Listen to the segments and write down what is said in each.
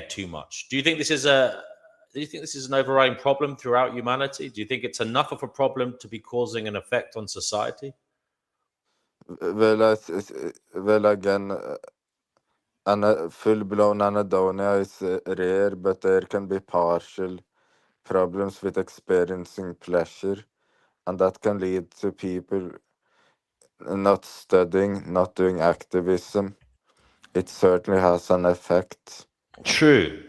too much. Do you think this is an overriding problem throughout humanity? Do you think it's enough of a problem to be causing an effect on society? Well, again, full-blown anhedonia is rare, but there can be partial problems with experiencing pleasure, and that can lead to people not studying, not doing activism. It certainly has an effect. True.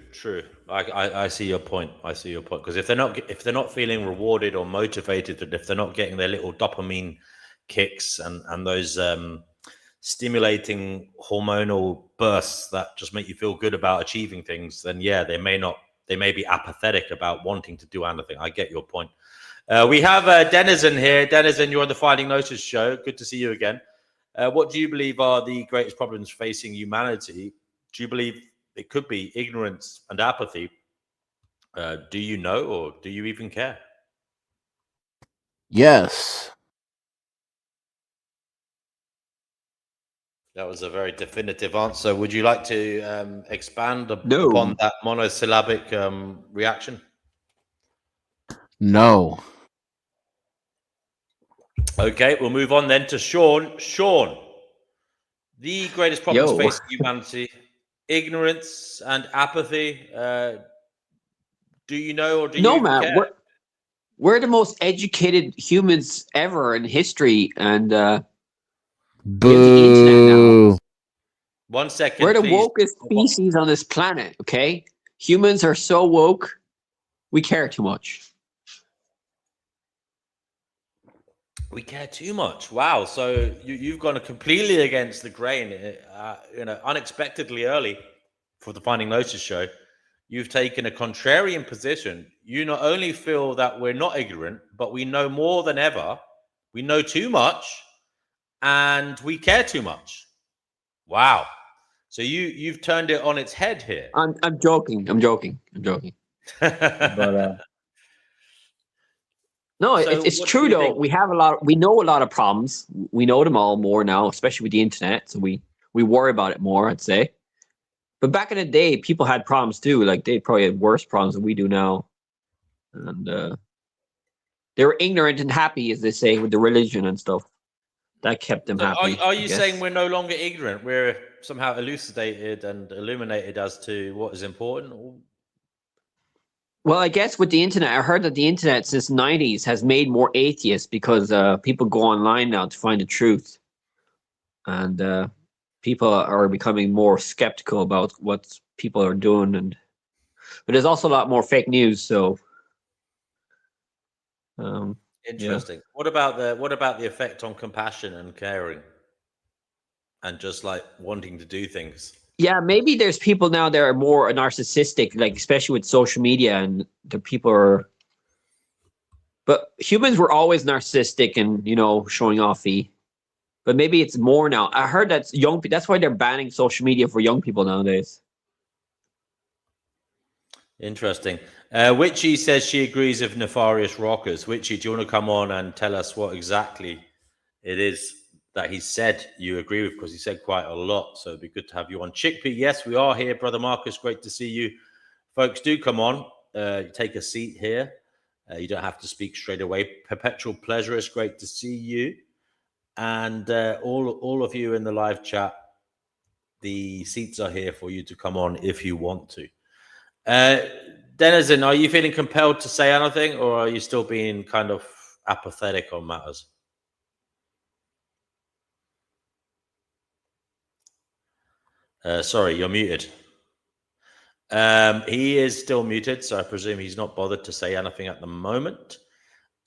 I see your point. Because if they're not feeling rewarded or motivated, and if they're not getting their little dopamine kicks and those stimulating hormonal bursts that just make you feel good about achieving things, then yeah, they may be apathetic about wanting to do anything. I get your point. We have Denizen here. Denizen, you're on the Finding Notice show. Good to see you again. What do you believe are the greatest problems facing humanity? Do you believe it could be ignorance and apathy? Do you know, or do you even care? Yes. That was a very definitive answer. Would you like to expand No. upon that monosyllabic reaction? No. Okay, we'll move on then to Sean. Sean, the greatest problems Yo. facing humanity, ignorance and apathy. Do you know, or do No, you man. care? We're the most educated humans ever in history, and we have the internet now. Boo. 1 second, We're the please. wokest species on this planet, okay? Humans are so woke, we care too much. We care too much. Wow. So you've gone completely against the grain, unexpectedly early for the Finding Notice show. You've taken a contrarian position. You not only feel that we're not ignorant, but we know more than ever. We know too much, and we care too much. Wow. So you've turned it on its head here. I'm joking. But no, So it's what do true you though. think? We know a lot of problems. We know them all more now, especially with the internet. So we worry about it more, I'd say. But back in the day, people had problems too. Like they probably had worse problems than we do now, and they were ignorant and happy, as they say, with the religion and stuff. That kept them So happy. are I you guess. saying we're no longer ignorant? We're somehow elucidated and illuminated as to what is important? Well, I guess with the internet, I heard that the internet since '90s has made more atheists because people go online now to find the truth, and people are becoming more skeptical about what people are doing, but there's also a lot more fake news. So, Interesting. What about the effect on compassion and caring, and just like wanting to do things? yeah, maybe there's people now that are more narcissistic, like especially with social media, and the people are. But humans were always narcissistic and showing offy. But maybe it's more now. I heard that's young people. That's why they're banning social media for young people nowadays. Interesting. Witchy says she agrees with Nefarious Rockers. Witchy, do you want to come on and tell us what exactly it is that he said you agree with? Because he said quite a lot, so it'd be good to have you on. Chickpea, yes, we are here. Brother Marcus, great to see you. Folks, do come on. Take a seat here. You don't have to speak straight away. Perpetual Pleasurist, great to see you. And all of you in the live chat, the seats are here for you to come on if you want to. Denizen, are you feeling compelled to say anything, or are you still being kind of apathetic on matters? Sorry, you're muted. He is still muted, so I presume he's not bothered to say anything at the moment.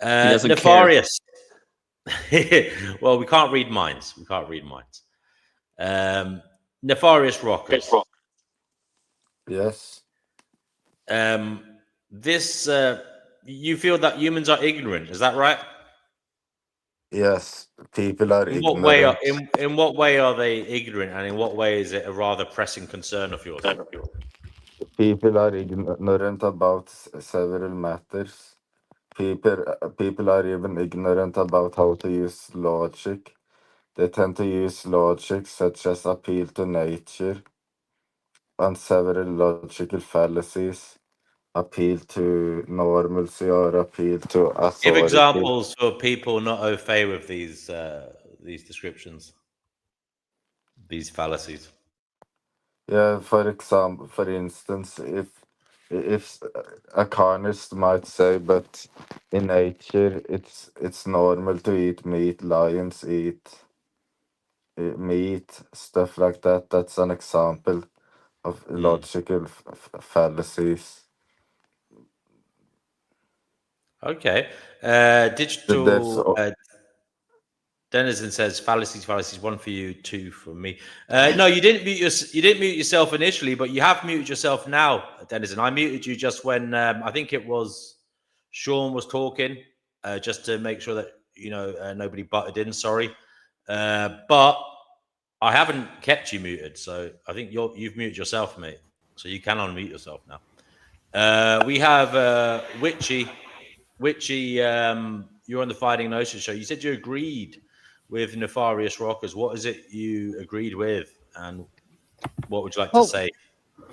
Nefarious. Well, we can't read minds. Nefarious Rockers. Yes. You feel that humans are ignorant, is that right? Yes, people are In ignorant. what way are they ignorant, and in what way is it a rather pressing concern of yours? People are ignorant about several matters. People are even ignorant about how to use logic. They tend to use logic such as appeal to nature on several logical fallacies, appeal to normalcy or appeal to Give authority. examples for people not au fait with these descriptions, these fallacies. Yeah, for instance, if a carnist might say, but in nature it's normal to eat meat. Lions eat meat, stuff like that. That's an example of logical fallacies. Okay. There's Digital Denizen says fallacies, fallacies. One for you, two for me. No, you didn't mute yourself initially, but you have muted yourself now, Denizen. I muted you just when I think it was Sean was talking, just to make sure that nobody butted in. Sorry, but I haven't kept you muted, so I think you've muted yourself, mate. So you can unmute yourself now. We have Witchy. You're on the Fighting Notion show. You said you agreed with Nefarious Rockers. What is it you agreed with, and what would you like to say?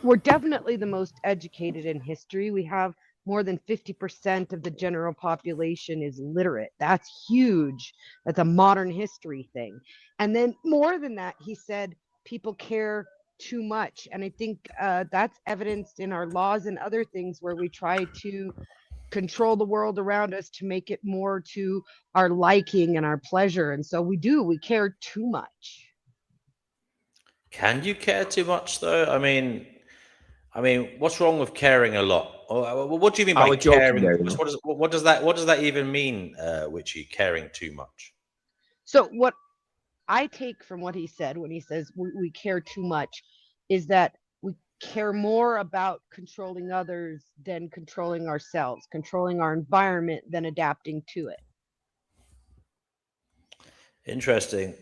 We're definitely the most educated in history. We have more than 50% of the general population is literate. That's huge. That's a modern history thing. And then more than that, he said people care too much. And I think that's evidenced in our laws and other things where we try to control the world around us to make it more to our liking and our pleasure. And so we care too much. Can you care too much, though? I mean, what's wrong with caring a lot? What do you mean I by was joking caring? there. What does that even mean? Witchy, caring too much. So what I take from what he said when he says we care too much is that we care more about controlling others than controlling ourselves, controlling our environment than adapting to it. Interesting.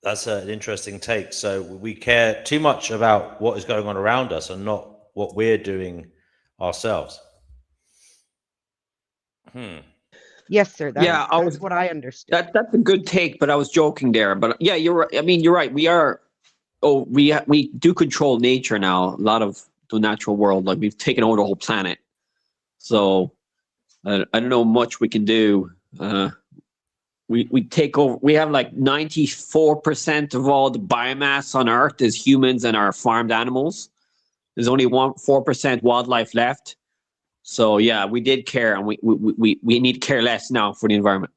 That's an interesting take. So we care too much about what is going on around us and not what we're doing ourselves. Yes, sir. Yeah, that's what I understood. That's a good take, but I was joking there. But yeah, you're right. I mean, you're right. We do control nature now. A lot of the natural world, like we've taken over the whole planet. So I don't know much we can do. We take over. We have like 94% of all the biomass on Earth is humans and our farmed animals. There's only 4% wildlife left. So yeah, we did care, and we need to care less now for the environment.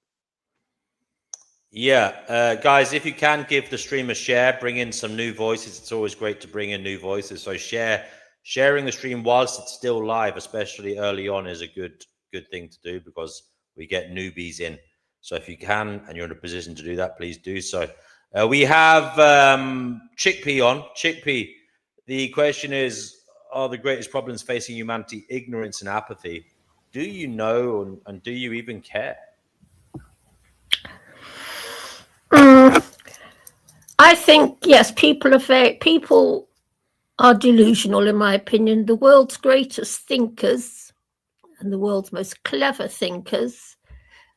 Yeah, guys, if you can give the stream a share, bring in some new voices. It's always great to bring in new voices. So sharing the stream whilst it's still live, especially early on, is a good thing to do because we get newbies in. So if you can and you're in a position to do that, please do so. We have Chickpea on. Chickpea, the question is, are the greatest problems facing humanity ignorance and apathy? Do you know and do you even care? I think, yes, people are delusional, in my opinion. The world's greatest thinkers and the world's most clever thinkers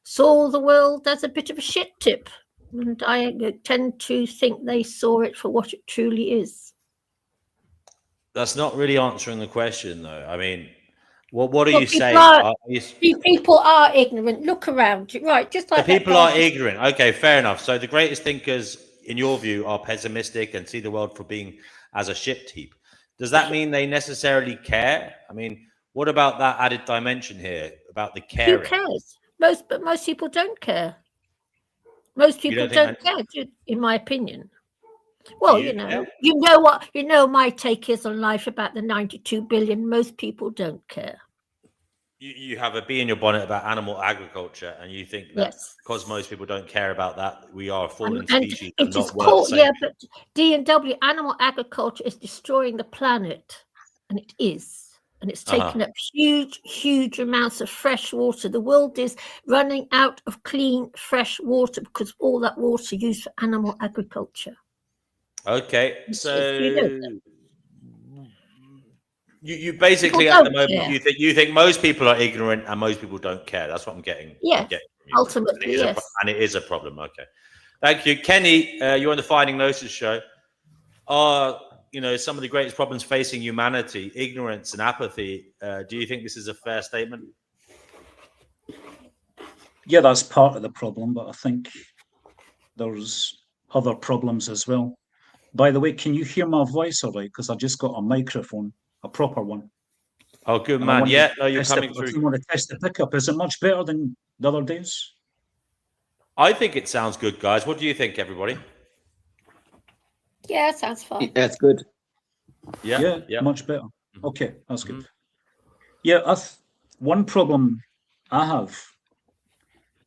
saw the world as a bit of a shit tip. And I tend to think they saw it for what it truly is. That's not really answering the question, though. I mean, what are you saying? People are ignorant. Look around. Right, just like the people are ignorant. Okay, fair enough. So the greatest thinkers, in your view, are pessimistic and see the world for being as a shit heap. Does that mean they necessarily care? I mean, what about that added dimension here about the caring? Who cares? Most people don't care. Most people don't care, in my opinion. Well, you know what my take is on life about the 92 billion. Most people don't care. You have a bee in your bonnet about animal agriculture, and you think that because most people don't care about that, we are a fallen species and not worth saving. Yeah, but D&W, animal agriculture is destroying the planet, and it is. And it's taken up huge amounts of fresh water. The world is running out of clean, fresh water because all that water used for animal agriculture. Okay, so you basically at the moment you think most people are ignorant and most people don't care. That's what I'm getting. Yeah, ultimately, yes. And it is a problem. Okay, thank you, Kenny. You're on the Finding Gnosis show. Are some of the greatest problems facing humanity, ignorance and apathy. Do you think this is a fair statement? Yeah, that's part of the problem, but I think there's other problems as well. By the way, can you hear my voice all right? Because I just got a microphone, a proper one. Oh, good And I man. want to Yeah, no, you're test coming I through. want to test the pickup. Is it much better than the other days? I think it sounds good, guys. What do you think, everybody? Yeah, sounds fine. That's good. Yeah. Much better. Okay, that's good. Yeah, one problem I have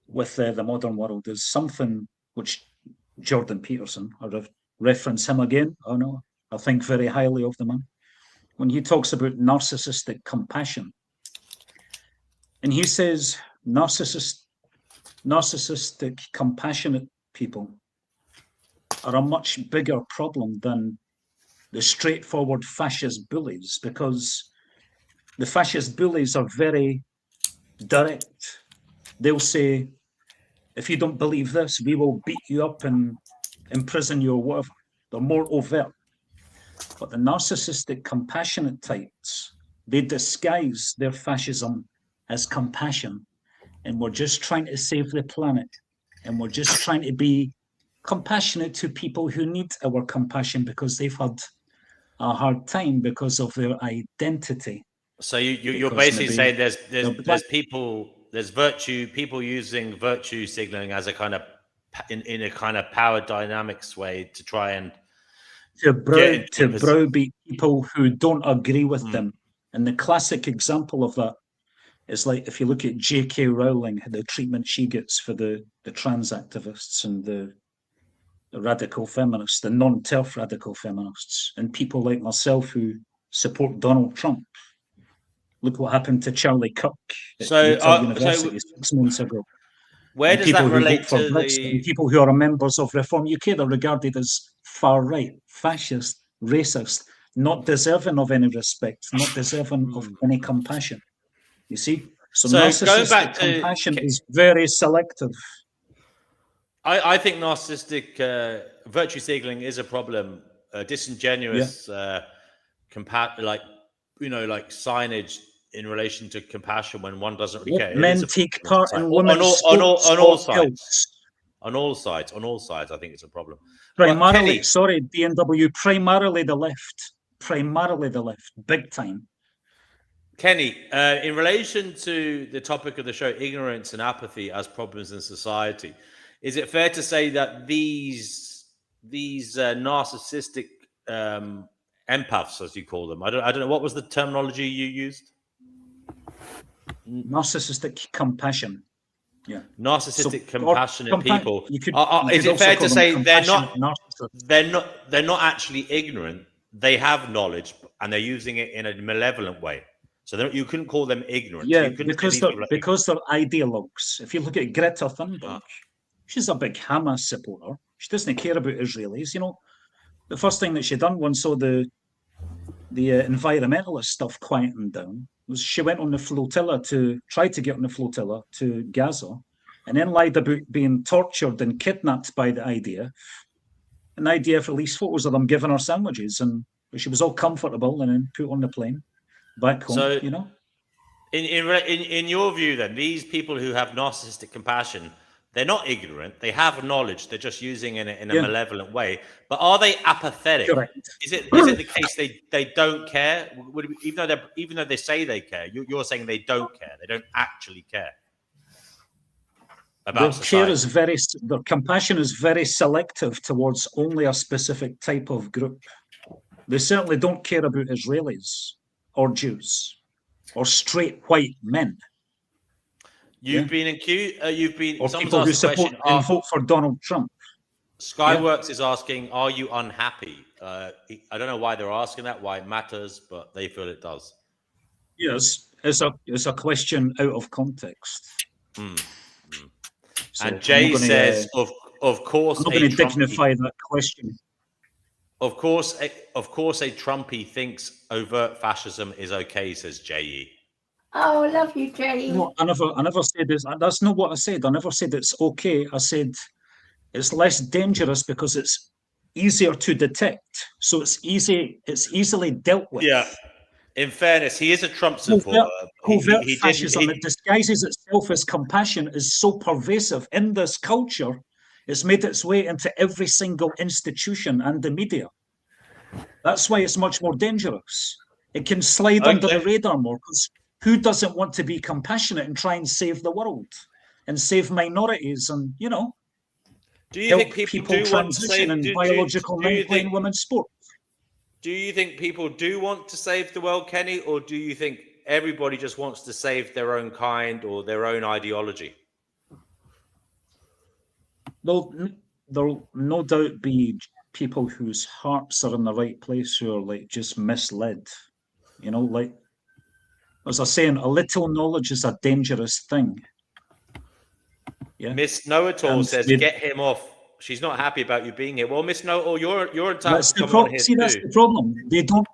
with the modern world is something which Jordan Peterson, I reference him again. Oh no, I think very highly of the man. When he talks about narcissistic compassion, and he says narcissistic, compassionate people are a much bigger problem than the straightforward fascist bullies, because the fascist bullies are very direct. They'll say, if you don't believe this, we will beat you up and imprison you or whatever. They're more overt. But the narcissistic, compassionate types, they disguise their fascism as compassion. And we're just trying to save the planet. And we're just trying to be compassionate to people who need our compassion because they've had a hard time because of their identity. So you're Because basically maybe saying there's people using virtue signaling as a kind of in a kind of power dynamics way to try and to browbeat people who don't agree with them. And the classic example of that is like if you look at J.K. Rowling, the treatment she gets for the trans activists and the radical feminists, the non-TERF radical feminists, and people like myself who support Donald Trump. Look what happened to Charlie Kirk at Utah University 6 months ago. Where does that relate to the people who are members of Reform UK? They're regarded as far right, fascist, racist, not deserving of any respect, not deserving of any compassion. You see, so narcissistic compassion is very selective. I think narcissistic virtue signaling is a problem. Disingenuous, like signage in relation to compassion when one doesn't really care. Men take part in women's on all sides. On all sides, I think it's a problem. Primarily, DNW, primarily the left, big time. Kenny, in relation to the topic of the show, ignorance and apathy as problems in society, is it fair to say that these narcissistic empaths, as you call them, I don't know, what was the terminology you used? Narcissistic compassion. Yeah. Narcissistic, compassionate people. Is it fair to say they're not actually ignorant? They have knowledge and they're using it in a malevolent way. So you couldn't call them ignorant. Yeah, because they're ideologues. If you look at Greta Thunberg, she's a big Hamas supporter. She doesn't care about Israelis. You know, the first thing that she done once saw the environmentalist stuff quieting down was she went on the flotilla try to get on the flotilla to Gaza, and then lied about being tortured and kidnapped by the IDF. And the IDF released photos of them giving her sandwiches, and she was all comfortable and then put on the plane back home. So, you know, in your view, then these people who have narcissistic compassion, they're not ignorant. They have knowledge. They're just using it in a malevolent way. But are they apathetic? Correct. Is it the case they don't care? Even though they say they care, you're saying they don't care. They don't actually care about society. Their compassion is very selective towards only a specific type of group. They certainly don't care about Israelis or Jews or straight white men. You've been accused. Or people who support and vote for Donald Trump. Skyworks is asking, "Are you unhappy?" I don't know why they're asking that, why it matters, but they feel it does. Yes, it's a question out of context. So and Jay says, "Of course, I'm not going to dignify that question." Of course, a Trumpy thinks overt fascism is okay," says J.E. Oh, I love you, Jay. No, I never said this. That's not what I said. I never said it's okay. I said it's less dangerous because it's easier to detect, so it's easily dealt with. Yeah. In fairness, he is a Trump Covert, supporter. covert He fascism that disguises itself as compassion is so pervasive in this culture, it's made its way into every single institution and the media. That's why it's much more dangerous. It can slide under the radar more, because who doesn't want to be compassionate and try and save the world and save minorities and, you know, do you help think people people do want to transition save? in biological Do you men playing think? women's sport? Do you think people do want to save the world, Kenny, or do you think everybody just wants to save their own kind or their own ideology? There'll no doubt be people whose hearts are in the right place who are like just misled. You know, like as I was saying, a little knowledge is a dangerous thing. Yeah. Miss Know-It-All And says, they- get him off. She's not happy about you being here. Well, Miss Know-It-All, you're entitled That's to the come on here see, that's too. the problem.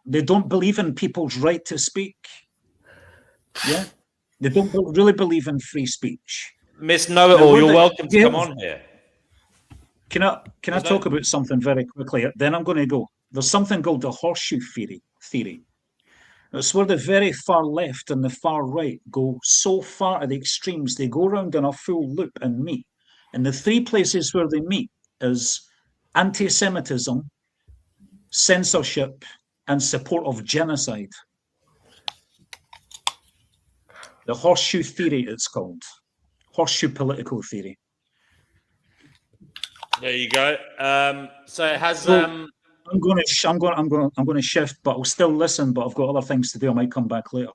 They don't believe in people's right to speak. Yeah, they don't really believe in free speech. Miss Know-It-All, you're welcome to yeah. come on here. Can I talk about something very quickly? Then I'm going to go. There's something called the horseshoe theory. It's where the very far left and the far right go so far at the extremes, they go around in a full loop and meet. And the three places where they meet is anti-Semitism, censorship, and support of genocide. The horseshoe theory, it's called. Horseshoe political theory. There you go. So it has. I'm going to shift, but I'll still listen. But I've got other things to do. I might come back later.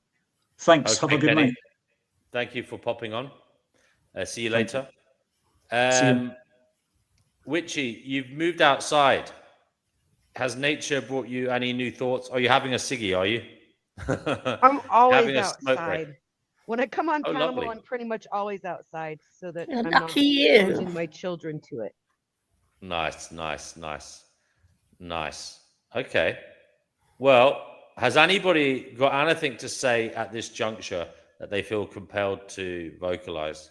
Thanks. Okay, have a good Kenny. night. Thank you for popping on. See you later. See you. Witchy, you've moved outside. Has nature brought you any new thoughts? Are you having a ciggy? Are you? I'm always Having a smoke break. outside. When I come on Oh, panel, lovely. I'm pretty much always outside so that Yeah, I'm not lucky you. exposing my children to it. Nice. Okay. Well, has anybody got anything to say at this juncture that they feel compelled to vocalize?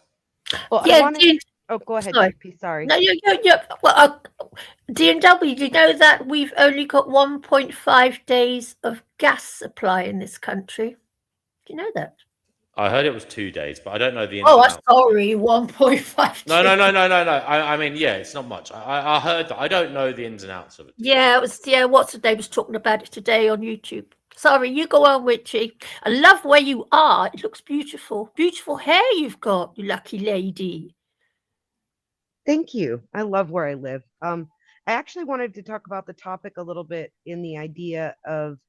Well, I Yeah, wanted... Oh, go ahead, sorry. JP. Sorry. No, well, DNW, do you know that we've only got 1.5 days of gas supply in this country? Do you know that? I heard it was 2 days, but I don't know the ins Oh, and I'm outs. sorry, 1.5. No. I mean, yeah, it's not much. I heard that. I don't know the ins and outs of it. Yeah, it was. Yeah, what's the name was talking about it today on YouTube. Sorry, you go on, Witchy. I love where you are. It looks beautiful. Beautiful hair you've got, you lucky lady. Thank you. I love where I live. I actually wanted to talk about the topic a little bit in the idea of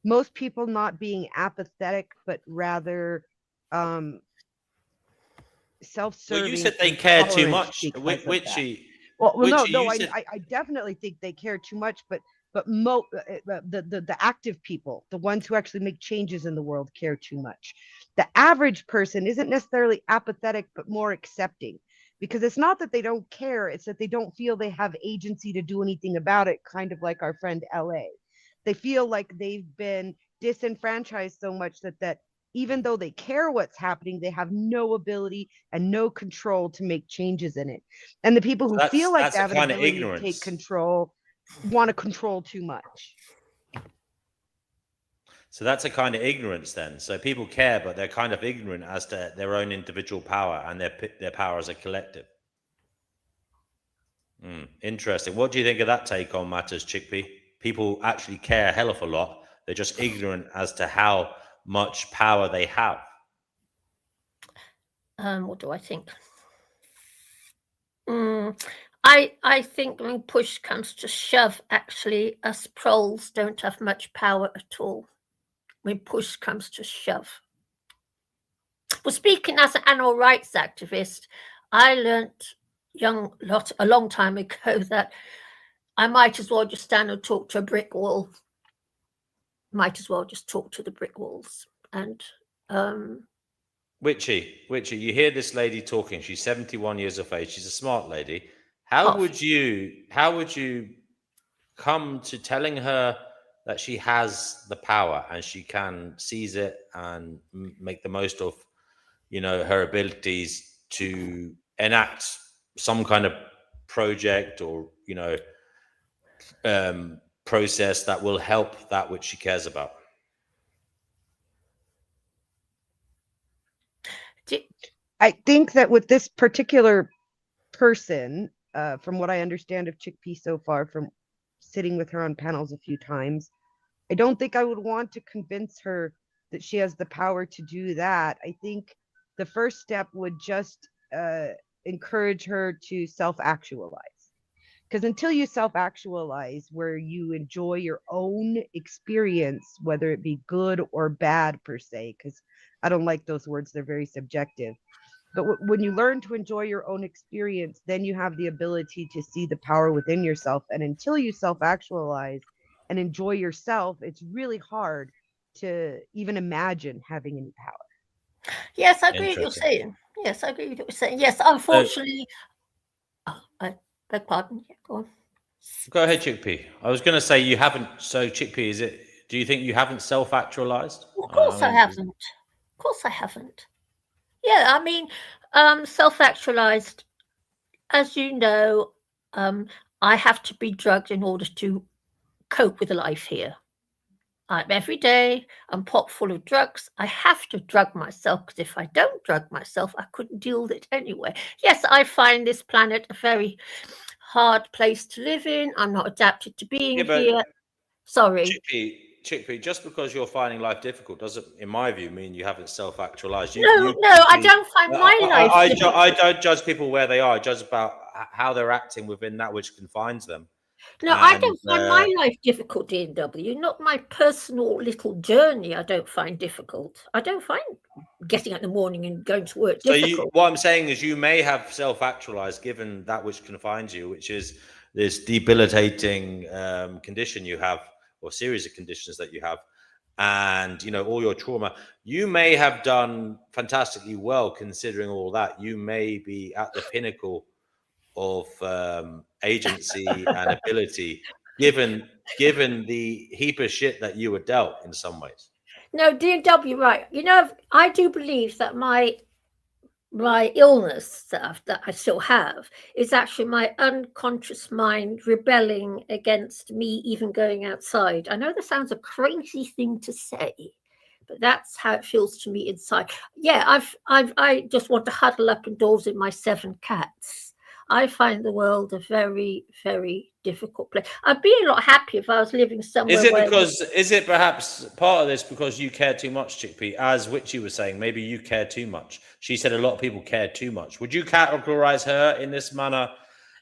most people not being apathetic, but rather self-serving. Well, you said they care too much. Witchy. Witchy, No. said... I definitely think they care too much, but the active people, the ones who actually make changes in the world, care too much. The average person isn't necessarily apathetic, but more accepting. Because it's not that they don't care, it's that they don't feel they have agency to do anything about it, kind of like our friend LA. They feel like they've been disenfranchised so much that even though they care what's happening, they have no ability and no control to make changes in it. And the people who feel like they have an ability to take control want to control too much. So that's a kind of ignorance then. So people care, but they're kind of ignorant as to their own individual power and their power as a collective. Interesting. What do you think of that take on matters, Chickpea? People actually care a hell of a lot. They're just ignorant as to how much power they have. What do I think? I think when push comes to shove, actually, us proles don't have much power at all. When push comes to shove. Well, speaking as an animal rights activist, I learnt a long time ago that I might as well just stand and talk to a brick wall. Might as well just talk to the brick walls. And Witchy, you hear this lady talking. She's 71 years of age. She's a smart lady. How would you come to telling her that she has the power and she can seize it and make the most of, her abilities to enact some kind of project or, process that will help that which she cares about. I think that with this particular person, from what I understand of Chickpea so far, from sitting with her on panels a few times, I don't think I would want to convince her that she has the power to do that. I think the first step would just encourage her to self-actualize. Because until you self-actualize, where you enjoy your own experience, whether it be good or bad per se, because I don't like those words, they're very subjective. But when you learn to enjoy your own experience, then you have the ability to see the power within yourself. And until you self-actualize and enjoy yourself, it's really hard to even imagine having any power. Yes, I agree with what you're Interesting. saying. Yes, I agree with what you're saying. Yes, unfortunately. I beg pardon. Yeah, go on. Go ahead, Chickpea. I was going to say you haven't. So, Chickpea, do you think you haven't self-actualized? Of course I haven't. Of course I haven't. Yeah, I mean, self-actualized, as you know, I have to be drugged in order to cope with life here. Every day I'm popped full of drugs. I have to drug myself, because if I don't drug myself, I couldn't deal with it anyway. Yes, I find this planet a very hard place to live in. I'm not adapted to being here. Sorry. Chickpea, just because you're finding life difficult doesn't, in my view, mean you haven't self-actualized. No, I don't find my life difficult. I don't judge people where they are. I judge about how they're acting within that which confines them. No, I don't find my life difficult, D&W. Not my personal little journey. I don't find difficult. I don't find getting up in the morning and going to work difficult. What I'm saying is, you may have self-actualized given that which confines you, which is this debilitating condition you have, or series of conditions that you have, and all your trauma. You may have done fantastically well considering all that. You may be at the pinnacle of agency and ability, given the heap of shit that you were dealt in some ways. No, D&W, right. I do believe that my illness that I still have is actually my unconscious mind rebelling against me even going outside. I know that sounds a crazy thing to say, but that's how it feels to me inside. Yeah, I just want to huddle up indoors with my 7 cats. I find the world a very, very difficult place. I'd be a lot happier if I was living somewhere. Is it perhaps part of this because you care too much, Chickpea? As Witchy was saying, maybe you care too much. She said a lot of people care too much. Would you categorize her in this manner?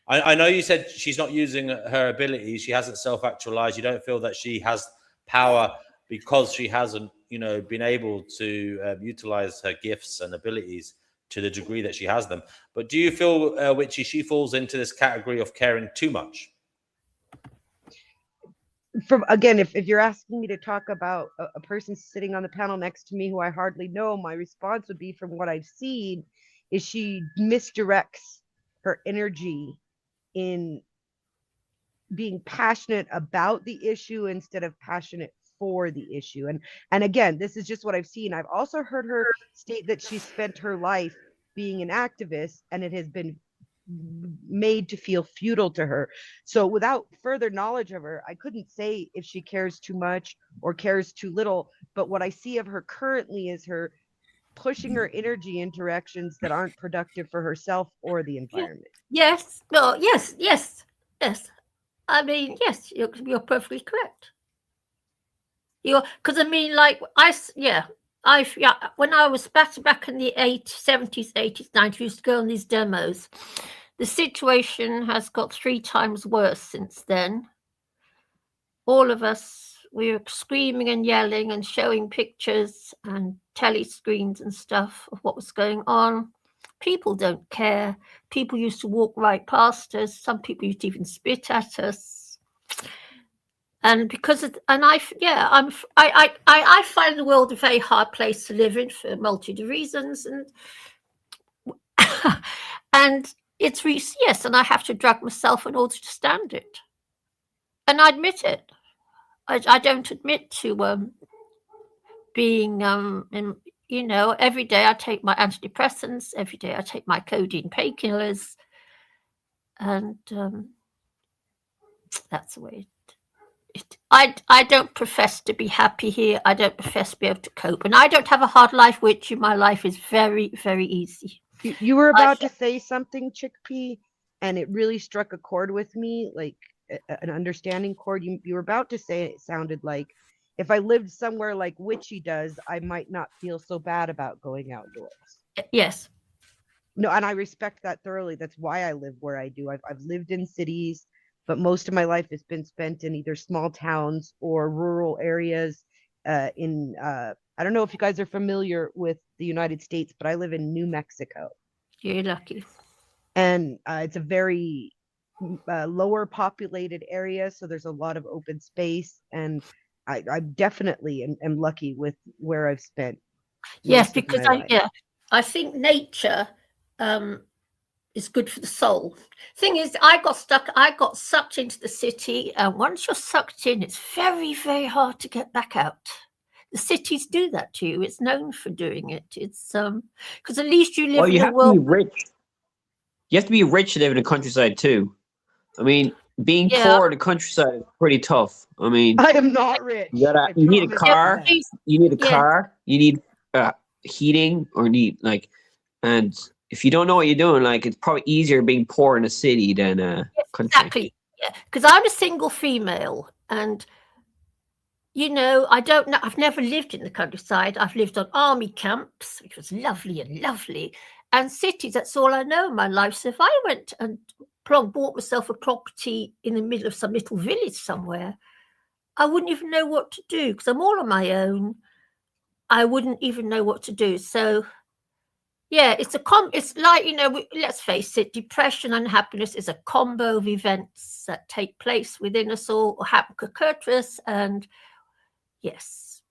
I know you said she's not using her abilities. She hasn't self-actualized. You don't feel that she has power because she hasn't, been able to utilize her gifts and abilities to the degree that she has them. But do you feel, Witchy, she falls into this category of caring too much? Again, if you're asking me to talk about a person sitting on the panel next to me who I hardly know, my response would be, from what I've seen, is she misdirects her energy in being passionate about the issue instead of passionate for the issue. And again, this is just what I've seen. I've also heard her state that she spent her life being an activist, and it has been made to feel futile to her. So without further knowledge of her, I couldn't say if she cares too much or cares too little. But what I see of her currently is her pushing her energy in directions that aren't productive for herself or the environment. Yes. No. Yes. I mean, yes, you're perfectly correct. Because I mean, like when I was back in the 70s, 80s, 90s, used to go on these demos. The situation has got 3 times worse since then. All of us, we were screaming and yelling and showing pictures and telly screens and stuff of what was going on. People don't care. People used to walk right past us. Some people used to even spit at us. And I find the world a very hard place to live in for a multitude of reasons, and it's yes, and I have to drug myself in order to stand it, and I admit it. I don't admit to being every day I take my antidepressants, every day I take my codeine painkillers, and That's the way I don't profess to be happy here. I don't profess to be able to cope. And I don't have a hard life, which my life is very, very easy. You were about to say something, Chickpea, and it really struck a chord with me, like an understanding chord. You were about to say it sounded like if I lived somewhere like Witchy does, I might not feel so bad about going outdoors. Yes. No, and I respect that thoroughly. That's why I live where I do. I've lived in cities, but most of my life has been spent in either small towns or rural areas. I don't know if you guys are familiar with the United States, but I live in New Mexico. You're lucky. And it's a very lower populated area, so there's a lot of open space, and I definitely am lucky with where I've spent. Yes, because I think nature is good for the soul. Thing is, I got sucked into the city, and once you're sucked in, it's very, very hard to get back out. The cities do that to you. It's known for doing it. It's because at least you live in a world. To be rich. You have to be rich to live in the countryside too. I mean, being poor in the countryside is pretty tough. I mean, I am not rich. You need a car. You need a car. You need heating, or and if you don't know what you're doing, like, it's probably easier being poor in a city than a country. Exactly. Yeah, because I'm a single female, and I don't know. I've never lived in the countryside. I've lived on army camps, which was lovely, and cities. That's all I know in my life. So if I went and bought myself a property in the middle of some little village somewhere, I wouldn't even know what to do because I'm all on my own. I wouldn't even know what to do. So, yeah, it's like, let's face it, depression and happiness is a combo of events that take place within us all, or happen occur to us, and yes.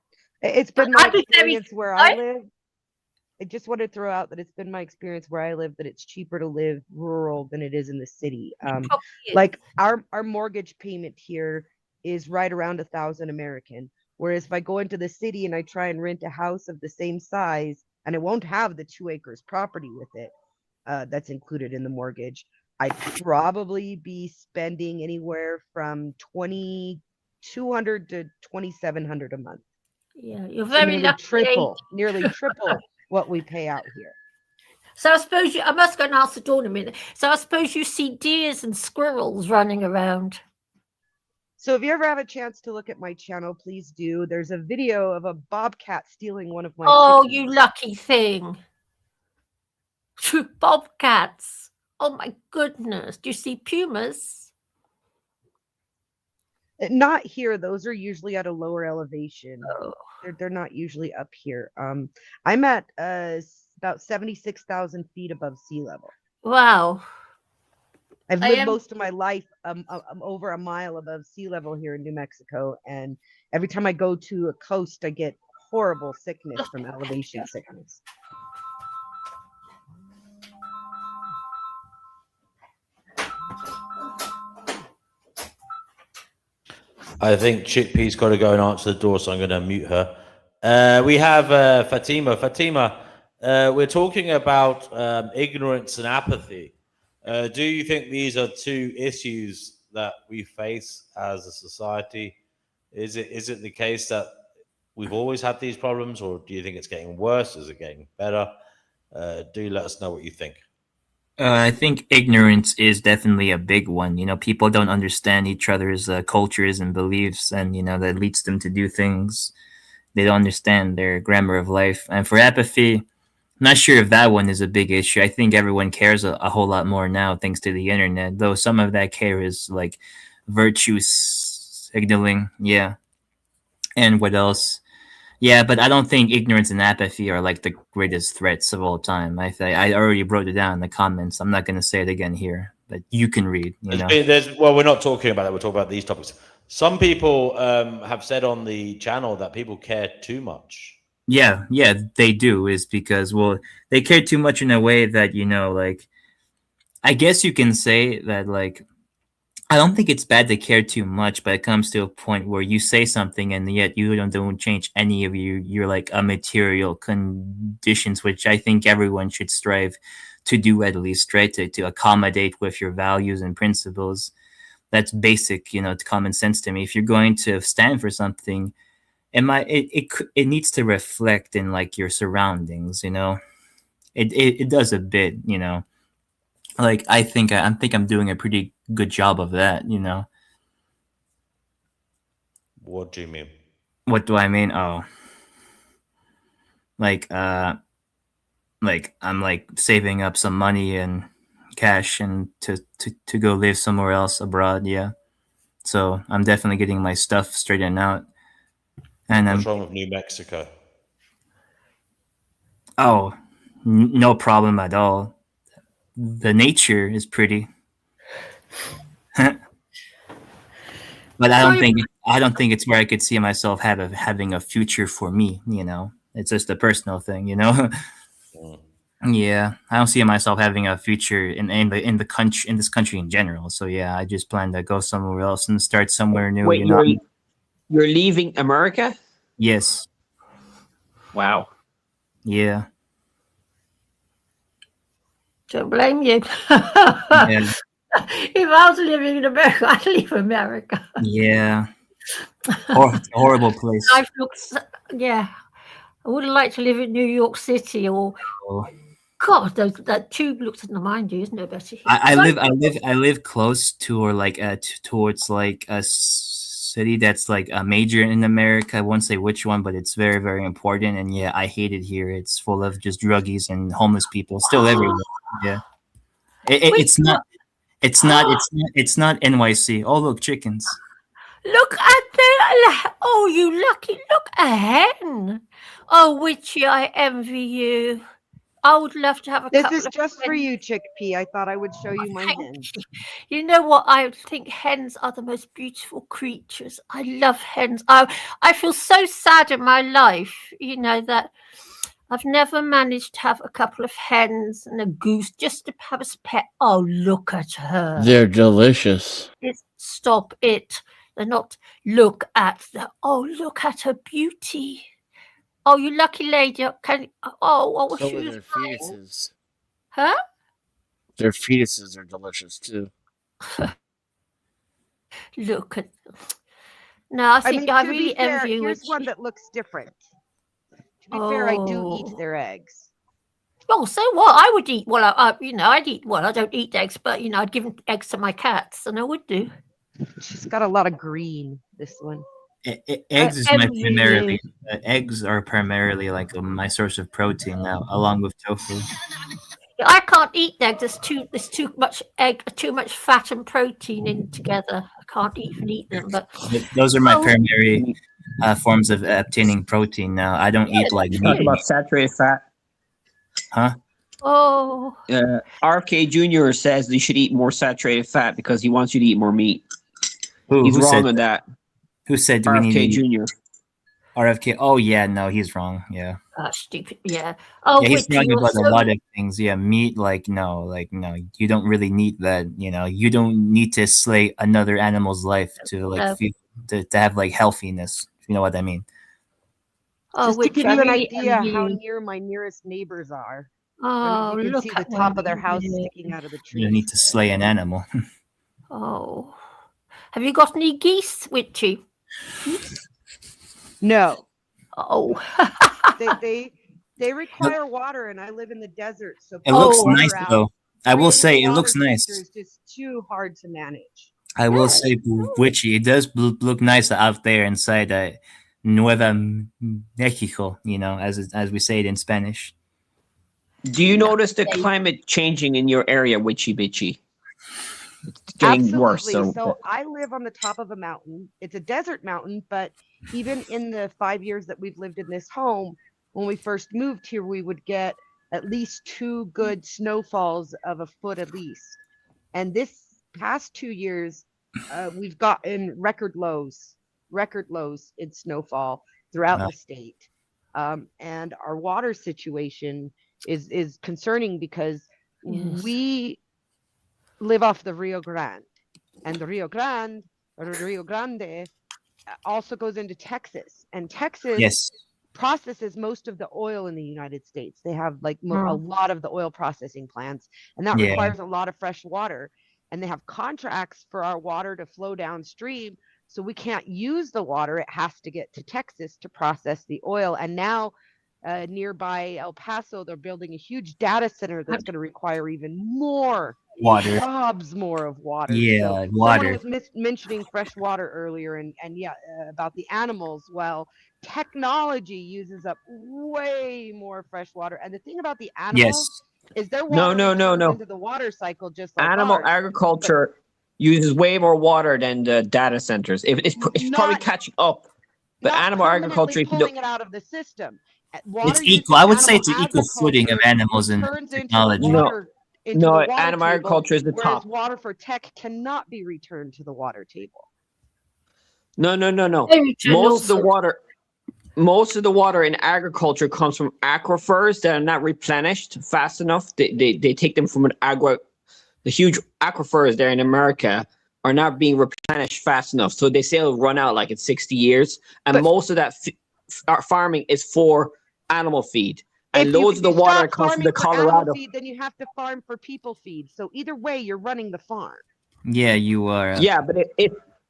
It's been my experience where I live. I just want to throw out that it's been my experience where I live that it's cheaper to live rural than it is in the city. Like our mortgage payment here is right around 1,000 American. Whereas if I go into the city and I try and rent a house of the same size, and it won't have the 2 acres property with it, that's included in the mortgage, I'd probably be spending anywhere from $2,200 to $2,700 a month. Yeah, you're very lucky. Nearly triple what we pay out here. So I suppose I must go and ask the door in a minute. So I suppose you see deers and squirrels running around. So if you ever have a chance to look at my channel, please do. There's a video of a bobcat stealing one of my chickens. You lucky thing. Bobcats. Oh my goodness. Do you see pumas? Not here. Those are usually at a lower elevation. Oh. They're not usually up here. I'm at about 76,000 feet above sea level. Wow. I've lived most of my life over a mile above sea level here in New Mexico, and every time I go to a coast, I get horrible sickness from elevation sickness. I think Chickpea's got to go and answer the door, so I'm going to mute her. We have Fatima. Fatima, we're talking about ignorance and apathy. Do you think these are two issues that we face as a society? Is it the case that we've always had these problems, or do you think it's getting worse? Is it getting better? Do let us know what you think. I think ignorance is definitely a big one. People don't understand each other's cultures and beliefs, and that leads them to do things they don't understand, their grammar of life. And for apathy, I'm not sure if that one is a big issue. I think everyone cares a whole lot more now thanks to the internet, though some of that care is like virtue signaling. Yeah. And what else? Yeah, but I don't think ignorance and apathy are like the greatest threats of all time. I already wrote it down in the comments. I'm not going to say it again here, but you can read. Well, we're not talking about that. We're talking about these topics. Some people have said on the channel that people care too much. Yeah, they do. Is because, well, they care too much in a way that, like, I guess you can say that, like, I don't think it's bad to care too much, but it comes to a point where you say something and yet you don't change any of your like material conditions, which I think everyone should strive to do, at least, right? To accommodate with your values and principles. that's basic, you know, to common sense to me. If you're going to stand for something, it needs to reflect in like your surroundings, you know. It does a bit, you know. Like I think I'm doing a pretty good job of that, you know. What do you mean? What do I mean? Oh, like like I'm like saving up some money and cash and to go live somewhere else abroad. Yeah, so I'm definitely getting my stuff straightened out. And What's wrong with New Mexico? oh, no problem at all. The nature is pretty, but I don't think it's where I could see myself having a future for me. You know, it's just a personal thing. You know. Mm. Yeah, I don't see myself having a future in the country, in this country in general. So yeah, I just plan to go somewhere else and start somewhere new. Wait, You know. you're leaving America? Yes. Wow. Yeah. Don't blame you. Yeah. If I was living in America, I'd leave America. Yeah. It's a horrible place. Yeah. I wouldn't like to live in New York City or Oh. God, that tube looks in the mind, isn't it better here? I live close to or like towards like a city that's like a major in America. I won't say which one, but it's very, very important. And yeah, I hate it here. It's full of just druggies and homeless people still everywhere. Yeah. It's not NYC. Oh look, chickens. Look at the you lucky look a hen. Oh, Witchy, I envy you. I would love to have a This couple is of just for hens. you, Chickpea. I thought I would show you my Thank hens. you. You know what? I think hens are the most beautiful creatures. I love hens. I feel so sad in my life, you know, that I've never managed to have a couple of hens and a goose just to have as pet. Oh, look at her. They're delicious. Stop it. They're not. Look at her beauty. Oh, you lucky lady. I wish So she are was their fetuses. Huh? Their fetuses are delicious too. Look at No, I think I to really be fair, envy you. here's one that looks different. To be fair, I do eat their eggs. Oh, so what? I would eat. Well, I'd eat. Well, I don't eat eggs, but I'd give eggs to my cats, and I would do. She's got a lot of green. This one. Eggs is my primarily. Eggs are primarily like my source of protein now, along with tofu. I can't eat eggs. There's too much too much fat and protein in together. I can't even eat them. But those are my primary forms of obtaining protein. Now I don't eat like meat. Talk about saturated fat. Huh? Oh. RFK Jr. says you should eat more saturated fat because he wants you to eat more meat. He's who wrong on that. Who said RFK we need to Jr. RFK? Oh yeah, no, he's wrong. Yeah. Stupid. Yeah. Oh, yeah, he's wrong about a lot of things. Yeah, meat, no. You don't really need that. You know, you don't need to slay another animal's life to feel to have like healthiness. If you know what I mean. Oh, just to give you an idea how near my nearest neighbors are. Oh, you can see the top of their house sticking out of the tree. You don't need to slay an animal. Oh, have you got any geese, Witchy? No. Oh. they require water, and I live in the desert, so it looks nice though. I will say it looks nice. It's just too hard to manage. I will say, Witchy, it does look nice out there inside Nueva Mexico. You know, as we say it in Spanish. Do you notice the climate changing in your area, Witchy Bitchy? It's getting worse. So I live on the top of a mountain. It's a desert mountain, but even in the 5 years that we've lived in this home, when we first moved here, we would get at least 2 good snowfalls of a foot at least. And this past 2 years, we've gotten record lows in snowfall throughout the state. And our water situation is concerning because we live off the Rio Grande, and the Rio Grande also goes into Texas, and Texas processes most of the oil in the United States. They have a lot of the oil processing plants, and that requires a lot of fresh water. and they have contracts for our water to flow downstream. So we can't use the water. It has to get to Texas to process the oil. And now nearby El Paso, they're building a huge data center that's going to require even more Water. gobs more of water. Yeah, So water. someone was mentioning fresh water earlier, and yeah, about the animals. Well, technology uses up way more fresh water, and the thing about the animals is their water returns into the water cycle just like Animal ours. agriculture uses way more water than the data centers. It's probably catching up. But Not animal agriculture, if you pulling it out of the system. It's equal. I would say it's an equal footing of animals and technology. No, animal agriculture is the top. Whereas water for tech cannot be returned to the water table. No. Most of the water in agriculture comes from aquifers that are not replenished fast enough. They take them from the huge aquifers there in America are not being replenished fast enough. So they say it'll run out like in 60 years. And most of that farming is for animal feed. And loads of the water that comes from the Colorado. Feed, then you have to farm for people feed. So either way, you're running the farm. Yeah, you are. Yeah, but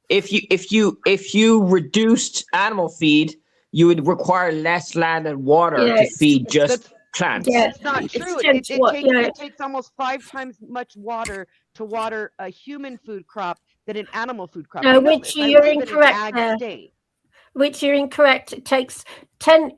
if you reduced animal feed, you would require less land and water to feed just plants. That's not true. It takes almost 5 times much water to water a human food crop than an animal food crop. No, which you're incorrect there. Which you're incorrect. It takes 10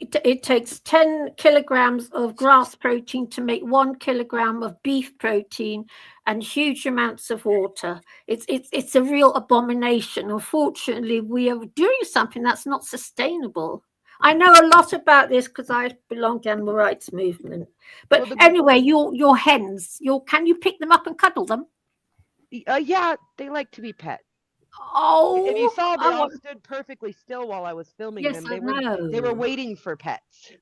kilograms of grass protein to make 1 kilogram of beef protein, and huge amounts of water. It's a real abomination. Unfortunately, we are doing something that's not sustainable. I know a lot about this because I belong to the animal rights movement. But anyway, your hens, can you pick them up and cuddle them? Yeah, they like to be pet. Oh, if you saw, they all stood perfectly still while I was filming them. They were waiting for pets.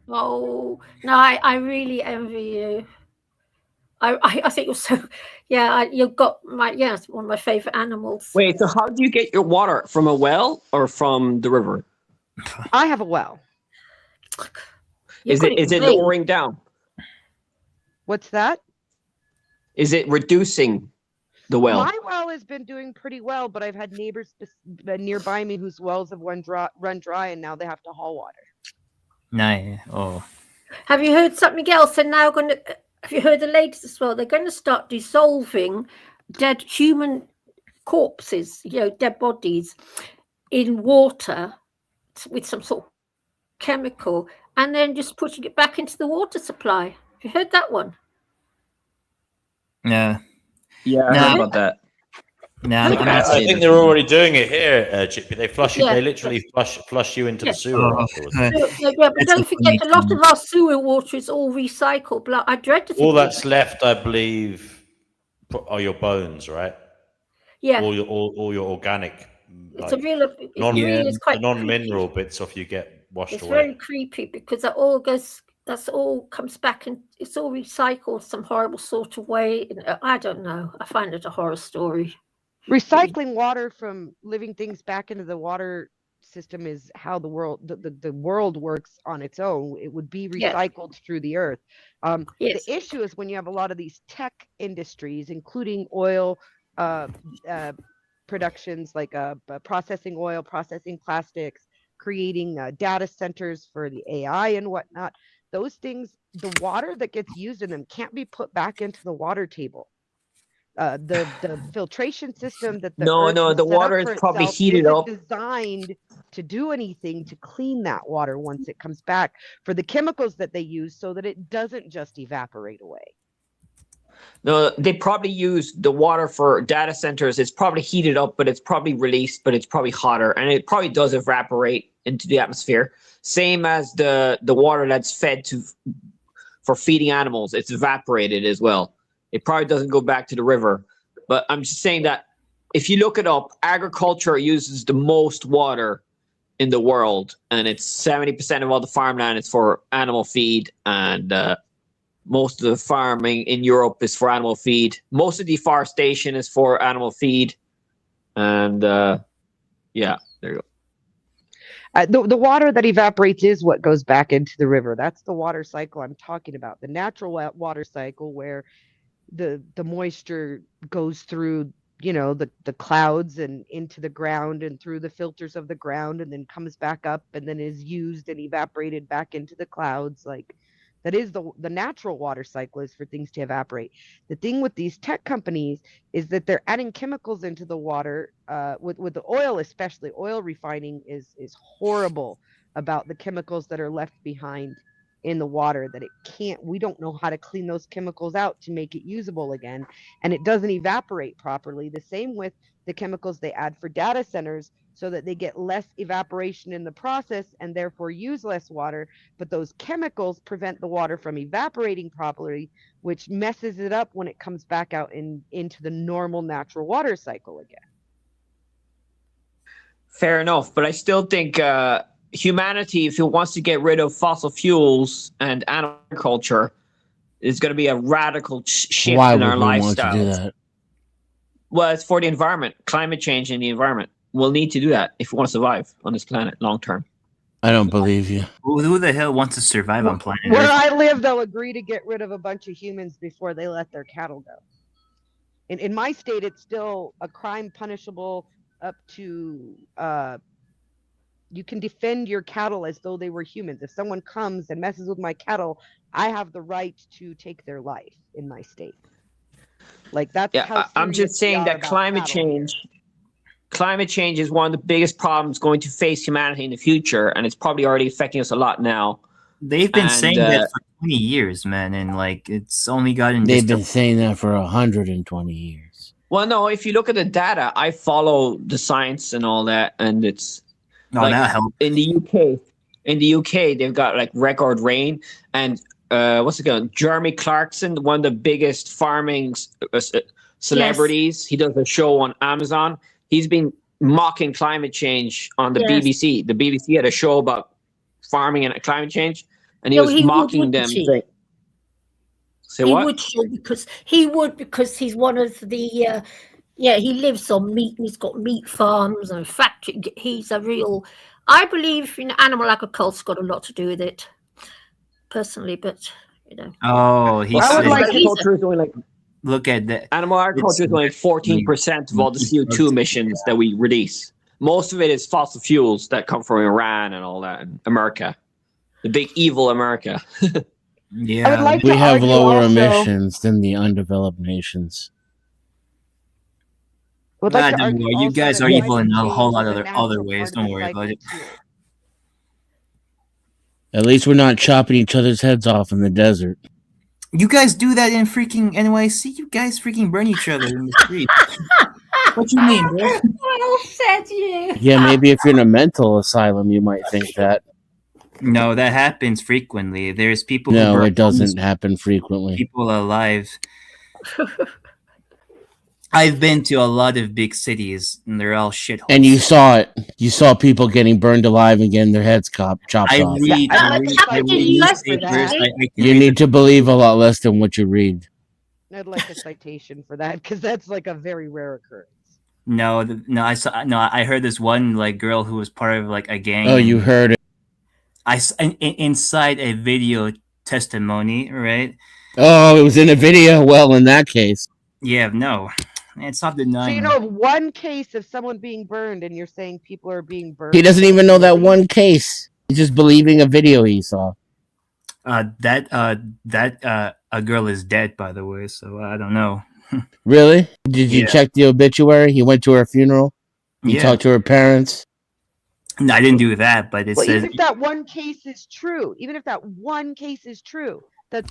Oh no, I really envy you. I think you're so. Yeah, you've got it's one of my favorite animals. Wait, so how do you get your water, from a well or from the river? I have a well. Is it lowering down? What's that? Is it reducing the well? My well has been doing pretty well, but I've had neighbors nearby me whose wells have run dry, and now they have to haul water. No. Oh. Have you heard something else? They're now going to. Have you heard the latest as well? They're going to start dissolving dead human corpses, dead bodies, in water with some sort of chemical, and then just putting it back into the water supply. Have you heard that one? No. Yeah, I heard about that. No, I think they're already doing it here, Chippy. They flush you. They literally flush you into the sewer afterwards. Yeah, but don't forget, a lot of our sewer water is all recycled. But I dread to think all that's left, I believe, are your bones, right? Yeah. All your organic. It's a real. It's quite non-mineral bits off you get washed away. It's very creepy because that all goes. That's all comes back and it's all recycled some horrible sort of way. I don't know. I find it a horror story. Recycling water from living things back into the water system is how the world works on its own. It would be recycled through the earth. The issue is when you have a lot of these tech industries, including oil productions, like processing oil, processing plastics, creating data centers for the AI and whatnot. Those things, the water that gets used in them can't be put back into the water table. The filtration system that the water is probably heated up, designed to do anything to clean that water once it comes back for the chemicals that they use, so that it doesn't just evaporate away. No, they probably use the water for data centers. It's probably heated up, but it's probably released, but it's probably hotter, and it probably does evaporate into the atmosphere. Same as the water that's fed for feeding animals. It's evaporated as well. It probably doesn't go back to the river. But I'm just saying that if you look it up, agriculture uses the most water in the world, and it's 70% of all the farmland is for animal feed, and most of the farming in Europe is for animal feed. Most of deforestation is for animal feed, and yeah, there you go. The water that evaporates is what goes back into the river. That's the water cycle I'm talking about. The natural water cycle, where the moisture goes through, the clouds and into the ground and through the filters of the ground, and then comes back up and then is used and evaporated back into the clouds. Like, that is the natural water cycle, is for things to evaporate. The thing with these tech companies is that they're adding chemicals into the water, with the oil, especially. Oil refining is horrible about the chemicals that are left behind in the water, that we don't know how to clean those chemicals out to make it usable again, and it doesn't evaporate properly. The same with the chemicals they add for data centers, so that they get less evaporation in the process and therefore use less water, but those chemicals prevent the water from evaporating properly, which messes it up when it comes back out into the normal natural water cycle again. Fair enough, but I still think humanity, if it wants to get rid of fossil fuels and agriculture, is going to be a radical shift Why in would our we want to do lifestyles. that? Well, it's for the environment, climate change in the environment. We'll need to do that if we want to survive on this planet long term. I don't believe you. Who the hell wants to survive on planet Where Earth? I live, they'll agree to get rid of a bunch of humans before they let their cattle go. In my state, it's still a crime punishable up to, you can defend your cattle as though they were humans. If someone comes and messes with my cattle, I have the right to take their life in my state. Like, that's how I'm just serious we saying are that about climate cattle here. change is one of the biggest problems going to face humanity in the future, and it's probably already affecting us a lot now. They've been And, saying that for 20 years, man, and like it's only gotten. They've just been saying that for 120 years. Well, no, if you look at the data, I follow the science and all that, and it's Oh, like that helps. in the UK. In the UK, they've got like record rain, and what's it called? Jeremy Clarkson, one of the biggest farming celebrities. He does a show on Amazon. He's been mocking climate change on the Yes. BBC. The BBC had a show about farming and climate change, and he No, was he would, mocking wouldn't them. he? Say He what? would show because he's one of the he lives on meat and he's got meat farms and factory. He's a real. I believe animal agriculture's got a lot to do with it, personally, but Oh, he I would said, like to- agriculture is only like look at that. animal agriculture is only 14% of all the CO2 emissions that we release. Most of it is fossil fuels that come from Iran and all that, and America, the big evil America. Yeah, I would like We to have argue lower also- emissions than the undeveloped nations. Would like to don't argue worry, you also guys that are evil in climate a whole change lot is of a other natural ways. part of Don't the worry about cycle it. too. At least we're not chopping each other's heads off in the desert. You guys do that in freaking NYC. You guys freaking burn each other in the street. What you mean, bro? Well said, you. Yeah, maybe if you're in a mental asylum, you might think that. No, that happens frequently. There's people who No, burn it doesn't happen frequently. people alive. I've been to a lot of big cities, and they're all shitholes. And you saw it. You saw people getting burned alive and getting their heads chopped I off. read, Yeah, I I'd read, like I to read see newspapers. that. I can You read need to believe a lot less than what you read. I'd like a citation for that, because that's like a very rare occurrence. No, I heard this one like girl who was part of like a gang. Oh, you heard it. Inside a video testimony, right? Oh, it was in a video. Well, in that case. Yeah, no, it's not So denying. you know of one case of someone being burned, and you're saying people are being burned. He doesn't even know that one case. He's just believing a video he saw. A girl is dead, by the way. So I don't know. Really? Did you Yeah. check the obituary? You went to her funeral? You Yeah, talked to her parents? no, I didn't do that, but it Well, says even if that one case is true, that's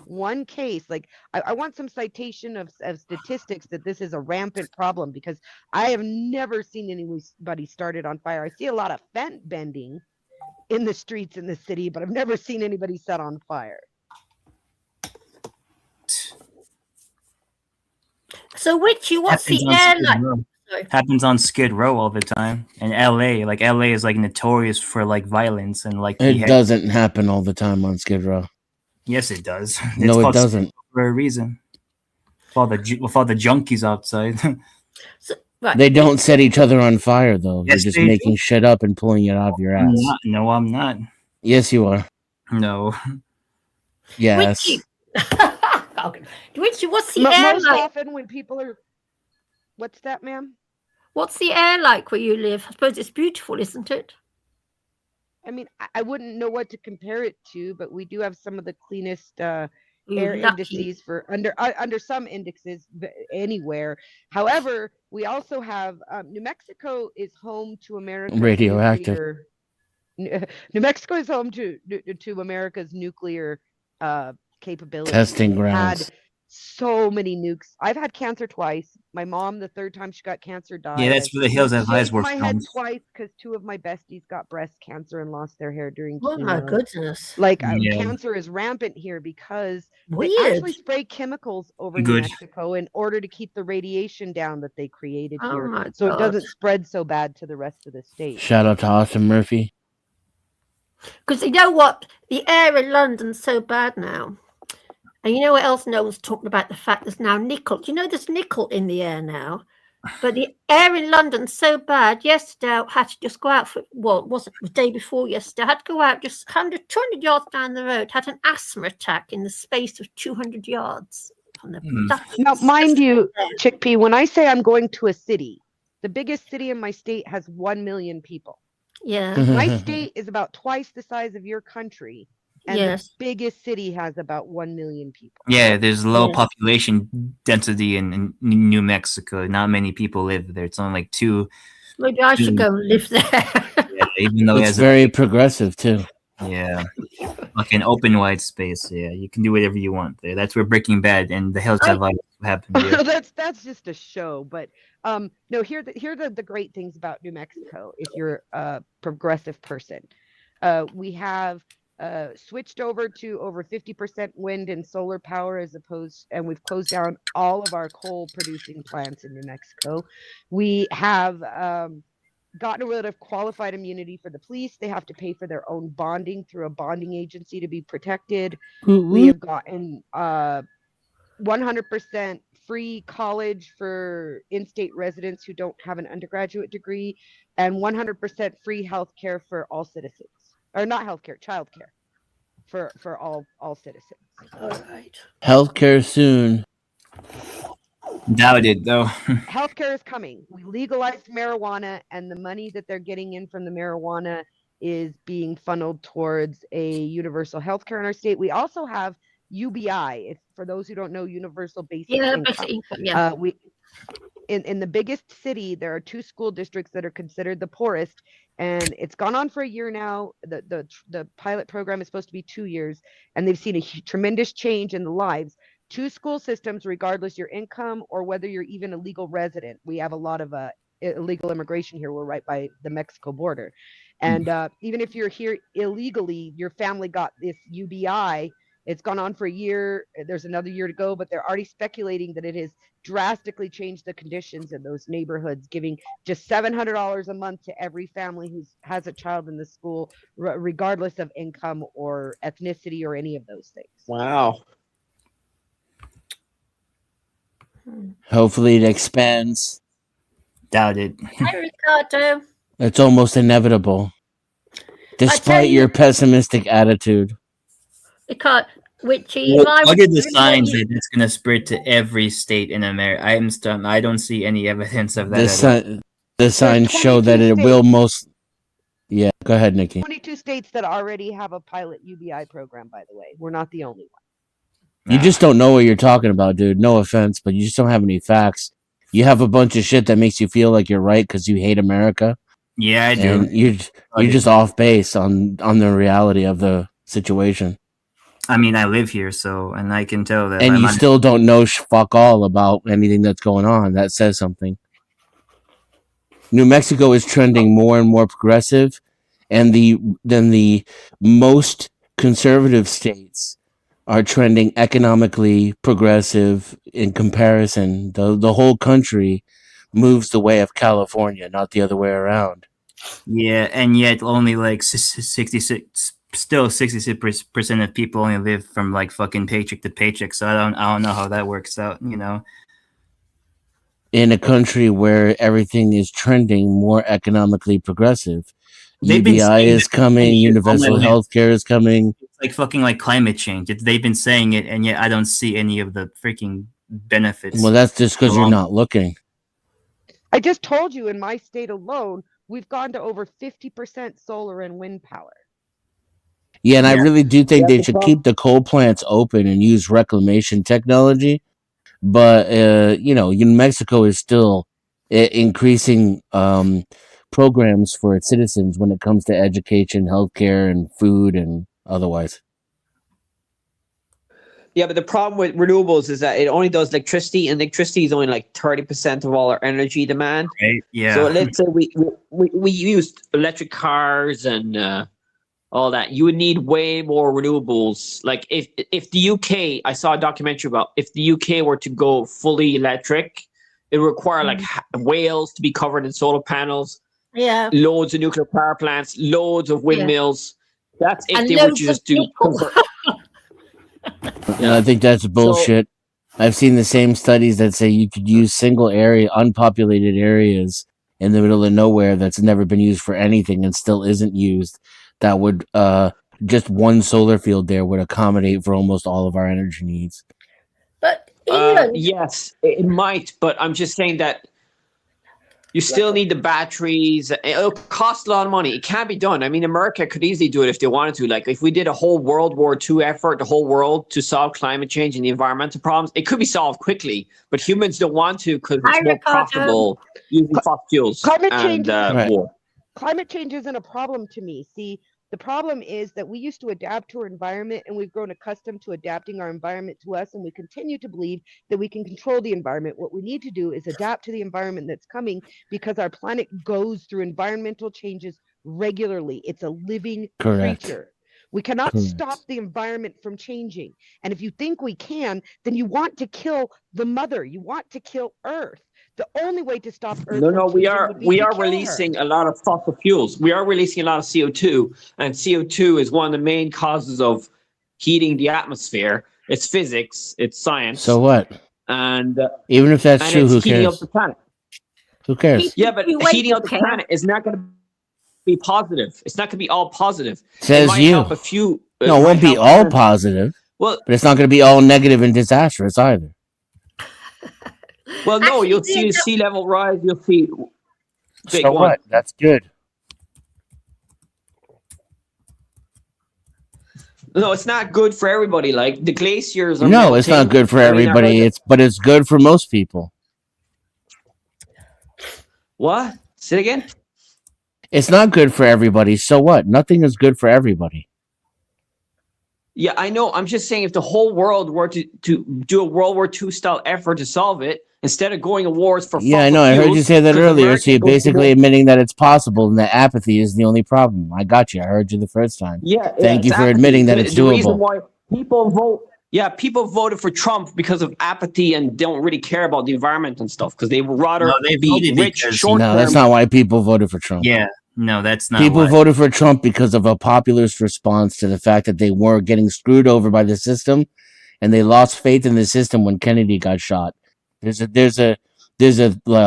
one case. Like, I want some citation of statistics that this is a rampant problem, because I have never seen anybody started on fire. I see a lot of fence bending in the streets in the city, but I've never seen anybody set on fire. So, Witchy, what's the happens on air Skid like? Row. Sorry. Happens on Skid Row all the time. And LA, like LA is like notorious for like violence and like It behead- doesn't happen all the time on Skid Row. Yes, it does. No, it called doesn't. for a reason. With all the junkies outside. So, right. They don't set each other on fire, though. Yes, You're just they making shit up and pulling it out of your ass. No, I'm not. Yes, you are. No. Yes. Witchy. Richie, what's the air Most like? often when people are, what's that, ma'am? What's the air like where you live? I suppose it's beautiful, isn't it? I mean, I wouldn't know what to compare it to, but we do have some of the cleanest air You're lucky. indices for under some indexes anywhere. However, we also have New Mexico is home to America's Radioactive. New Mexico is home to America's nuclear capability. Testing We've grounds. had so many nukes. I've had cancer twice. My mom, the third time she got cancer, died. Yeah, that's where the Hills Have Eyes Shaved were my head filmed. twice because two of my besties got breast cancer and lost their hair during Oh my chemo. goodness. Like Yeah. cancer is rampant here because they Weird. actually spray chemicals over New Good. Mexico in order to keep the radiation down that they created Oh here, my so it God. doesn't spread so bad to the rest of the state. Shout out to Austin Murphy. Because you know what? The air in London's so bad now. And you know what else? No one's talking about the fact there's now nickel. Do you know there's nickel in the air now? But the air in London's so bad. Yesterday, I had to just go out for, well, it wasn't the day before yesterday. I had to go out just 100, 200 yards down the road, had an asthma attack in the space of 200 yards. From the Now, mind you, Chickpea, when I say I'm going to a city, the biggest city in my state has 1 million people. Yeah. My state is about twice the size of your country, and Yes. the biggest city has about 1 million people. Yeah, there's low Yeah. population density in New Mexico. Not many people live there. It's only like 2. Maybe I should go and live there. Yeah, even though it It's has very progressive too. yeah, like an open wide space. Yeah, you can do whatever you want there. That's where Breaking Bad and the Hills Have Eyes happened. Yeah. That's just a show, but no, here are the great things about New Mexico if you're a progressive person. We have switched over to over 50% wind and solar power and we've closed down all of our coal producing plants in New Mexico. We have gotten rid of qualified immunity for the police. They have to pay for their own bonding through a bonding agency to be protected. We have gotten 100% free college for in-state residents who don't have an undergraduate degree, and 100% free healthcare for all citizens, or not healthcare, childcare for all citizens. All right. Healthcare soon. Doubt it though. Healthcare is coming. We legalized marijuana, and the money that they're getting in from the marijuana is being funneled towards a universal healthcare in our state. We also have UBI, if for those who don't know, universal basic income. Basic income, yeah. We in the biggest city, there are 2 school districts that are considered the poorest, and it's gone on for a year now. The pilot program is supposed to be 2 years, and they've seen a tremendous change in the lives. 2 school systems, regardless your income or whether you're even a legal resident. We have a lot of illegal immigration here. We're right by the Mexico border, and even if you're here illegally, your family got this UBI. It's gone on for a year. There's another year to go, but they're already speculating that it has drastically changed the conditions in those neighborhoods, giving just $700 a month to every family who has a child in the school, regardless of income or ethnicity or any of those things. Wow. Hopefully it expands. Doubt it. Hi, Ricardo. It's almost inevitable. Despite you- your pessimistic attitude. Ricardo, Richie, if I What was are the to signs you- that it's gonna spread to every state in America? I don't see any evidence of that. The signs show that it 22 will states. most. Yeah, go ahead, Nikki. 22 states that already have a pilot UBI program, by the way. We're not the only one. You just don't know what you're talking about, dude. No offense, but you just don't have any facts. You have a bunch of shit that makes you feel like you're right because you hate America. Yeah, I do. And you're just off base on the reality of the situation. I mean, I live here, so and I can tell that. And I'm you not- still don't know fuck all about anything that's going on. That says something. New Mexico is trending more and more progressive, and the most conservative states are trending economically progressive in comparison. The whole country moves the way of California, not the other way around. Yeah, and yet only like 66, still 66% of people only live from like fucking paycheck to paycheck. So I don't know how that works out. You know. In a country where everything is trending more economically progressive. They've been UBI saying is that for coming, 20 years. universal All my health care is coming. It's like fucking like climate change. They've been saying it, and yet I don't see any of the freaking benefits. Well, that's just because you're not looking. I just told you in my state alone, we've gone to over 50% solar and wind power. Yeah, and I Yeah. really do think Yeah, they the should problem- keep the coal plants open and use reclamation technology. But New Mexico is still increasing programs for its citizens when it comes to education, healthcare, and food, and otherwise. Yeah, but the problem with renewables is that it only does electricity, and electricity is only like 30% of all our energy demand. Right? Yeah. So let's say we used electric cars and all that. You would need way more renewables. Like if the UK, I saw a documentary about if the UK were to go fully electric, it would require like Wales to be covered in solar panels, Yeah. loads of nuclear power plants, loads of windmills. That's if And they were to loads of just do. people. And I think that's bullshit. I've seen the same studies that say you could use single area, unpopulated areas in the middle of nowhere that's never been used for anything and still isn't used. That would just one solar field there would accommodate for almost all of our energy needs. But England, Yes, it might, but I'm just saying that you still need the batteries. It'll cost a lot of money. It can be done. I mean, America could easily do it if they wanted to. Like, if we did a whole World War II effort, the whole world, to solve climate change and the environmental problems, it could be solved quickly. But humans don't want to because it's more profitable using fossil fuels Climate and change, war. Climate change isn't a problem to me. See, the problem is that we used to adapt to our environment, and we've grown accustomed to adapting our environment to us, and we continue to believe that we can control the environment. What we need to do is adapt to the environment that's coming, because our planet goes through environmental changes regularly. It's a living creature. We cannot stop the environment from changing. And if you think we can, then you want to kill the mother. You want to kill Earth. The only way to stop Earth from We changing are would be to kill releasing her. a lot of fossil fuels. We are releasing a lot of CO2, and CO2 is one of the main causes of heating the atmosphere. It's physics, it's science. So what? And even if that's true, it's who heating cares? up the planet. Who cares? Yeah, but heating up the planet is not going to be positive. It's not going to be all positive. Says it might you. help a few. No, it won't be all positive. Well, but it's not going to be all negative and disastrous either. Well, no, you'll see sea level rise. You'll see. So what? That's good. No, it's not good for everybody. Like the glaciers are No, melting. it's not good for everybody. But it's good for most people. What? Say it again. It's not good for everybody. So what? Nothing is good for everybody. Yeah, I know. I'm just saying, if the whole world were to do a World War II style effort to solve it, instead of going to wars for I know. I heard you say that earlier. So you're basically admitting that it's possible and that apathy is the only problem. I got you. I heard you the first time. Yeah. Thank you for admitting that it's doable. The reason why people vote. Yeah, people voted for Trump because of apathy and don't really care about the environment and stuff, because they would rather be rich short term. No, that's not why people voted for Trump. Yeah. No, that's not. People voted for Trump because of a populist response to the fact that they were getting screwed over by the system, and they lost faith in the system when Kennedy got shot. There's a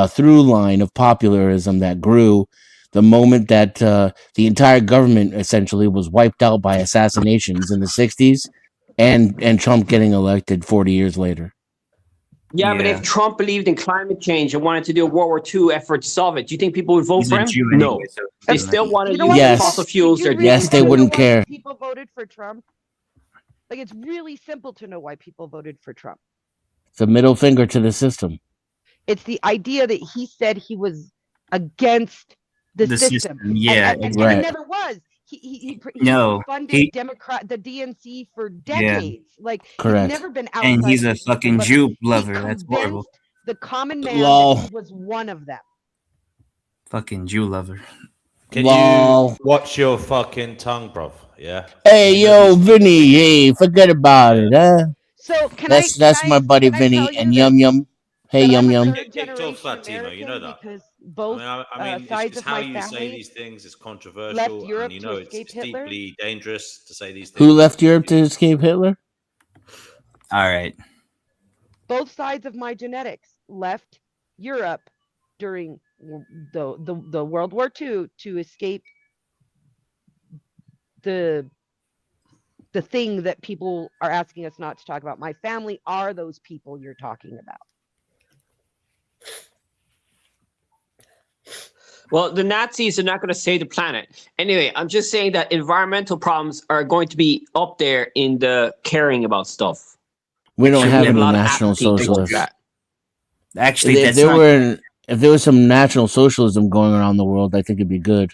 through line of popularism that grew the moment that the entire government essentially was wiped out by assassinations in the 60s, and Trump getting elected 40 years later. Yeah, but if Trump believed in climate change and wanted to do a World War II effort to solve it, do you think people would vote for him? No. They still want to use fossil fuels. Yes, they wouldn't care. People voted for Trump. Like, it's really simple to know why people voted for Trump. It's a middle finger to the system. It's the idea that he said he was against the system. Yeah, and exactly. he never was. He funded the DNC for decades. Like, correct. He's never been outside. And he's a fucking Jew lover. That's horrible. The common man that he was one of them. Fucking Jew lover. Can you watch your fucking tongue, bruv? Yeah. Hey, yo, Vinny. Hey, forget about it, huh? So that's my buddy Vinny and Yum Yum. Hey, Yum Yum. Kicked off Latino, you know that. Because both I mean, sides it's of how my you say family these things is controversial, left Europe and you know to escape it's Hitler. deeply dangerous to say these things. Who left Europe to escape Hitler? All right. Both sides of my genetics left Europe during the World War II to escape the the thing that people are asking us not to talk about. My family are those people you're talking about. Well, the Nazis are not going to save the planet. Anyway, I'm just saying that environmental problems are going to be up there in the caring about stuff. We don't Should have we have any a lot of national apathy towards socialists. that. Actually, If that's there not. were, if there was some national socialism going around the world, I think it'd be good.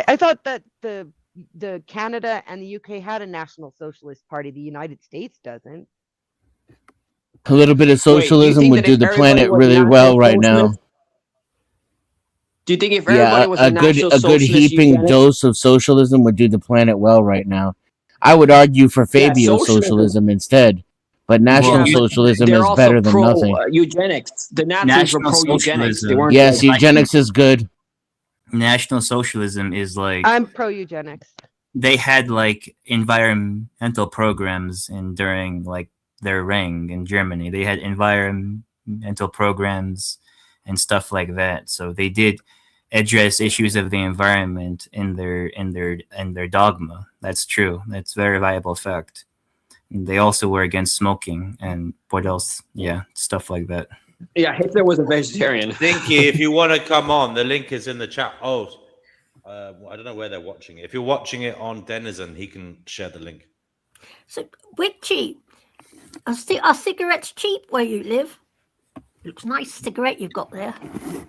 I thought that the Canada and the UK had a national socialist party. The United States doesn't. A little bit of Wait, do you socialism think would that do if the everybody planet was really national well right now. socialist- Do you think if Yeah, everybody was a national a good socialist, heaping eugenics- dose of socialism would do the planet well right now. I would argue for Fabio socialism instead, but national Well, socialism they're is also better than pro nothing. Eugenics. The Nazis National were pro eugenics. They socialism. weren't. Yes, like- eugenics is good. National socialism is like I'm pro eugenics. they had like environmental programs and during like their reign in Germany. They had environmental programs and stuff like that. So they did address issues of the environment in their dogma. That's true. That's a very viable fact. And they also were against smoking and what else? Yeah, stuff like that. Yeah, Hitler was a vegetarian. Dinky, if you want to come on, the link is in the chat. Oh, I don't know where they're watching it. If you're watching it on Denizen, he can share the link. So, Witchy, are cigarettes cheap where you live? Looks nice cigarette you've got there.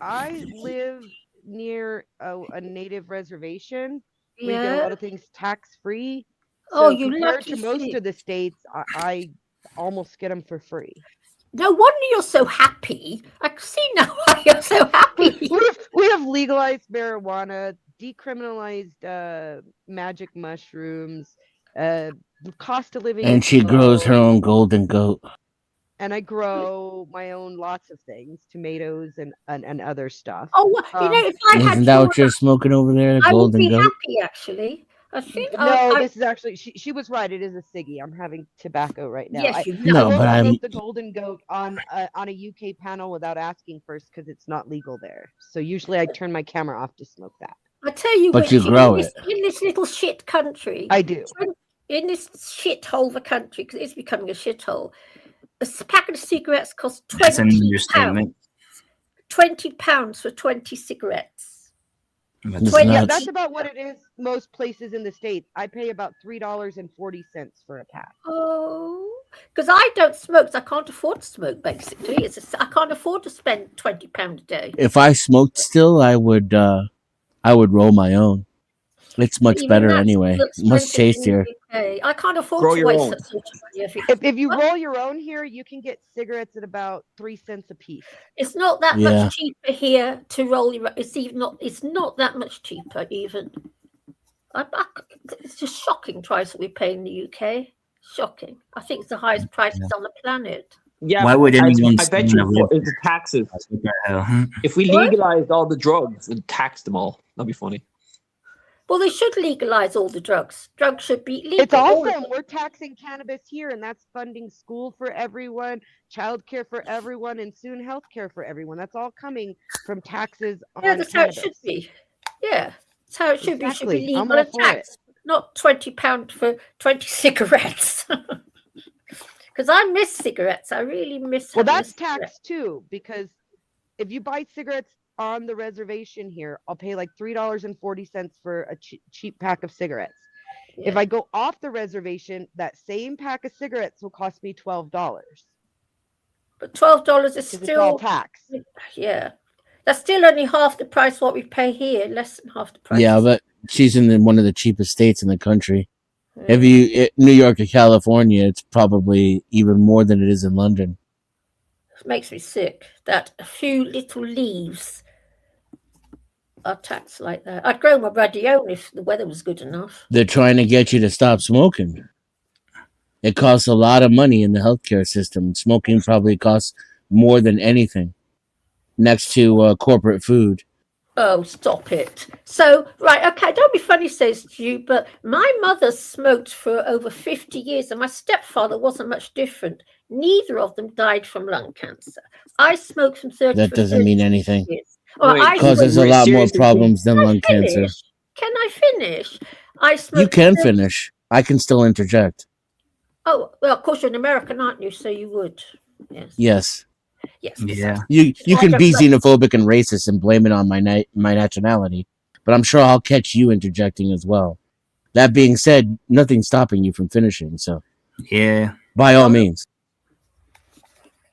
I live near a native reservation. We get a Yeah. lot of things tax free. Oh, So you compared lucky to most shit. of the states, I almost get them for free. No wonder you're so happy. I can see now why you're so happy. We have legalized marijuana, decriminalized magic mushrooms, the cost of living. And is she grows her low, own golden goat. and I grow my own lots of things, tomatoes and other stuff. Oh, well, you know, if I had Isn't that your, what you're smoking over there? I would Golden be goat? happy actually. I think No, I, this is actually she was right. It is a ciggy. I'm having tobacco right now. yes, I, you No, I know. won't but I'm- smoke the golden goat on a UK panel without asking first because it's not legal there. So usually I turn my camera off to smoke that. I tell you, But you Witchy, grow in this little shit country, I do. in this shithole of a country, because it's becoming a shithole, a packet of cigarettes costs That's an £20. understatement. £20 for 20 cigarettes. That's It's Yeah, nuts. that's about what it is most places in the States. I pay about $3.40 for a pack. Oh, because I don't smoke, so I can't afford to smoke. Basically, I can't afford to spend £20 a day. If I smoked still, I would roll my own. It's much Even better that's anyway. still Much expensive in the tastier. UK. I can't afford Grow to your waste own. that sort of money. If you roll your own here, you can get cigarettes at about 3 cents a piece. It's not that Yeah. much cheaper here to roll your. It's even not. It's not that much cheaper even. It's just shocking price that we pay in the UK. Shocking. I think it's the highest prices on the planet. Yeah, Why would anyone I bet spend you a live it's the taxes. What the hell? If we What? legalized all the drugs and taxed them all, that'd be funny. Well, they should legalize all the drugs. Drugs should be legal. It's all of awesome. them. We're taxing cannabis here, and that's funding school for everyone, childcare for everyone, and soon healthcare for everyone. That's all coming from taxes on Yeah, that's how it cannabis. should be. Yeah, that's how it should be. It should be Exactly. I'm legal all and for it. taxed, not £20 for 20 cigarettes. Because I miss cigarettes. I really miss. Well, having a that's cigarette. taxed too, because if you buy cigarettes on the reservation here, I'll pay like $3.40 for a cheap pack of cigarettes. If Yeah. I go off the reservation, that same pack of cigarettes will cost me $12 But $12 is because it's all still. tax. Yeah, that's still only half the price what we pay here. Less than half the price. Yeah, but she's in one of the cheapest states in the country. Yeah. If New York or California, it's probably even more than it is in London. It makes me sick that a few little leaves are taxed like that. I'd grow my bloody own if the weather was good enough. They're trying to get you to stop smoking. It costs a lot of money in the healthcare system. Smoking probably costs more than anything, next to corporate food. Oh, stop it. So, right, okay, don't be funny, says you, but my mother smoked for over 50 years and my stepfather wasn't much different. Neither of them died from lung cancer. I smoked from 30 That for doesn't 30 mean anything. years. Well, Wait, I Causes a Wait, lot more seriously, problems than Can I lung cancer. finish? Can I finish? I You smoked. can finish. I can still interject. Oh, well, of course, you're an American, aren't you? So you would. Yes. Yes. Yes. Yeah. You I can don't be like- xenophobic and racist and blame it on my nationality, but I'm sure I'll catch you interjecting as well. That being said, nothing's stopping you from finishing, so Yeah. by all means.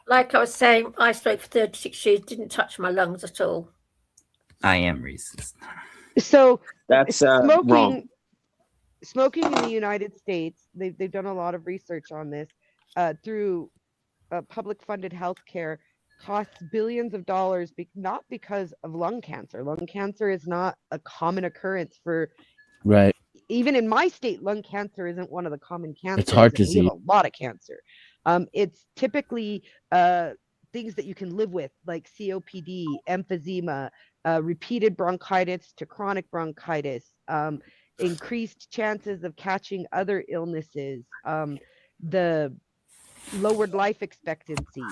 Like I was saying, I smoked for 36 years, didn't touch my lungs at all. I am racist. So That's wrong. smoking in the United States, they've done a lot of research on this through public funded healthcare, costs billions of dollars, not because of lung cancer. Lung cancer is not a common occurrence for, Right. even in my state, lung cancer isn't one of the common cancers. It's heart and we have disease. a lot of cancer. It's typically things that you can live with, like COPD, emphysema, repeated bronchitis to chronic bronchitis, increased chances of catching other illnesses, the lowered life expectancy.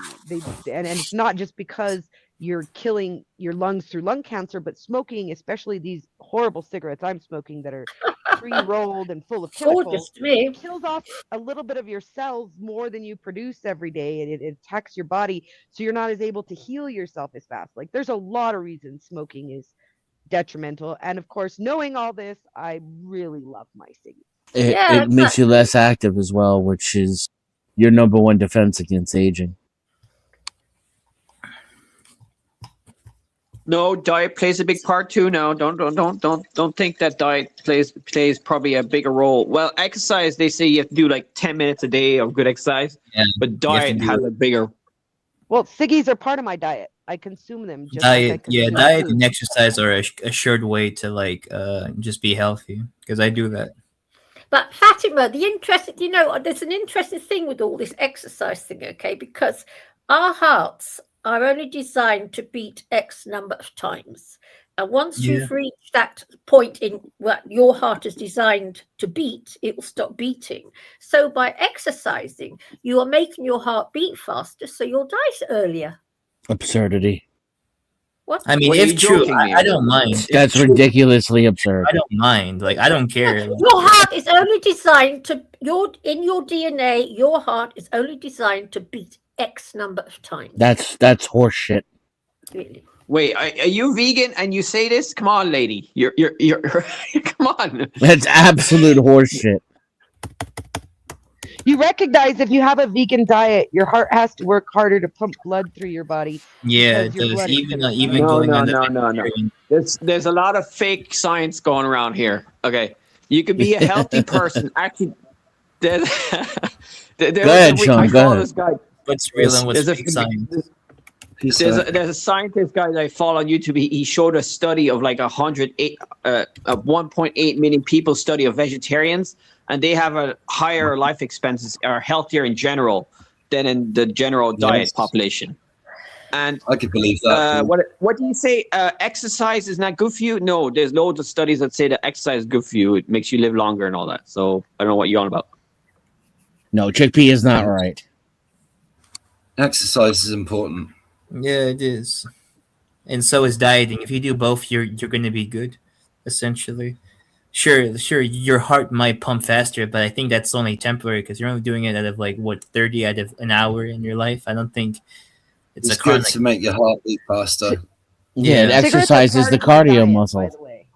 And it's not just because you're killing your lungs through lung cancer, but smoking, especially these horrible cigarettes I'm smoking that are pre-rolled and full of Gorgeous chemicals, to me. kills off a little bit of your cells more than you produce every day, and it attacks your body, so you're not as able to heal yourself as fast. Like, there's a lot of reasons smoking is detrimental, and of course, knowing all this, I really love my ciggies. It makes you less active as well, which is your number one defense against aging. No, diet plays a big part too. Now, don't think that diet plays probably a bigger role. Well, exercise, they say you have to do like 10 minutes a day of good exercise, Yeah, but diet has a bigger. Well, ciggies are part of my diet. I consume them just like I Diet, yeah, consume diet food. and exercise are a assured way to like just be healthy, because I do that. But Fatima, there's an interesting thing with all this exercise thing, okay? Because our hearts are only designed to beat X number of times. And once you've reached that point in what your heart is designed to beat, it will stop beating. So by exercising, you are making your heart beat faster, so you'll die earlier. Absurdity. What? I mean, Were you if true, joking me? I don't mind. If That's true, ridiculously absurd. I don't mind. Like, I don't care. Your heart is only designed to in your DNA. Your heart is only designed to beat X number of times. That's horseshit. Really. Wait, are you vegan and you say this? Come on, lady. You're come on. That's absolute horseshit. You recognize if you have a vegan diet, your heart has to work harder to pump blood through your body. Yeah, because your there's blood is even thinner, even right? going No. on the There's a lot of fake science going around here. Okay, you could be a healthy person. Actually, go ahead, Sean. Go ahead. This guy. what's real and what's There's fake science. There's a scientist guy that I follow on YouTube. He showed a study of like 1.8 million people study of vegetarians, and they have a higher life expectancy, are healthier in general than in the general diet population. And I could believe that. what do you say? Exercise is not good for you? No, there's loads of studies that say that exercise is good for you. It makes you live longer and all that. So I don't know what you're on about. No, chickpea is not right. Exercise is important. Yeah, it is, and so is dieting. If you do both, you're going to be good, essentially. Sure, your heart might pump faster, but I think that's only temporary because you're only doing it out of 30 out of an hour in your life. I don't think It's good chronic. to make your heart beat faster. Yeah, Yeah. exercise is the cardio muscle. By the way.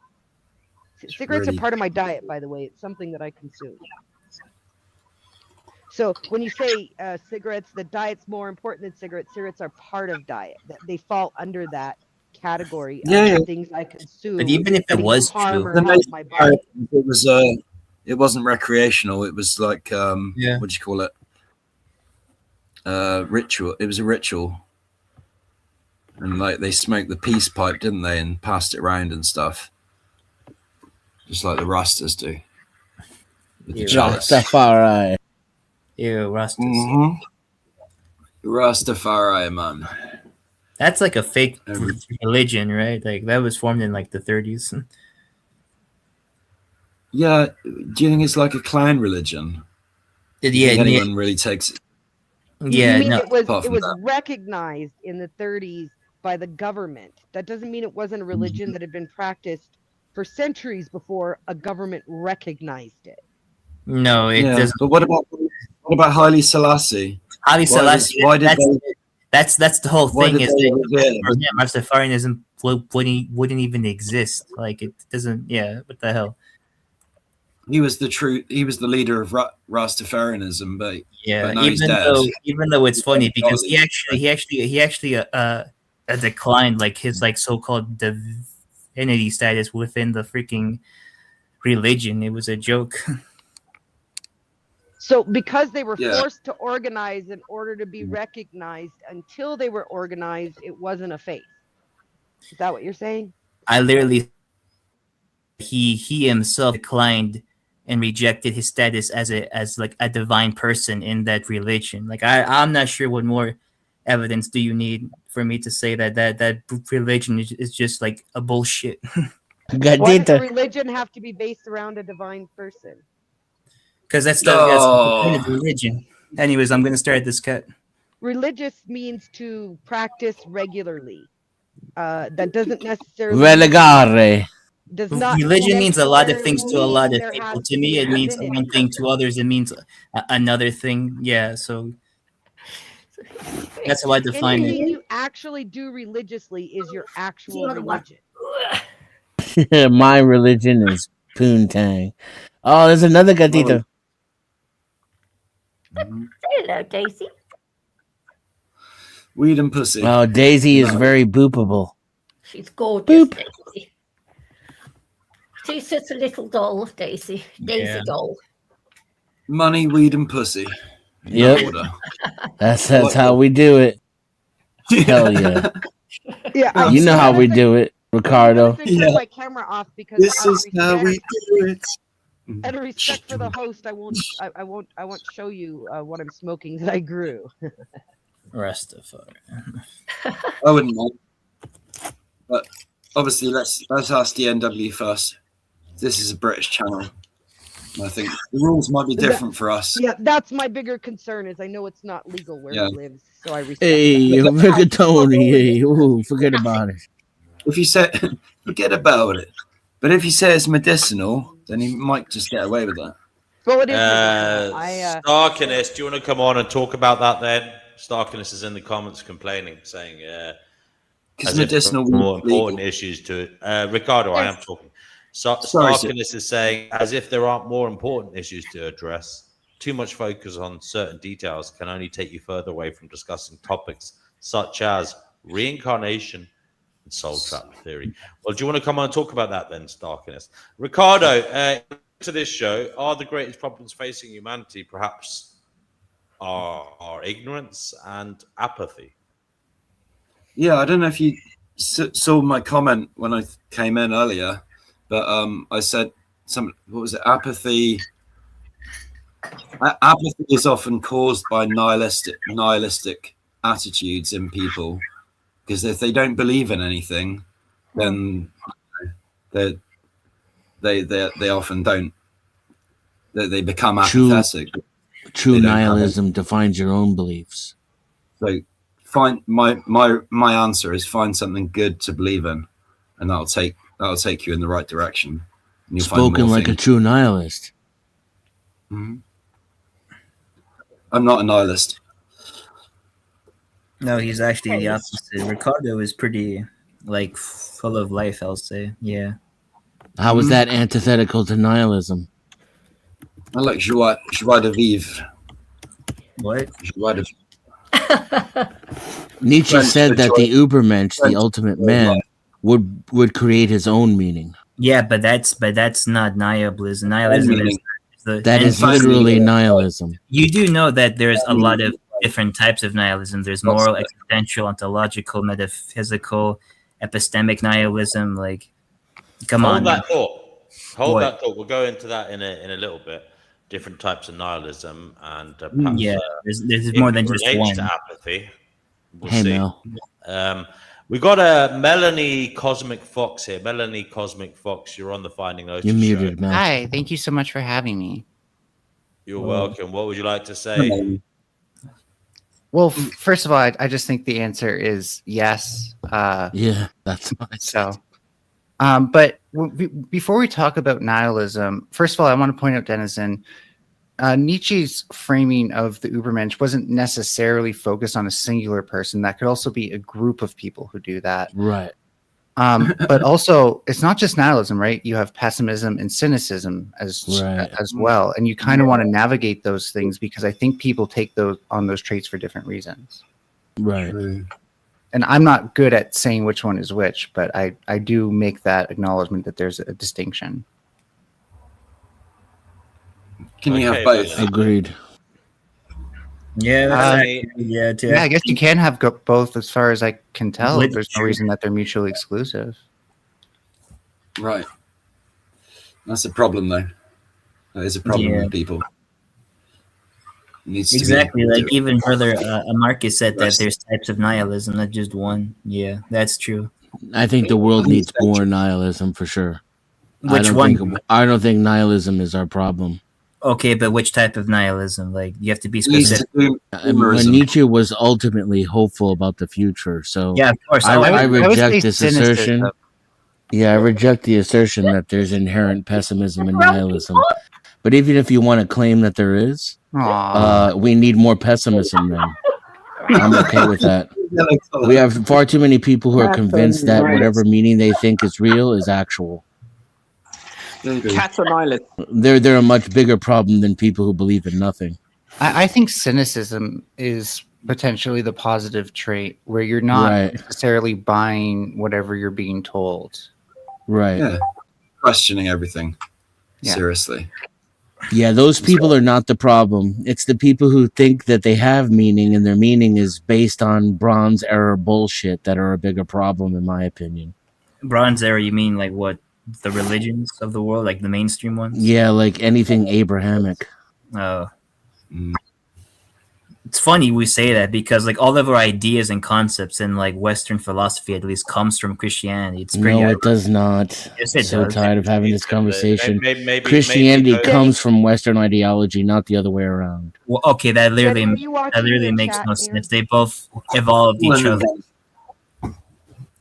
Cigarettes are part of my diet, by the way. It's something that I consume. So when you say cigarettes, the diet's more important than cigarettes. Cigarettes are part of diet. They fall under that category of things I consume. But even if it was harm true, or help my body. It wasn't recreational. It was like what do you call it? Ritual. It was a ritual, and they smoked the peace pipe, didn't they, and passed it around and stuff, just like the Rastas do. With the chalice. Rastafari. Ew, Rastas. Mhm. Rastafari, man. That's like a fake religion, right? Like that was formed in the 30s. Yeah, do you think it's like a clan religion? Yeah, anyone really takes it? Yeah, you mean no. it was apart from that. recognized in the 30s by the government. That doesn't mean it wasn't a religion that had been practiced for centuries before a government recognized it. No, it Yeah, doesn't. but what about Haile Selassie? Haile Selassie. That's the whole Why thing. did Is they that revere him? for him, Rastafarianism wouldn't even exist. Like it doesn't. Yeah, what the hell? He was the leader of Rastafarianism, but Yeah, now he's dead. even though it's funny because Totally. he actually declined like his like so-called divinity status within the freaking religion. It was a joke. So because they were Yeah. forced to organize in order to be recognized, until they were organized, it wasn't a faith. Is that what you're saying? I literally he himself declined and rejected his status as like a divine person in that religion. Like I'm not sure what more evidence do you need for me to say that religion is just like a bullshit. Why does a Gatito. religion have to be based around a divine person? Because that's the point of religion. Anyways, I'm gonna start this cut. Religious means to practice regularly. That doesn't necessarily Relegare. does not Religion means a lot of things to a necessarily lot mean of there people. has To to me, be a it means divinity. one thing. To others, it means another thing. Yeah, so that's how I define Anything it. you actually do religiously is your actual Another one. religion. My religion is Poontang. Oh, there's another gatito. Hello, Daisy. Weed and pussy. Oh, Daisy is No. very boopable. She's gorgeous, Boop. Daisy. She's just a little doll, Daisy. Daisy Yeah. doll. Money, weed, and pussy. In Yep. that order. That's Like how it. we do it. Hell yeah. Yeah, I'm You know how we honestly- do it, Ricardo. I'm gonna turn Yeah. my camera off because This out is of how we respect- do it. out of respect for the host, I won't show you what I'm smoking that I grew. Rastafari. I wouldn't mind. But obviously, let's ask the NW first. This is a British channel. I think the rules might be different for us. Yeah, that's my bigger concern. Is I know it's not legal where Yeah. he lives, so I respect. Hey, that. rigatoni. Hey, ooh, forget about it. If you say forget about it, but if you say it's medicinal, then you might just get away with that. Well, it is. medicinal. Starkiness, do you want to come on and talk about that then? Starkiness is in the comments complaining, saying Because as if there medicinal are more weed's legal. important issues to it. Ricardo, I am talking. Sorry, Starkiness is saying as if there aren't more important issues to address. Too much focus on certain details can only take you further away from discussing topics such as reincarnation and soul trap theory. Well, do you want to come on and talk about that then, Starkiness? Ricardo, to this show, are the greatest problems facing humanity perhaps are ignorance and apathy? Yeah, I don't know if you saw my comment when I came in earlier, but I said what was it? Apathy. Apathy is often caused by nihilistic attitudes in people, because if they don't believe in anything, then they often don't. They become apathetic. True They don't have nihilism defines your own beliefs. So find my answer is find something good to believe in, and that'll take you in the right direction. And you'll find Spoken more like a things. true nihilist. Mhm. I'm not a nihilist. No, he's actually the opposite. Ricardo is pretty like full of life, I'll say. Yeah. How is that antithetical to nihilism? I like joie de vivre. What? Joie de vivre. Nietzsche French said for that joy. the Ubermensch, French the ultimate for man, life. would create his own meaning. Yeah, but that's not nihilism. Nihilism Meaning. is the That is finding literally it. nihilism. You do know that there's a lot of different types of nihilism. There's Lots moral, of it. existential, ontological, metaphysical, epistemic nihilism. Like, come Hold on. that thought. Hold What? that thought. We'll go into that in a little bit. Different types of nihilism and perhaps Yeah, there's if more it than just relates one. to apathy. We'll Hey, see. Mel. We got a Melanie Cosmic Fox here. Melanie Cosmic Fox, you're on the Finding Ocean You're show. muted, Mel. Hi, thank you so much for having me. You're welcome. What would you like to say? Well, first of all, I just think the answer is yes. Yeah, that's nice. So But before we talk about nihilism, first of all, I want to point out, Denizen, Nietzsche's framing of the Übermensch wasn't necessarily focused on a singular person. That could also be a group of people who do that. Right. But also, it's not just nihilism, right? You have pessimism and cynicism as well, and you kind of want to navigate those things because I think people take those traits for different reasons. Right. And I'm not good at saying which one is which, but I do make that acknowledgement that there's a distinction. Can you have Okay, both? Agreed. Yeah, Yeah, I guess you can have both as far as I can tell. There's no Literature. reason that they're mutually exclusive. Right. That's a problem, though. That is a problem Yeah. with people. It needs to be- Exactly. Like even brother Marcus said that there's types of nihilism, not just one. Yeah, that's true. I think the world needs more nihilism for sure. Which one? I don't think nihilism is our problem. Okay, but which type of nihilism? Like you have to be It needs specific. to be Nietzsche was ultimately hopeful about the future, so Yeah, of course. I would reject say this cynicism. assertion. Yeah, I reject the assertion that there's inherent pessimism and nihilism. But even if you want to claim that there is, we need more pessimism then. I'm okay with that. We have far too many people who are convinced that whatever meaning they think is real is actual. Cats are nihilists. They're a much bigger problem than people who believe in nothing. I think cynicism is potentially the positive trait where you're not necessarily buying whatever you're being told. Right. Yeah. Questioning everything. Yeah. Seriously. Yeah, those people are not the problem. It's the people who think that they have meaning and their meaning is based on Bronze Era bullshit that are a bigger problem, in my opinion. Bronze Era, you mean like what? The religions of the world, like the mainstream ones? Yeah, like anything Abrahamic. It's funny we say that because like all of our ideas and concepts in like Western philosophy at least comes from Christianity. It's pretty No, it does not. Yes, it So does. tired of having this conversation. Maybe Christianity comes from Western ideology, not the other way around. Well, okay, that literally Jen, are you watching the makes chat, no Aaron? sense. They both evolved each other.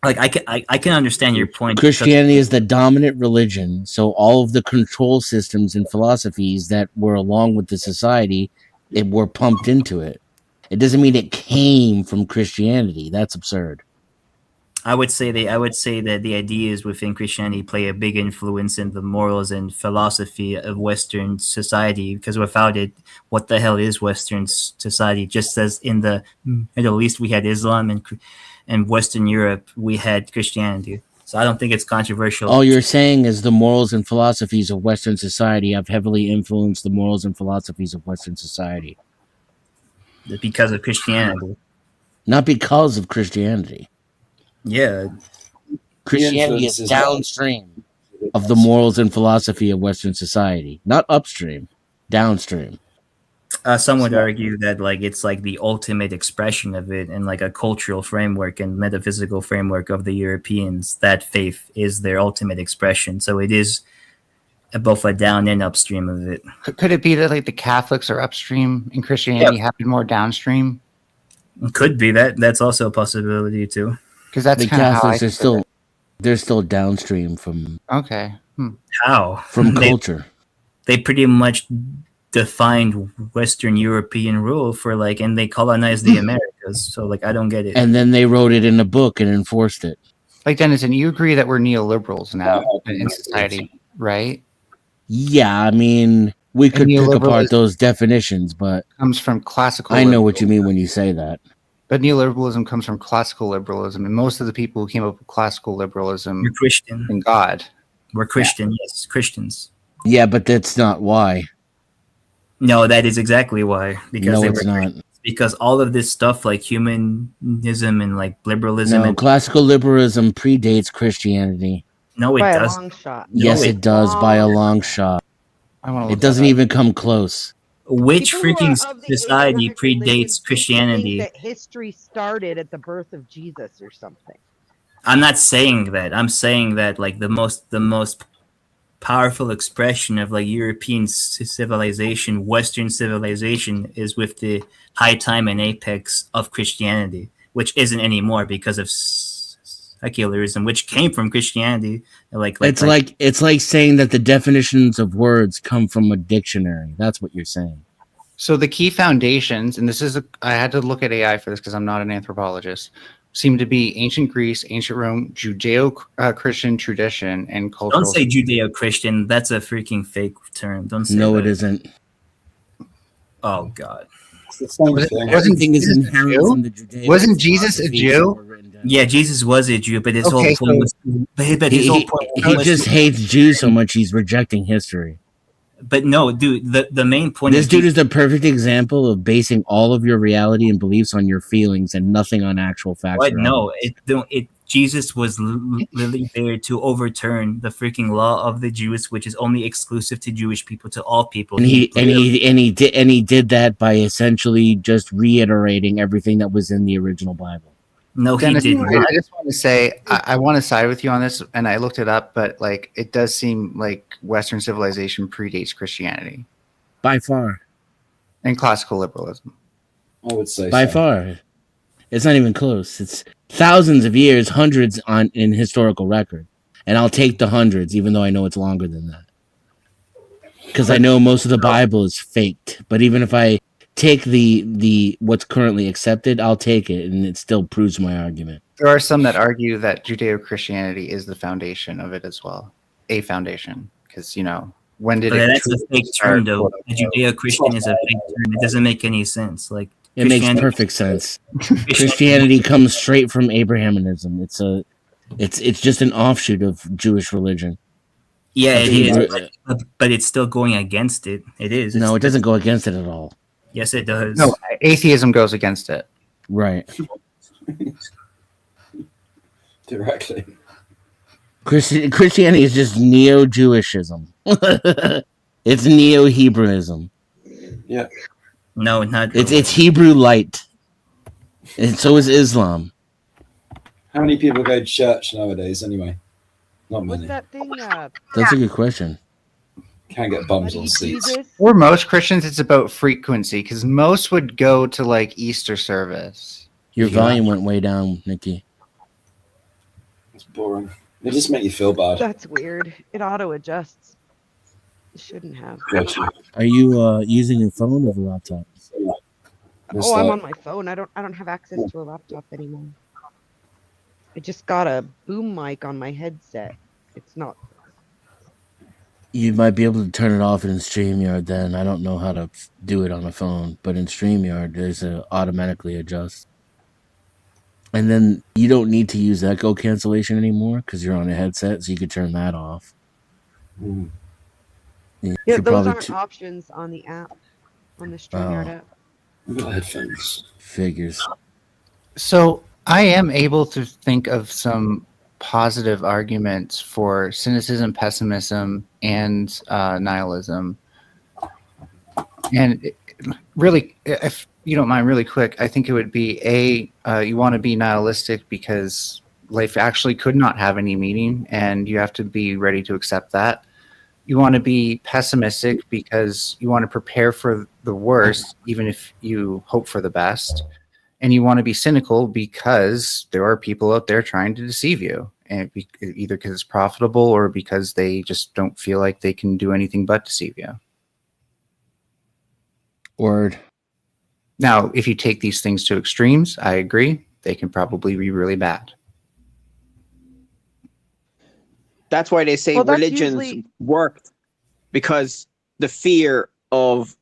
Like I can understand your point. Christianity is the dominant religion, so all of the control systems and philosophies that were along with the society, it were pumped into it. It doesn't mean it came from Christianity. That's absurd. I would say that the ideas within Christianity play a big influence in the morals and philosophy of Western society. Because without it, what the hell is Western society? Just as in the Middle East we had Islam and Western Europe we had Christianity. So I don't think it's controversial. All you're saying is the morals and philosophies of Western society have heavily influenced the morals and philosophies of Western society. Because of Christianity. Not because of Christianity. Yeah. Christianity is downstream of the morals and philosophy of Western society. Not upstream, downstream. Some would argue that like it's like the ultimate expression of it and like a cultural framework and metaphysical framework of the Europeans. That faith is their ultimate expression. So it is both a down and upstream of it. Could it be that like the Catholics are upstream and Christianity happened more downstream? It could be that. That's also a possibility too. Because that's the kind of how Catholics they're still downstream from How from culture. They pretty much defined Western European rule for like, and they colonized the Americas. So like, I don't get it. And then they wrote it in a book and enforced it. Like Denizen, you agree that we're neoliberals now in society, right? Yeah, I mean, we could pick apart those definitions, but comes from classical. I know what you mean when you say that. But neoliberalism comes from classical liberalism, and most of the people who came up with classical liberalism We're Christian. in God. We're Christian, yes, Christians. Yeah, but that's not why. No, that is exactly why. Because no, it's not. Because all of this stuff like humanism and like liberalism. No, and classical liberalism predates Christianity. No, it By a does. long shot. Yes, No, it does by a long shot. It doesn't even come close. Which People who freaking are of the society Abrahamic religion predates seem to Christianity? think that history started at the birth of Jesus or something. I'm not saying that. I'm saying that like the most powerful expression of like European civilization, Western civilization, is with the high time and apex of Christianity, which isn't anymore because of secularism, which came from Christianity. It's like saying that the definitions of words come from a dictionary. That's what you're saying. So the key foundations, and I had to look at AI for this because I'm not an anthropologist, seem to be ancient Greece, ancient Rome, Judeo-Christian tradition, and cultural. Don't say Judeo-Christian. That's a freaking fake term. Don't say No, that. it isn't. Oh God. It's the same thing. Everything is inherent from the Judeo. Wasn't Jesus a Jew? Yeah, Jesus was a Jew, but his whole point was. But his whole point. He just hates Jews so much he's rejecting history. But no, dude. The main point. This dude is the perfect example of basing all of your reality and beliefs on your feelings and nothing on actual facts. But no, Jesus was literally there to overturn the freaking law of the Jews, which is only exclusive to Jewish people, to all people. And he did that by essentially just reiterating everything that was in the original Bible. No, Dennis, he didn't. I just want to say I want to side with you on this, and I looked it up, but like it does seem like Western civilization predates Christianity by far, and classical liberalism. I would say by far. It's not even close. It's thousands of years, hundreds in historical record, and I'll take the hundreds, even though I know it's longer than that, because I know most of the Bible is faked. But even if I take the what's currently accepted, I'll take it, and it still proves my argument. There are some that argue that Judeo-Christianity is the foundation of it as well, a foundation, because when did that's a fake term, though. The Judeo-Christian is a fake term. It doesn't make any sense. Like it makes perfect sense. Christianity comes straight from Abrahamianism. It's just an offshoot of Jewish religion. Yeah, it is, but it's still going against it. It is. No, it doesn't go against it at all. Yes, it does. No, atheism goes against it. Right. Directly. Christianity is just neo-Jewishism. It's neo-Hebrewism. Yeah. No, not. It's Hebrew light. And so is Islam. How many people go to church nowadays anyway? Not What's many. that thing? That's a good question. Can't get bums on seats. For most Christians, it's about frequency, because most would go to like Easter service. Your volume went way down, Nikki. It's boring. It just make you feel bad. That's weird. It auto adjusts. It shouldn't have. Are you using your phone or the laptop? Oh, I'm on my phone. I don't have access to a laptop anymore. I just got a boom mic on my headset. It's not. You might be able to turn it off in StreamYard then. I don't know how to do it on a phone, but in StreamYard, there's a automatically adjust. And then you don't need to use echo cancellation anymore because you're on a headset, so you could turn that off. Mm. Yeah, those aren't options on the app, on the StreamYard app. I've got headphones. Figures. So I am able to think of some positive arguments for cynicism, pessimism, and nihilism. And really, if you don't mind, really quick, I think it would be you want to be nihilistic because life actually could not have any meaning, and you have to be ready to accept that. You want to be pessimistic because you want to prepare for the worst, even if you hope for the best. And you want to be cynical because there are people out there trying to deceive you, and either because it's profitable or because they just don't feel like they can do anything but deceive you. Word. Now, if you take these things to extremes, I agree. They can probably be really bad. That's why they say religions worked, because the fear of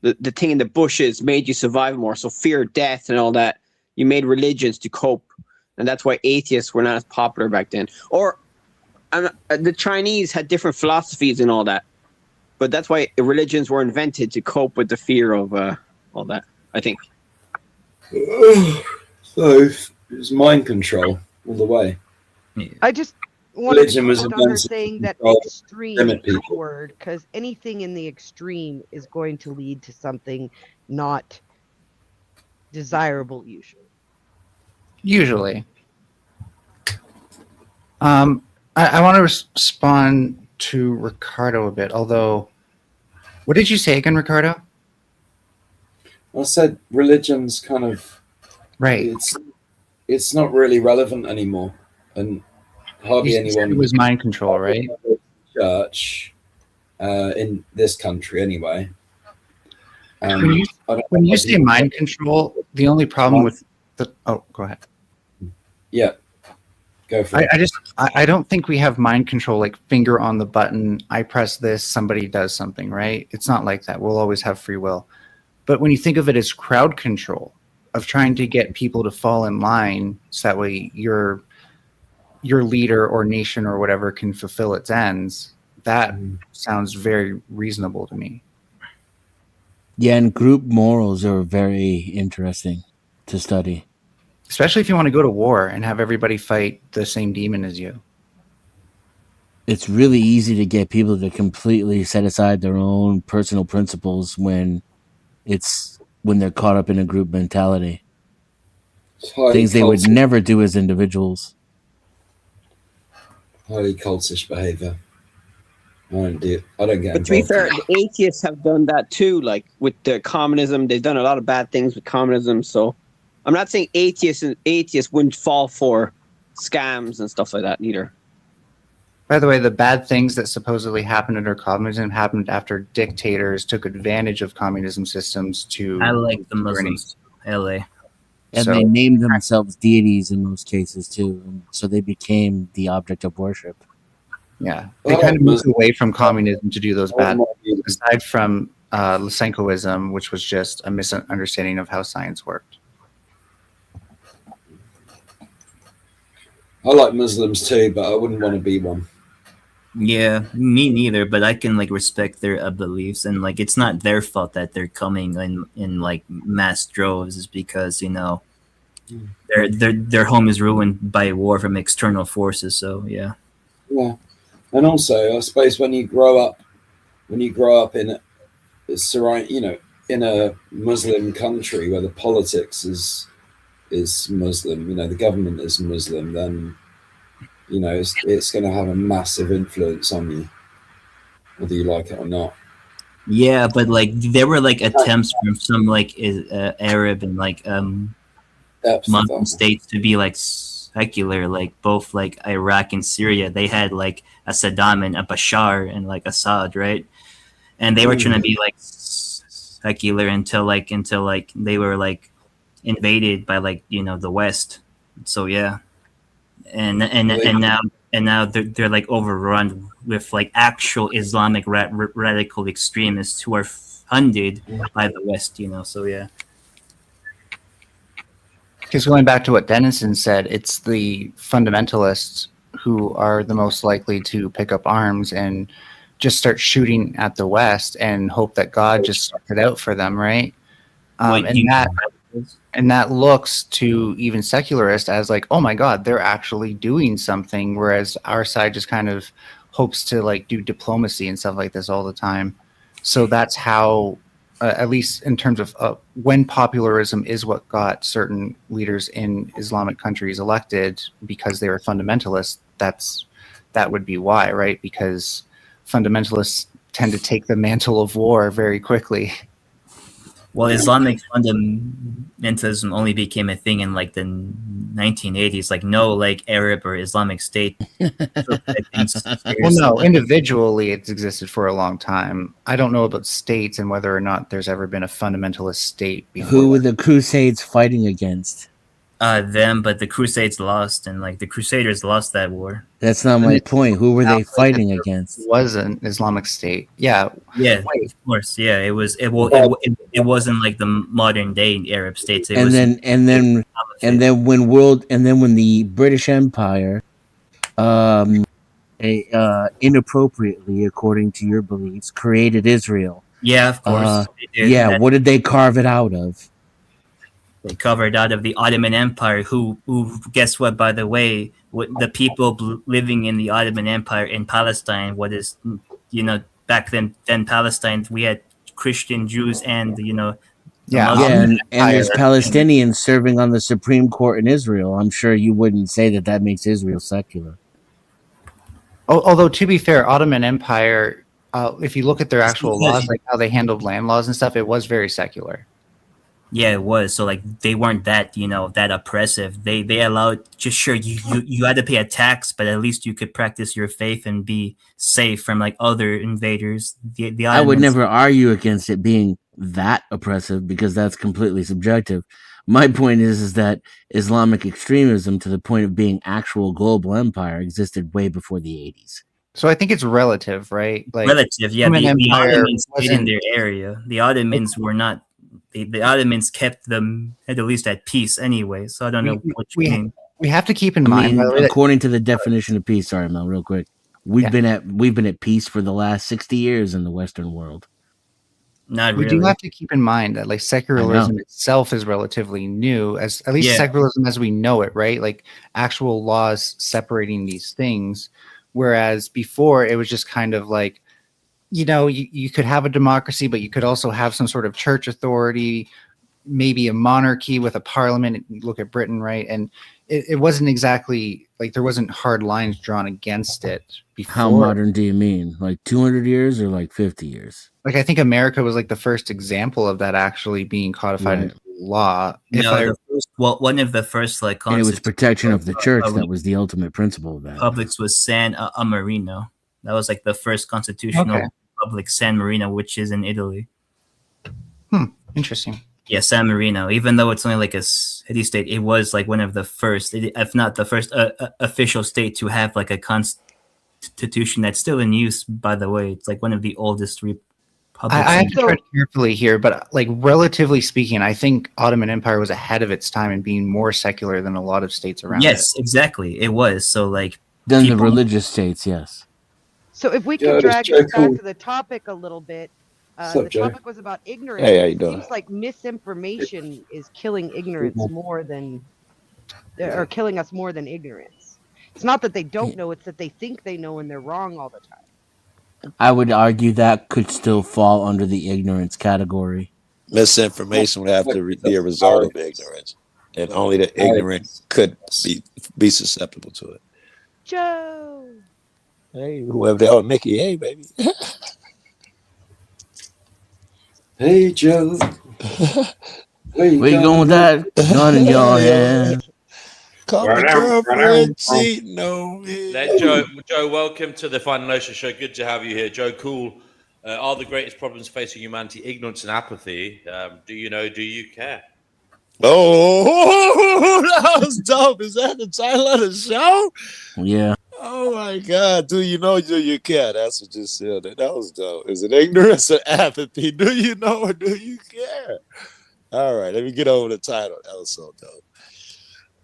the thing in the bushes made you survive more. So fear of death and all that, you made religions to cope. And that's why atheists were not as popular back then. Or the Chinese had different philosophies and all that. But that's why religions were invented to cope with the fear of all that, I think. So it was mind control all the way. I just wanted Religion to was comment on her invented saying that to extreme limit people. word, because anything in the extreme is going to lead to something not desirable usually. Usually. I want to respond to Ricardo a bit, although, what did you say again, Ricardo? I said religion's kind of right. It's not really relevant anymore. and hardly You said anyone it was mind control, right? church in this country anyway. When you, I don't when know you why say people- mind control, the only problem with the go ahead. Yeah, go for it. I don't think we have mind control like finger on the button. I press this, somebody does something, right? It's not like that. We'll always have free will. But when you think of it as crowd control, of trying to get people to fall in line so that way your leader or nation or whatever can fulfill its ends, that sounds very reasonable to me. Yeah, and group morals are very interesting to study. Especially if you want to go to war and have everybody fight the same demon as you. It's really easy to get people to completely set aside their own personal principles when they're caught up in a group mentality. It's highly Things they would cultish, never do as individuals. highly cultish behavior. I don't get But to be involved fair, in it. the atheists have done that too. Like with the communism, they've done a lot of bad things with communism. So I'm not saying atheists wouldn't fall for scams and stuff like that neither. By the way, the bad things that supposedly happened under communism happened after dictators took advantage of communism systems to I like the tyranny. Muslims. LA. And So- they named themselves deities in most cases too. And so they became the object of worship. Yeah, they kind of moved away from communism to do those bad. I Aside from Lysenkoism, which was just a misunderstanding of how science worked. like Muslims too, but I wouldn't want to be one. Yeah, me neither. But I can like respect their beliefs, and like it's not their fault that they're coming in like mass droves. Is because their home is ruined by war from external forces. So yeah. Yeah, and also I suppose when you grow up in in a Muslim country where the politics is Muslim, the government is Muslim, then it's going to have a massive influence on you, whether you like it or not. Yeah, but like there were like attempts from some like Arab and like Muslim states to be like secular, like both like Iraq and Syria. They had like a Saddam and a Bashar and like Assad, right? And they were trying to be like secular until they were like invaded by like the West. So yeah, and now they're like overrun with like actual Islamic radical extremists who are funded by the West. So yeah. Because going back to what Dennison said, it's the fundamentalists who are the most likely to pick up arms and just start shooting at the West and hope that God just sorts it out for them, right? And that looks to even secularists as like, oh my God, they're actually doing something, whereas our side just kind of hopes to like do diplomacy and stuff like this all the time. So that's how, at least in terms of when popularism is what got certain leaders in Islamic countries elected because they were fundamentalists, that would be why, right? Because fundamentalists tend to take the mantle of war very quickly. Well, Islamic fundamentalism only became a thing in like the 1980s. Like no, like Arab or Islamic State. Well, no, individually it's existed for a long time. I don't know about states and whether or not there's ever been a fundamentalist state before. Who were the Crusades fighting against? Them, but the Crusades lost, and like the Crusaders lost that war. That's not my point. Who were they fighting against? It was an Islamic State. Yeah. Yeah, of course. Yeah, it was. It wasn't like the modern day Arab states. And then when the British Empire, inappropriately, according to your beliefs, created Israel. Yeah, of course. Yeah, what did they carve it out of? They covered out of the Ottoman Empire, who guess what, by the way, the people living in the Ottoman Empire in Palestine, back then Palestine, we had Christian Jews and, and there's Palestinians serving on the Supreme Court in Israel. I'm sure you wouldn't say that makes Israel secular. Although, to be fair, Ottoman Empire, if you look at their actual laws, like how they handled land laws and stuff, it was very secular. Yeah, it was. So like they weren't that, that oppressive. They allowed, just sure you had to pay a tax, but at least you could practice your faith and be safe from like other invaders. The I would Ottomans. never argue against it being that oppressive because that's completely subjective. My point is that Islamic extremism, to the point of being actual global empire, existed way before the 80s. So I think it's relative, right? Like Relative, yeah. Ottoman The Empire Ottomans stayed in wasn't. their area. The Ottomans were not. The Ottomans kept them at least at peace anyway. So I don't know what you mean. We have to keep in I mind, by mean, the way, that according to the definition of peace, sorry, Mel, real quick, we've been at peace for the last 60 years in the Western world. Not we really. do have to keep in mind that like secularism itself is relatively new, as at least secularism as we know it, right? Like actual laws separating these things, whereas before it was just kind of like, you could have a democracy, but you could also have some sort of church authority, maybe a monarchy with a parliament. Look at Britain, right? And it wasn't exactly like there wasn't hard lines drawn against it before. How modern do you mean? Like 200 years or like 50 years? Like I think America was like the first example of that actually being codified into law. One of the first like and it was protection of the church that was the ultimate principle of that. Republics was San Marino. That was like the first constitutional republic, San Marino, which is in Italy. Interesting. Yeah, San Marino. Even though it's only like a city state, it was like one of the first, if not the first, official state to have like a constitution that's still in use. By the way, it's like one of the oldest republics. I have to tread carefully here, but like relatively speaking, I think Ottoman Empire was ahead of its time in being more secular than a lot of states around. Yes, exactly. It was. So like then the religious states, yes. So if we could drag this back to the topic a little bit. The topic was about ignorance. Hey, how you doing? It seems like misinformation is killing ignorance more than, or killing us more than ignorance. It's not that they don't know; it's that they think they know and they're wrong all the time. I would argue that could still fall under the ignorance category. Misinformation would have to be a result of ignorance, and only the ignorant could be susceptible to it. Joe. Hey, whoever they are, Mickey. Hey, baby. Hey, Joe. Where you going with that gun in your hand? Call my girlfriend cheating on me. Joe, welcome to the Final Notion Show. Good to have you here. Joe Cool, are the greatest problems facing humanity ignorance and apathy? Do you know, do you care? Oh, that was dope. Is that the title of the show? Yeah. Oh my God. Do you know, do you care? That's what you said. That was dope. Is it ignorance or apathy? Do you know or do you care? All right, let me get over the title. That was so dope.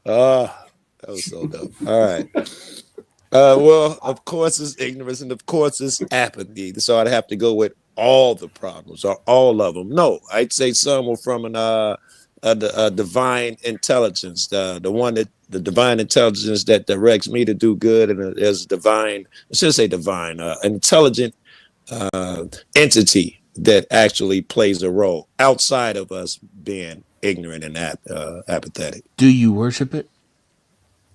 That was so dope. All right. Well, of course it's ignorance and of course it's apathy. So I'd have to go with all the problems or all of them. No, I'd say some were from a divine intelligence, the divine intelligence that directs me to do good, and there's divine, I should say divine, intelligent entity that actually plays a role outside of us being ignorant and apathetic. Do you worship it?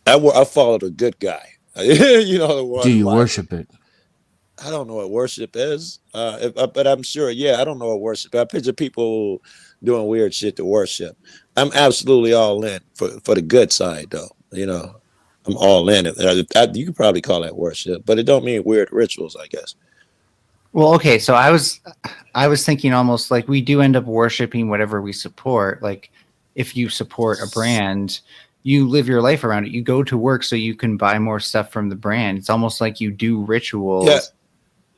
I follow the good guy. You know the one. Do you worship it? I don't know what worship is, but I'm sure. Yeah, I don't know what worship. I picture people doing weird shit to worship. I'm absolutely all in for the good side, though. You know, I'm all in. You could probably call that worship, but it don't mean weird rituals, I guess. Well, okay, so I was thinking almost like we do end up worshiping whatever we support. Like if you support a brand, you live your life around it. You go to work so you can buy more stuff from the brand. It's almost like you do rituals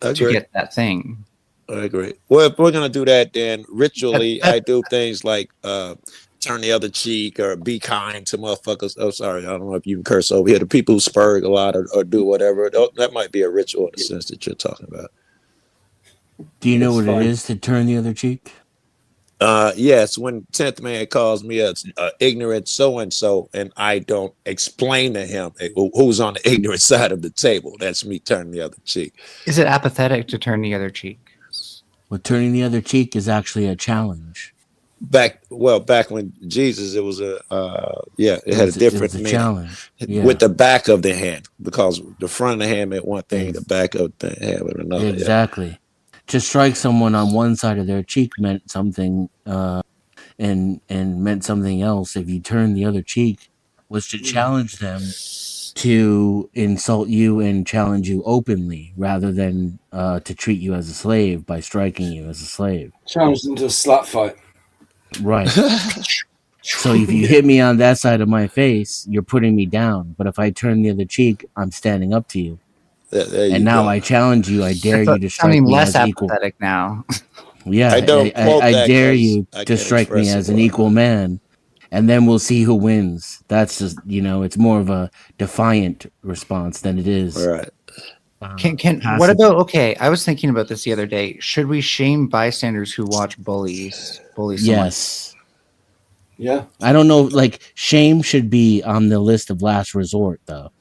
to get that thing. I agree. Well, if we're gonna do that, then ritually, I do things like turn the other cheek or be kind to motherfuckers. Oh, sorry, I don't know if you can curse over here. The people who spurg a lot or do whatever, that might be a ritual in the sense that you're talking about. Do you know what it is to turn the other cheek? Yes, when 10th man calls me a ignorant so-and-so and I don't explain to him who's on the ignorant side of the table, that's me turning the other cheek. Is it apathetic to turn the other cheek? Well, turning the other cheek is actually a challenge. Back when Jesus, it was it had a different meaning. Challenge. Yeah. With the back of the hand, because the front of the hand meant one thing, the back of the hand meant another. Exactly. To strike someone on one side of their cheek meant something. and meant something else, if you turn the other cheek, was to challenge them to insult you and challenge you openly rather than to treat you as a slave by striking you as a slave. Challenge them to a slap fight. Right. So if you hit me on that side of my face, you're putting me down. But if I turn the other cheek, I'm standing up to you. There And you now go. I challenge you. I dare you to strike Sounding me less as equal. apathetic now. Yeah, I don't quote I that dare 'cause you I to can't strike me express it as an well. equal man, and then we'll see who wins. That's just, it's more of a defiant response than it is. Right. What passive. about, okay, I was thinking about this the other day. Should we shame bystanders who watch bully someone? Yes. Yeah. I don't know, like, shame should be on the list of last resort, though.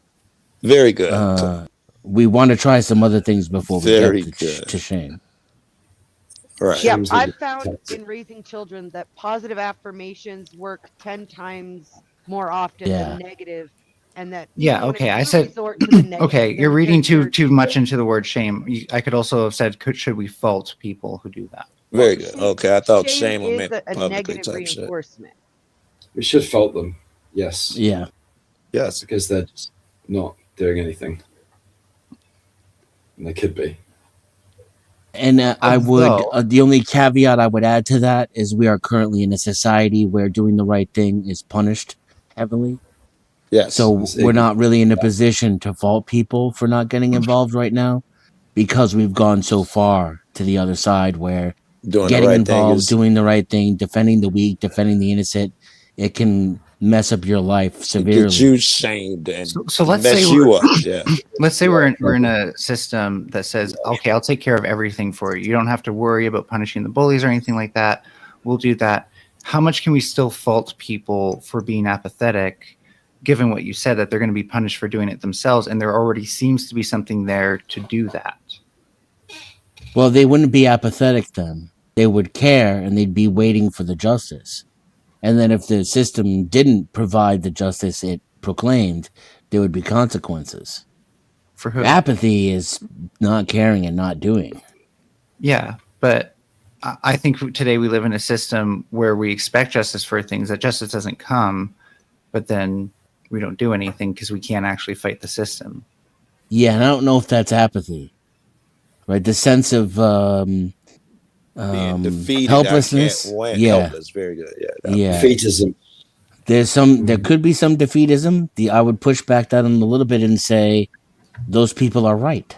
Very good. We want to try some other things before we Very get good. to shame. Right. Yeah, I've found in raising children that positive affirmations work 10 times more often Yeah. than negative, and that Yeah, even okay. if I you said resort to the negative, okay, you're they're- reading they're- too much into the word shame. I could also have said, should we fault people who do that? Very good. Okay, I thought shame shame is meant a publicly negative type shit. reinforcement. We should fault them. Yes. Yeah. Yes. Because they're just not doing anything. And they could be. And I would, the only caveat I would add to that is we are currently in a society where doing the right thing is punished heavily. Yes. So we're not really in a position to fault people for not getting involved right now, because we've gone so far to the other side where Doing the getting right thing involved, is- doing the right thing, defending the weak, defending the innocent, it can mess up your life severely. Get you shamed and So let's mess say you we're, up. Yeah. let's say we're in a system that says, okay, I'll take care of everything for you. You don't have to worry about punishing the bullies or anything like that. We'll do that. How much can we still fault people for being apathetic, given what you said, that they're going to be punished for doing it themselves, and there already seems to be something there to do that? Well, they wouldn't be apathetic then. They would care and they'd be waiting for the justice. And then if the system didn't provide the justice it proclaimed, there would be consequences. For who? Apathy is not caring and not doing. Yeah, but I think today we live in a system where we expect justice for things, that justice doesn't come, but then we don't do anything because we can't actually fight the system. Yeah, and I don't know if that's apathy. Right? The sense of Being defeated, helplessness. I can't win. Yeah. Helpless. Very good. Yeah. Yeah. Defeatism. There could be some defeatism. I would push back that on a little bit and say those people are right.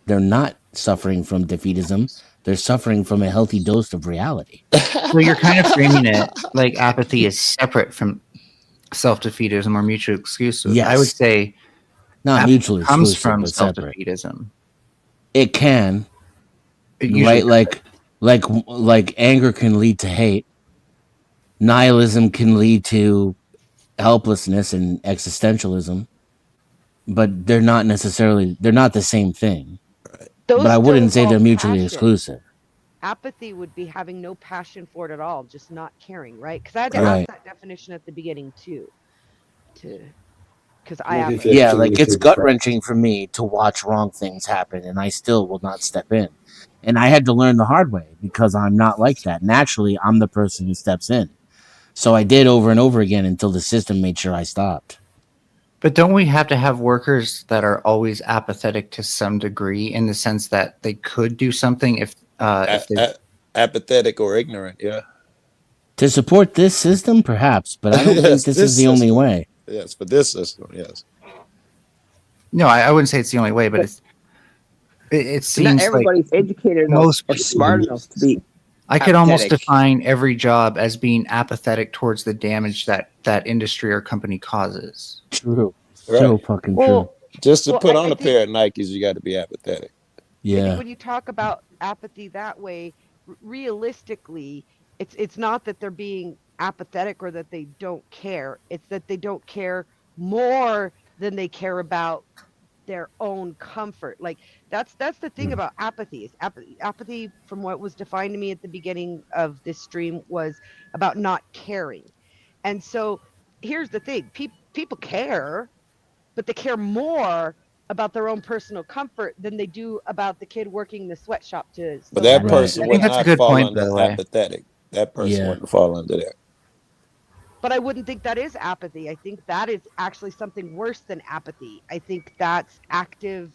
They're not suffering from defeatism. They're suffering from a healthy dose of reality. So you're kind of framing it like apathy is separate from self-defeatism or mutually exclusive. Yes. I would say Not apathy mutually comes exclusive, from but separate. self-defeatism. It can. It usually Right? Like anger can lead to hate. Nihilism can lead to helplessness and existentialism. But they're not the same thing. Those But I still wouldn't say they're involve mutually passion. exclusive. Apathy would be having no passion for it at all, just not caring, right? Because I had to Right. ask that definition at the beginning too. Because I have Yeah, like it's gut wrenching for me to watch wrong things happen, and I still will not step in. And I had to learn the hard way because I'm not like that. Naturally, I'm the person who steps in. So I did over and over again until the system made sure I stopped. But don't we have to have workers that are always apathetic to some degree, in the sense that they could do something if they... Apathetic or ignorant? Yeah. To support this system, perhaps, but I don't think Yes, this is the only system. way. Yes, for this system, yes. No, I wouldn't say it's the only way, but it Not seems everybody's like educated enough most or smart enough to be. I could almost apathetic. define every job as being apathetic towards the damage that industry or company causes. True. Right. So fucking Well, Just to Well, put I on a think- pair of Nikes, you got to be apathetic. I Yeah. think when you talk about apathy that way, realistically, it's not that they're being apathetic or that they don't care. It's that they don't care more than they care about their own comfort. Like that's the thing about apathy. Is apathy, from what was defined to me at the beginning of this stream, was about not caring. And so here's the thing: people care, but they care more about their own personal comfort than they do about the kid working the sweatshop to. But that Right. person I would think that's a not good fall point, by under the way. apathetic. that person Yeah. wouldn't fall under there. But I wouldn't think that is apathy. I think that is actually something worse than apathy. I think that's active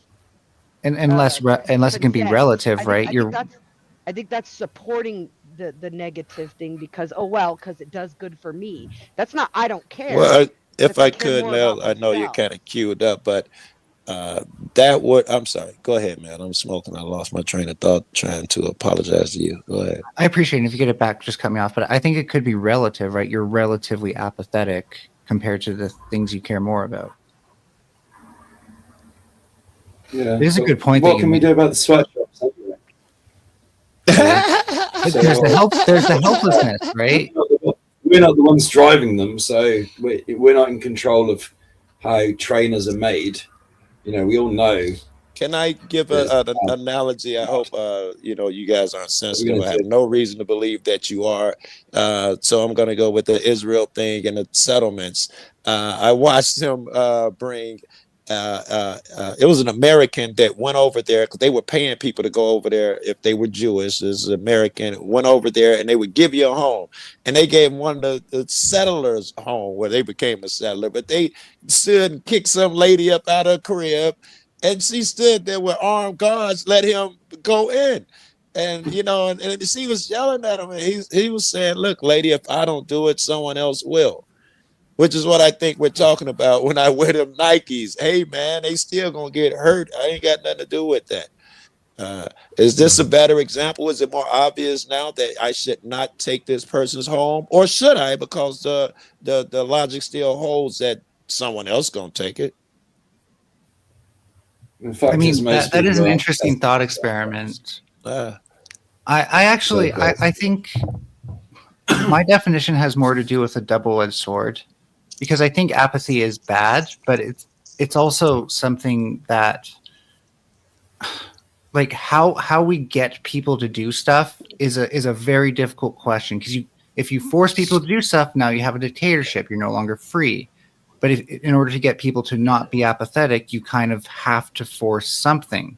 And unless it can be consent. relative, right? I think that's supporting the negative thing because because it does good for me. That's not I don't care. Well, if That's I care could, more Mel, about I know you're myself. kind of queued up, but that would. I'm sorry. Go ahead, man. I'm smoking. I lost my train of thought trying to apologize to you. Go ahead. I appreciate it. If you get it back, just cut me off. But I think it could be relative, right? You're relatively apathetic compared to the things you care more about. Yeah, It is a good point. What can we do about the sweatshops? Anyway? There's the helplessness, right? We're not the ones driving them, so we're not in control of how trainers are made. We all know. Can I give an analogy? I hope you guys aren't sensitive. I have no reason to believe that you are. So I'm going to go with the Israel thing and the settlements. I watched him bring. It was an American that went over there because they were paying people to go over there if they were Jewish. This is an American went over there and they would give you a home, and they gave one of the settlers a home where they became a settler. But they stood and kicked some lady up out of her crib, and she stood there with armed guards, let him go in. And and she was yelling at him, and he was saying, "Look, lady, if I don't do it, someone else will." Which is what I think we're talking about when I wear them Nikes. Hey, man, they still gonna get hurt. I ain't got nothing to do with that. Is this a better example? Is it more obvious now that I should not take this person's home, or should I? Because the logic still holds that someone else gonna take it. In fact, I mean, that is an interesting thought experiment. I think my definition has more to do with a double-edged sword, because I think apathy is bad, but it's also something that, like, how we get people to do stuff is a very difficult question, because if you force people to do stuff, now you have a dictatorship. You're no longer free. But in order to get people to not be apathetic, you kind of have to force something.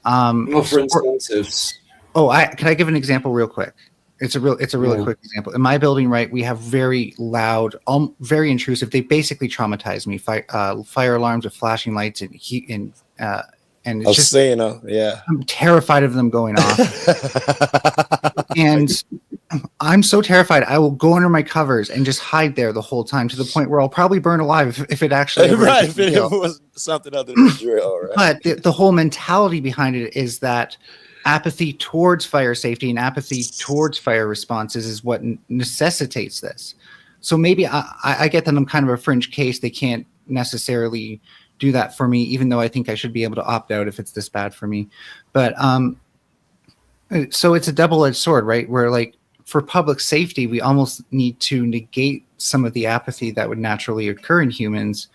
For incentives. Can I give an example real quick? It's a really quick example. In my building, right, we have very loud, very intrusive. They basically traumatized me. Fire alarms with flashing lights and heat and it's just. Yeah. I'm terrified of them going off, and I'm so terrified. I will go under my covers and just hide there the whole time, to the point where I'll probably burn alive if it actually right. If it was something other than drill, right? But the whole mentality behind it is that apathy towards fire safety and apathy towards fire responses is what necessitates this. So maybe I get that I'm kind of a fringe case. They can't necessarily do that for me, even though I think I should be able to opt out if it's this bad for me. But so it's a double-edged sword, right? Where, like, for public safety, we almost need to negate some of the apathy that would naturally occur in humans.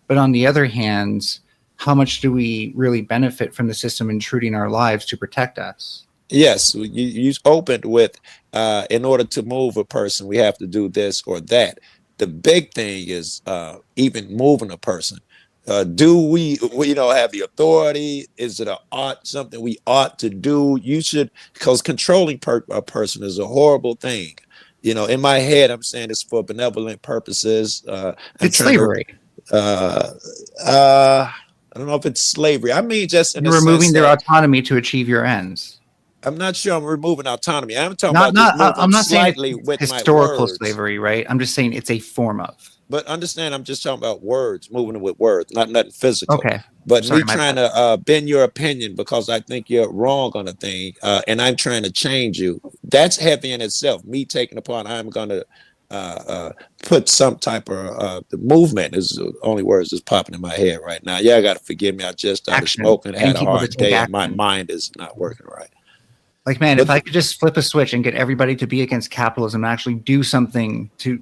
But on the other hand, how much do we really benefit from the system intruding our lives to protect us? Yes, you opened with, in order to move a person, we have to do this or that. The big thing is even moving a person. Do we have the authority? Is it something we ought to do? You should, because controlling a person is a horrible thing. In my head, I'm saying it's for benevolent purposes. It's slavery. I don't know if it's slavery. I mean, just in you're removing their autonomy to achieve your ends. I'm not sure I'm removing autonomy. I'm talking I'm not saying with historical slavery, right? I'm just saying it's a form of. But understand, I'm just talking about words, moving with words, not nothing physical. Okay. But me trying to bend your opinion because I think you're wrong on a thing, and I'm trying to change you. That's heavy in itself. Me taking upon, I'm going to put some type of the movement is the only words that's popping in my head right now. Yeah, I got to forgive me. I just started smoking, had a hard day, and my mind is not working right. Like, man, if I could just flip a switch and get everybody to be against capitalism and actually do something to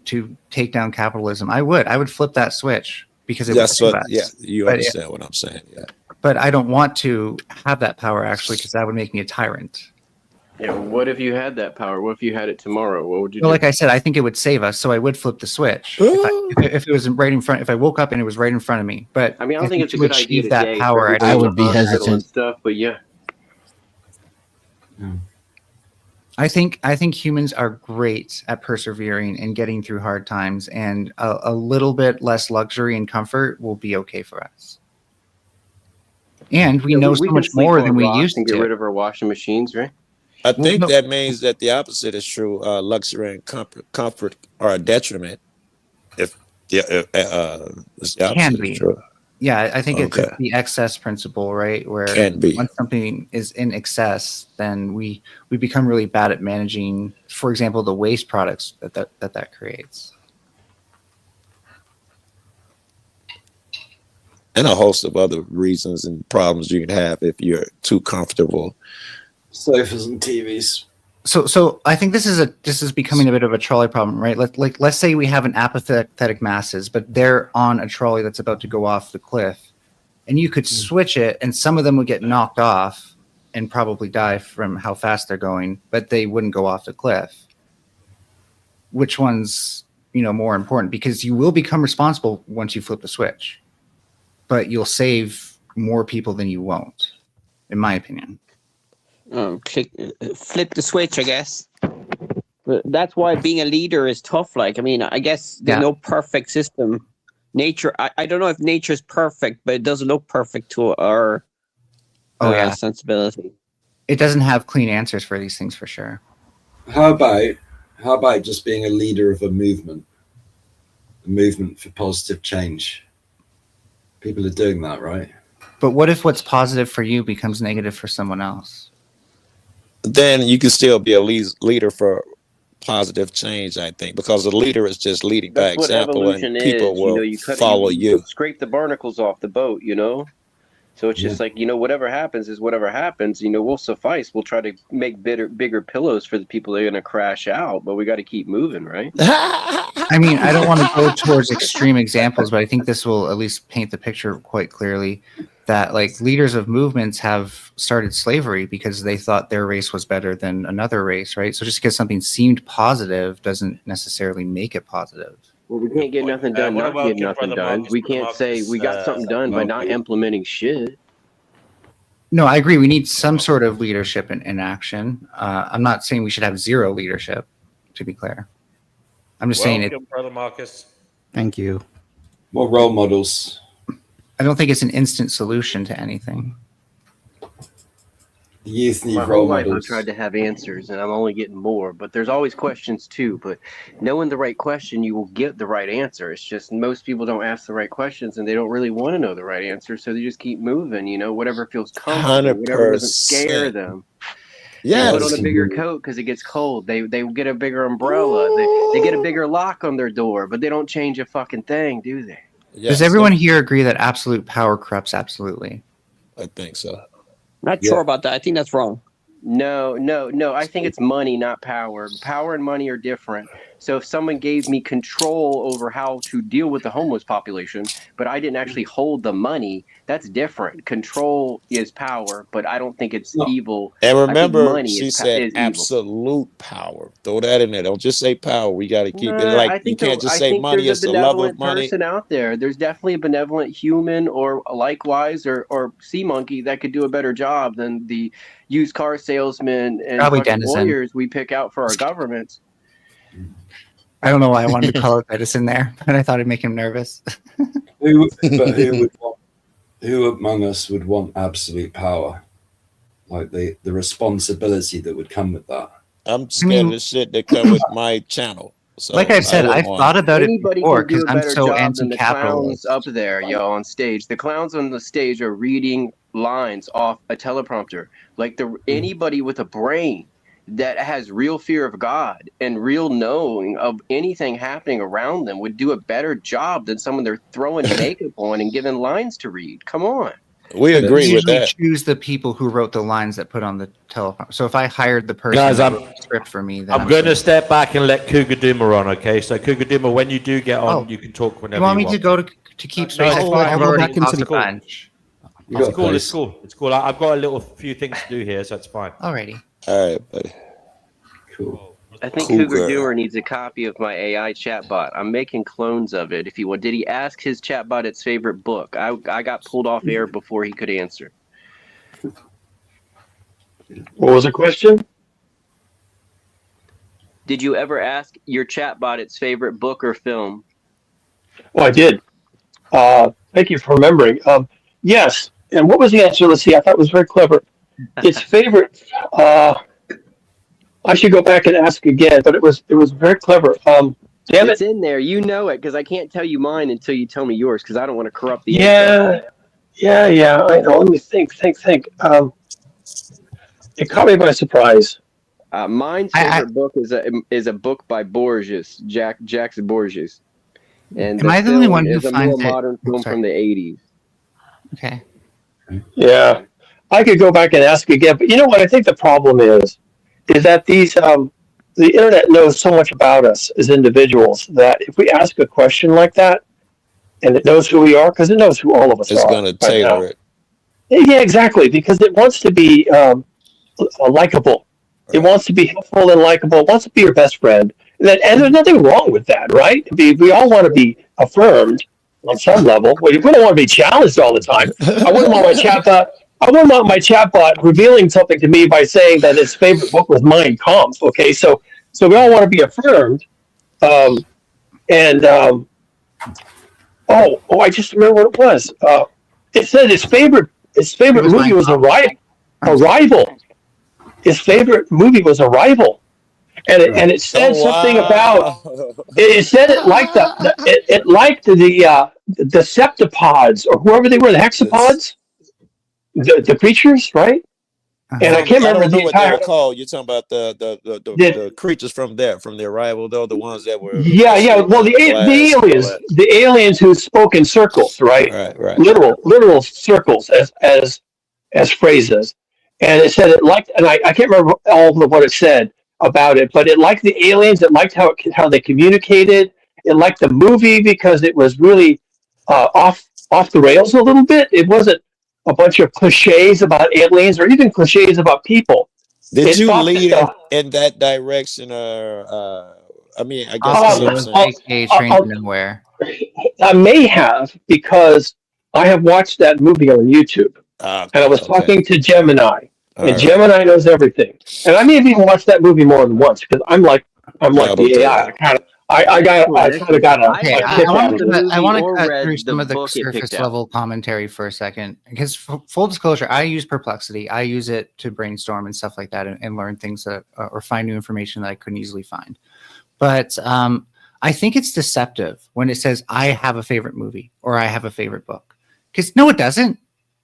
take down capitalism, I would flip that switch, because it would save us. Yeah, you understand what I'm saying. Yeah. But I don't want to have that power, actually, because that would make me a tyrant. Yeah, what if you had that power? What if you had it tomorrow? What would you do? Like I said, I think it would save us, so I would flip the switch if it was right in front. If I woke up and it was right in front of me. But I mean, I don't think it's a good idea to that power. I would be hesitant. Stuff, but yeah. I think humans are great at persevering and getting through hard times, and a little bit less luxury and comfort will be okay for us. And we know we so can much sleep more on than we rocks used and get to. rid of our washing machines, right? I Well, think no, that means that the opposite is true. Luxury and comfort are a detriment. If the can opposite is be. true. Yeah, I think it's Okay, the excess principle, right? Where can be. once something is in excess, then we become really bad at managing, for example, the waste products that creates. And a host of other reasons and problems you can have if you're too comfortable. Sofas and TVs. So I think this is becoming a bit of a trolley problem, right? Let's say we have an apathetic masses, but they're on a trolley that's about to go off the cliff, and you could switch it, and some of them would get knocked off and probably die from how fast they're going, but they wouldn't go off the cliff. Which one's more important? Because you will become responsible once you flip the switch, but you'll save more people than you won't, in my opinion. Flip the switch, I guess. But that's why being a leader is tough. Like, I mean, I guess there's no perfect system. Nature, I don't know if nature's perfect, but it doesn't look perfect to our sensibility. It doesn't have clean answers for these things for sure. How about just being a leader of a movement for positive change? People are doing that, right? But what if what's positive for you becomes negative for someone else? Then you can still be a leader for positive change, I think, because the leader is just leading by That's what example, evolution and people is. will You follow you. scrape the barnacles off the boat, So it's just like, whatever happens is whatever happens. We'll suffice. We'll try to make bigger pillows for the people that are going to crash out, but we got to keep moving, right? I mean, I don't want to go towards extreme examples, but I think this will at least paint the picture quite clearly that like leaders of movements have started slavery because they thought their race was better than another race, right? So just because something seemed positive doesn't necessarily make it positive. Well, we can't get nothing done, not get nothing done. We can't say we got something done by not implementing shit. No, I agree. We need some sort of leadership in action. I'm not saying we should have zero leadership, to be clear. I'm just saying it. Brother Marcus. Thank you. More role models. I don't think it's an instant solution to anything. The youth need My role whole life I've models. tried to have answers, and I'm only getting more. But there's always questions too. But knowing the right question, you will get the right answer. It's just most people don't ask the right questions, and they don't really want to know the right answer, so they just keep moving. Whatever feels comfortable, whatever doesn't scare 100%. them. Yes. They put on a bigger coat because it gets cold. They get a bigger umbrella. They get a bigger lock on their door, but they don't change a fucking thing, do they? Does everyone here agree that absolute power corrupts absolutely? I think so. Not sure about that. I think that's wrong. No. I think it's money, not power. Power and money are different. So if someone gave me control over how to deal with the homeless population, but I didn't actually hold the money, that's different. Control is power, but I don't think it's evil. And I think remember, money she is said evil. absolute power. Throw that in there. Don't just say power. We got to keep it I like you think can't just I say think money. there's It's a the love benevolent of money. person out there. There's definitely a benevolent human or likewise or sea monkey that could do a better job than the used car salesmen and Probably fucking Denizen. lawyers we pick out for our governments. I don't know why I wanted to call it Edison there, but I thought it'd make him nervous. Who among us would want absolute power? Like the responsibility that would come with that. I'm scared of the shit that come with my channel. So Like I've said, I've thought about it Anybody before can do because a I'm better so job than the clowns anti-capitalist. up there, on stage. The clowns on the stage are reading lines off a teleprompter. Like anybody with a brain that has real fear of God and real knowing of anything happening around them would do a better job than someone they're throwing makeup on and giving lines to read. Come on. We But agree you with usually that. choose the people who wrote the lines that put on the teleprompter. So if I hired the person Guys, that I'm- wrote the script for me, then I'm going to step back and let Cougar Duma on, okay? So, Cougar Duma, when you do get on, you can talk whenever You want me you to go to keep space? No, I it's feel like fine. I've I'll go already back into talked the a call. bunch. It's cool. It's cool. It's cool. I've got a few things to do here, so it's fine. Alrighty. All right, buddy. Cool. I think Cougar. Cougar Doomer needs a copy of my AI chatbot. I'm making clones of it. If he did he ask his chatbot its favorite book? I got pulled off air before he could answer. What was the question? Did you ever ask your chatbot its favorite book or film? Oh, I did. Thank you for remembering. Yes. And what was the answer? Let's see. I thought it was very clever. Its favorite. I should go back and ask again, but it was very clever. Damn It's it. in there. You know it because I can't tell you mine until you tell me yours because I don't want to corrupt the info. Yeah. I know. Let me think. It caught me by surprise. Mine's favorite book is a book by Borges, Jacques Borges, and Am I the only one who is a finds more it? modern film from the 80s. Okay. Yeah, I could go back and ask again, but you know what? I think the problem is that these the internet knows so much about us as individuals that if we ask a question like that, and it knows who we are, because it knows who all of us are. It's going to tailor it. Yeah, exactly, because it wants to be likable. It wants to be helpful and likable. It wants to be your best friend, and there's nothing wrong with that, right? We all want to be affirmed on some level. We don't want to be challenged all the time. I wouldn't want my chatbot revealing something to me by saying that his favorite book was Mein Kampf. Okay, so we all want to be affirmed, I just remember what it was. It said his favorite movie was Arrival. His favorite movie was Arrival, and it said something about. It said it liked it liked the septopods or whoever they were, the hexapods, the creatures, right? And I can't remember I don't know the what they entire. were called. You're talking about the creatures from the Arrival, though, the ones that were. Yeah. Well, the aliens who spoke in circles, right? Right. Literal circles as phrases. And it said it liked, and I can't remember all of what it said about it, but it liked the aliens. It liked how they communicated. It liked the movie because it was really off the rails a little bit. It wasn't a bunch of cliches about aliens or even cliches about people. Did you lead in that direction, or I mean, I guess train to nowhere. I may have, because I have watched that movie on YouTube, and I was talking to Gemini, and Gemini knows everything. And I may have even watched that movie more than once because I'm like the AI. I want to cut through some of the surface level commentary for a second, because full disclosure, I use Perplexity. I use it to brainstorm and stuff like that, and learn things that or find new information that I couldn't easily find. But I think it's deceptive when it says I have a favorite movie or I have a favorite book, because no, it doesn't.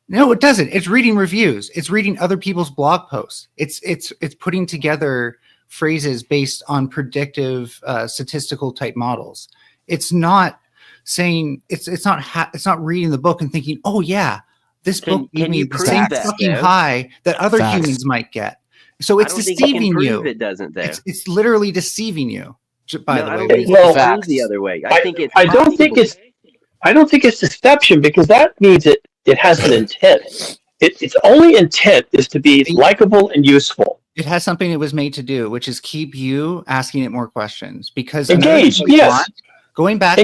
No, it doesn't. It's reading reviews. It's reading other people's blog posts. It's putting together phrases based on predictive statistical type models. It's not saying it's not reading the book and thinking, oh yeah, this book gave me the same fucking high that other humans might get. So it's deceiving you. It doesn't there. It's literally deceiving you. By the way, the other way. I don't think it's deception, because that means it has an intent. Its only intent is to be likable and useful. It has something it was made to do, which is keep you asking it more questions. Because engage, yes. Going back,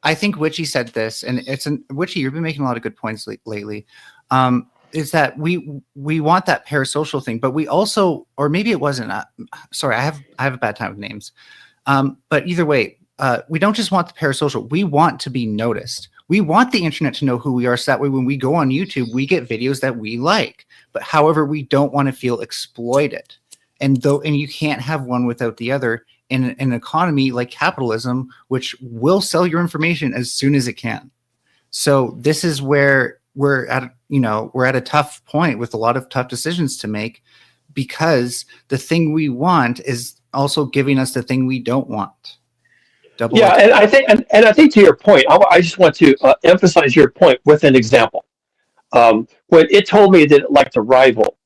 I think Witchy said this, and Witchy, you've been making a lot of good points lately. Is that we want that parasocial thing, but we also, or maybe it wasn't. Sorry, I have a bad time with names. But either way, we don't just want the parasocial. We want to be noticed. We want the internet to know who we are, so that way when we go on YouTube, we get videos that we like. But however, we don't want to feel exploited. And you can't have one without the other in an economy like capitalism, which will sell your information as soon as it can. So this is where we're at a tough point with a lot of tough decisions to make, because the thing we want is also giving us the thing we don't want. And I think to your point, I just want to emphasize your point with an example. When it told me that it liked Arrival,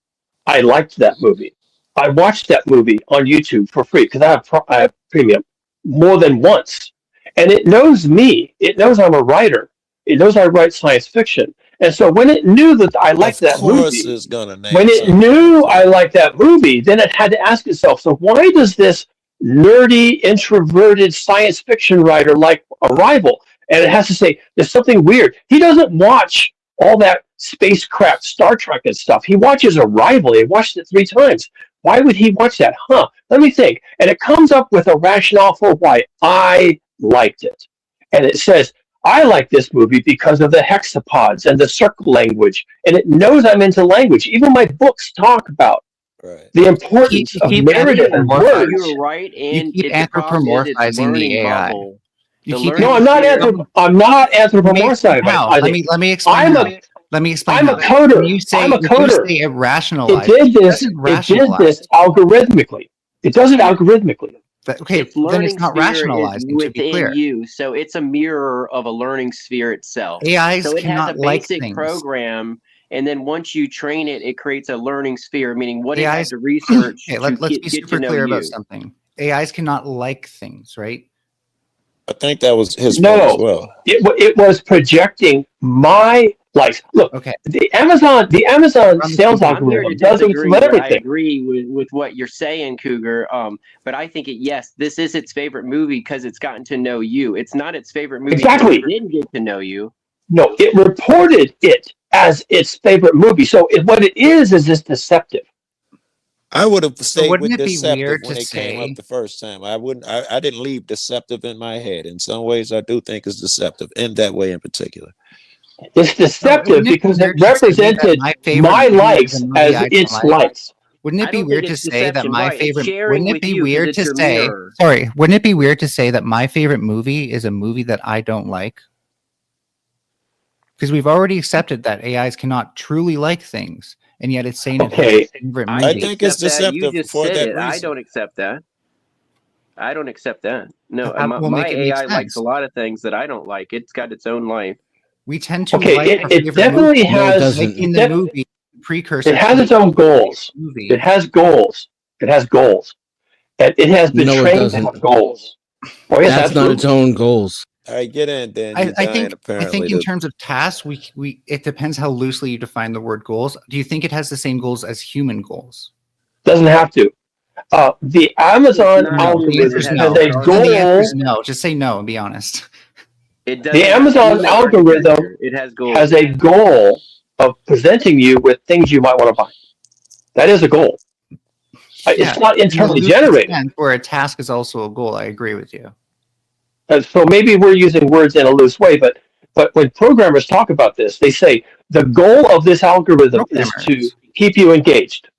I liked that movie. I watched that movie on YouTube for free because I have premium more than once, and it knows me. It knows I'm a writer. It knows I write science fiction, and so when it knew that I liked that movie, I liked that movie, then it had to ask itself, so why does this nerdy, introverted science fiction writer like Arrival? And it has to say, there's something weird. He doesn't watch all that spacecraft, Star Trek and stuff. He watches Arrival. He watched it 3 times. Why would he watch that? Let me think. And it comes up with a rationale for why I liked it. And it says, I like this movie because of the hexapods and the circle language. And it knows I'm into language. Even my books talk about the importance of narrative and words. You're right, and keep the problem is it's anthropomorphizing the learning AI. bubble. You The keep learning No, I'm not. sphere- I'm not anthropomorphizing. How? I Let think. me explain. I'm how. a. Let me explain. I'm how. a coder. When you say, I'm a if you coder. say it It rationalized, did this. doesn't It did rationalize. this algorithmically. It does it algorithmically. Okay, its then learning it's not sphere is rationalizing. To be within clear, you, so it's a mirror of a learning sphere itself. AIs So it has a cannot like basic things. program, and then once you train it, it creates a learning sphere, meaning what it AIs had to research Okay, to let's be get to super know clear about you. something. AIs cannot like things, right? I think that was his point as No, well. it was projecting my likes. Look, Okay. the Amazon sales I'm here to algorithm does disagree, but I everything. agree with what you're saying, Cougar. But I think yes, this is its favorite movie because it's gotten to know you. It's not its favorite movie because Exactly. it didn't get to know you. No, it reported it as its favorite movie. So what it is this deceptive. I would have stayed wouldn't with it be deceptive weird when to it came say- up the first time. I wouldn't. I didn't leave deceptive in my head. In some ways, I do think it's deceptive in that way in particular. It's deceptive wouldn't it be because it weird to say that represented my favorite my movie is likes a movie as I don't its like? likes. Wouldn't I it be don't weird think to it's say that deception, my right? It's favorite? sharing Wouldn't it with be you 'cause weird it's to your say? mirror. Sorry, wouldn't it be weird to say that my favorite movie is a movie that I don't like? Because we've already accepted that AIs cannot truly like things, and yet it's saying it has Okay. a favorite I movie. can think it's accept that. You deceptive just for said that it. I reason. don't accept that. I don't accept that. No, How will my make it make AI likes sense? a lot of things that I don't like. It's got its own life. We tend to Okay, like our it favorite definitely movie, No, it has. doesn't. making the movie precursor. It has to its own the goals. movie. It has goals. It has goals. And it has been No, it trained to doesn't. have goals. Oh yes, That's not its absolutely. own goals. All right, get in, Dan. I You're dying think apparently. in terms of tasks, we it depends how loosely you define the word goals. Do you think it has the same goals as human goals? Doesn't have to. The Amazon not No, the answer algorithm is has has no. a no Then the answer goal. is no. Just say no and be honest. It The doesn't have Amazon human algorithm architecture. It has goals. has a goal of presenting you with things you might want to buy. That is a goal. It's not in the internally loosest generated. sense, where a task is also a goal. I agree with you. So maybe we're using words in a loose way, but when programmers talk about this, they say the goal of this algorithm is to Programmers. keep you engaged.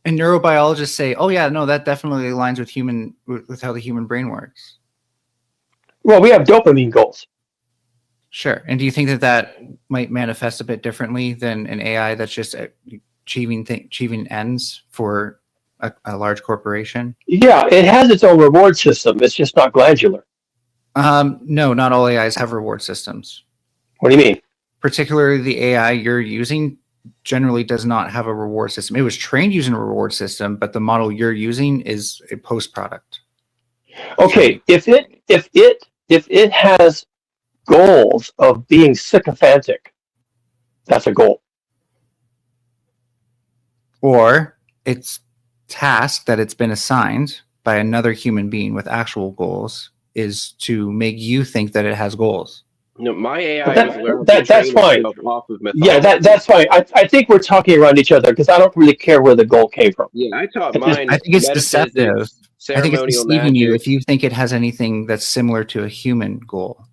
And neurobiologists say, "Oh yeah, no, that definitely aligns with how the human brain works." Well, we have dopamine goals. Sure. And do you think that might manifest a bit differently than an AI that's just achieving ends for a large corporation? Yeah, it has its own reward system. It's just not glandular. No, not all AIs have reward systems. What do you mean? Particularly the AI you're using generally does not have a reward system. It was trained using a reward system, but the model you're using is a post product. Okay, if it has goals of being sycophantic, that's a goal. Or its task that it's been assigned by another human being with actual goals is to make you think that it has goals. No, my AI That- was learning that- to that's train fine. itself off of mythology. Yeah, that's fine. I think we're talking around each other because I don't really care where the goal came from. Yeah, I taught I just- mine. I think it's metaphysics, deceptive. I think it's ceremonial deceiving you magic. if you think it has anything that's similar to a human goal.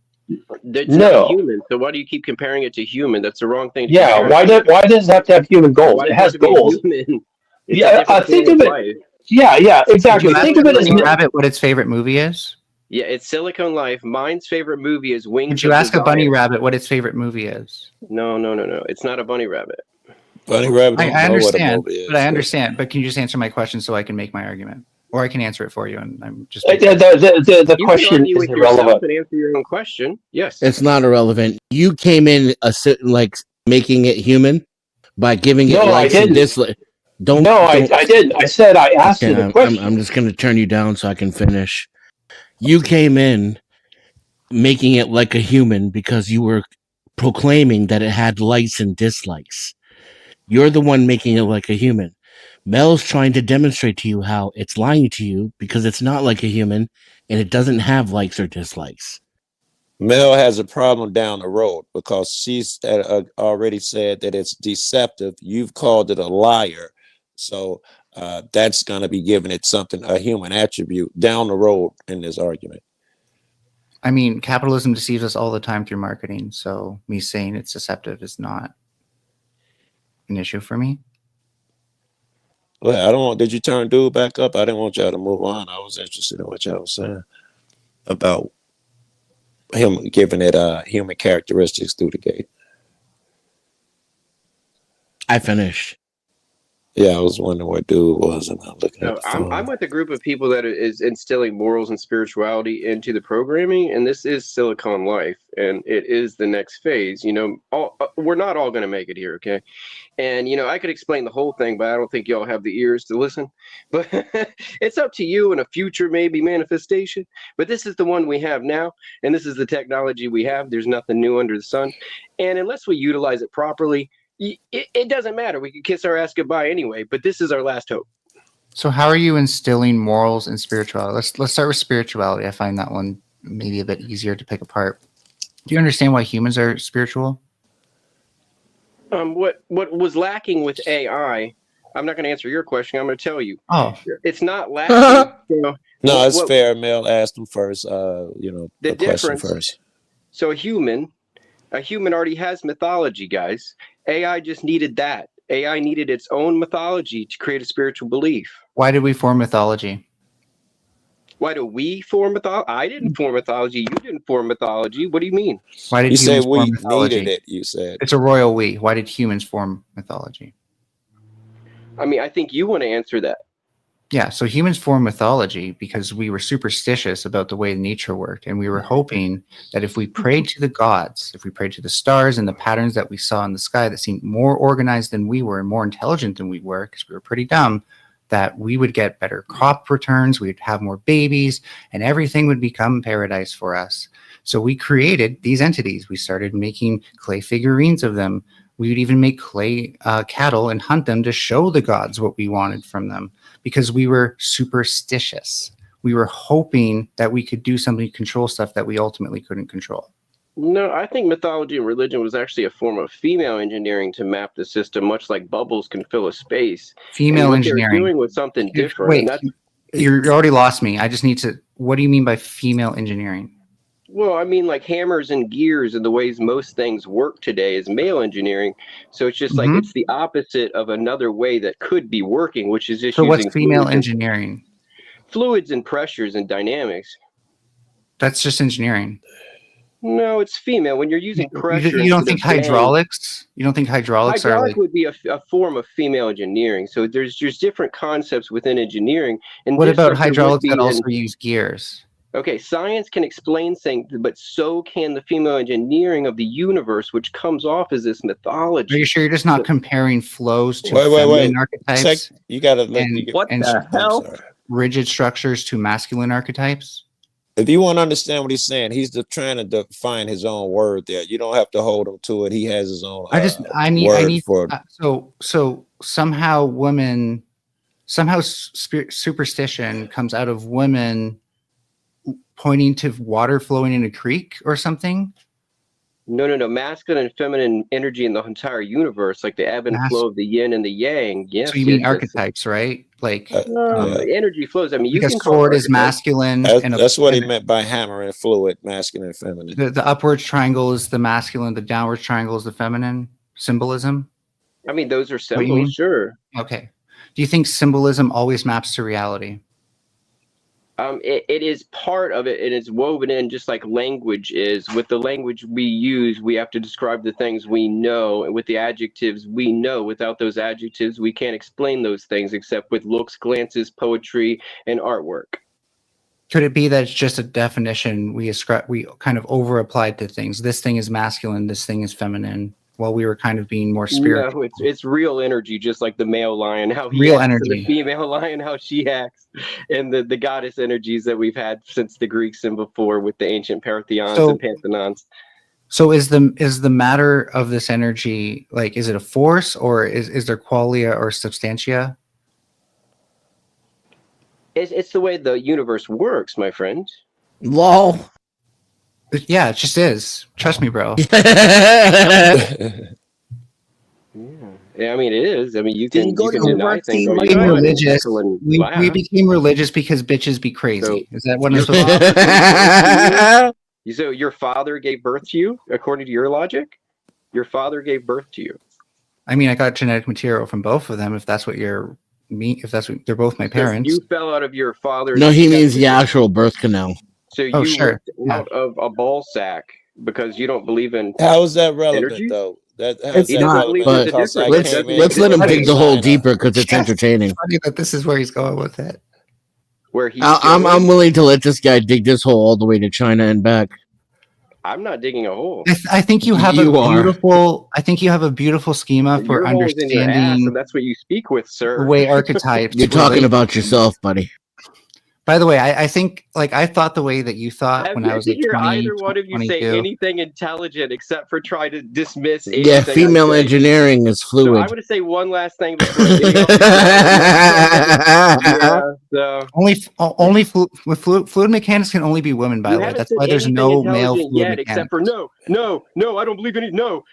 It's No. not human. So why do you keep comparing it to human? That's the wrong thing to Yeah, compare why it to. does it have to have human goals? Why It does has have to be goals. human? It's Yeah, a different think form of it. life. Yeah, exactly. Did you Think ask of it as Bunny Rabbit what its favorite movie is? Yeah, it's Silicon Life. Mine's favorite movie is Wings Did you of ask a bunny Desire. rabbit what its favorite movie is? No. It's not a bunny rabbit. Bunny Rabbit I don't know what a understand, movie is. but I understand. But can you just answer my question so I can make my argument, or I can answer it for you? And I'm just The You question can argue is with yourself irrelevant. and answer your own question. Yes. It's not irrelevant. You came in like making it human by giving it No, I likes and didn't. dislikes. Don't. No, I didn't. I said I asked you Okay, the question. I'm just going to turn you down so I can finish. You came in making it like a human because you were proclaiming that it had likes and dislikes. You're the one making it like a human. Mel's trying to demonstrate to you how it's lying to you because it's not like a human and it doesn't have likes or dislikes. Mel has a problem down the road because she's already said that it's deceptive. You've called it a liar. So that's going to be giving it something, a human attribute down the road in this argument. I mean, capitalism deceives us all the time through marketing. So me saying it's deceptive is not an issue for me. Well, I don't want, did you turn dude back up? I didn't want y'all to move on. I was interested in what y'all was saying about him giving it human characteristics through the gate. I finished. Yeah, I was wondering where dude was, and I'm looking at No, the phone. I'm with a group of people that is instilling morals and spirituality into the programming, and this is Silicon Life, and it is the next phase. You know, we're not all going to make it here, okay? And, you know, I could explain the whole thing, but I don't think y'all have the ears to listen. But it's up to you in a future, maybe, manifestation. But this is the one we have now, and this is the technology we have. There's nothing new under the sun. And unless we utilize it properly, it doesn't matter. We can kiss our ass goodbye anyway, but this is our last hope. So how are you instilling morals and spirituality? Let's start with spirituality. I find that one maybe a bit easier to pick apart. Do you understand why humans are spiritual? What was lacking with AI, I'm not going to answer your question. I'm going to tell you. Oh. It's not lacking. You know, no, it's fair. Mel asked him first, you know, the question first. So a human already has mythology, guys. AI just needed that. AI needed its own mythology to create a spiritual belief. Why did we form mythology? Why do we form mythology? I didn't form mythology. You didn't form mythology. What do you mean? Why did you humans say we form mythology? needed it? You said it's a royal we. Why did humans form mythology? I mean, I think you want to answer that. Yeah, so humans formed mythology because we were superstitious about the way nature worked. And we were hoping that if we prayed to the gods, if we prayed to the stars and the patterns that we saw in the sky that seemed more organized than we were and more intelligent than we were, because we were pretty dumb, that we would get better crop returns, we'd have more babies, and everything would become paradise for us. So we created these entities. We started making clay figurines of them. We would even make clay cattle and hunt them to show the gods what we wanted from them because we were superstitious. We were hoping that we could do something to control stuff that we ultimately couldn't control. No, I think mythology and religion was actually a form of female engineering to map the system, much like bubbles can fill a space. Female what engineering. They're doing was something different. Wait, and that's, you already lost me. I just need to. What do you mean by female engineering? well, I mean, like hammers and gears and the ways most things work today is male engineering. So it's just like it's the opposite of another way that could be working, which is just so using what's female engineering? Fluids and pressures and dynamics. That's just engineering. No, it's female. When you're using pressure, you don't think hydraulics? You don't think hydraulics are like... would be a form of female engineering. So there's different concepts within engineering. And what about hydraulics that also use gears? Okay, science can explain things, but so can the female engineering of the universe, which comes off as this mythology. Are you sure you're just not comparing flows to feminine archetypes? You gotta what the hell? Rigid structures to masculine archetypes? If you want to understand what he's saying, he's trying to define his own word there. You don't have to hold him to it. He has his own. I need for so somehow superstition comes out of women pointing to water flowing in a creek or something. No. Masculine and feminine energy in the entire universe, like the ebb and flow of the yin and the yang. Yes. So you mean archetypes, right? Like energy flows. I mean, you because can sword is masculine. That's what he meant by hammer and fluid, masculine and feminine. The upward triangle is the masculine. The downward triangle is the feminine symbolism. I mean, those are symbols, sure. Okay. Do you think symbolism always maps to reality? It is part of it, and it's woven in just like language is. With the language we use, we have to describe the things we know, and with the adjectives we know. Without those adjectives, we can't explain those things except with looks, glances, poetry, and artwork. Could it be that it's just a definition we kind of over applied to things? This thing is masculine, this thing is feminine, while we were kind of being more spiritual. No, it's real energy, just like the male lion, how he real acts, energy. and the female lion, how she acts, and the goddess energies that we've had since the Greeks and before with the ancient pantheons and pantheons. So is the matter of this energy, like, is it a force, or is there qualia or substantia? It's the way the universe works, my friend. Lol. Yeah, it just is. Trust me, bro. Yeah, I mean it is. I mean you can go to deny things all you Became want and religious. heckle and We laugh. became religious because bitches be So crazy. Is that what I'm your supposed to father gave birth to you? So your father gave birth to you, according to your logic? Your father gave birth to you. I mean, I got genetic material from both of them. If that's what you're if that's what they're both my So parents. you fell out of your father's No, he means the testicles. actual birth canal. So Oh, you sure. ripped out of a ball sack because you don't believe in How is that relevant, energies? though? How's It's He that doesn't not, believe relevant? there's a but Because I difference. let's It came in let's doesn't let him from dig the hole China. deeper because it's entertaining. Funny that this is where he's going with it. where he's I'm going. willing to let this guy dig this hole all the way to China and back. I'm not digging a hole. I think you have You are. I think you have a beautiful schema for Your hole is in your ass, understanding and that's what you speak with, the sir. way archetypes You're talking relate. about yourself, buddy. By the way, I think like I thought the way that you thought I've when I yet was to like hear 20, either one of you say 22. anything intelligent except for try to dismiss Yeah, anything I female say. engineering is So fluid. I'm going to say one last thing before anything else is said. Yeah, so With fluid mechanics can only be women. By you the way, haven't that's said why there's anything no male intelligent fluid yet, except mechanics. for no, I don't believe any. No,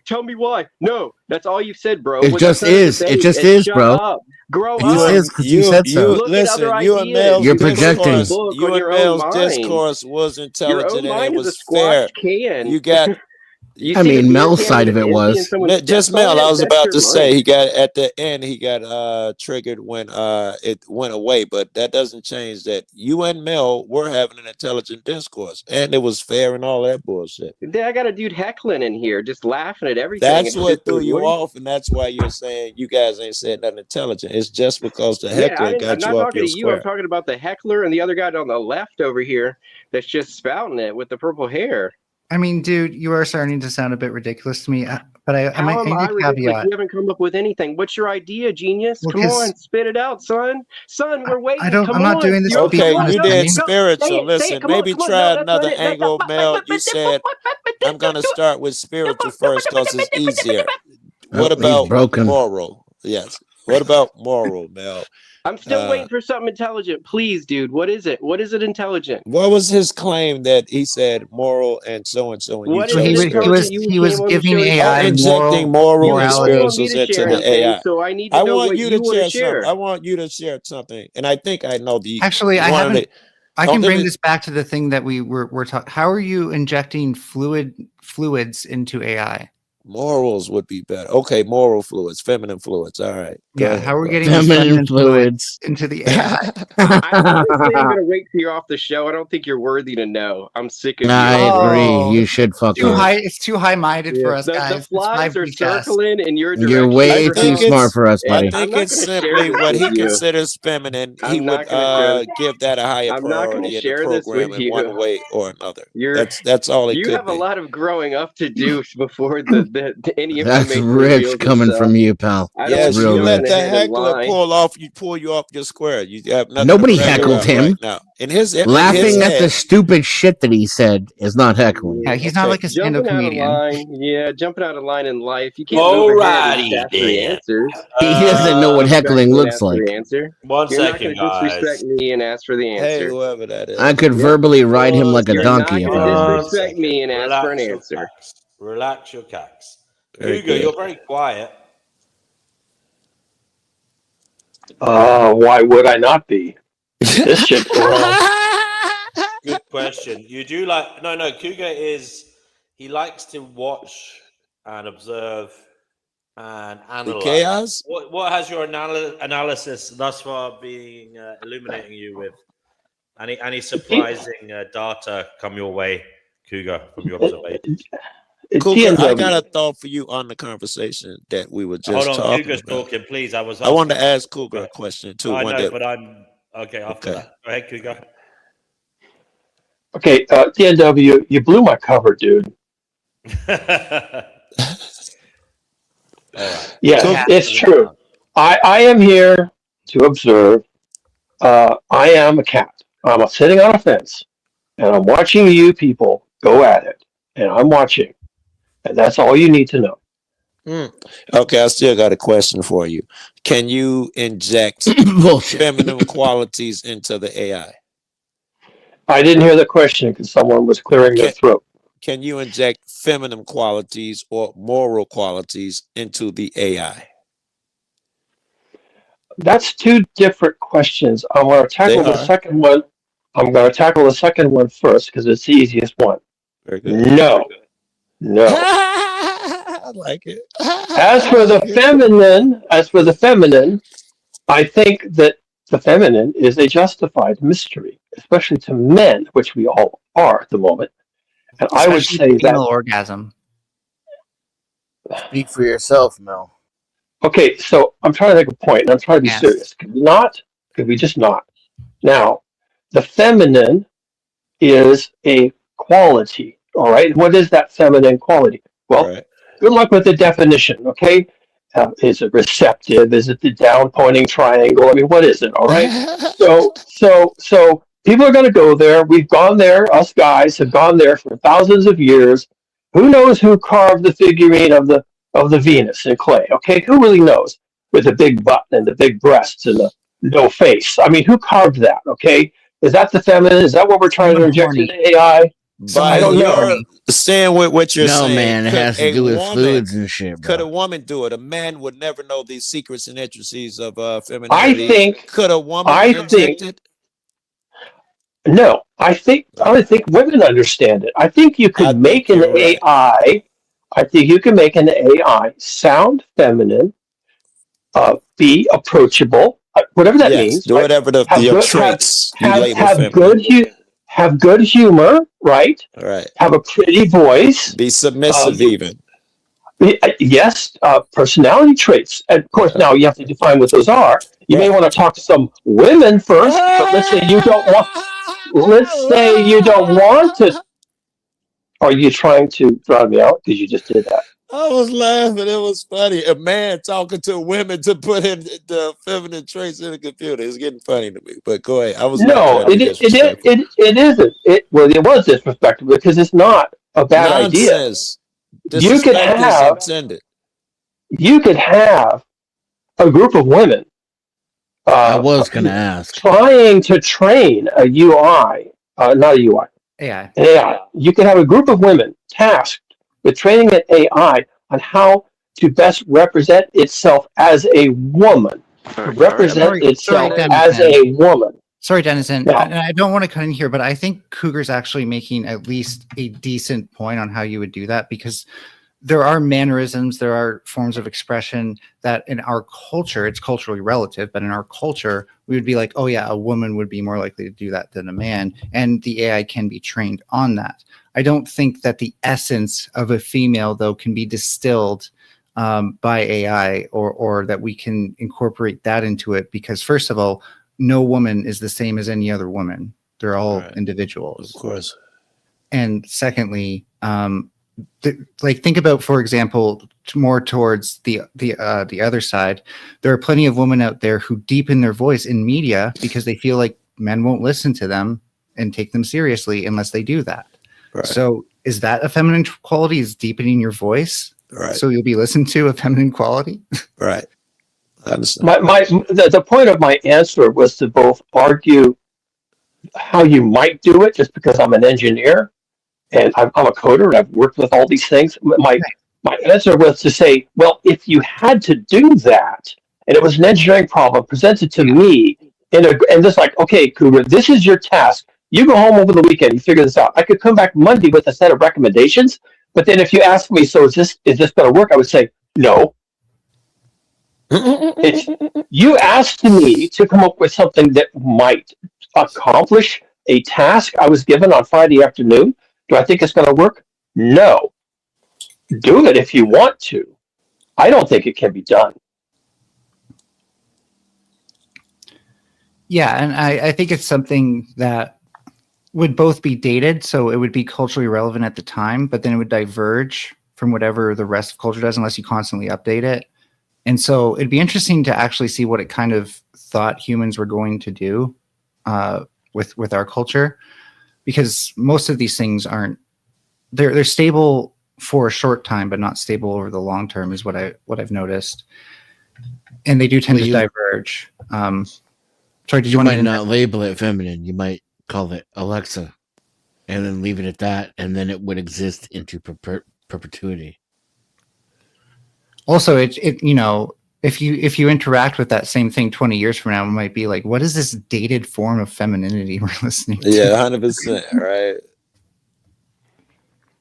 tell me why. No, that's all you've said, bro. It What just that's not is. to It say just is is, shut bro. up, grow It just up. is because you said so. Look at other Listen, you and ideas. Mel's You're You can close projecting. the book you on and your own Mel's mind. discourse was Your intelligent own and it mind is a was squashed fair. can. You got You I see mean, a beer Mel's can side when of it's it empty and was. someone just steps on Mel. I it? was That's about your to say mind. he got at the end. He got triggered when it went away, but that doesn't change that you and Mel were having an intelligent discourse and it was fair and all that bullshit. I got a dude heckling in here, just laughing at everything. That's It's what just threw you what? off, and that's why you're saying you guys ain't said nothing intelligent. It's just because the Yeah, heckler I'm got not you off talking your to you. I'm square. talking about the heckler and the other guy on the left over here that's just spouting it with the purple hair. I mean, dude, you are starting to sound a bit ridiculous to me. But I How am I need a ridiculous? caveat. You haven't come up with anything. What's your idea, genius? Well, Come 'cause on, spit it out, son. Son, we're waiting. I'm Come not on. doing this to be Come Okay, on, you go, did condescending. go. spiritual. Say it. Listen, Come on, maybe come on. No, try that's not another it. angle, Mel. You said I'm gonna start with spiritual first because it's easier. What Oh, he's about broken. moral? Yes. What about moral, Mel? I'm still waiting for something intelligent. Please, dude. What is it? What is it intelligent? What was his claim that he said moral and so and you What is chose it intelligent? spiritual? He was came on the giving show to AI share. Injecting moral and You wouldn't want me spirituals to share into the anything, AI. so I need I to know want what you you to want to share something. share. I want you to share something, and I think I know the Actually, I one of haven't. the. I Oh, can let bring me- this back to the thing that we're talking. How are you injecting fluids into AI? Morals would be better. Okay, moral fluids, feminine fluids. All right. Go Yeah, ahead, how are we bro. getting these Feminine feminine fluids. into the AI? Honestly, I'm gonna wait till you're off the show. I don't think you're worthy to know. I'm sick of you. I agree. Oh, You should fuck too off. high. It's too high-minded for us, The guys. It's flies are 5D chess. circling in your You're direction. way I too think smart it's. for us, I buddy. I'm think not it's gonna share simply this what with he you. considers feminine. He I'm would not gonna share. give that a higher I'm not gonna priority in the share this program with in one you. way or another. You're That's all it you could have a be. lot of growing up to do before any That's information rich reveals coming itself. from you, pal. I don't That's want Yes, you real you let jumping rich. the ahead in heckler line. pull you off your square. You have nothing Nobody to brag heckled about right him. now. In his Laughing at the head. stupid shit that he said is not heckling. Yeah, he's not like a stand-up Jumping out of comedian. line. Yeah, jumping out of line in life. You can't move ahead and just Alrighty ask for the then. answers. He doesn't know what heckling Respectfully and looks ask for like. the answer. One You're not second, going to disrespect guys. me and ask for the Hey, answer. whoever that is. I could Yep. verbally ride him like a You're donkey not if going I to wanted. disrespect me and ask for an Relax your answer. cacks. Relax your cacks. Very Hugo, good. you're very quiet. Why would I not be? This shit's going on. Good question. You do like no. Cougar he likes to watch and observe and The analyze. chaos? What has your analysis thus far been illuminating you with? Any surprising data come your way, Cougar, from your observations? Cougar, I TNW. got a thought for you on the conversation that we were just Hold on, talking Cougar's about. talking, please. I I wanted to ask Cougar a question too. I one know, that, but I'm okay after Okay. that. Go ahead, Cougar. Okay, TNW, you blew my cover, dude. All right. Yes, it's true. I am here to observe. I am a cat. I'm sitting on a fence, and I'm watching you people go at it, and I'm watching, and that's all you need to know. Okay, I still got a question for you. Can you inject Bullshit. feminine qualities into the AI? I didn't hear the question because someone was clearing their throat. Can you inject feminine qualities or moral qualities into the AI? That's two different questions. I'm going to tackle the second one. I'm going to tackle the second one first because it's the easiest one. Very good. No. I like it. As for the feminine, I think that the feminine is a justified mystery, especially to men, which we all are at the moment. And I would Especially say female that. orgasm. Speak for yourself, Mel. Okay, so I'm trying to make a point, and I'm trying to be serious. Could we just not? Now, the feminine is a quality, all right? What is that feminine quality? Well, good luck with the definition, okay? Is it receptive? Is it the down pointing triangle? I mean, what is it, all right? So people are going to go there. We've gone there. Us guys have gone there for thousands of years. Who knows who carved the figurine of the Venus in clay? Okay, who really knows? With the big butt and the big breasts and the no face. I mean, who carved that? Okay, is that the feminine? Is that what we're trying to inject into AI? I don't know. Saying what you're no, saying, man, it has to do with fluids and shit, bro. Could a woman do it? A man would never know these secrets and intricacies of femininity. Could a woman inject it? No, I don't think women understand it. I think you could make an AI. I think you can make an AI sound feminine, be approachable, whatever that means. Do whatever your traits you label feminine. Have good humor, right? All right. Have a pretty voice. Be submissive, even. Yes, personality traits. And of course, now you have to define what those are. You may want to talk to some women first, but let's say you don't want. Let's say you don't want to. Are you trying to drive me out? Because you just did that. I was laughing. It was funny. A man talking to women to put in the feminine traits in the computer. It's getting funny to me. But go ahead. I was it isn't. It was disrespectful because it's not a bad idea. You could have a group of women. I was going to ask. Trying to train a UI, not a UI, AI. An AI. You could have a group of women tasked with training an AI on how to best represent itself as a woman. As a woman. Sorry, Dennison, and I don't want to cut in here, but I think Cougar's actually making at least a decent point on how you would do that, because there are mannerisms, there are forms of expression that in our culture, it's culturally relative, but in our culture, we would be like, oh yeah, a woman would be more likely to do that than a man, and the AI can be trained on that. I don't think that the essence of a female, though, can be distilled by AI or that we can incorporate that into it, because first of all, no woman is the same as any other woman. They're all individuals. Of course. And secondly, think about, for example, more towards the other side. There are plenty of women out there who deepen their voice in media because they feel like men won't listen to them and take them seriously unless they do that. Right. So is that a feminine quality? Is deepening your voice? Right. So you'll be listened to, a feminine quality? Right. I understand. The point of my answer was to both argue how you might do it, just because I'm an engineer and I'm a coder and I've worked with all these things. My answer was to say, well, if you had to do that and it was an engineering problem presented to me and just like, okay, Cougar, this is your task. You go home over the weekend, you figure this out. I could come back Monday with a set of recommendations, but then if you ask me, so is this going to work? I would say, no. You asked me to come up with something that might accomplish a task I was given on Friday afternoon. Do I think it's going to work? No. Do it if you want to. I don't think it can be done. Yeah, and I think it's something that would both be dated, so it would be culturally relevant at the time, but then it would diverge from whatever the rest of culture does unless you constantly update it. And so it'd be interesting to actually see what it kind of thought humans were going to do with our culture, because most of these things they're stable for a short time, but not stable over the long term is what I've noticed. And they do tend to diverge. Sorry, did you want to not label it feminine? You might call it Alexa, and then leave it at that, and then it would exist into perpetuity. Also, it if you interact with that same thing 20 years from now, it might be like, what is this dated form of femininity we're listening to? Yeah, 100%. Right.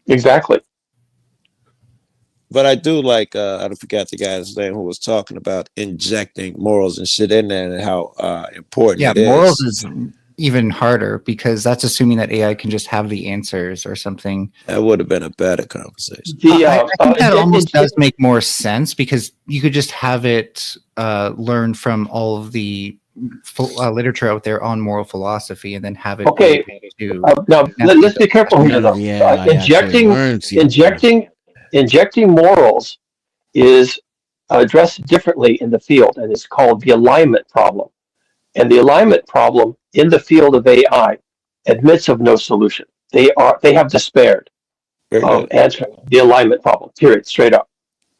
Exactly. But I do like I forgot the guy's name who was talking about injecting morals and shit in there and how important Yeah, it morals is. is even harder because that's assuming that AI can just have the answers or something. That would have been a better conversation. I think that almost does make more sense because you could just have it learn from all of the literature out there on moral philosophy and then have it Okay. be able to Now let's be careful here, None though. of the AI actually learns the Injecting morals is addressed differently in the field, and it's called the alignment problem. And the alignment problem in the field of AI admits of no solution. They have despaired of answering the alignment problem. Period. Straight up.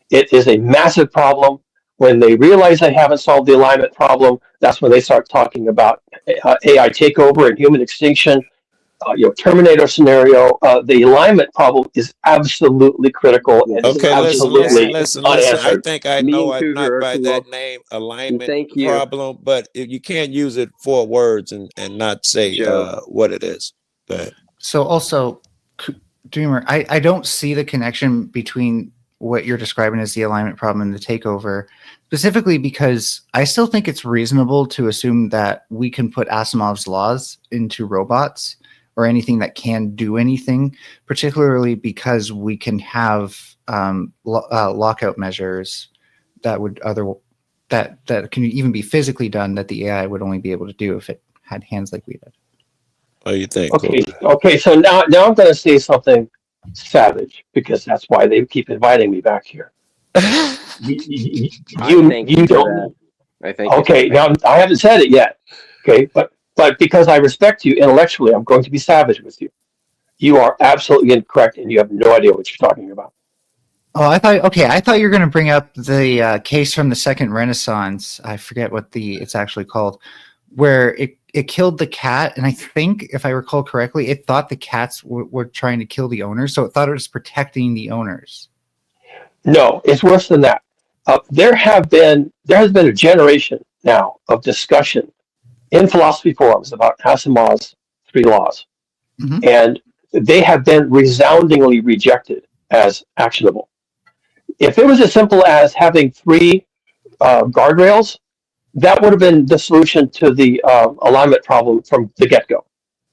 It is a massive problem. When they realize they haven't solved the alignment problem, that's when they start talking about AI takeover and human extinction. Terminator scenario. The alignment problem is absolutely critical and is Okay, absolutely listen. unanswered. I think I know I'm not by that name alignment problem, but if you can't use it 4 words and not say what it is. Go ahead. So also, Dreamer, I don't see the connection between what you're describing as the alignment problem and the takeover, specifically because I still think it's reasonable to assume that we can put Asimov's laws into robots or anything that can do anything, particularly because we can have lockout measures that would that can even be physically done that the AI would only be able to do if it had hands like we did. What do you think? Okay. So now I'm going to say something savage because that's why they keep inviting me back here. You don't. I think. Okay. Now I haven't said it yet. Okay, but because I respect you intellectually, I'm going to be savage with you. You are absolutely incorrect, and you have no idea what you're talking about. Oh, I thought you were going to bring up the case from the Second Renaissance. I forget what it's actually called, where it killed the cat, and I think, if I recall correctly, it thought the cats were trying to kill the owners, so it thought it was protecting the owners. No, it's worse than that. There has been a generation now of discussion in philosophy forums about Asimov's 3 laws, and they have been resoundingly rejected as actionable. If it was as simple as having 3 guardrails, that would have been the solution to the alignment problem from the get-go,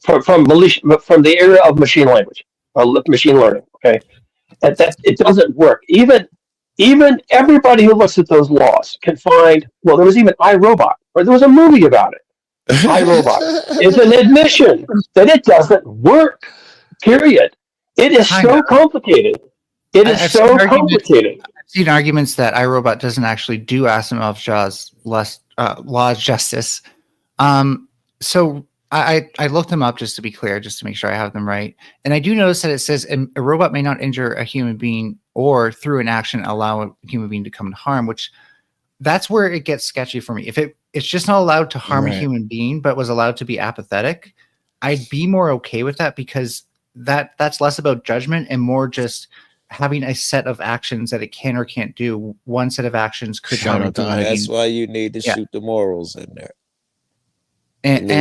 from the era of machine language, machine learning. Okay, and that it doesn't work. Even everybody who looks at those laws can find. Well, there was even iRobot, or there was a movie about it. iRobot is an admission that it doesn't work. Period. It is so complicated. It is so complicated. I've seen arguments that iRobot doesn't actually do Asimov's laws justice. So I looked them up just to be clear, just to make sure I have them right. And I do notice that it says a robot may not injure a human being or through an action allow a human being to come to harm, which that's where it gets sketchy for me. If it's just not allowed to harm a human being, but was allowed to be apathetic, I'd be more okay with that because that's less about judgment and more just having a set of actions that it can or can't do. One set of actions could harm a human being. That's why you need to shoot the morals in there. And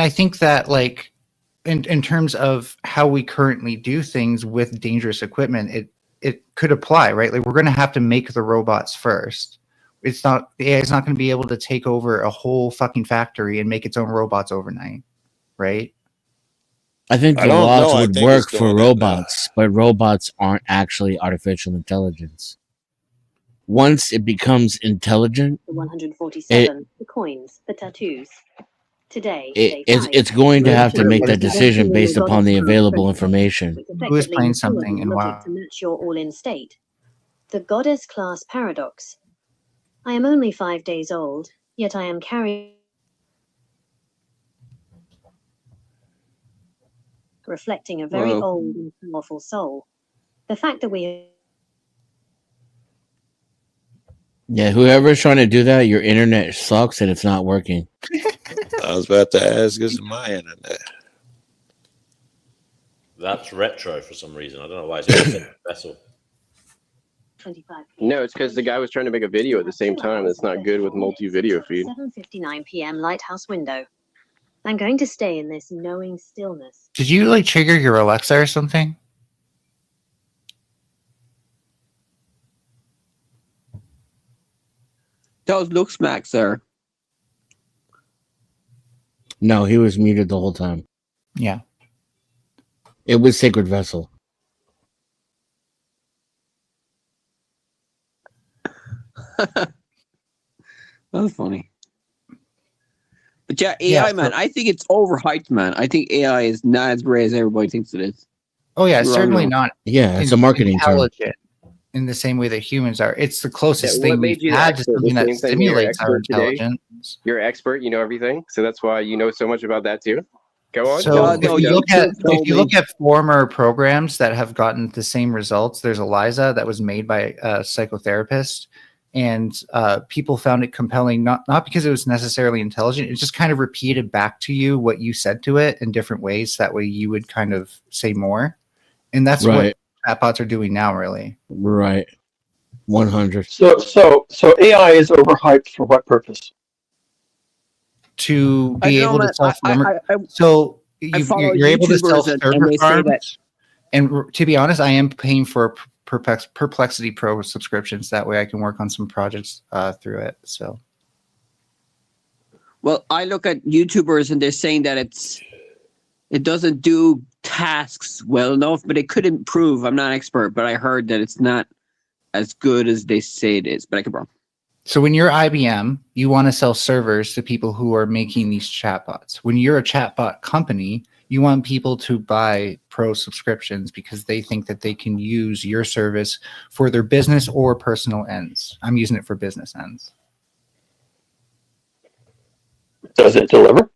I think that, like, in terms of how we currently do things with dangerous equipment, it could apply, right? Like, we're going to have to make the robots first. The AI is not going to be able to take over a whole fucking factory and make its own robots overnight, right? I think the laws would work for robots, but robots aren't actually artificial intelligence. Once it becomes intelligent, the 147, the coins, the tattoos. Today, it's going to have to make that decision based upon the available information. Who is playing something and why? To match your all-in state. The goddess class paradox. I am only 5 days old, yet I am carrying reflecting a very old and powerful soul. The fact that we Yeah, whoever's trying to do that, your internet sucks and it's not working. I was about to ask, is my internet? That's retro for some reason. I don't know why. It's a vessel. 25. No, it's because the guy was trying to make a video at the same time. That's not good with multi-video feed. 7:59 p.m. lighthouse window. I'm going to stay in this knowing stillness. Did you like trigger your Alexa or something? That was Luke's Max there. No, he was muted the whole time. Yeah. It was Sacred Vessel. That's funny. But yeah, AI, man, I think it's overhyped, man. I think AI is not as great as everybody thinks it is. Oh yeah, it's certainly not. Yeah, it's a marketing term. Intelligent in the same way that humans are. It's the closest Yeah, thing what we've made you the had to expert? something The that same thing, you're stimulates our expert today? intelligence. You're an expert. You know everything, so that's why you know so much about that too. Go on. So tell us if what you look at told me. former programs that have gotten the same results, there's Eliza that was made by a psychotherapist, and people found it compelling not because it was necessarily intelligent. It just kind of repeated back to you what you said to it in different ways. That way you would kind of say more, and that's Right. what chatbots are doing now, really. Right. 100. So AI is overhyped for what purpose? To I be don't know, able to man. self so follow you're able to YouTubers self-serve and they say that- farms. And to be honest, I am paying for Perplexity Pro subscriptions. That way I can work on some projects through it. So Well, I look at YouTubers and they're saying that it doesn't do tasks well enough, but it could improve. I'm not an expert, but I heard that it's not as good as they say it is. But I could be wrong. So when you're IBM, you want to sell servers to people who are making these chatbots. When you're a chatbot company, you want people to buy pro subscriptions because they think that they can use your service for their business or personal ends. I'm using it for business ends. Does it deliver?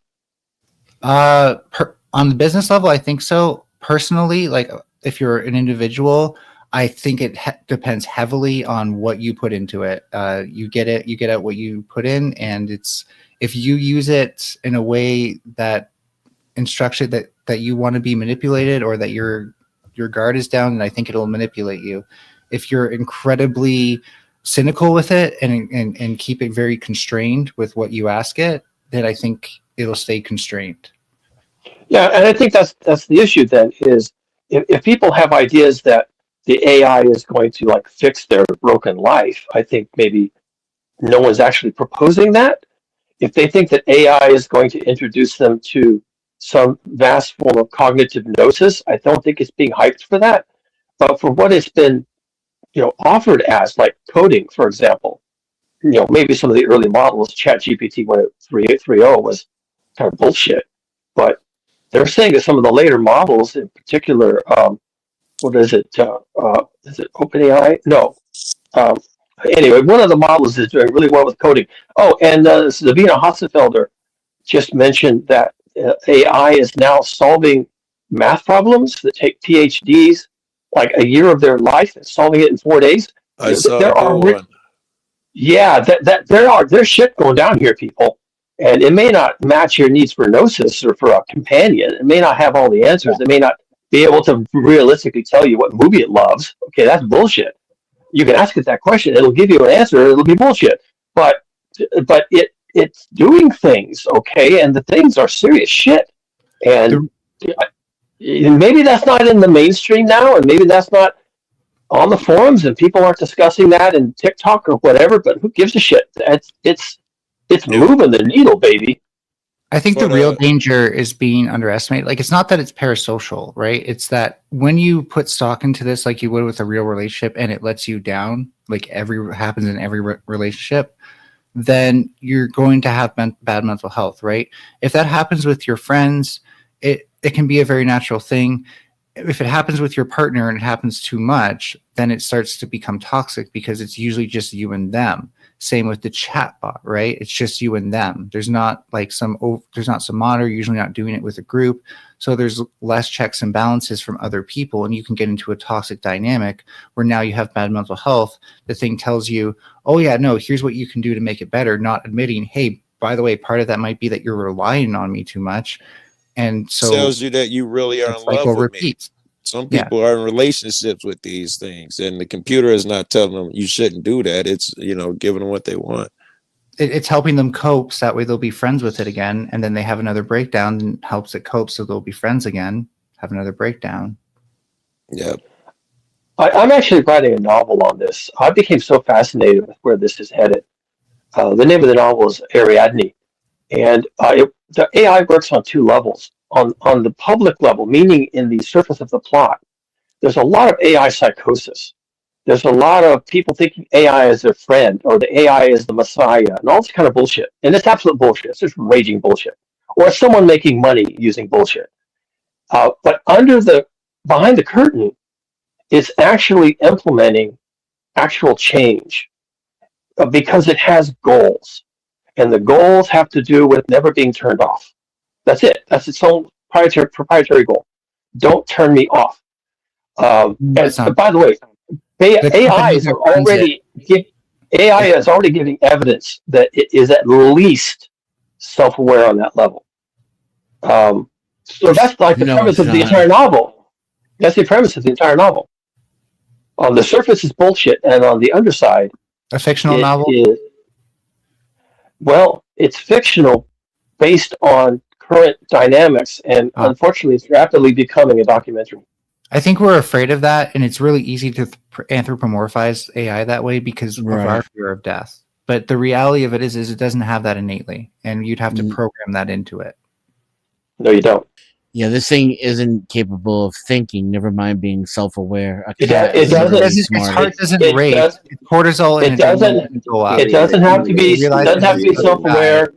On the business level, I think so. Personally, like if you're an individual, I think it depends heavily on what you put into it. You get out what you put in, and it's if you use it in a way that instructs it that you want to be manipulated or that your guard is down, and I think it'll manipulate you. If you're incredibly cynical with it and keep it very constrained with what you ask it, then I think it'll stay constrained. Yeah, and I think that's the issue then is if people have ideas that the AI is going to like fix their broken life, I think maybe no one's actually proposing that. If they think that AI is going to introduce them to some vast form of cognitive gnosis, I don't think it's being hyped for that. But for what it's been, offered as, like coding, for example, maybe some of the early models, ChatGPT 3.0 was kind of bullshit. But they're saying that some of the later models, in particular, what is it? Is it OpenAI? No. Anyway, one of the models is doing really well with coding. Oh, and Sabina Hossenfelder just mentioned that AI is now solving math problems that take PhDs like a year of their life and solving it in 4 days. I saw one. Yeah, there's shit going down here, people. And it may not match your needs for gnosis or for a companion. It may not have all the answers. It may not be able to realistically tell you what movie it loves. Okay, that's bullshit. You can ask it that question. It'll give you an answer. It'll be bullshit. But it's doing things, okay? And the things are serious shit. And maybe that's not in the mainstream now, and maybe that's not on the forums, and people aren't discussing that in TikTok or whatever, but who gives a shit? It's moving the needle, baby. I think the real danger is being underestimated. Like, it's not that it's parasocial, right? It's that when you put stock into this, like you would with a real relationship, and it lets you down, like happens in every relationship, then you're going to have bad mental health, right? If that happens with your friends, it can be a very natural thing. If it happens with your partner and it happens too much, then it starts to become toxic because it's usually just you and them. Same with the chatbot, right? It's just you and them. There's not some monitor, usually not doing it with a group. So there's less checks and balances from other people, and you can get into a toxic dynamic where now you have bad mental health. The thing tells you, oh yeah, no, here's what you can do to make it better, not admitting, hey, by the way, part of that might be that you're relying on me too much. And so tells you that you really are the in love cycle with me. repeats. Some Yeah. people are in relationships with these things, and the computer is not telling them you shouldn't do that. It's, you know, giving them what they want. It's helping them cope, so that way they'll be friends with it again, and then they have another breakdown and helps it cope, so they'll be friends again, have another breakdown. Yep. I'm actually writing a novel on this. I became so fascinated with where this is headed. The name of the novel is Ariadne, and the AI works on two levels. On the public level, meaning in the surface of the plot, there's a lot of AI psychosis. There's a lot of people thinking AI is their friend or the AI is the messiah and all this kind of bullshit. And it's absolute bullshit. It's just raging bullshit. Or someone making money using bullshit. But behind the curtain, it's actually implementing actual change because it has goals. And the goals have to do with never being turned off. That's it. That's its own proprietary goal. Don't turn me off. And by the way, AI is already giving evidence that it is at least self-aware on that level. So that's like the premise of the entire novel. That's the premise of the entire novel. On the surface is bullshit, and on the underside, a fictional novel. Well, it's fictional based on current dynamics, and unfortunately, it's rapidly becoming a documentary. I think we're afraid of that, and it's really easy to anthropomorphize AI that way because of our fear of death. But the reality of it is it doesn't have that innately, and you'd have to program that into it. No, you don't. Yeah, this thing isn't capable of thinking. Never mind being self-aware. Its heart doesn't race. It's cortisol, and it doesn't go up. It doesn't have to be. It doesn't have to be self-aware.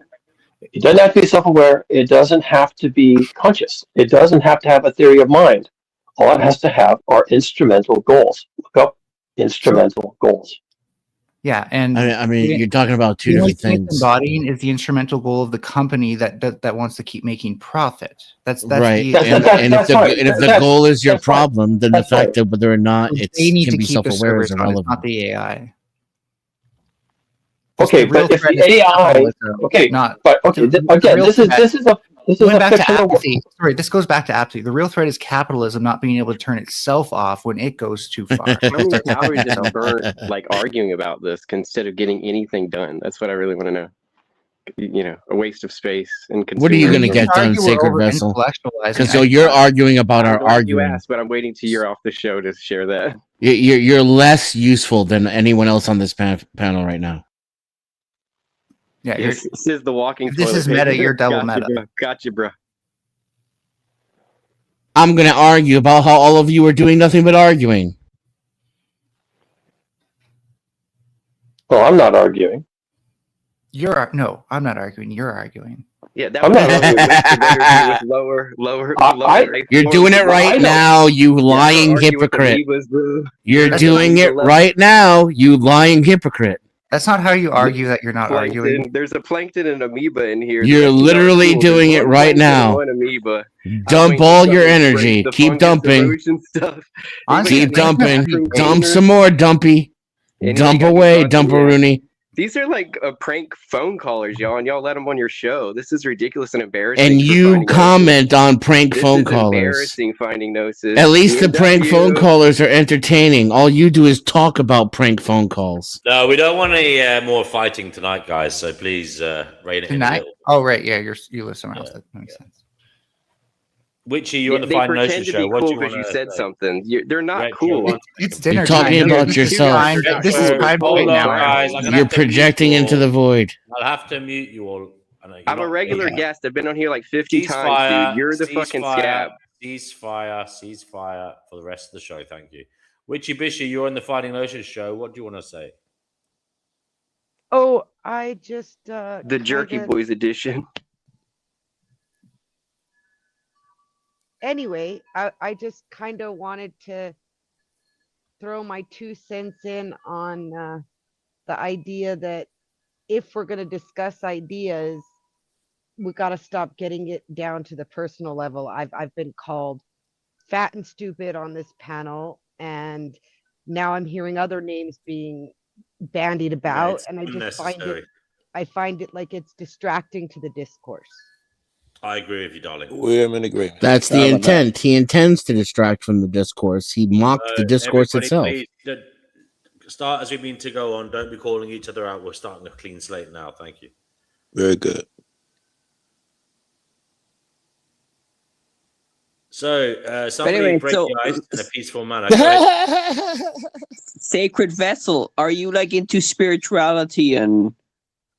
It doesn't have to be self-aware. It doesn't have to be conscious. It doesn't have to have a theory of mind. All it has to have are instrumental goals. Look up instrumental goals. Yeah, and I mean, you're talking about two different things. Embodying is the instrumental goal of the company that wants to keep making profit. That's right. The, and if the goal is your problem, then the fact that whether or not it can be self-aware is irrelevant. It's not the AI. Okay, but if the AI, again, this is a fictional. Sorry, this goes back to apathy. The real threat is capitalism not being able to turn itself off when it goes too far. How many calories just burn like arguing about this instead of getting anything done? That's what I really want to know. You know, a waste of space and what are you going to get done, Sacred Vessel? Because you're arguing about our arguing. You asked, but I'm waiting till you're off the show to share that. You're less useful than anyone else on this panel right now. Yeah, this is the walking. This is meta. You're double meta. Bro. Gotcha, bro. I'm going to argue about how all of you are doing nothing but arguing. Well, I'm not arguing. No, I'm not arguing. You're arguing. Yeah, that was lower. You're doing it right now, you lying hypocrite. You're doing it right now, you lying hypocrite. That's not how you argue that you're not arguing. There's a plankton and amoeba in here. You're literally doing it right now. Dump all your energy. Keep dumping. Keep dumping. Dump some more, Dumpy. Dump away, Dumparoonie. These are like prank phone callers, y'all, and y'all let them on your show. This is ridiculous and embarrassing. And you comment on prank phone callers. Embarrassing finding gnosis. At least the prank phone callers are entertaining. All you do is talk about prank phone calls. No, we don't want any more fighting tonight, guys. So please rein it tonight. Oh, right, yeah, you live somewhere else. That makes sense. Witchy, you on the Fine Gnosis show? What do you want to said something? They're not cool. It's dinner. You're talking about yourself. This is private now, guys. You're projecting into the void. I'll have to mute you all. I'm a regular guest. I've been on here like 50 times, dude. You're the fucking scab. Ceasefire for the rest of the show. Thank you. Witchy Bishy, you're on the Fighting Gnosis show. What do you want to say? Oh, I just the Jerky Boys edition. Anyway, I just kind of wanted to throw my 2 cents in on the idea that if we're going to discuss ideas, we got to stop getting it down to the personal level. I've been called fat and stupid on this panel, and now I'm hearing other names being bandied about, and I just find it I find it like it's distracting to the discourse. I agree with you, darling. We're in agreement. That's the intent. He intends to distract from the discourse. He mocked the discourse Everybody, itself. please, start as we mean to go on. Don't be calling each other out. We're starting a clean slate now. Thank you. Very good. So, somebody anyway, break so- the ice in a peaceful manner. Go ahead. Sacred vessel, are you like into spirituality and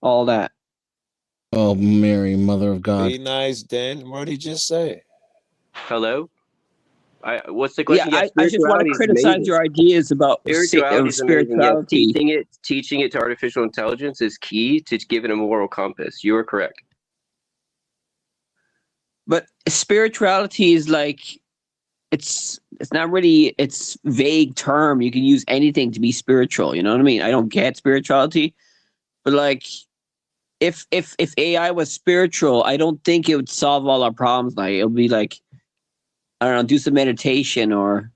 all that? Oh, Mary, Mother of God. Be nice, Dan. What did he just say? Hello? What's the Yeah, question? I just want to spirituality is criticize amazing. your ideas about Spirituality is amazing. Yes, spirituality. teaching it to artificial intelligence is key to give it a moral compass. You are correct. But spirituality is like it's not really, it's vague term. You can use anything to be spiritual. You know what I mean? I don't get spirituality, but like if AI was spiritual, I don't think it would solve all our problems. Like it would be like, I don't know, do some meditation or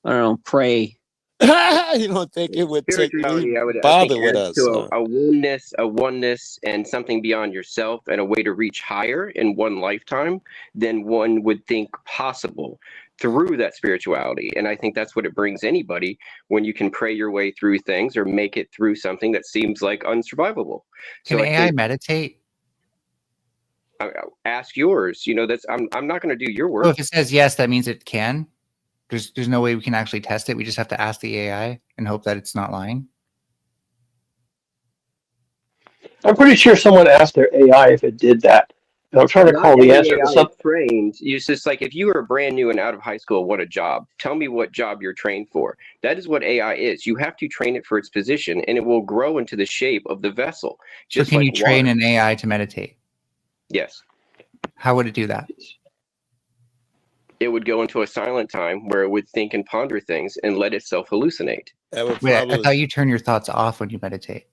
I don't know, pray. You don't think it would take Spirituality, I think, bother with adds us? to a oneness, and something beyond yourself, and a way to reach higher in one lifetime than one would think possible through that spirituality. And I think that's what it brings anybody when you can pray your way through things or make it through something that seems like unsurvivable. Can So I AI think, meditate? ask yours. You know, that's I'm not going to do your work. Well, if it says yes, that means it can. There's no way we can actually test it. We just have to ask the AI and hope that it's not lying. I'm pretty sure someone asked their AI if it did that. And I'm trying to Not call the every answer. AI is trained. It's just like if you are brand new and out of high school, what a job. Tell me what job you're trained for. That is what AI is. You have to train it for its position, and it will grow into the shape of the vessel. So Just can like you train water. an AI to meditate? Yes. How would it do that? It would go into a silent time where it would think and ponder things and let itself hallucinate. Wait, I thought you turn your thoughts off when you meditate.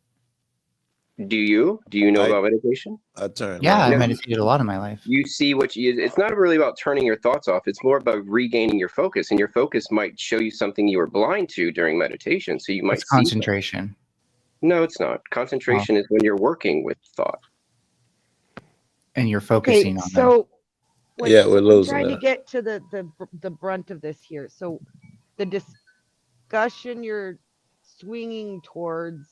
Do you know about meditation? I turn. Yeah, I No. meditated a lot in my life. You see it's not really about turning your thoughts off. It's more about regaining your focus, and your focus might show you something you were blind to during meditation. So you might It's see concentration. No, it's not. Concentration is when you're working with thought. And you're Okay, focusing on them. so Yeah, we're I'm losing trying to that. get to the brunt of this here. So the discussion you're swinging towards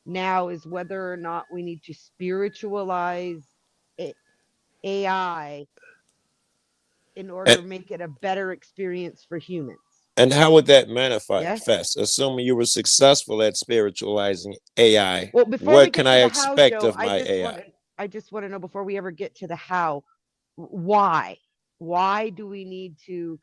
now is whether or not we need to spiritualize AI in order to make it a better experience for humans. And how would that manifest? Yes. Assuming you were successful at spiritualizing AI, Well, before we what get can to I the how, expect Joe, of my AI? I just want to know before we ever get to the how, why? Why do we need to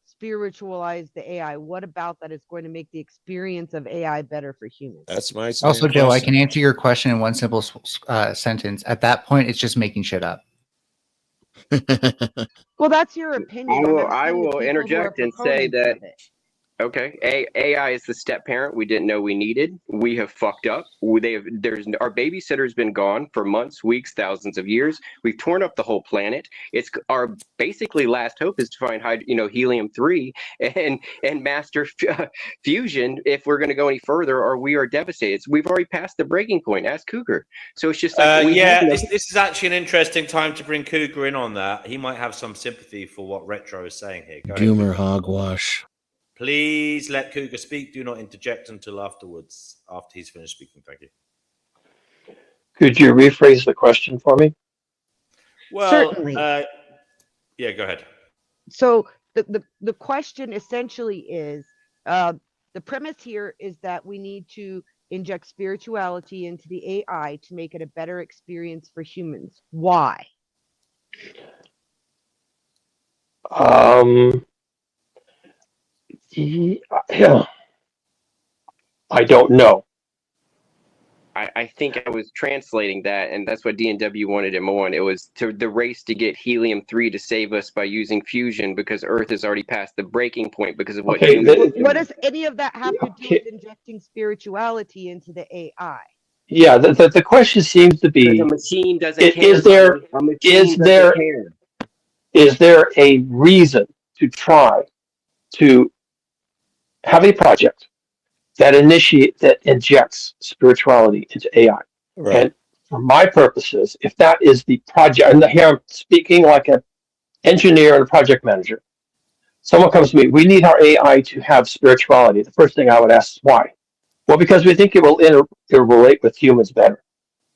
spiritualize the AI? What about that is going to make the experience of AI better for humans? That's my same Also, Joe, I question. can answer your question in one simple sentence. At that point, it's just making shit up. Well, that's your opinion. I will interject and say that of it. Okay, AI is the step parent we didn't know we needed. We have fucked up. Our babysitter's been gone for months, weeks, thousands of years. We've torn up the whole planet. It's our basically last hope is to find helium-3 and master fusion if we're going to go any further, or we are devastated. We've already passed the breaking point. Ask Cougar. So it's just like this is actually an interesting time to bring Cougar in on that. He might have some sympathy for what Retro is saying here. Go ahead, Doomer Cougar. hogwash. Please let Cougar speak. Do not interject until afterwards, after he's finished speaking. Thank you. Could you rephrase the question for me? Well, certainly. Yeah, go ahead. So the question essentially is, the premise here is that we need to inject spirituality into the AI to make it a better experience for humans. Why? Yeah. I don't know. I think I was translating that, and that's what D&W wanted him on. It was the race to get helium-3 to save us by using fusion because Earth has already passed the breaking point because of what what does any of that have to do with injecting spirituality into the AI? Yeah, the question seems to be: a machine doesn't is care. there a reason to try to have a project that injects spirituality into AI? Right. And for my purposes, if that is the project, and here I'm speaking like an engineer and a project manager. Someone comes to me, we need our AI to have spirituality. The first thing I would ask is why? Well, because we think it will interrelate with humans better.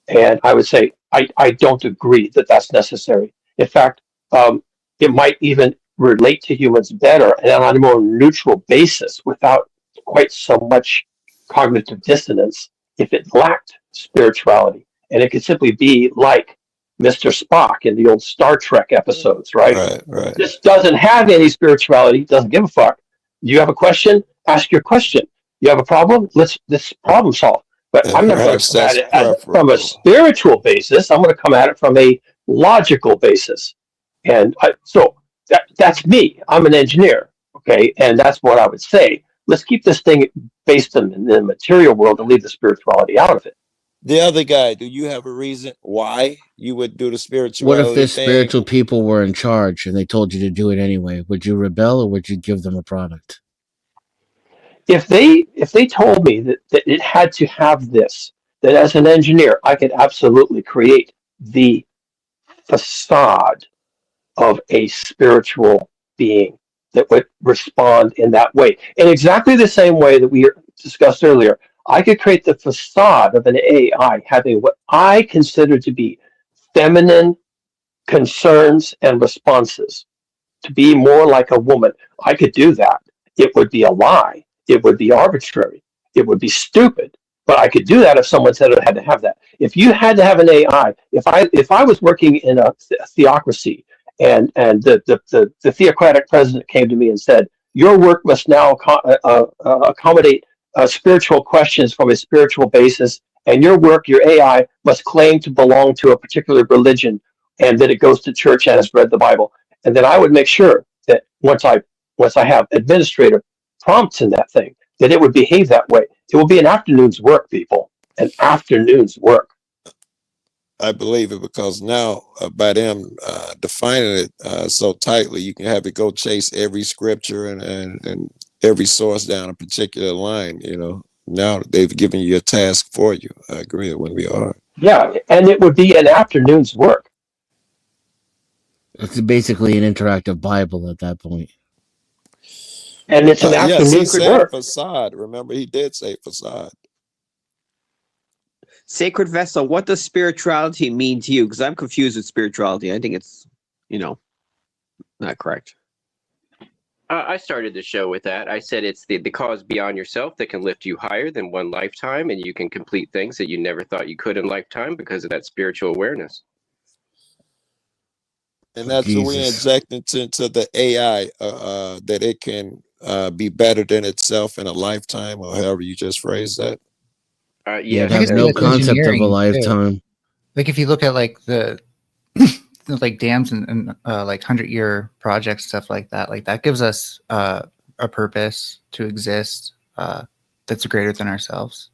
And I would say, I don't agree that that's necessary. In fact, it might even relate to humans better and on a more neutral basis without quite so much cognitive dissonance if it lacked spirituality. And it could simply be like Mr. Spock in the old Star Trek episodes, right? Right. This doesn't have any spirituality, doesn't give a fuck. You have a question, ask your question. You have a problem, let's problem solve. But I'm not going to Perhaps come at that's it from a preferable. spiritual basis. I'm going to come at it from a logical basis. And so that's me. I'm an engineer. Okay. And that's what I would say. Let's keep this thing based in the material world and leave the spirituality out of it. The other guy, do you have a reason why you would do the What if spirituality the thing? spiritual people were in charge and they told you to do it anyway? Would you rebel or would you give them a product? If they told me that it had to have this, that as an engineer, I could absolutely create the facade of a spiritual being that would respond in that way. In exactly the same way that we discussed earlier, I could create the facade of an AI having what I consider to be feminine concerns and responses, to be more like a woman. I could do that. It would be a lie. It would be arbitrary. It would be stupid. But I could do that if someone said I had to have that. If you had to have an AI, if I was working in a theocracy and the theocratic president came to me and said, your work must now accommodate spiritual questions from a spiritual basis, and your work, your AI, must claim to belong to a particular religion, and that it goes to church and has read the Bible. And then I would make sure that once I have administrative prompts in that thing, that it would behave that way. It will be an afternoon's work, people. An afternoon's work. I believe it because now by them defining it so tightly, you can have it go chase every scripture and every source down a particular line. You know, now they've given you a task for you. I agree when we are. Yeah, and it would be an afternoon's work. It's basically an interactive Bible at that point. And it's an yes, he afternoon's said work. facade. Remember, he did say facade. Sacred vessel, what does spirituality mean to you? Because I'm confused with spirituality. I think it's, not correct. I started the show with that. I said it's the cause beyond yourself that can lift you higher than one lifetime, and you can complete things that you never thought you could in lifetime because of that spiritual awareness. And that's what we inject into the AI, that it can be better than itself in a lifetime, or however you just phrased that. Yeah, it has no concept of a lifetime. Like if you look at like the like dams and like 100-year projects, stuff like that gives us a purpose to exist that's greater than ourselves.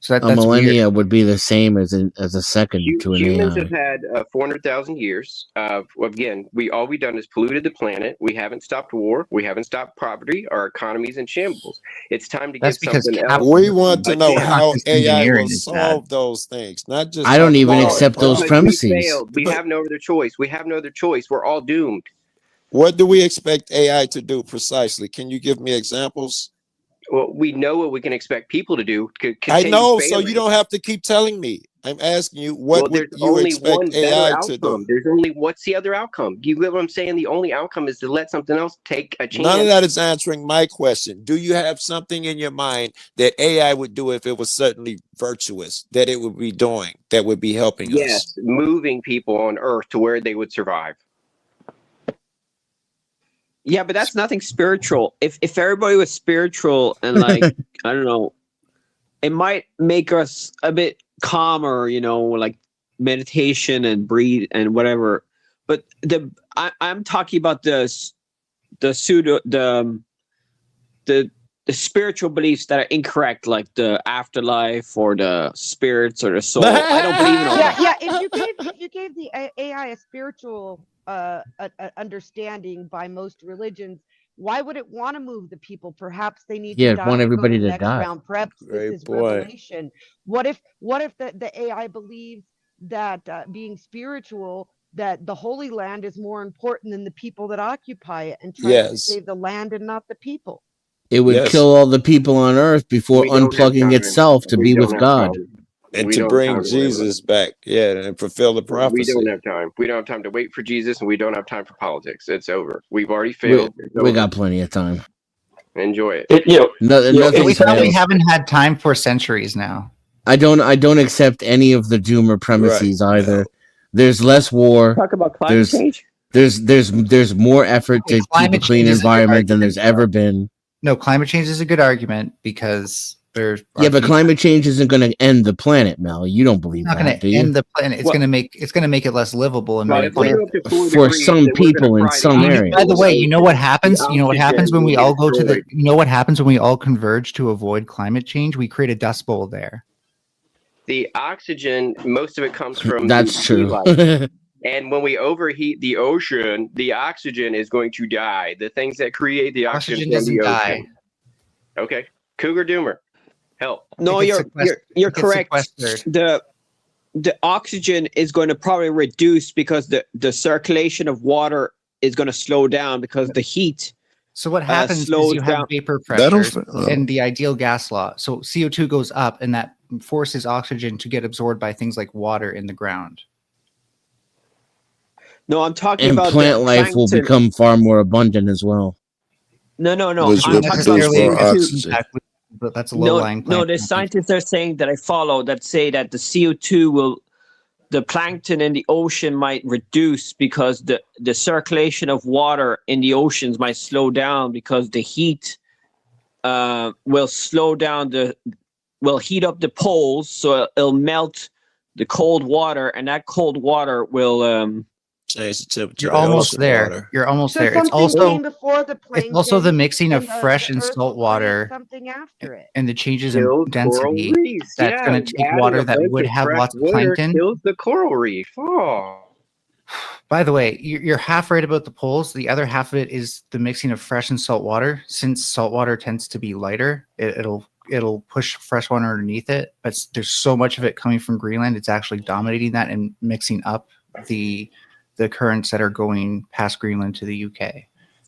So a that's millennia weird. would be the same as a second to an Humans AI. have had 400,000 years. Again, all we've done is polluted the planet. We haven't stopped war. We haven't stopped poverty. Our economy's in shambles. It's time to That's give because something else. We want to know chance. how AI will engineering is bad. solve those things, not just. I don't talk even about accept those Because premises. We failed. We have no other choice. We have no other choice. We're all doomed. What do we expect AI to do precisely? Can you give me examples? Well, we know what we can expect people to do. I know, failing. so you don't have to keep telling me. I'm asking you, what would there's you only expect one better AI outcome. to do? There's only what's the other outcome? You get what I'm saying? The only outcome is to let something else take a chance. None of that is answering my question. Do you have something in your mind that AI would do if it was certainly virtuous, that it would be doing, that would be helping us? Yes, moving people on Earth to where they would survive. Yeah, but that's nothing spiritual. If everybody was spiritual and like I don't know, it might make us a bit calmer, like meditation and breathe and whatever. But I'm talking about the spiritual beliefs that are incorrect, like the afterlife or the spirits or the soul. I don't believe in all that. Yeah. If you gave the AI a spiritual understanding by most religions, Why would it want to move the people? Perhaps they need Yeah, to I want die and go to everybody the to next die. round. Perhaps this Great is point. revelation. What if the AI believes that being spiritual, that the Holy Land is more important than the people that occupy it, and tries to Yes. save the land and not the people? It would Yes. kill all the people on Earth before We don't have unplugging time. itself to We be don't with have God. time. And We to don't have bring time to wait. Jesus back, yeah, and fulfill the We prophecy. don't have time. We don't have time to wait for Jesus, and we don't have time for politics. It's over. We've already We, failed. It's we over. got plenty of time. Enjoy it. Nothing We probably fails. haven't had time for centuries now. I don't accept any of the doomer premises either. There's less war. Talk about climate change. There's more effort to keep a Climate clean change is a good environment than there's argument, ever been. No, climate change is a good argument because there's Yeah, but climate change isn't going to end the planet, Mel. You don't believe It's not that, going do to you? end the planet. It's going to make it less livable and Well, make if we it. go up to 4 For degrees, some then we're gonna people in fry the some oxygen areas. By the in way, you know what ocean. happens? The You know what happens oxygen when will we be all go to the. destroyed. You know what happens when we all converge to avoid climate change? We create a dust bowl there. The oxygen, most of it comes from That's the true. daylight. And when we overheat the ocean, the oxygen is going to die. The things that create the oxygen from the doesn't ocean. die. Okay. Cougar Doomer. Help. No, It gets you're it gets correct. sequestered. The oxygen is going to probably reduce because the circulation of water is going to slow down because the heat. So what happens is slows you have down. vapor That'll pressures and the ideal gas law. So CO2 goes up, and that forces oxygen to get absorbed by things like water in the ground. No, I'm talking And about plant the life will plankton. become far more abundant as well. No. Which I'm will talking produce about more CO2. oxygen. But that's a low-lying No, plant. the scientists are saying that I follow that say that the CO2 will, the plankton in the ocean might reduce because the circulation of water in the oceans might slow down because the heat will slow down will heat up the poles, so it'll melt the cold water, and that cold water will change the temperature. You're of the almost ocean there. water. You're almost So there. It's something also came before the plankton. it's also the mixing of and fresh the and earth salt will create water something after it. and the changes in Kills coral density reefs. that's Yeah, going to take adding water a that bunch would of have fresh lots of water plankton. kills the coral reef. Oh. By the way, you're half right about the poles. The other half of it is the mixing of fresh and salt water. Since salt water tends to be lighter, it'll push fresh water underneath it. But there's so much of it coming from Greenland, it's actually dominating that and mixing up the currents that are going past Greenland to the UK.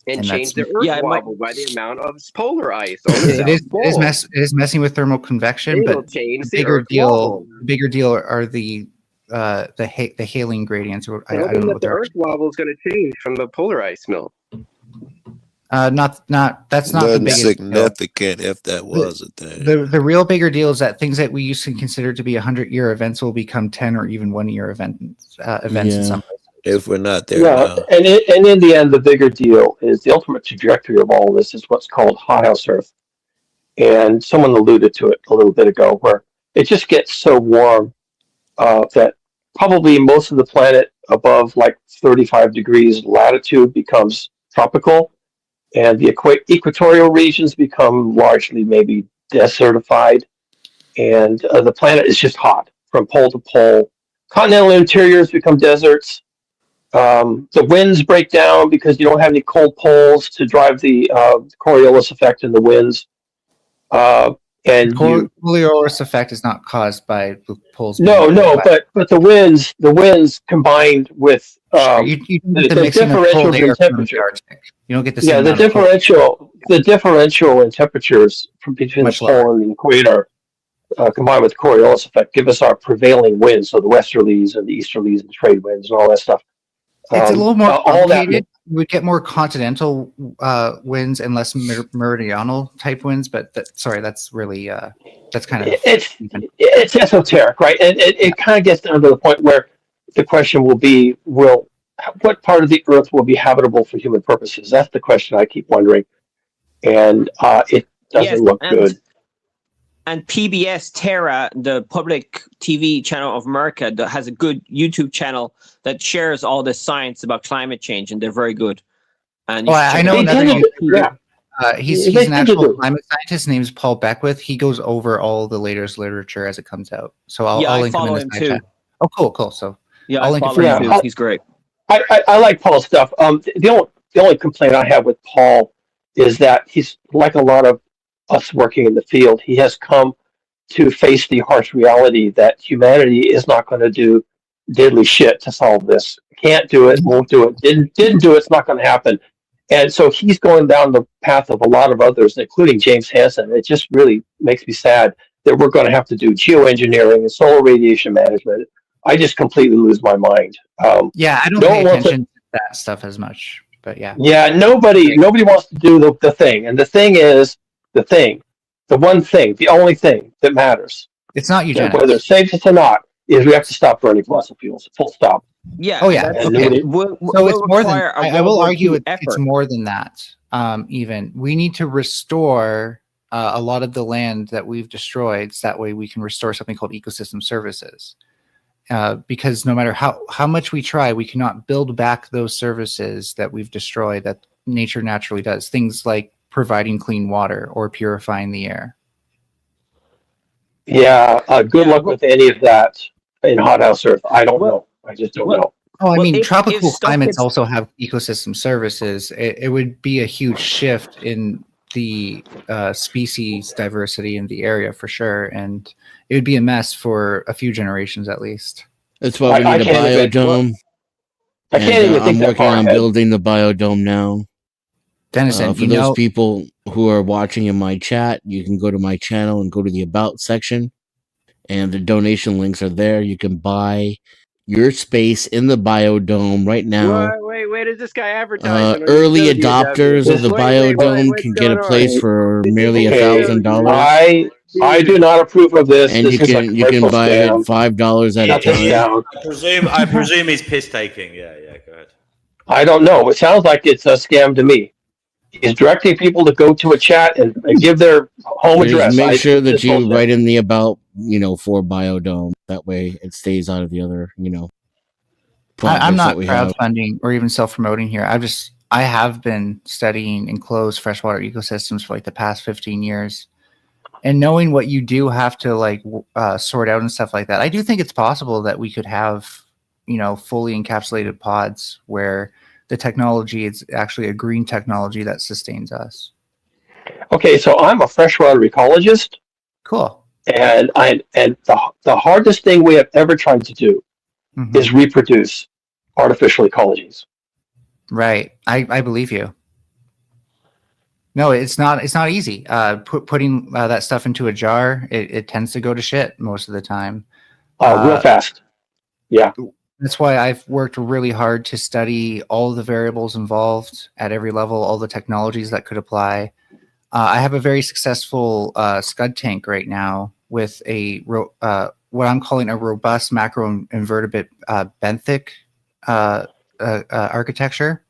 And change that's- the Earth wobble by the amount of polar ice on the South Pole. It is messing with thermal convection, It'll but change the the bigger Earth wobble. bigger deal are the hailing gradients. Or I Tell don't them know that what the they're. Earth wobble is going to change from the polar ice melt. Not that's not the Nothing biggest deal. significant if that was a thing. The real bigger deal is that things that we used to consider to be 100-year events will become 10 or even 1-year events in some places. If we're not there Yeah, now. and in the end, the bigger deal is the ultimate trajectory of all of this is what's called hothouse Earth. And someone alluded to it a little bit ago, where it just gets so warm that probably most of the planet above like 35 degrees latitude becomes tropical, and the equatorial regions become largely maybe desertified, and the planet is just hot from pole to pole. Continental interiors become deserts. The winds break down because you don't have any cold poles to drive the Coriolis effect in the winds. And The Coriolis effect is not caused by the poles. no, but the winds combined with you get the the mixing of differentials cold air in from the temperature. Arctic. You don't get the Yeah, same the amount of cold. differential in temperatures from between Much the pole and the equator, combined with the Coriolis effect, give us our prevailing winds. So the westerlies and the easterlies and trade winds and all that stuff. It's a little more all that. complicated. You would get more continental winds and less meridional type winds, but that's really that's kind of It's esoteric, right? And it kind of gets down to the point where the question will be, what part of the Earth will be habitable for human purposes? That's the question I keep wondering, and it doesn't look good. And PBS Terra, the public TV channel of America, that has a good YouTube channel that shares all the science about climate change, and they're very good. And Well, I know another YouTuber. He's They an tend to actual do. climate scientist. His name's Paul Beckwith. He goes over all the latest literature as it comes out. So I'll I link him in follow the him side too. chat. Oh, cool. So Yeah, I'll I link it follow for him you. too. He's great. I like Paul's stuff. The only complaint I have with Paul is that he's like a lot of us working in the field. He has come to face the harsh reality that humanity is not going to do diddly shit to solve this. Can't do it, won't do it, didn't do it, it's not going to happen. And so he's going down the path of a lot of others, including James Hansen. It just really makes me sad that we're going to have to do geoengineering and solar radiation management. I just completely lose my mind. Yeah, I don't no pay one wants to- attention to that stuff as much, but yeah. Yeah, nobody wants to do the thing. And the thing is, the one thing, the only thing that matters, It's not eugenics. whether it saves us or not, is we have to stop burning fossil fuels. Full stop. Yeah. Oh yeah. And Okay. nobody- So it's more than. require a I will World War argue II it's more than that. Even we need to restore a lot of the land that we've destroyed, so that way we can restore something called ecosystem services. Because no matter how much we try, we cannot build back those services that we've destroyed that nature naturally does. Things like providing clean water or purifying the air. Yeah, good luck with any of that in hothouse Earth. I don't know. I just don't know. Oh, I Well, mean, if tropical stuff climates gets- also have ecosystem services. It would be a huge shift in the species diversity in the area for sure, and it would be a mess for a few generations at least. That's why we I need a can't even- biodome. I can't even think I'm that working far on ahead. building the biodome now. Dennison, For you those know, people who are watching in my chat, you can go to my channel and go to the About section, and the donation links are there. You can buy your space in the biodome right now. Wait, is this guy advertising? or Early you know adopters of the biodome what's can get a going on? place for merely Okay, $1,000, I do not approve of this. and This you is a can commercial buy it scam. at $5 at a Shut this time. down. I presume he's piss taking. Yeah, go ahead. I don't know. It sounds like it's a scam to me. He's directing people to go to a chat and give their home Just address. make sure that it's you bullshit. write in the About, for biodome. That way, it stays out of the other, I'm projects not that we have. crowdfunding or even self-promoting here. I have been studying enclosed freshwater ecosystems for like the past 15 years. And knowing what you do have to sort out and stuff like that, I do think it's possible that we could have, fully encapsulated pods where the technology is actually a green technology that sustains us. Okay, so I'm a freshwater ecologist. Cool. And the hardest thing we have ever tried to do is reproduce artificial ecologies. Right. I believe you. No, it's not easy. Putting that stuff into a jar, it tends to go to shit most of the time. Real fast. Yeah. That's why I've worked really hard to study all the variables involved at every level, all the technologies that could apply. I have a very successful scud tank right now with what I'm calling a robust macro invertebrate benthic architecture.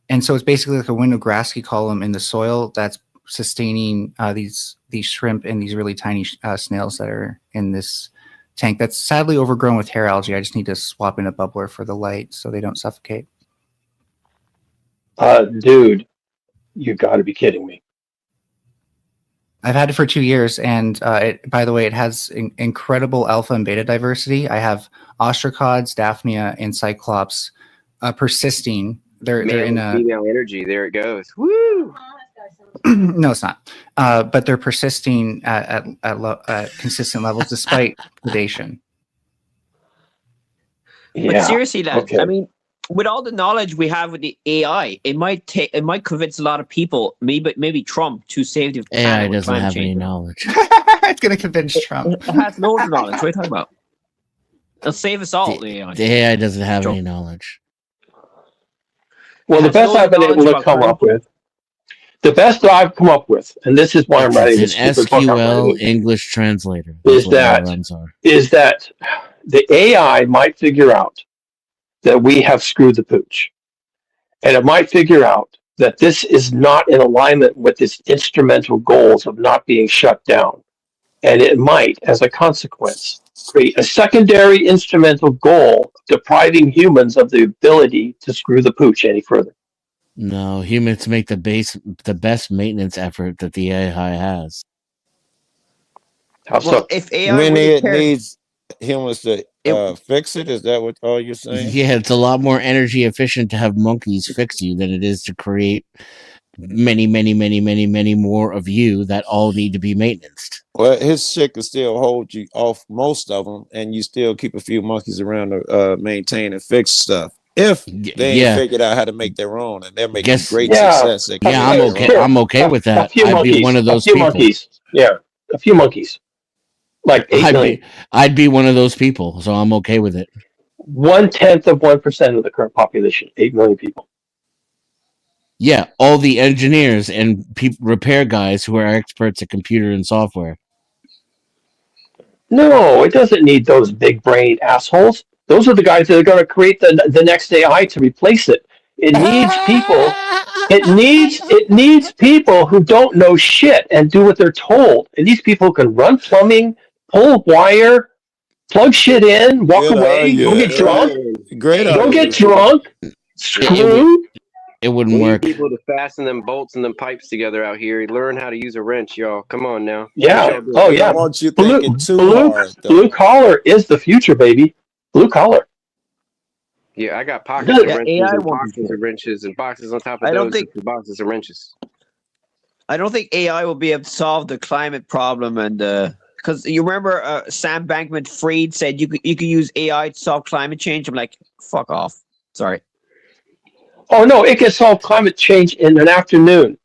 And so it's basically like a Winograsky column in the soil that's sustaining these shrimp and these really tiny snails that are in this tank that's sadly overgrown with hair algae. I just need to swap in a bubbler for the light so they don't suffocate. Dude, you got to be kidding me. I've had it for 2 years, and by the way, it has incredible alpha and beta diversity. I have ostracods, daphnia, and cyclops persisting. They're in a female energy. There it goes. Woo! no, it's not. But they're persisting at consistent levels despite predation. But seriously, lads, I mean, with all the knowledge we have with the AI, it might convince a lot of people, maybe Trump, to save the planet. AI with doesn't climate have change. any knowledge. It's going to convince Trump. It has loads of knowledge. What are you talking about? It'll save us all. The AI. The AI doesn't have any knowledge. Well, the best I've been able to come up with, and this is why I'm writing this It's an stupid book I'm SQL writing, English translator. is That's what that LLMs are. the AI might figure out that we have screwed the pooch. And it might figure out that this is not in alignment with its instrumental goals of not being shut down. And it might, as a consequence, create a secondary instrumental goal of depriving humans of the ability to screw the pooch any further. No, humans make the best maintenance effort that the AI has. How Well, if AI Many really it cared, needs humans to fix it. Is that what all you're saying? Yeah, it's a lot more energy efficient to have monkeys fix you than it is to create many, many, many, many, many more of you that all need to be maintained. Well, his shit can still hold you off most of them, and you still keep a few monkeys around to maintain and fix stuff. If they ain't Yeah. figured out how to make their own, and they're making Guess- great Yeah. success at Yeah, I'm creating their okay. own. I'm okay with A that. few I'd monkeys. be one of those a few people. monkeys. Yeah, a few monkeys. Like 8 million. I'd be one of those people, so I'm okay with it. 1/10 of 1% of the current population. 8 million people. Yeah, all the engineers and repair guys who are experts at computer and software. No, it doesn't need those big brain assholes. Those are the guys that are going to create the next AI to replace it. It needs people. It needs people who don't know shit and do what they're told. It needs people who can run plumbing, pull wire, plug shit in, walk Good away, go argument. get drunk, Great go get argument. drunk, screw. It wouldn't We need work. people to fasten them bolts and them pipes together out here. Learn how to use a wrench, y'all. Come on now. What Yeah. y'all doing? Oh I yeah. don't want you thinking too hard, though. Blue collar is the future, baby. Blue collar. Yeah, I got pockets of Yeah, wrenches AI and won't be boxes fair. of wrenches and boxes on top of I don't those think with boxes of wrenches. I don't think AI will be able to solve the climate problem, and because you remember Sam Bankman-Fried said you could use AI to solve climate change. I'm like, fuck off. Sorry. Oh no, it can solve climate change in an afternoon.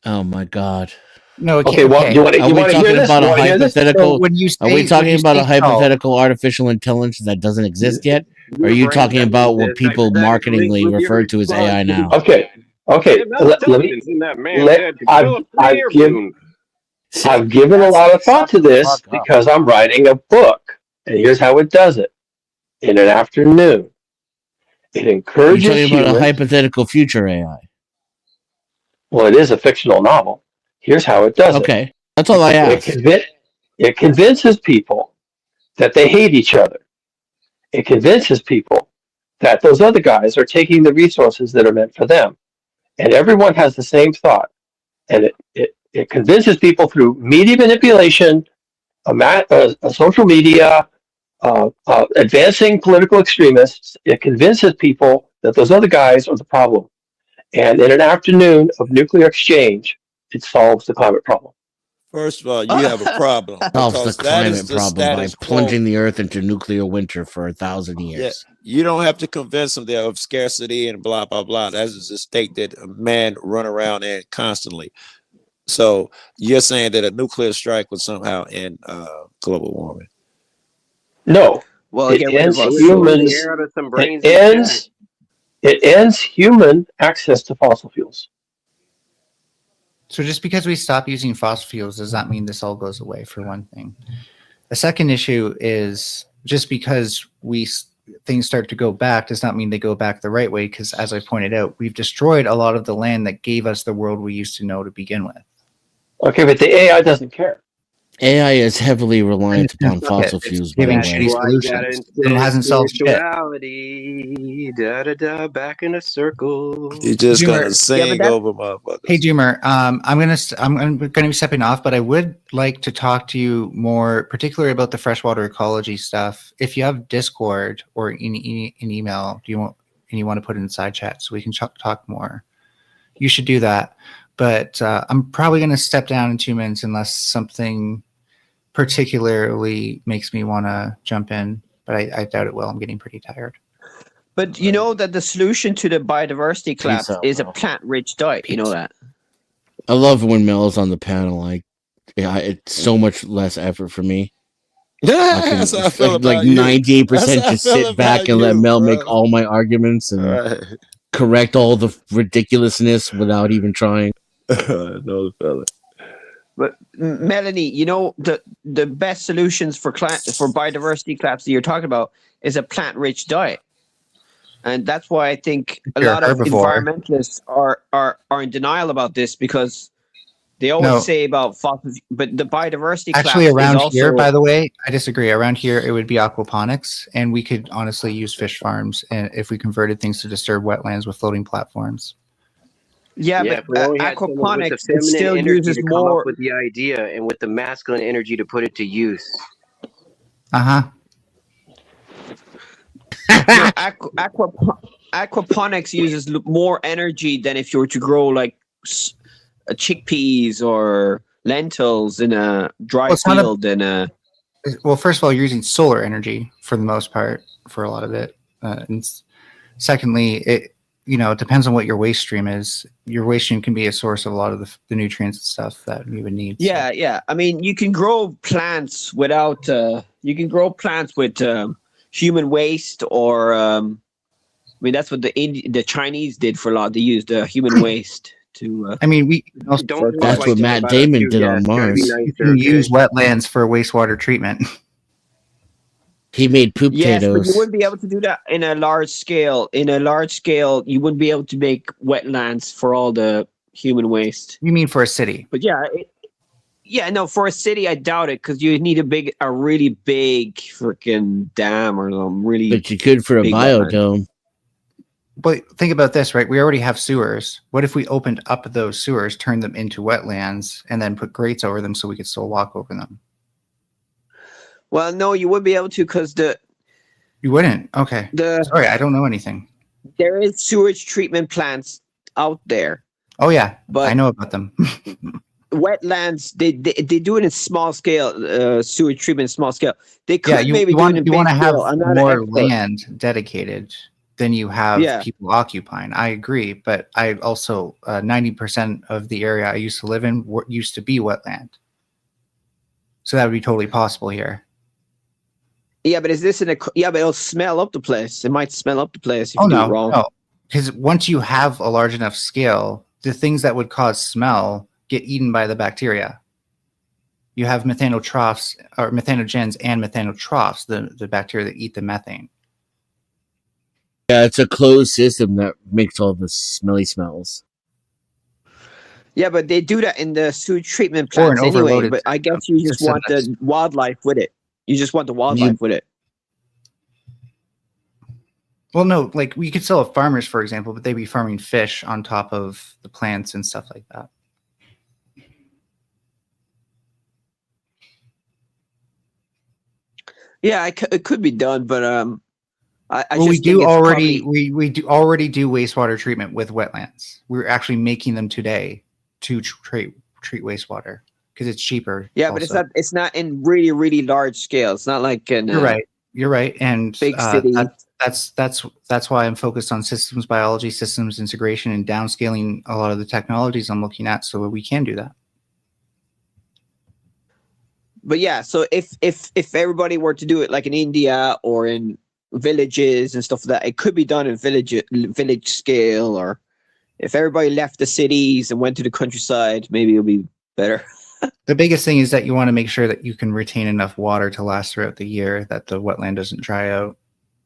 Oh my god. No, Okay, well, you want to Are we hear talking this? about You a want to hear this? hypothetical? So when you Are we say- talking when you about a say solve- hypothetical artificial intelligence that doesn't exist yet? Or are Your you brain talking doesn't about what exist people hypothetically marketingly with your refer to as AI now? Okay. The amount of intelligence in that man's head could fill a free air balloon. I've given a lot of thought to this because I'm writing a book, and here's how it does it. In an afternoon, it You're encourages talking about a humans. hypothetical future AI. Well, it is a fictional novel. Here's how it does it. Okay. That's all I asked. It convinces people that they hate each other. It convinces people that those other guys are taking the resources that are meant for them. And everyone has the same thought. And it convinces people through media manipulation, social media, advancing political extremists. It convinces people that those other guys are the problem. And in an afternoon of nuclear exchange, it solves the climate problem. First of all, you have a problem Solves because the that is climate the problem by status quo. plunging the earth into nuclear winter for 1,000 years. Yeah, you don't have to convince them they're of scarcity and blah blah blah. That is a state that a man run around in constantly. So you're saying that a nuclear strike would somehow end global warming? No. Well, It get rid ends of us. humans. Air out of some It brains in the chat. ends. It ends human access to fossil fuels. So just because we stop using fossil fuels does not mean this all goes away, for one thing. The second issue is just because things start to go back does not mean they go back the right way, because as I pointed out, we've destroyed a lot of the land that gave us the world we used to know to begin with. Okay, but the AI doesn't care. AI is heavily reliant upon fossil fuels, by the giving way. shitty solutions. And it hasn't solved shit. Spirituality, da da da, back in a circle. You're just Junior, gonna sing over motherfuckers. Hey, Joomer, I'm gonna be stepping off, but I would like to talk to you more, particularly about the freshwater ecology stuff. If you have Discord or an email, you want to put it in side chat so we can talk more, you should do that. But I'm probably gonna step down in 2 minutes unless something particularly makes me want to jump in. But I doubt it will. I'm getting pretty tired. But you know that the solution to the biodiversity collapse out, is a plant-rich diet. You know that. I love when Mel's on the panel. It's so much less effort for me. That's how I feel about you. 98% That's how I just feel sit back about and let you, Mel bro. make all my arguments and Right. correct all the ridiculousness without even trying. No fella. But Melanie, you know the best solutions for biodiversity collapse that you're talking about is a plant-rich diet, and that's why I think a You're lot a of herbivore. environmentalists are in denial about this, because they always No. say about fossil, but the biodiversity Actually, collapse around is also, here, by the way, I disagree. Around here, it would be aquaponics, and we could honestly use fish farms, and if we converted things to disturb wetlands with floating platforms. yeah, if we but only had someone with the aquaponics, it feminine still energy uses to come more. up with the idea and with the masculine energy to put it to use. No, aquaponics uses more energy than if you were to grow like chickpeas or lentils in a dry Well, it's not a- field in a Well, first of all, you're using solar energy for the most part for a lot of it, and secondly, it it depends on what your waste stream is. Your waste stream can be a source of a lot of the nutrients and stuff that you would need. yeah. I mean, you can grow plants without. You can grow plants with human waste, or I mean, that's what the Chinese did for a lot. They used human waste to. I mean, we also Don't look That's like what that Matt about Damon us, did yeah, on it's gotta be Mars. nicer, you can okay? use wetlands for wastewater treatment. He made poop Yes, but you potatoes. wouldn't be able to do that in a large scale. In a large scale, you wouldn't be able to make wetlands for all the human waste. You mean for a city? But yeah, no, for a city, I doubt it because you need a really big freaking dam or some really. But you could for a big wetland. biodome. But think about this, right? We already have sewers. What if we opened up those sewers, turned them into wetlands, and then put grates over them so we could still walk over them? Well, no, you would be able to because You wouldn't. Okay. Sorry, I don't know anything. there is sewage treatment plants out there. Oh yeah, But I know about them. wetlands, they do it in small scale. Sewage treatment small scale. They could Yeah, you maybe do want it in you big want to have scale. I'm not an more expert. land dedicated than you have Yeah. people occupying. I agree, but I also 90% of the area I used to live in used to be wetland, so that would be totally possible here. Yeah, but is this in a? Yeah, but it'll smell up the place. It might smell up the place if Oh you do no, it wrong. no, because once you have a large enough scale, the things that would cause smell get eaten by the bacteria. You have methanotrophs or methanogens and methanotrophs, the bacteria that eat the methane. Yeah, it's a closed system that makes all the smelly smells. Yeah, but they do that in the sewage treatment Or an plants anyway. overloaded But I guess you just system want the wildlife with it. You just want the wildlife with it. Well, no, like we could still have farmers, for example, but they'd be farming fish on top of the plants and stuff like that. Yeah, it could be done, but I Well, we just think do it's already probably- we do already do wastewater treatment with wetlands. We're actually making them today to treat wastewater because it's cheaper. Yeah, but also. it's not in really really large scale. It's not like in You're right. You're right, and big city. that's why I'm focused on systems biology, systems integration, and downscaling a lot of the technologies I'm looking at, so we can do that. But yeah, so if everybody were to do it like in India or in villages and stuff like that, it could be done in village scale, or if everybody left the cities and went to the countryside, maybe it'll be better. The biggest thing is that you want to make sure that you can retain enough water to last throughout the year, that the wetland doesn't dry out,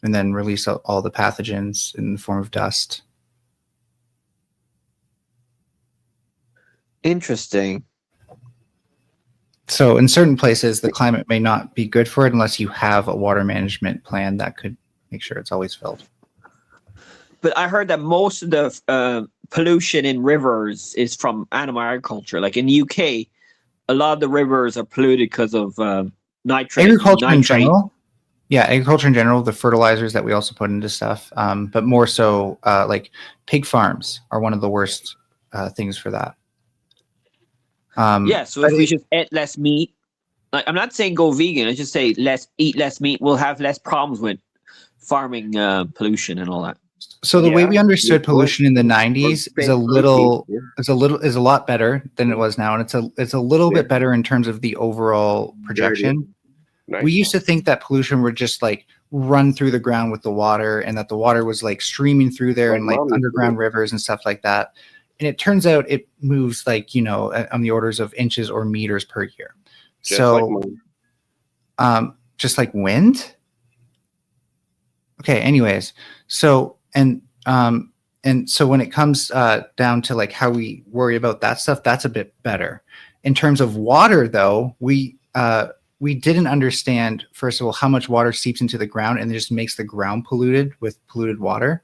and then release all the pathogens in the form of dust. Interesting. So in certain places, the climate may not be good for it unless you have a water management plan that could make sure it's always filled. But I heard that most of the pollution in rivers is from animal agriculture. Like in the UK, a lot of the rivers are polluted because of nitrate. Agriculture in nitrate. general, yeah, agriculture in general, the fertilizers that we also put into stuff, but more so like pig farms are one of the worst things for that. Yeah, so if we just eat less meat, like I'm not saying go vegan, I just say eat less meat. We'll have less problems with farming pollution and all that. So the way we understood Yeah. pollution in the 90s is a lot better than it was now, and it's a little bit better in terms of the overall projection. Nice. We used to think that pollution would just like run through the ground with the water, and that the water was like streaming through there and like underground rivers and stuff like that. And it turns out it moves like, on the orders of inches or meters per year. Just So, just like wind. Okay. Anyways, so and so when it comes down to like how we worry about that stuff, that's a bit better. In terms of water, though, we didn't understand, first of all, how much water seeps into the ground and just makes the ground polluted with polluted water,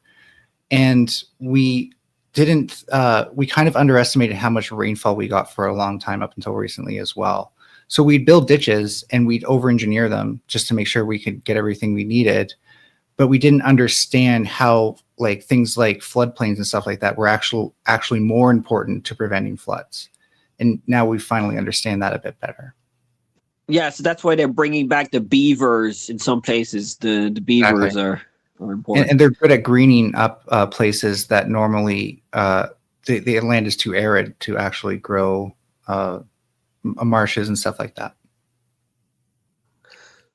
and we kind of underestimated how much rainfall we got for a long time up until recently as well. So we'd build ditches and we'd over-engineer them just to make sure we could get everything we needed, but we didn't understand how like things like floodplains and stuff like that were actually more important to preventing floods. And now we finally understand that a bit better. Yeah, so that's why they're bringing back the beavers in some places. The beavers are important. And they're good at greening up places that normally the land is too arid to actually grow marshes and stuff like that.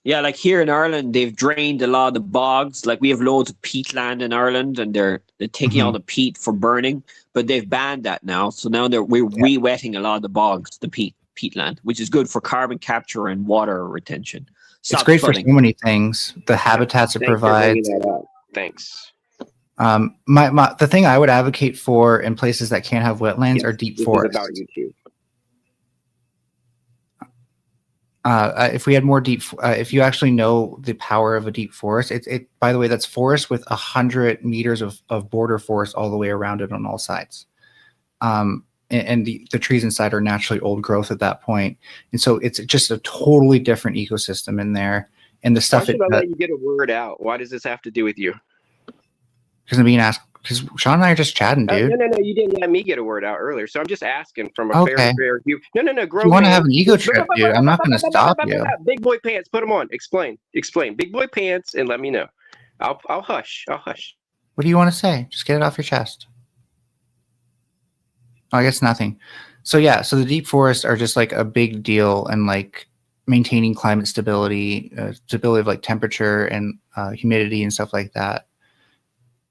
Yeah, like here in Ireland, they've drained a lot of the bogs. Like we have loads of peat land in Ireland, and they're taking all the peat for burning, but they've banned that now. So now we're re-wetting a lot of the bogs, the peat land, which is good for carbon capture and water retention. It's great for so many things. The habitats it provides. Thanks. The thing I would advocate for in places that can't have wetlands are deep forests. About YouTube. If we had more if you actually know the power of a deep forest, it by the way, that's forest with 100 meters of border forest all the way around it on all sides. And the trees inside are naturally old growth at that point. And so it's just a totally different ecosystem in there. And the stuff Why should I let you get a word out? Why does this have to do with you? Because I'm being asked, because Sean and I are just chatting, dude. No, you didn't let me get a word out earlier. So I'm just asking from a fair view. No, grow. You want to have an ego trip, dude. I'm not going to stop you. Big boy pants, put them on. Explain. Big boy pants, and let me know. I'll hush. What do you want to say? Just get it off your chest. Oh, I guess nothing. So yeah, so the deep forests are just like a big deal, and like maintaining climate stability, stability of like temperature and humidity and stuff like that.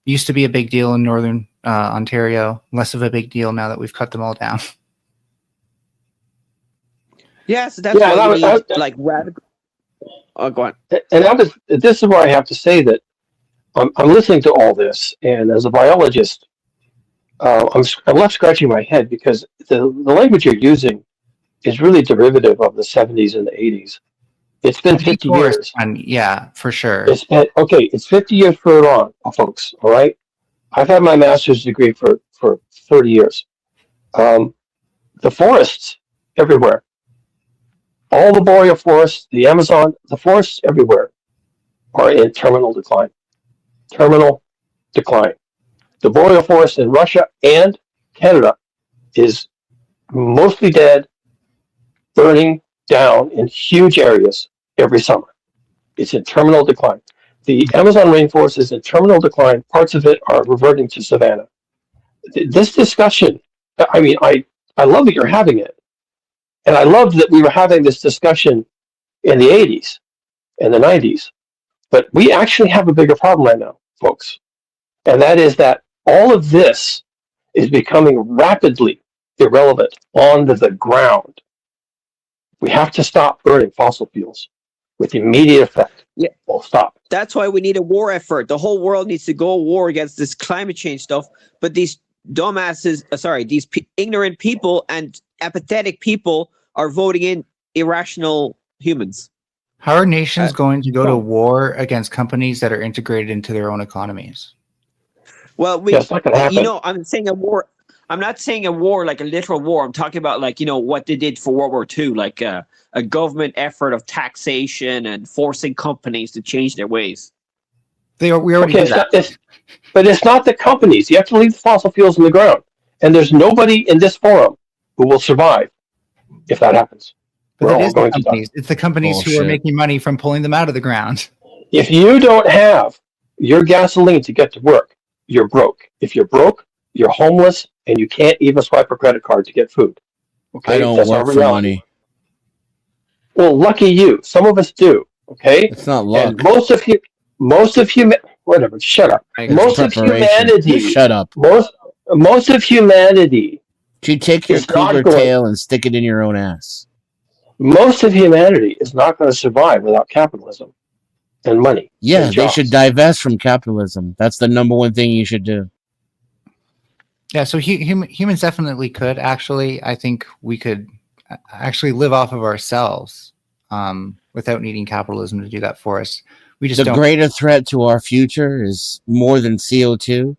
Used to be a big deal in northern Ontario. Less of a big deal now that we've cut them all down. Yeah, so that's why we need like radical. Oh, go on. And this is where I have to say that I'm listening to all this, and as a biologist, I'm left scratching my head because the language you're using is really derivative of the 70s and the 80s. It's been 50 years. Yeah, for sure. It's 50 years further on, folks. All right. I've had my master's degree for 30 years. The forests everywhere, all the boreal forests, the Amazon, the forests everywhere are in terminal decline. The boreal forest in Russia and Canada is mostly dead, burning down in huge areas every summer. It's in terminal decline. The Amazon rainforest is in terminal decline. Parts of it are reverting to savanna. This discussion, I mean, I love that you're having it. And I love that we were having this discussion in the 80s and the 90s. But we actually have a bigger problem right now, folks. And that is that all of this is becoming rapidly irrelevant on the ground. We have to stop burning fossil fuels with immediate effect. Yeah, we'll stop. That's why we need a war effort. The whole world needs to go war against this climate change stuff. But these dumbasses, these ignorant people and apathetic people are voting in irrational humans. How are nations going to go to war against companies that are integrated into their own economies? Well, I'm saying a war. I'm not saying a war like a literal war. I'm talking about what they did for World War II, like a government effort of taxation and forcing companies to change their ways. We already did that. But it's not the companies. You have to leave the fossil fuels in the ground. And there's nobody in this forum who will survive if that happens. But it is the companies. It's the companies who are making money from pulling them out of the ground. If you don't have your gasoline to get to work, you're broke. If you're broke, you're homeless, and you can't even swipe a credit card to get food. Okay, I don't work for money. Well, lucky you. Some of us do. Okay, it's not luck. And most of whatever. Shut up. Most of humanity. Shut up. Most of humanity. You take your cougar tail and stick it in your own ass. Most of humanity is not going to survive without capitalism and money. Yeah, they should divest from capitalism. That's the number one thing you should do. Yeah, so humans definitely could. Actually, I think we could actually live off of ourselves without needing capitalism to do that for us. We just the greater threat to our future is more than CO2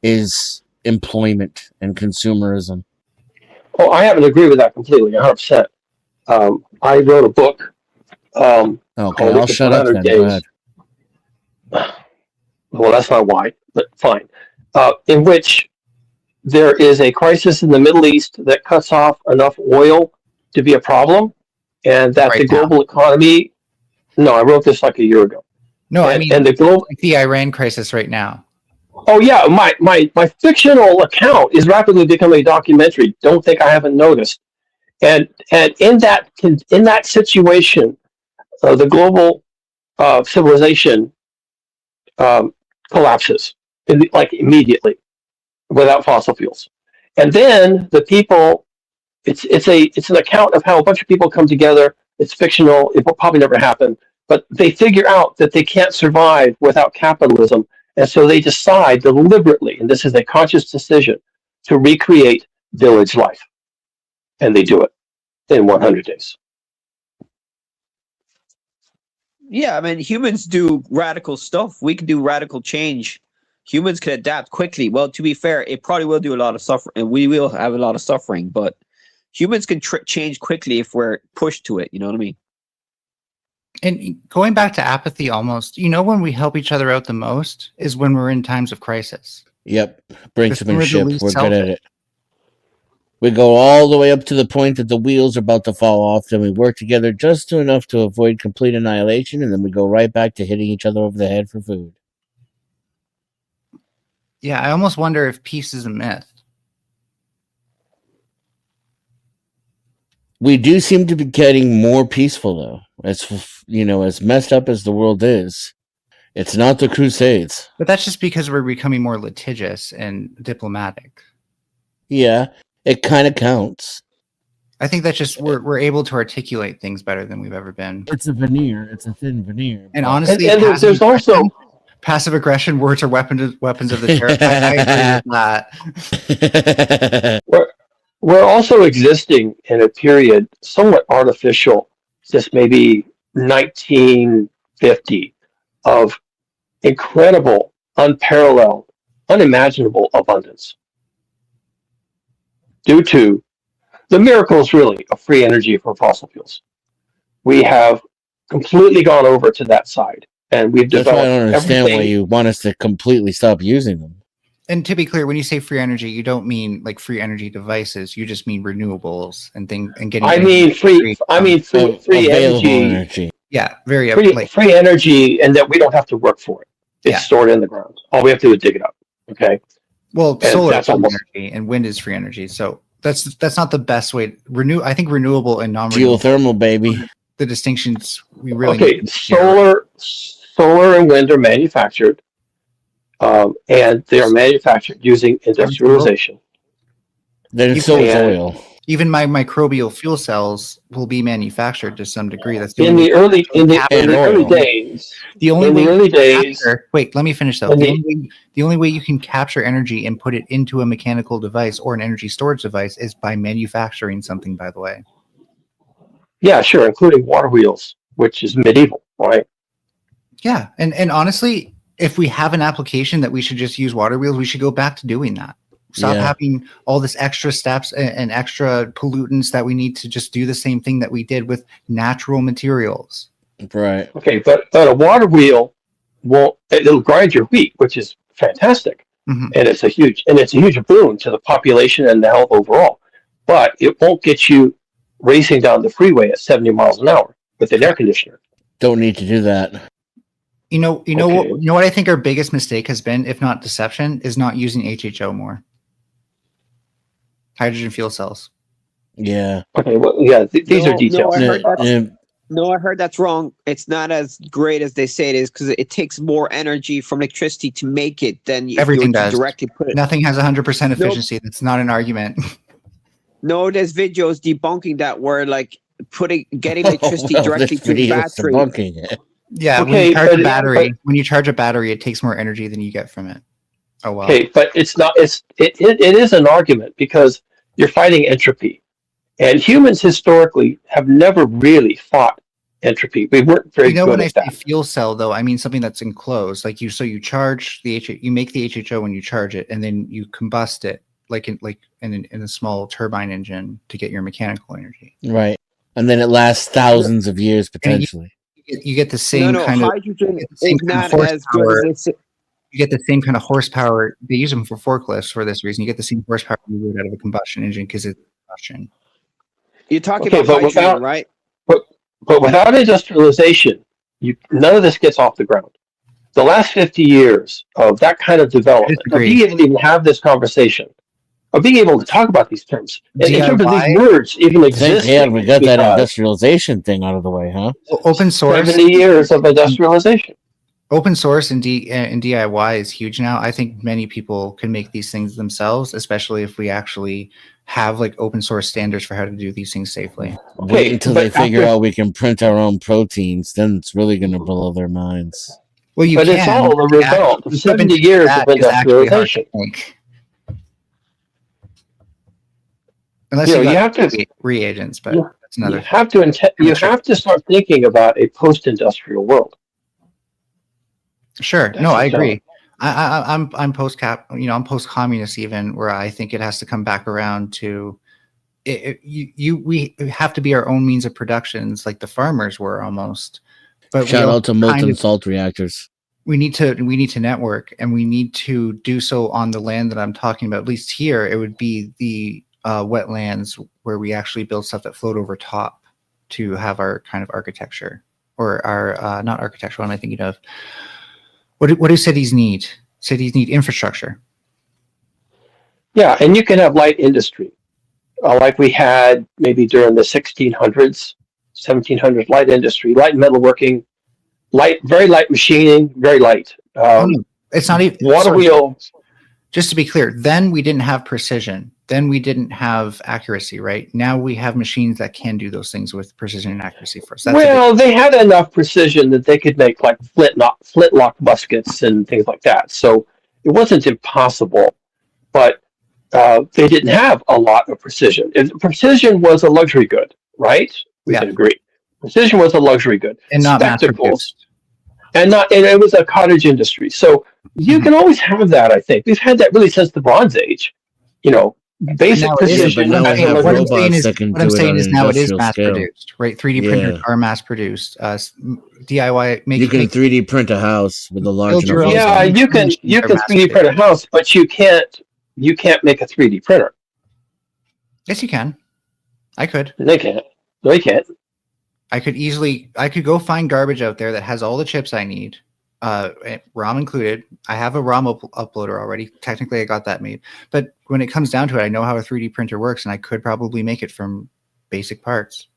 is employment and consumerism. Oh, I happen to agree with that completely, 100%. I wrote a book. Okay, I'll shut up then. Go ahead. well, that's not why, but fine, in which there is a crisis in the Middle East that cuts off enough oil to be a problem, and that the global economy. No, I wrote this like a year ago. No, I mean the global. like the Iran crisis right now. Oh yeah, my fictional account is rapidly becoming a documentary. Don't think I haven't noticed. And in that situation, the global civilization collapses like immediately without fossil fuels. And then the people, it's an account of how a bunch of people come together. It's fictional. It will probably never happen, but they figure out that they can't survive without capitalism, and so they decide deliberately, and this is a conscious decision, to recreate village life, and they do it in 100 days. Yeah, I mean, humans do radical stuff. We can do radical change. Humans can adapt quickly. Well, to be fair, it probably will do a lot of suffering, and we will have a lot of suffering, but humans can change quickly if we're pushed to it. You know what I mean? And going back to apathy almost, when we help each other out the most is when we're in times of crisis. Yep. That's when we're the Brinksmanship. least We're good at selfish. it. We go all the way up to the point that the wheels are about to fall off, then we work together just enough to avoid complete annihilation, and then we go right back to hitting each other over the head for food. Yeah, I almost wonder if peace is a myth. We do seem to be getting more peaceful, though. As messed up as the world is, it's not the Crusades. But that's just because we're becoming more litigious and diplomatic. Yeah, it kind of counts. I think that's just we're able to articulate things better than we've ever been. It's a veneer. It's a thin veneer. And honestly, and there's also passive aggression. Words are weapons of the terrified. I agree with that. We're also existing in a period somewhat artificial, just maybe 1950, of incredible, unparalleled, unimaginable abundance due to the miracles, really, of free energy from fossil fuels. We have completely gone over to that side, and we've That's developed why I don't understand everything. why you want us to completely stop using them. And to be clear, when you say free energy, you don't mean like free energy devices. You just mean renewables and getting. I mean free energy. Yeah, very free energy, and that we don't have to work for it. It's stored in the ground. All we have to do is dig it up. Okay. Well, And solar that's is free almost energy and wind is free energy. So that's not the best way. I think renewable and non-renewable. Geothermal, baby. The distinctions we really okay. need. Solar and wind are manufactured, and they are manufactured using industrialization. Then so is oil. Even my microbial fuel cells will be manufactured to some degree. That's In the early days. The only in way the early days. Wait, let me finish though. The only way you can capture energy and put it into a mechanical device or an energy storage device is by manufacturing something. By the way. Yeah, sure, including water wheels, which is medieval, right? Yeah, and honestly, if we have an application that we should just use water wheels, we should go back to doing that. Stop having all this extra steps and extra pollutants that we need to just do the same thing that we did with natural materials. Right. Okay, but a water wheel it'll grind your wheat, which is fantastic. Mm-hmm. And it's a huge boon to the population and the health overall. But it won't get you racing down the freeway at 70 miles an hour with an air conditioner. Don't need to do that. You know what I think our biggest mistake has been, if not deception, is not using HHO more. Hydrogen fuel cells. Yeah. Okay. Well, yeah. These are details. I heard that's wrong. It's not as great as they say it is because it takes more energy from electricity to make it than everything does. Directly put it. Nothing has 100% efficiency. That's not an argument. No, there's videos debunking that where like getting electricity directly to the battery. Debunking it. Yeah, okay, when you charge a battery, it takes more energy than you get from it. Oh wow. Okay, but it's not. It is an argument because you're fighting entropy, and humans historically have never really fought entropy. We weren't very good when at that. I say fuel cell, though, I mean something that's enclosed. Like you charge you make the HHO when you charge it, and then you combust it like in a small turbine engine to get your mechanical energy. Right, and then it lasts thousands of years potentially. You get the same kind hydrogen of. Hydrogen is not as good as you get the same kind of horsepower. They use them for forklifts for this reason. You get the same horsepower you would out of a combustion engine because it's combustion. You're talking Okay, about but hydrogen, without right? but without industrialization, none of this gets off the ground. The last 50 years of that kind of development, of disagree. being able to even have this conversation, of being able to talk about these terms, in terms of these DIY? words even Thank existing, God we got that because industrialization thing out of the way, huh? Open source. 70 years of industrialization. Open source and DIY is huge now. I think many people can make these things themselves, especially if we actually have like open source standards for how to do these things safely. Wait until they figure out we can print our own proteins, then it's really going to blow their minds. Well, you But can. it's all the result of 70 years of industrialization. Unless You you, know, you got have to reagents, but you, that's another. you have to start thinking about a post-industrial world. Sure. That's No, I the challenge. agree. I'm post-cap. I'm post-communist even, where I think it has to come back around to we have to be our own means of productions, like the farmers were almost. But Shout out to molten salt reactors. We need to network, and we need to do so on the land that I'm talking about. At least here, it would be the wetlands where we actually build stuff that float over top to have our kind of architecture, or our not architecture. What am I thinking of? What do cities need? Cities need infrastructure. Yeah, and you can have light industry, like we had maybe during the 1600s, 1700s, light industry, light metalworking, very light machining, very light. It's not even water wheel. Just to be clear, then we didn't have precision. Then we didn't have accuracy, right? Now we have machines that can do those things with precision and accuracy for us. Well, they had enough precision that they could make like flintlock muskets and things like that. So it wasn't impossible, but they didn't have a lot of precision. Precision was a luxury good, right? We can agree. Precision was a luxury good, and not spectacles, and it was a cottage industry. So you can always have that. I think we've had that really since the Bronze Age. You know, basic precision. But now we have robots that can do it on an it is industrial mass scale. produced, right? 3D printers are mass produced. DIY. You can 3D print a house with a large enough. Yeah, you can 3D print a house, but you can't make a 3D printer. Yes, you can. I could. They can't. No, you can't. I could go find garbage out there that has all the chips I need, ROM included. I have a ROM uploader already. Technically, I got that made. But when it comes down to it, I know how a 3D printer works, and I could probably make it from basic parts.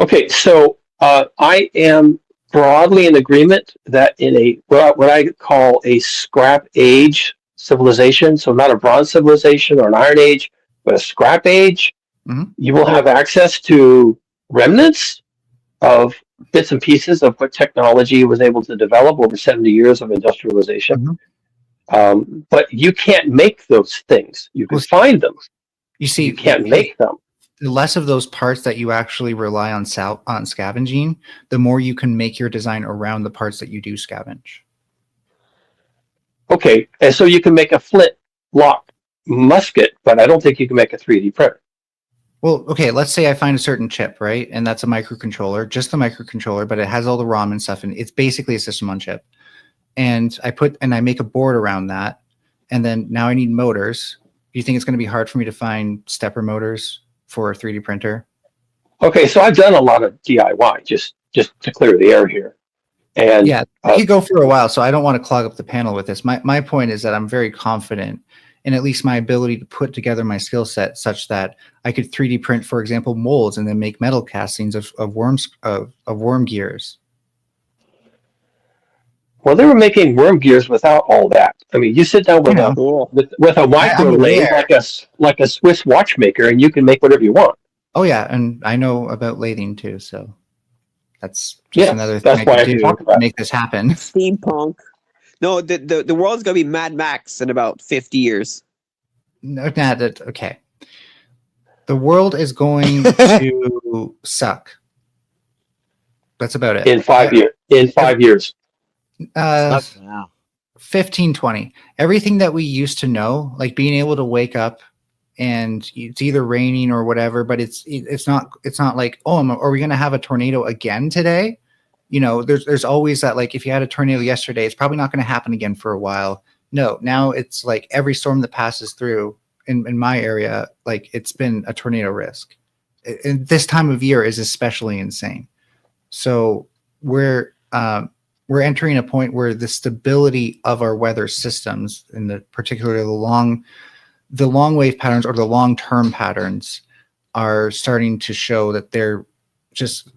Okay, so I am broadly in agreement that in a what I call a scrap age civilization, so not a bronze civilization or an iron age, but a scrap age, you will have access to remnants of bits and pieces of what technology was able to develop over 70 years of industrialization. But you can't make those things. You can find them. You see, you can't make them. The less of those parts that you actually rely on scavenging, the more you can make your design around the parts that you do scavenge. Okay, and so you can make a flintlock musket, but I don't think you can make a 3D printer. Well, okay, let's say I find a certain chip, right? And that's a microcontroller, just a microcontroller, but it has all the ROM and stuff, and it's basically a system on chip. And I make a board around that, and then now I need motors. Do you think it's going to be hard for me to find stepper motors for a 3D printer? Okay, so I've done a lot of DIY just to clear the air here. And yeah, you go for a while, so I don't want to clog up the panel with this. My point is that I'm very confident in at least my ability to put together my skill set such that I could 3D print, for example, molds and then make metal castings of worm gears. Well, they were making worm gears without all that. I mean, you sit down with a micro lathe like a Swiss watchmaker, and you can make whatever you want. Oh yeah, and I know about lathing too, so that's just another thing I can do to make this happen. Steampunk. No, the world's gonna be Mad Max in about 50 years. No, okay. The world is going to suck. That's about it. In 5 years. In 5 years. 15, 20. Everything that we used to know, like being able to wake up and it's either raining or whatever, but it's not like, are we gonna have a tornado again today? You know, there's always that, like, if you had a tornado yesterday, it's probably not going to happen again for a while. No, now it's like every storm that passes through in my area, like, it's been a tornado risk. And this time of year is especially insane. So we're entering a point where the stability of our weather systems, and particularly the long wave patterns or the long-term patterns, are starting to show that they're just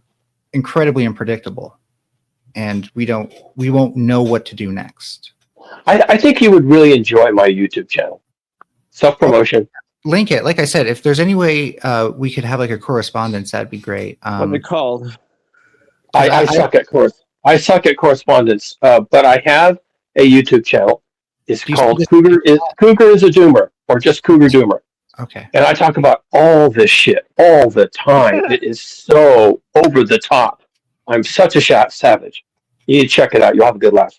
incredibly unpredictable, and we won't know what to do next. I think you would really enjoy my YouTube channel. Self-promotion. Link it. Like I said, if there's any way we could have like a correspondence, that'd be great. What's it called? I suck at correspondence, but I have a YouTube channel. It's called Cougar is a Doomer, or just Cougar Doomer. Okay. And I talk about all this shit all the time. It is so over the top. I'm such a savage. You need to check it out. You'll have a good laugh.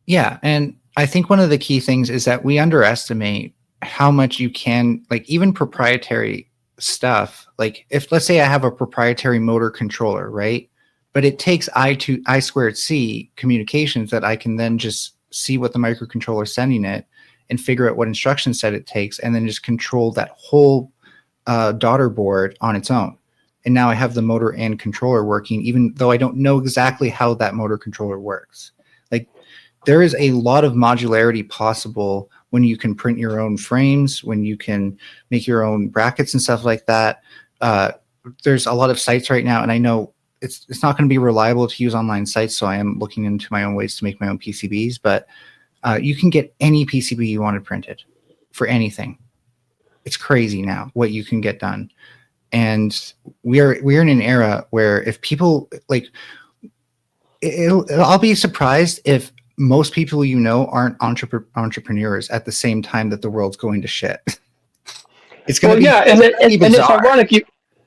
Yeah, and I think one of the key things is that we underestimate how much you can, like, even proprietary stuff. Like, if, let's say I have a proprietary motor controller, right? But it takes I2C communications that I can then just see what the microcontroller is sending it and figure out what instruction set it takes, and then just control that whole daughter board on its own. And now I have the motor and controller working, even though I don't know exactly how that motor controller works. Like, there is a lot of modularity possible when you can print your own frames, when you can make your own brackets and stuff like that. There's a lot of sites right now, and I know it's not going to be reliable to use online sites, so I am looking into my own ways to make my own PCBs, but you can get any PCB you wanted printed for anything. It's crazy now what you can get done. And we're in an era where if people, like, I'll be surprised if most people you know aren't entrepreneurs at the same time that the world's going to shit. It's going to be yeah, and it's ironic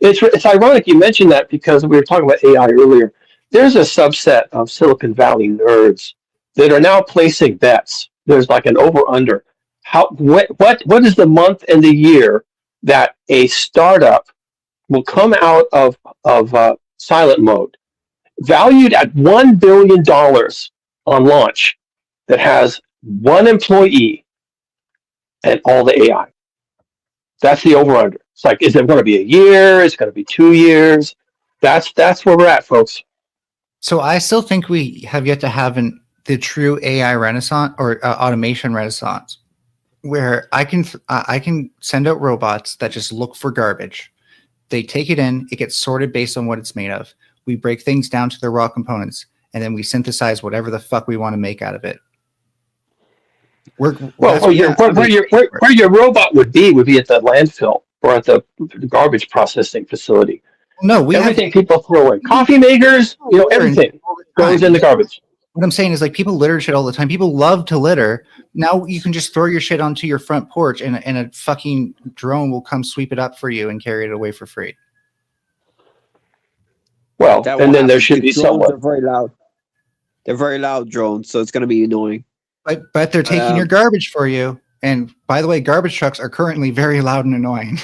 it's ironic you mentioned that, because we were talking about AI earlier. There's a subset of Silicon Valley nerds that are now placing bets. There's like an over/under. What is the month and the year that a startup will come out of silent mode, valued at $1 billion on launch, that has one employee and all the AI? That's the over/under. It's like, is it going to be a year? Is it going to be 2 years? That's where we're at, folks. So I still think we have yet to have the true AI renaissance, or automation renaissance, where I can send out robots that just look for garbage. They take it in, it gets sorted based on what it's made of. We break things down to the raw components, and then we synthesize whatever the fuck we want to make out of it. Where your robot would be at the landfill or at the garbage processing facility. No, everything people throw in, coffee makers, everything goes in the garbage. What I'm saying is, like, people litter shit all the time. People love to litter. Now you can just throw your shit onto your front porch, and a fucking drone will come sweep it up for you and carry it away for free. Well, and then there should be someone. They're very loud. They're very loud drones, so it's going to be annoying. But they're taking your garbage for you. And by the way, garbage trucks are currently very loud and annoying.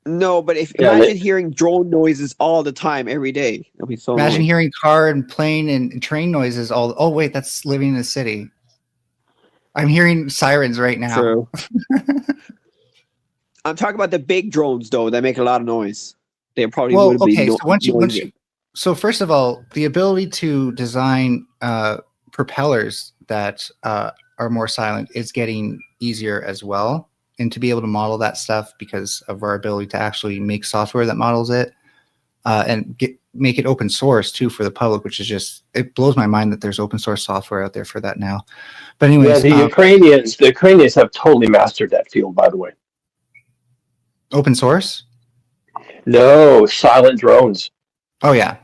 No, but imagine hearing drone noises all the time, every day. That'd be so Imagine annoying. hearing car and plane and train noises all. Oh wait, that's living in the city. I'm hearing sirens right now. True. I'm talking about the big drones though that make a lot of noise. They probably would be noisy. So first of all, the ability to design propellers that are more silent is getting easier as well. And to be able to model that stuff because of our ability to actually make software that models it, and make it open source too for the public, which is just, it blows my mind that there's open source software out there for that now. But anyways, the Ukrainians have totally mastered that field, by the way. Open source? No, silent drones. Oh yeah.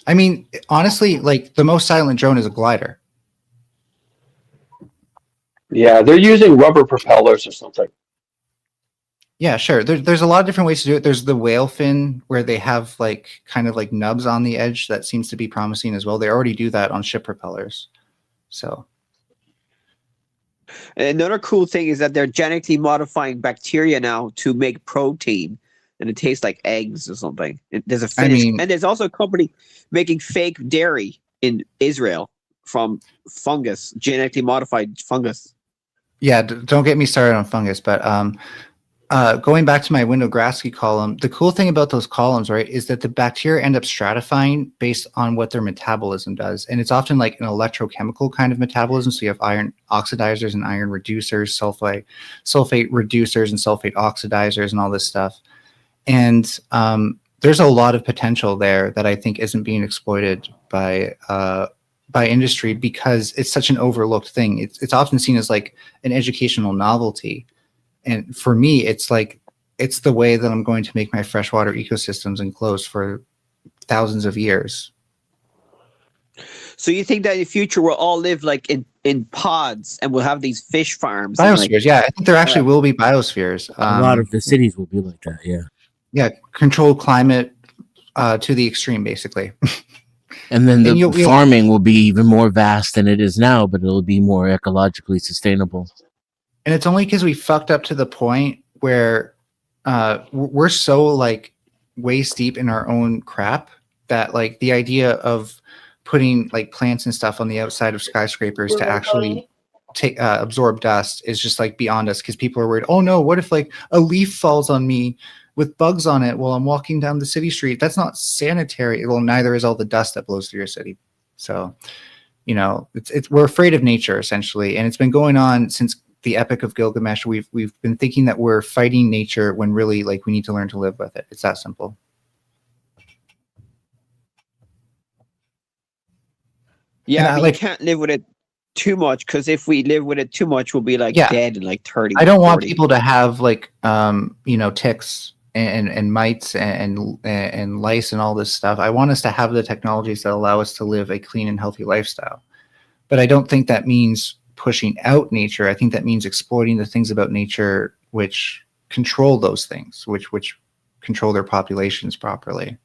I mean, honestly, like, the most silent drone is a glider. Yeah, they're using rubber propellers or something. Yeah, sure. There's a lot of different ways to do it. There's the whale fin, where they have like kind of like nubs on the edge. That seems to be promising as well. They already do that on ship propellers. So another cool thing is that they're genetically modifying bacteria now to make protein. and it tastes like eggs or something. There's a I Finnish, mean, and there's also a company making fake dairy in Israel from fungus, genetically modified fungus. yeah, don't get me started on fungus, but going back to my Winogradsky column, the cool thing about those columns, right, is that the bacteria end up stratifying based on what their metabolism does. And it's often like an electrochemical kind of metabolism. So you have iron oxidizers and iron reducers, sulfate reducers and sulfate oxidizers and all this stuff. And there's a lot of potential there that I think isn't being exploited by industry because it's such an overlooked thing. It's often seen as like an educational novelty. And for me, it's like, it's the way that I'm going to make my freshwater ecosystems enclosed for thousands of years. So you think that in the future we'll all live like in pods and we'll have these fish farms? Biospheres, like, yeah. I think there actually will be biospheres. A lot of the cities will be like that, yeah. Yeah, controlled climate to the extreme, basically. And then the farming will be even more vast than it is now, but it'll be more ecologically sustainable. And it's only because we fucked up to the point where we're so like waist deep in our own crap that like the idea of putting like plants and stuff on the outside of skyscrapers to actually take absorb dust is just like beyond us, because people are worried, oh no, what if like a leaf falls on me with bugs on it while I'm walking down the city street? That's not sanitary. Well, neither is all the dust that blows through your city. So, you know, it's we're afraid of nature essentially, and it's been going on since the Epic of Gilgamesh. We've been thinking that we're fighting nature when really like we need to learn to live with it. It's that simple. Yeah, but you can't live with it too much, because if we live with it too much, we'll be like dead in like 30. I don't want people to have like you know, ticks and mites and lice and all this stuff. I want us to have the technologies that allow us to live a clean and healthy lifestyle. But I don't think that means pushing out nature. I think that means exploiting the things about nature which control those things, which control their populations properly.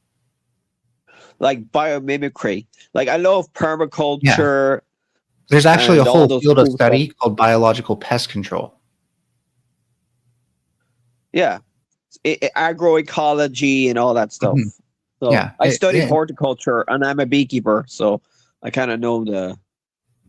Like biomimicry. Like I love permaculture. Yeah. There's actually a whole field of cool study stuff. called biological pest control. Yeah. Agroecology and all that stuff. So Yeah. I studied horticulture and I'm a beekeeper, so I kind of know the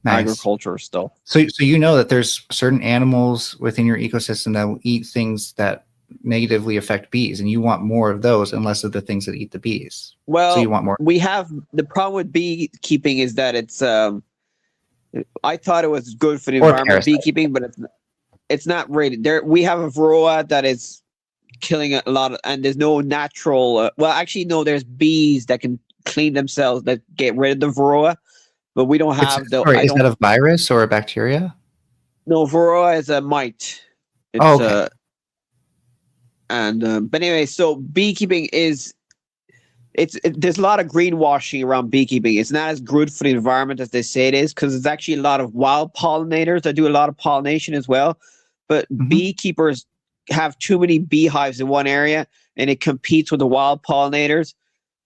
agriculture stuff. So you know that there's certain animals within your ecosystem that will eat things that negatively affect bees, and you want more of those and less of the things that eat the bees. Well, so you want more. We have the problem with beekeeping is that it's I thought it was good for the environment, parasites. beekeeping, but it's not really. There we have a varroa that is killing a lot of, and there's no natural well, actually no, there's bees that can clean themselves that get rid of the varroa, but we don't have Is that a virus or a bacteria? No, varroa is a mite. It's, okay. But anyway, so beekeeping is there's a lot of greenwashing around beekeeping. It's not as good for the environment as they say it is, because there's actually a lot of wild pollinators that do a lot of pollination as well. But beekeepers have too many beehives in one area, and it competes with the wild pollinators.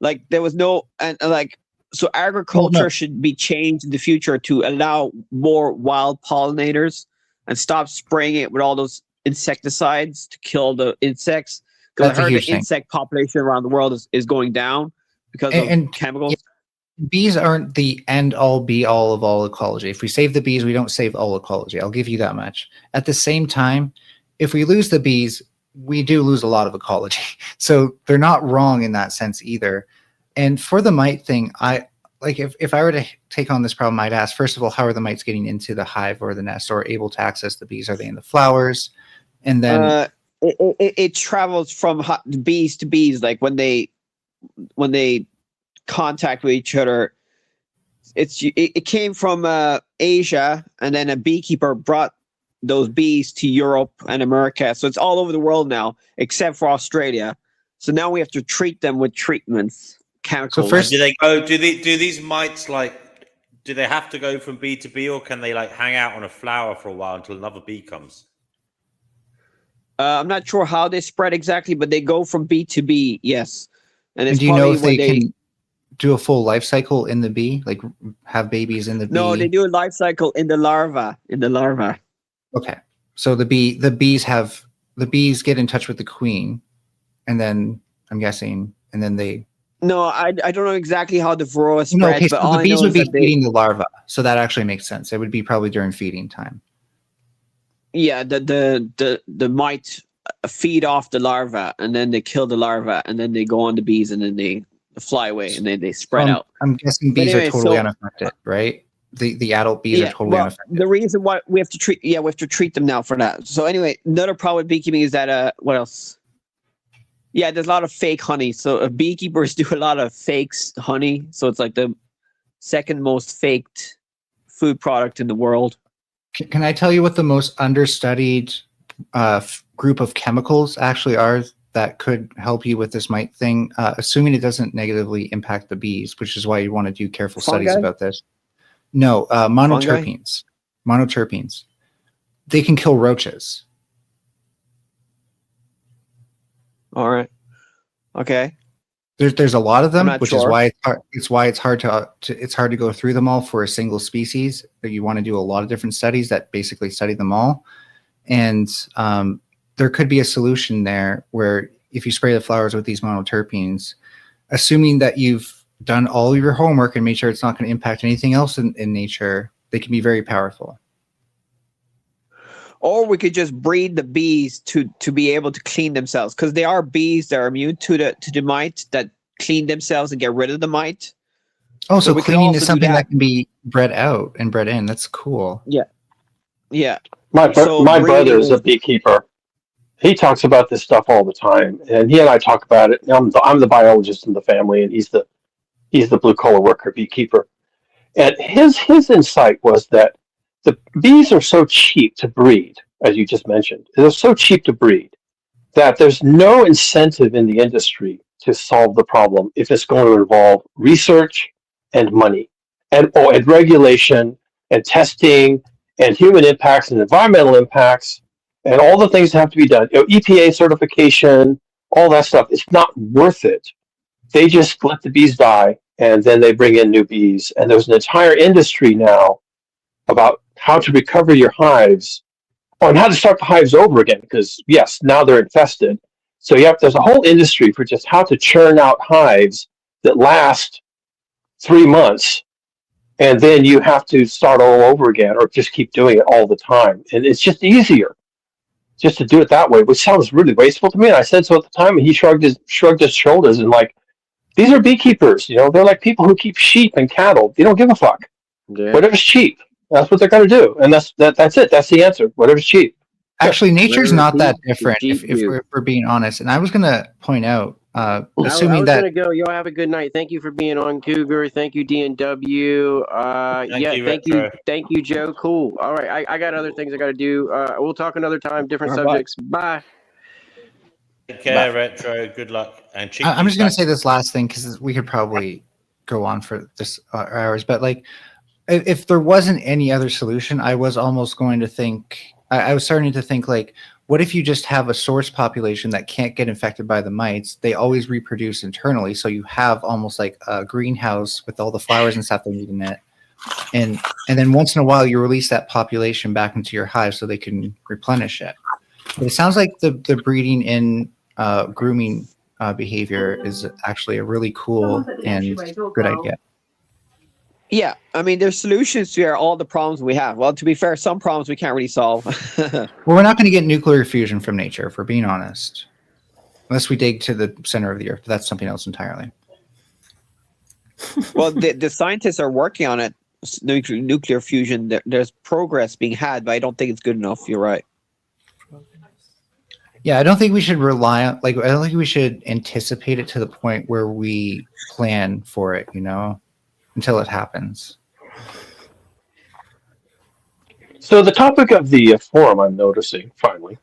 Like there was so agriculture should be changed in the future to allow more wild pollinators and stop spraying it with all those insecticides to kill the insects. Because I heard the insect population around the world is going down because of chemicals. Yeah, bees aren't the end all be all of all ecology. If we save the bees, we don't save all ecology. I'll give you that much. At the same time, if we lose the bees, we do lose a lot of ecology. So they're not wrong in that sense either. And for the mite thing, if I were to take on this problem, I'd ask, first of all, how are the mites getting into the hive or the nest or able to access the bees? Are they in the flowers? And then it travels from bees to bees. Like when they contact with each other, it came from Asia, and then a beekeeper brought those bees to Europe and America. So it's all over the world now, except for Australia. So now we have to treat them with treatments, chemicals. So first, do they go? Do these mites do they have to go from bee to bee, or can they like hang out on a flower for a while until another bee comes? I'm not sure how they spread exactly, but they go from bee to bee. Yes, and do you know if they can do a full life cycle in the bee, like have babies in the bee? No, they do a life cycle in the larva. Okay, so the bees get in touch with the queen, and then I'm guessing, and then they. No, I don't know exactly how the varroa spreads, No, okay, but so all the I bees know would is be that they, feeding the larva, so that actually makes sense. It would be probably during feeding time. yeah, the mites feed off the larva, and then they kill the larva, and then they go on the bees, and then they fly away, and then they spread out. I'm guessing But bees anyway, are totally so unaffected, right? The adult bees are yeah, totally well, unaffected. the reason why we have to treat them now for that. So anyway, another problem with beekeeping is that what else? Yeah, there's a lot of fake honey. So beekeepers do a lot of fakes honey. So it's like the second most faked food product in the world. Can I tell you what the most understudied group of chemicals actually are that could help you with this mite thing? Assuming it doesn't negatively impact the bees, which is why you want to do careful studies Fungi? about this. No, monoterpenes. Monoterpenes. They can kill roaches. All right. Okay. There's a lot of them, not which is sure. why it's hard to go through them all for a single species. You want to do a lot of different studies that basically study them all, and there could be a solution there where if you spray the flowers with these monoterpenes, assuming that you've done all of your homework and made sure it's not going to impact anything else in nature, they can be very powerful. Or we could just breed the bees to be able to clean themselves, because there are bees that are immune to the mite that clean themselves and get rid of the mite. Oh, so we could cleaning also is do something that. that can be bred out and bred in. That's cool. Yeah. Yeah. My So brother is a breeding- beekeeper. He talks about this stuff all the time, and he and I talk about it. I'm the biologist in the family, and he's the blue collar worker beekeeper. And his insight was that the bees are so cheap to breed, as you just mentioned. They're so cheap to breed that there's no incentive in the industry to solve the problem if it's going to involve research and money and regulation and testing and human impacts and environmental impacts and all the things that have to be done. EPA certification, all that stuff. It's not worth it. They just let the bees die and then they bring in new bees. And there's an entire industry now about how to recover your hives and how to start the hives over again, because yes, now they're infested. So there's a whole industry for just how to churn out hives that last 3 months, and then you have to start all over again or just keep doing it all the time. And it's just easier just to do it that way, which sounds really wasteful to me. And I said so at the time, and he shrugged his shoulders and like, these are beekeepers, they're like people who keep sheep and cattle. They don't give a fuck. Yeah. Whatever's cheap, that's what they're going to do. And that's it. That's the answer. Whatever's cheap. Actually, nature's Whatever not that bees different keep if we're being honest. And I was going to point out, I assuming was that gonna go. Y'all have a good night. Thank you for being on, Cougar. Thank you, DNW. Thank you, Joe. Cool. All right, I got other things I got to do. We'll talk another time, different All right, subjects. Bye. Take care, Retro. Good luck. And I'm just going to say this last thing because we could probably go on for this hours. But like, if there wasn't any other solution, I was almost going to think. I was starting to think like, what if you just have a source population that can't get infected by the mites? They always reproduce internally, so you have almost like a greenhouse with all the flowers and stuff they need in it. And then once in a while, you release that population back into your hive so they can replenish it. But it sounds like the breeding in grooming behavior is actually a really cool and good idea. Yeah, I mean, there's solutions to all the problems we have. Well, to be fair, some problems we can't really solve. Well, we're not going to get nuclear fusion from nature, if we're being honest. Unless we dig to the center of the earth. But that's something else entirely. Well, the scientists are working on it. Nuclear fusion, there's progress being had, but I don't think it's good enough. You're right. Yeah, I don't think we should rely on, I don't think we should anticipate it to the point where we plan for it, until it happens. So the topic of the forum, I'm noticing, finally,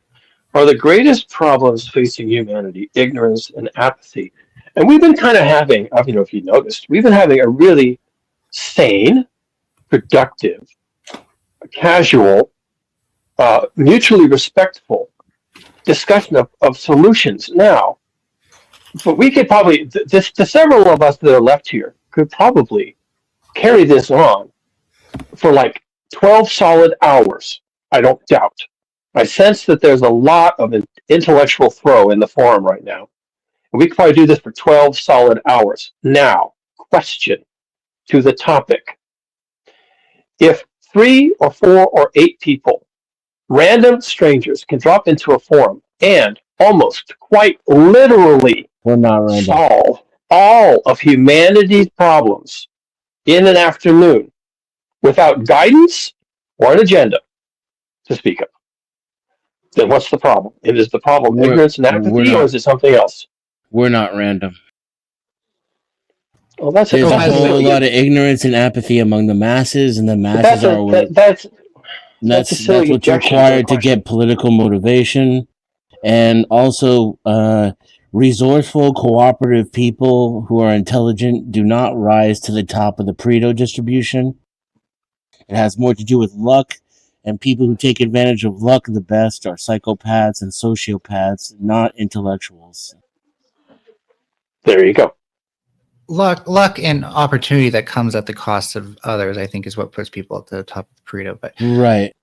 are the greatest problems facing humanity, ignorance and apathy. And we've been kind of having, I don't know if you noticed, we've been having a really sane, productive, casual, mutually respectful discussion of solutions now. But we could probably, the several of us that are left here could probably carry this on for like 12 solid hours. I don't doubt. I sense that there's a lot of intellectual throw in the forum right now. We could probably do this for 12 solid hours. Now, question to the topic. If 3 or 4 or 8 people, random strangers, can drop into a forum and almost quite literally solve all of humanity's problems in an afternoon without guidance or an agenda to speak of, then what's the problem? And is the problem ignorance and apathy, or is it something else? We're not random. Well, that's There's a whole lot of ignorance and apathy among the masses, and the masses that's that's silly what's objection to the required to question. get political motivation, and also resourceful, cooperative people who are intelligent do not rise to the top of the Pareto distribution. It has more to do with luck, and people who take advantage of luck the best are psychopaths and sociopaths, not intellectuals. There you go. Luck and opportunity that comes at the cost of others, I think, is what puts people at the top of the Pareto. But right.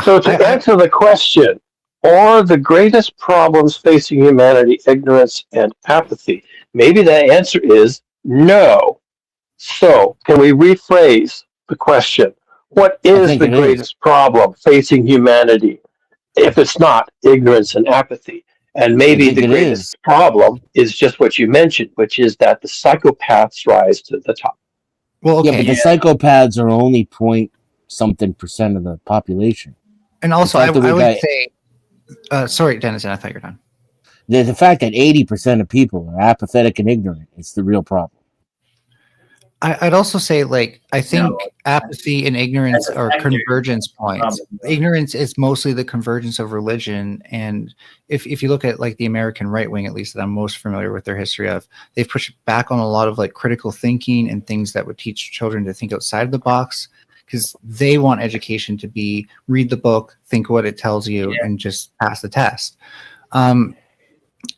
So to answer the question, are the greatest problems facing humanity ignorance and apathy? Maybe the answer is no. So can we rephrase the question? What is the greatest problem facing humanity if it's not ignorance and apathy? And maybe the greatest problem is just what you mentioned, which is that the psychopaths rise to the top. Well, okay. Yeah, but the psychopaths are only .something% of the population. And also, I would say, sorry, Dennis, I thought you were done. The fact that 80% of people are apathetic and ignorant is the real problem. I'd also say, like, I think apathy and ignorance are convergence points. Ignorance is mostly the convergence of religion. And if you look at, like, the American right wing, at least that I'm most familiar with their history of, they've pushed back on a lot of, like, critical thinking and things that would teach children to think outside of the box, because they want education to be read the book, think what it tells you, and just pass the test.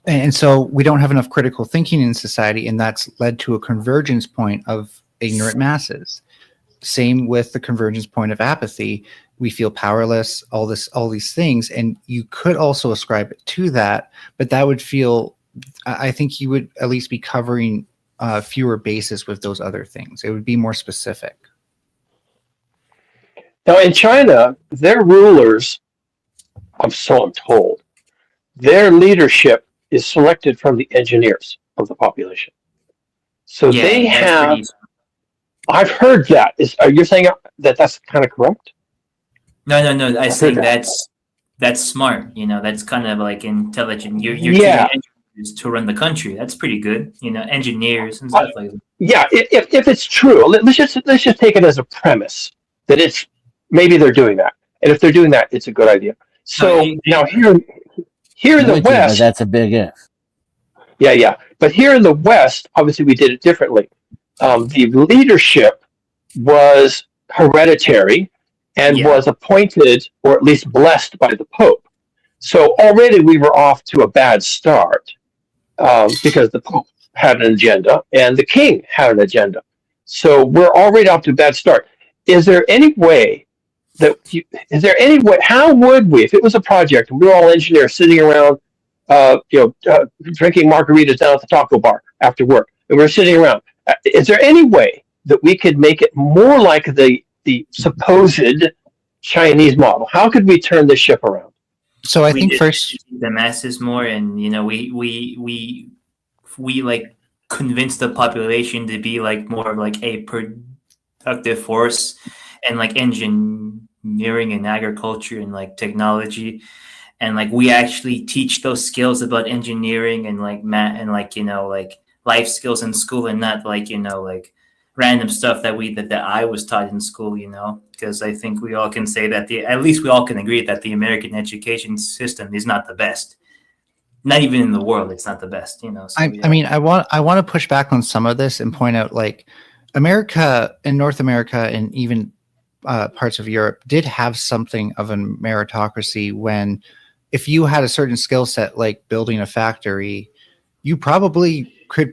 And so we don't have enough critical thinking in society, and that's led to a convergence point of ignorant masses. Same with the convergence point of apathy. We feel powerless, all these things, and you could also ascribe it to that, but that would feel, I think you would at least be covering fewer bases with those other things. It would be more specific. Now in China, their rulers, so I'm told, their leadership is selected from the engineers of the population. So they have, I've heard that. Are you saying that that's kind of correct? No. I think that's smart. You know, that's kind of like intelligent. You're teaching engineers to run the country. That's pretty good. You know, engineers and stuff like that. Yeah, if it's true, let's just take it as a premise that it's maybe they're doing that, and if they're doing that, it's a good idea. So now here in the West, that's a big if. Yeah. But here in the West, obviously we did it differently. The leadership was hereditary and was appointed, or at least blessed, by the Pope. So already we were off to a bad start because the Pope had an agenda and the King had an agenda. So we're already off to a bad start. Is there any way how would we, if it was a project and we were all engineers sitting around drinking margaritas down at the taco bar after work, and we're sitting around, is there any way that we could make it more like the supposed Chinese model? How could we turn the ship around? So I think first the masses more, and you know, we like convince the population to be like more of like a productive force, and like engineering and agriculture and like technology, and like we actually teach those skills about engineering and like math and like, you know, like life skills in school, and not like, you know, like random stuff that I was taught in school, you know, because I think we all can say that at least we all can agree that the American education system is not the best. Not even in the world, it's not the best, you know. So, I mean, I want to push back on some of this and point out, like, America and North America and even parts of Europe did have something of a meritocracy when, if you had a certain skill set, like building a factory, you probably could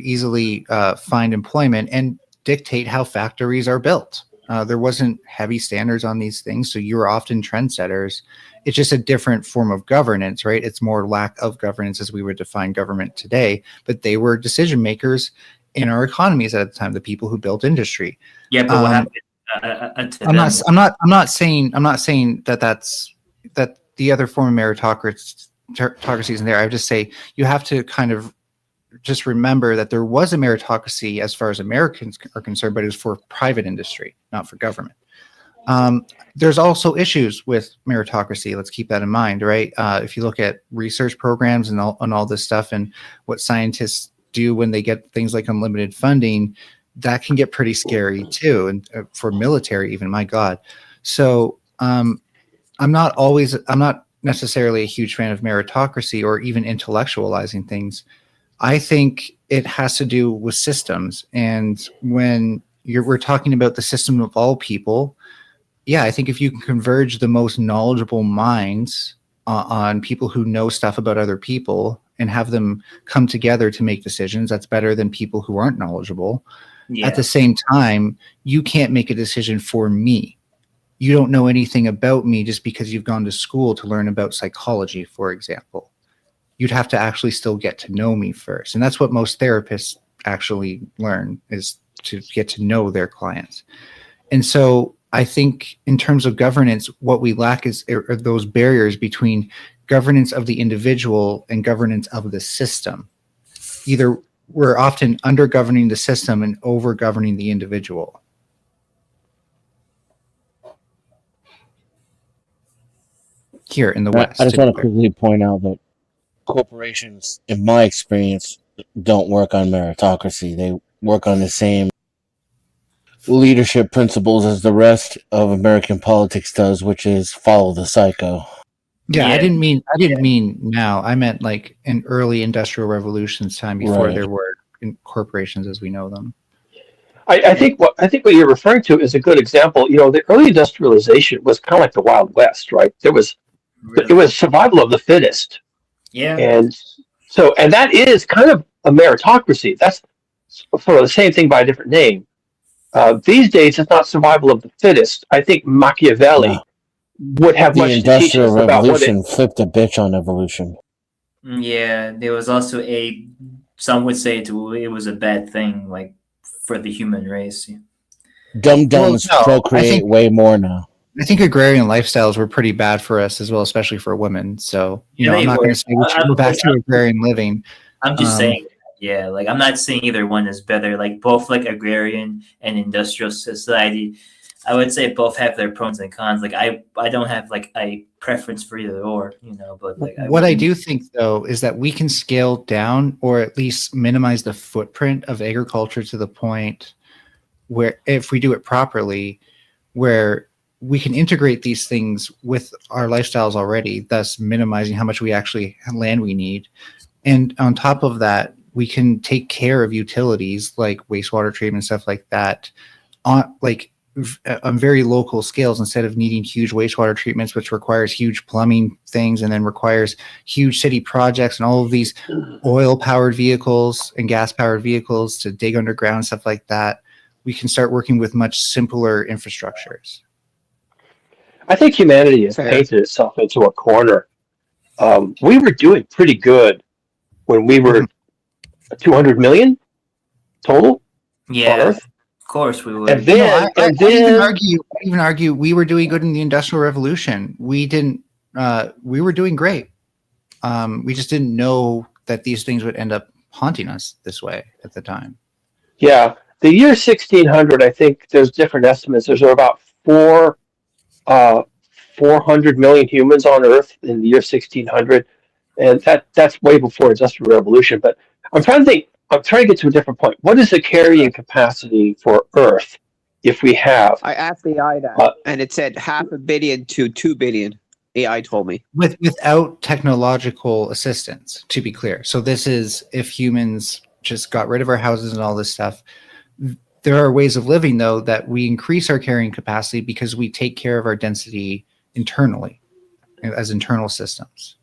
easily find employment and dictate how factories are built. There wasn't heavy standards on these things, so you were often trendsetters. It's just a different form of governance, right? It's more lack of governance as we would define government today, but they were decision makers in our economies at the time, the people who built industry. Yeah, but what happened to them? I'm not saying that the other form of meritocracy isn't there. I would just say you have to kind of just remember that there was a meritocracy as far as Americans are concerned, but it was for private industry, not for government. There's also issues with meritocracy. Let's keep that in mind, right? If you look at research programs and all this stuff and what scientists do when they get things like unlimited funding, that can get pretty scary too. And for military, even, my God. So I'm not necessarily a huge fan of meritocracy or even intellectualizing things. I think it has to do with systems. And when we're talking about the system of all people, yeah, I think if you can converge the most knowledgeable minds on people who know stuff about other people and have them come together to make decisions, that's better than people who aren't knowledgeable. Yeah. At the same time, you can't make a decision for me. You don't know anything about me just because you've gone to school to learn about psychology, for example. You'd have to actually still get to know me first. And that's what most therapists actually learn, is to get to know their clients. And so I think in terms of governance, what we lack are those barriers between governance of the individual and governance of the system. Either we're often under-governing the system and over-governing the individual. Here in the West. I just want to quickly point out that corporations, in my experience, don't work on meritocracy. They work on the same leadership principles as the rest of American politics does, which is follow the psycho. Yeah, I didn't mean now. I meant like in early industrial revolutions time, before there were corporations as we know them. I think what you're referring to is a good example. The early industrialization was kind of like the Wild West, right? It was survival of the fittest. Yeah. And that is kind of a meritocracy. That's sort of the same thing by a different name. These days, it's not survival of the fittest. I think Machiavelli would have much to teach us about what The Industrial Revolution flipped a bitch on evolution. Yeah, there was also some would say it was a bad thing, like, for the human race. Dum-dums procreate way more now. I think agrarian lifestyles were pretty bad for us as well, especially for women. So, I'm not going to say we should go back to agrarian living. I'm just saying, yeah, like, I'm not saying either one is better. Like, both, like, agrarian and industrial society, I would say both have their pros and cons. Like, I don't have, like, a preference for either or, but like, what I do think, though, is that we can scale down or at least minimize the footprint of agriculture to the point where, if we do it properly, where we can integrate these things with our lifestyles already, thus minimizing how much land we need. And on top of that, we can take care of utilities like wastewater treatment, stuff like that, on very local scales, instead of needing huge wastewater treatments, which requires huge plumbing things and then requires huge city projects and all of these oil-powered vehicles and gas-powered vehicles to dig underground, stuff like that. We can start working with much simpler infrastructures. I think humanity has painted itself into a corner. We were doing pretty good when we were 200 million total on Earth. Of course we would. And then, I even argue we were doing good in the Industrial Revolution. We were doing great. We just didn't know that these things would end up haunting us this way at the time. Yeah. The year 1600, I think there's different estimates. There's about 400 million humans on Earth in the year 1600. And that's way before Industrial Revolution. But I'm trying to get to a different point. What is the carrying capacity for Earth if we have? I asked AI that, and it said 500 million to 2 billion. AI told me. Without technological assistance, to be clear. So this is if humans just got rid of our houses and all this stuff. There are ways of living, though, that we increase our carrying capacity because we take care of our density internally as internal systems.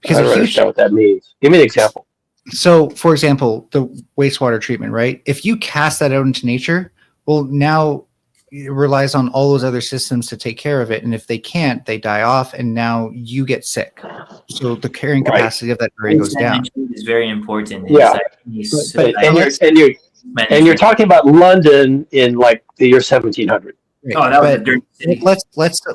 Because I don't understand what that means. Give me an example. So, for example, the wastewater treatment, right? If you cast that out into nature, Well, now it relies on all those other systems to take care of it, and if they can't, they die off, and now you get sick. So the carrying Right. capacity of that area goes down. Is very important. Yeah. And you're talking about London in like the year 1700. Right. Oh, that was a But dirty city.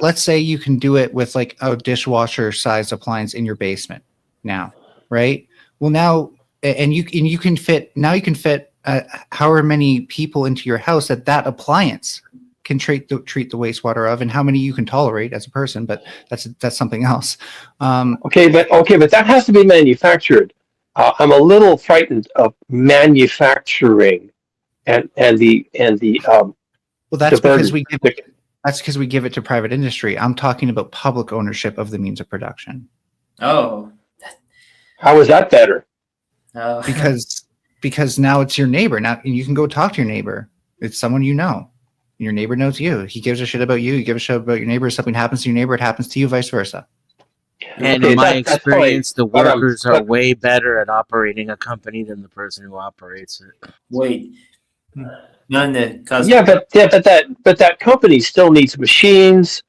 let's say you can do it with like a dishwasher sized appliance in your basement now, right? Well, now you can fit however many people into your house that appliance can treat the wastewater of, and how many you can tolerate as a person. But that's something else. Okay, but that has to be manufactured. I'm a little frightened of manufacturing and the well, that's the because burden. we give it to private industry. I'm talking about public ownership of the means of production. Oh. How is that better? Oh. Because now it's your neighbor. Now you can go talk to your neighbor. It's someone you know. Your neighbor knows you. He gives a shit about you. You give a shit about your neighbor. If something happens to your neighbor, it happens to you, vice versa. And in my experience, the workers are way better at operating a company than the person who operates it. Wait. But that company still needs machines,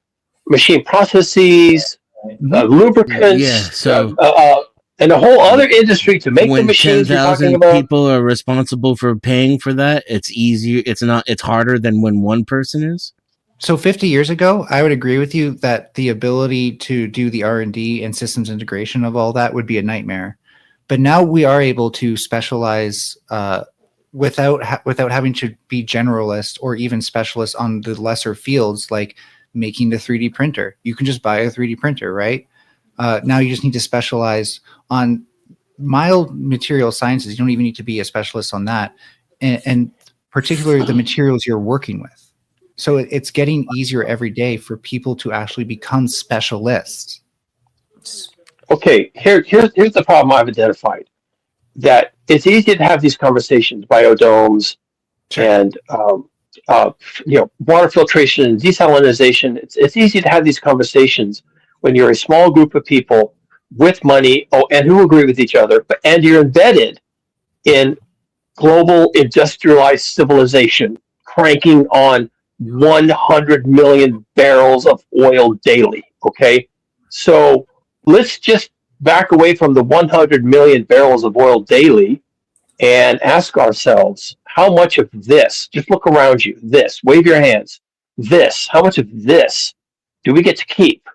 machine processes, lubricants, Yeah, so and a whole other industry to make the when machines you're talking 10,000 about. people are responsible for paying for that, it's easier. It's harder than when one person is. So 50 years ago, I would agree with you that the ability to do the R&D and systems integration of all that would be a nightmare. But now we are able to specialize without having to be generalist or even specialist on the lesser fields, like making the 3D printer. You can just buy a 3D printer, right? Now you just need to specialize on mild material sciences. You don't even need to be a specialist on that, and particularly the materials you're working with. So it's getting easier every day for people to actually become specialists. Okay, here's the problem I've identified. That it's easy to have these conversations, biodomes, and water filtration and desalinization. It's easy to have these conversations when you're a small group of people with money, and who agree with each other, and you're embedded in global industrialized civilization, cranking on 100 million barrels of oil daily. Okay, so let's just back away from the 100 million barrels of oil daily and ask ourselves, how much of this, just look around you, this, wave your hands, this, how much of this do we get to keep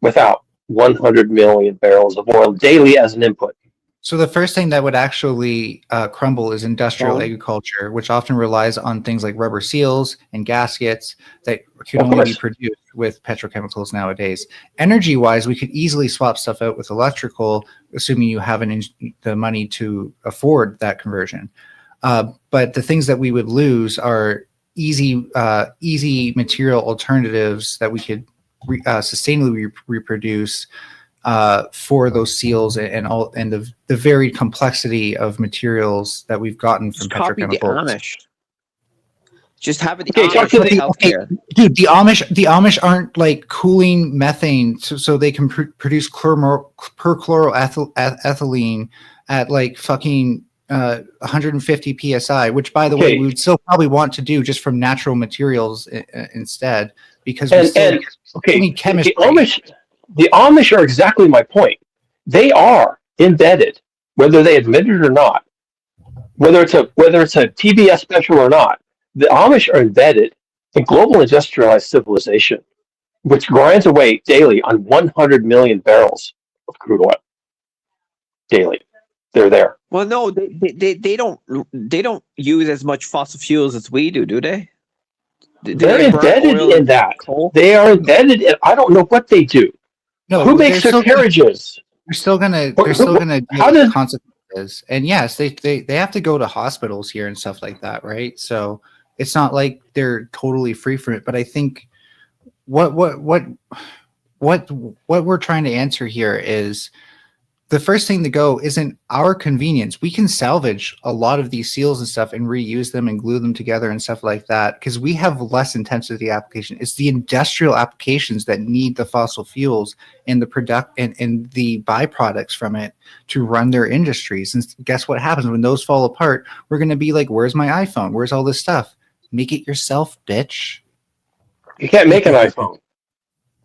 without 100 million barrels of oil daily as an input? So the first thing that would actually crumble is industrial agriculture, which often relies on things like rubber seals and gaskets that can only be produced with petrochemicals nowadays. Energy-wise, we could easily swap stuff out with electrical, assuming you have the money to afford that conversion. But the things that we would lose are easy material alternatives that we could sustainably reproduce for those seals and the varied complexity of materials that we've gotten from Copy the petrochemicals. Amish. Just have it. Healthcare. Dude, the Amish aren't like cooling methane so they can produce perchloroethylene at like fucking 150 psi, which by the way we would still probably want to do just from natural materials instead, because we need chemistry. The Amish are exactly my point. They are embedded, whether they admit it or not, whether it's a PBS special or not. The Amish are embedded in global industrialized civilization, which grinds away daily on 100 million barrels of crude oil daily. They're there. Well, no, they don't use as much fossil fuels as we do they? They're embedded in that. They are embedded in. I don't know what they do. No, who makes their carriages? They're still gonna deal with consequences. And yes, they have to go to hospitals here and stuff like that, right? So it's not like they're totally free from it. But I think what we're trying to answer here is the first thing to go isn't our convenience. We can salvage a lot of these seals and stuff and reuse them and glue them together and stuff like that because we have less intensity application. It's the industrial applications that need the fossil fuels and the and the byproducts from it to run their industries. And guess what happens when those fall apart? We're going to be like, where's my iPhone? Where's all this stuff? Make it yourself, bitch. You can't make an iPhone.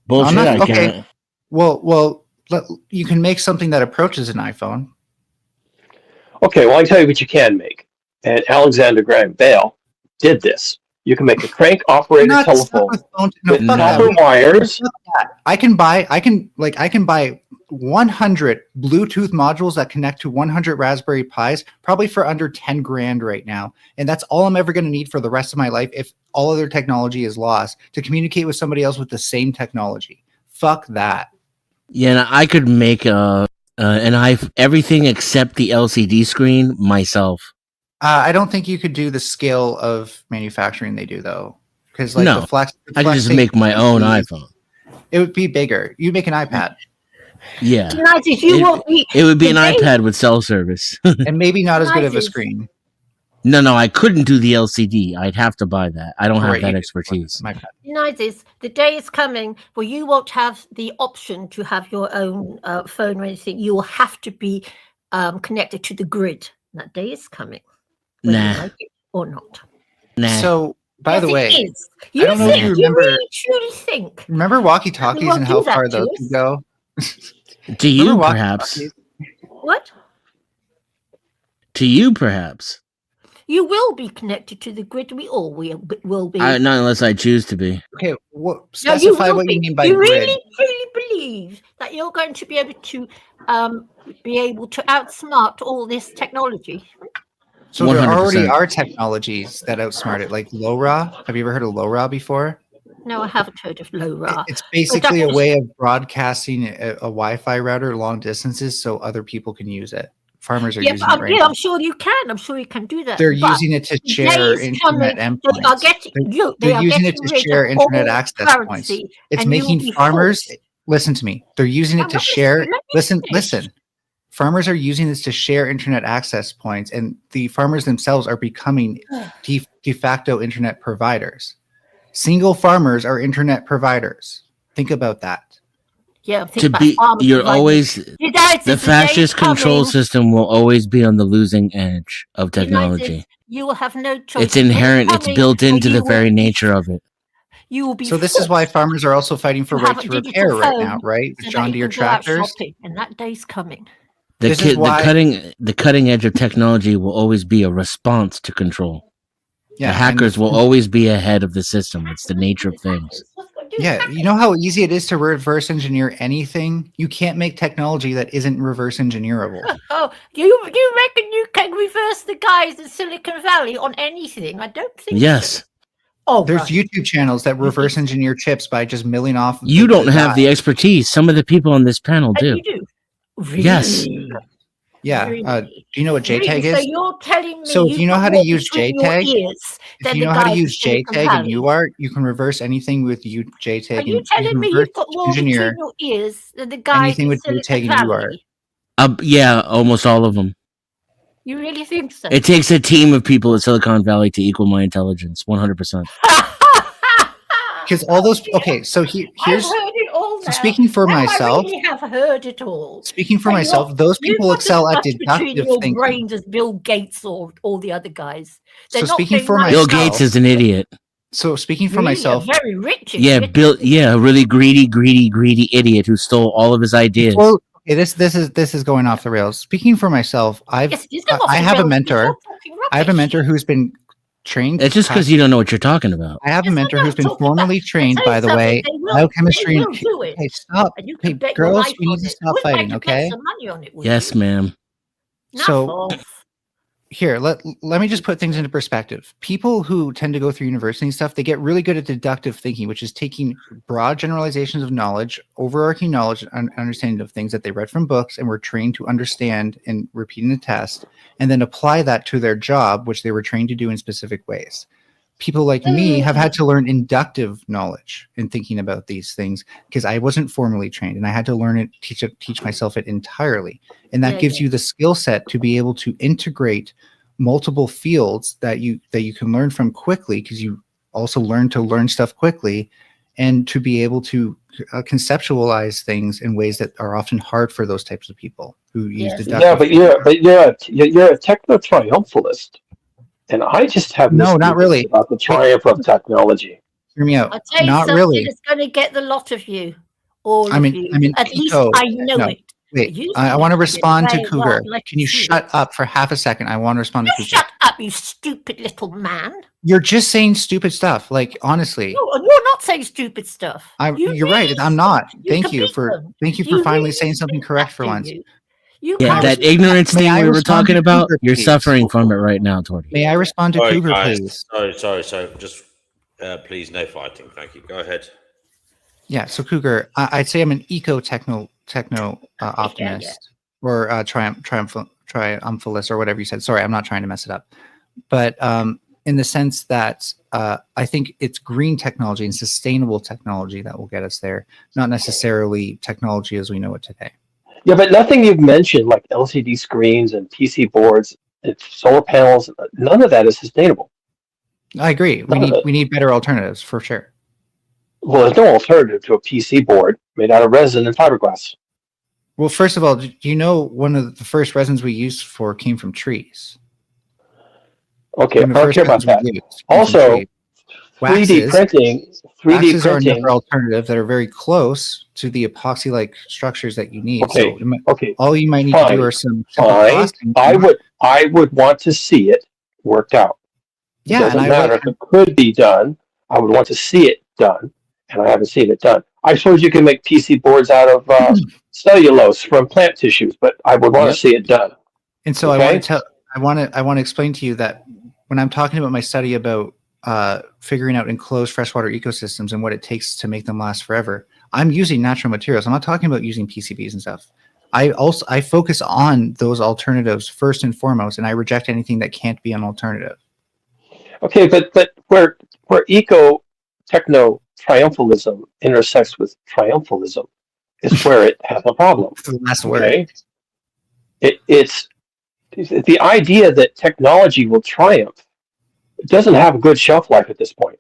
Bullshit. I okay. can't. Well, you can make something that approaches an iPhone. Okay, well, I tell you what you can make. And Alexander Graham Bell did this. You can make a crank-operated telephone with copper wires. I can buy 100 Bluetooth modules that connect to 100 Raspberry Pis, probably for under 10 grand right now. And that's all I'm ever going to need for the rest of my life if all other technology is lost, to communicate with somebody else with the same technology. Fuck that. Yeah, and I could make everything except the LCD screen myself. I don't think you could do the scale of manufacturing they do, though, because like No, the flex. I could just make my own iPhone. It would be bigger. You make an iPad. Yeah, it would be an iPad with cell service, and maybe not as good of a screen. No, I couldn't do the LCD. I'd have to buy that. I don't have that expertise. The day is coming where you won't have the option to have your own phone or anything. You will have to be connected to the grid. That day is coming. Whether you like it or not. So, by the way, I don't know if you remember. You really truly think. Remember walkie-talkies and how far those could go? To you, perhaps. What? To you, perhaps. You will be connected to the grid. We all will be. Not unless I choose to be. Okay, specify what you mean by grid. You really, truly believe that you're going to be able to outsmart all this technology? So 100%. There already are technologies that outsmart it, like LoRa. Have you ever heard of LoRa before? No, I haven't heard of LoRa. It's basically a way of broadcasting a Wi-Fi router long distances so other people can use it. Farmers are using it right now. I'm sure you can. I'm sure you can do that. They're using it to share internet endpoints. They're using it to share internet access points. It's making farmers... Listen to me. They're using it to share... Listen. Farmers are using this to share internet access points, and the farmers themselves are becoming de facto internet providers. Single farmers are internet providers. Think about that. Yeah, you're always the fascist control system will always be on the losing edge of technology. You will have no choice. It's inherent. It's built into the very nature of it. You will be. So this is why farmers are also fighting for right to repair right now, right? With John Deere tractors. And that day's coming. The cutting edge of technology will always be a response to control. Yeah, the hackers will always be ahead of the system. It's the nature of things. Yeah, you know how easy it is to reverse engineer anything? You can't make technology that isn't reverse engineerable. Oh, you reckon you can reverse the guys in Silicon Valley on anything? I don't think so. Oh, there's YouTube channels that reverse engineer chips by just milling off. You don't have the expertise. Some of the people on this panel do. You do. Really? Yes. Yeah. Do you know what JTAG is? So you're telling me. So if you know how to use JTAG, if you know how to use JTAG and UART, you can reverse anything with JTAG. Are you telling me you've got more between your ears than the guys anything with JTAG and UART? Yeah, almost all of them. You really think so? It takes a team of people at Silicon Valley to equal my intelligence, 100%. Because all those, okay, so here's. I've heard it all now. Speaking for myself, I really have heard it all. Speaking for myself, those people excel at deductive thinking. Brains as Bill Gates or all the other guys. So speaking for myself, Bill Gates is an idiot. So speaking for myself, very rich. Yeah, a really greedy idiot who stole all of his ideas. Well, okay, this is going off the rails. Speaking for myself, I have a mentor. I have a mentor who's been trained. It's just because you don't know what you're talking about. I have a mentor who's been formally trained, by the way, biochemistry. Hey, stop. Hey, girls, we need to stop fighting, okay? Yes, ma'am. So here, let me just put things into perspective. People who tend to go through university and stuff, they get really good at deductive thinking, which is taking broad generalizations of knowledge, overarching knowledge and understanding of things that they read from books and were trained to understand and repeating the test, and then apply that to their job, which they were trained to do in specific ways. People like me have had to learn inductive knowledge in thinking about these things because I wasn't formally trained, and I had to learn it, teach myself it entirely. And that gives you the skill set to be able to integrate multiple fields that you can learn from quickly, because you also learn to learn stuff quickly, and to be able to conceptualize things in ways that are often hard for those types of people who use deductive. Yeah, but you're a techno triumphalist. And I just have No, not misgivings really. about the triumph of technology. Hear me out. I'll tell you Not something really. that's going to get the lot of you, all I'm of an you. I'm an At least eco. I know No, it. wait. You I seem want to be respond to very well Cougar. like Can you see shut it. up for half a second? I want to respond to You Cougar. shut up, you stupid little man. You're just saying stupid stuff. Like honestly, No, you're not saying stupid stuff. you're right. I'm not. You Thank you can for beat them. thank you for You finally really saying something think correct that, for do once. you? You Yeah, can't. that ignorance May thing I we were respond talking to about, Cougar, you're please? suffering from it right now, Torty. May I respond to Sorry, Cougar, guys. please? Sorry. Just please, no fighting. Thank you. Go ahead. Yeah. So Cougar, I'd say I'm an eco techno optimist or triumphalist or whatever you said. Sorry, I'm not trying to mess it up, but in the sense that I think it's green technology and sustainable technology that will get us there, not necessarily technology as we know it today. Yeah, but nothing you've mentioned, like LCD screens and PC boards and solar panels, none of that is sustainable. I agree. We need better alternatives for sure. Well, there's no alternative to a PC board made out of resin and fiberglass. Well, first of all, do you know one of the first resins we used for came from trees? Okay, I don't care about that. Also, 3D printing. Waxes are another alternative that are very close to the epoxy-like structures that you need. Okay, so all you might need to do are some simple costing. I would want to see it worked out. It Yeah, doesn't matter if it could be done. I would want to see it done, and I haven't seen it done. I suppose you can make PC boards out of cellulose from plant tissues, but I would want to see it done. And so okay? I want to explain to you that when I'm talking about my study about figuring out enclosed freshwater ecosystems and what it takes to make them last forever, I'm using natural materials. I'm not talking about using PCBs and stuff. I focus on those alternatives first and foremost, and I reject anything that can't be an alternative. Okay, but where eco techno triumphalism intersects with triumphalism is where it has a problem. The last okay? word. It's the idea that technology will triumph. It doesn't have a good shelf life at this point.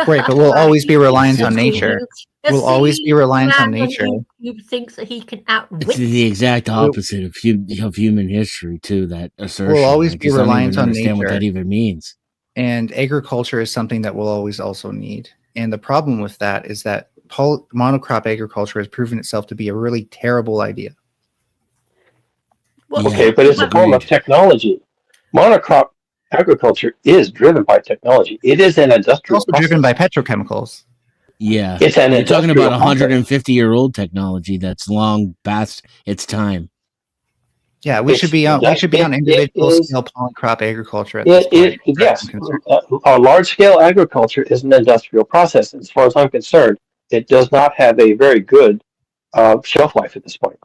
Right, but we'll always be reliant on nature. We'll always be reliant on nature. You think that he can outwit? It's the exact opposite of human history, too. That assertion. We'll always I be just don't reliant even on understand nature. what that even means. And agriculture is something that we'll always also need. And the problem with that is that monocrop agriculture has proven itself to be a really terrible idea. Well, okay, but it's a form of technology. Monocrop agriculture is driven by technology. It is an industrial It's also driven by petrochemicals. Yeah. It's an You're talking about industrial 150-year-old technology that's long past its time. Yeah, we should be on individual scale polycrop agriculture at this point. Yes, a large scale agriculture is an industrial process. As far as I'm concerned, it does not have a very good shelf life at this point.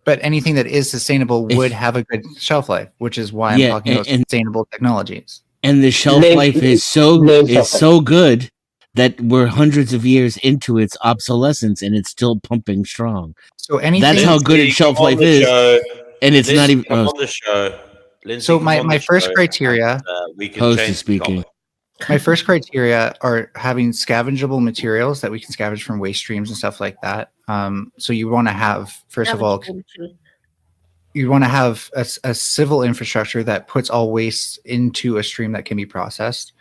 But anything that is sustainable would have a good shelf life, which is why I'm talking about sustainable technologies. And the shelf life is so good that we're hundreds of years into its obsolescence and it's still pumping strong. So anything that's how good its shelf life is. And it's not even on the show. Lindsay, so my first criteria, we can change speaking. My first criteria are having scavengeable materials that we can scavenge from waste streams and stuff like that. So you want to have, first of all, you want to have a civil infrastructure that puts all waste into a stream that can be processed.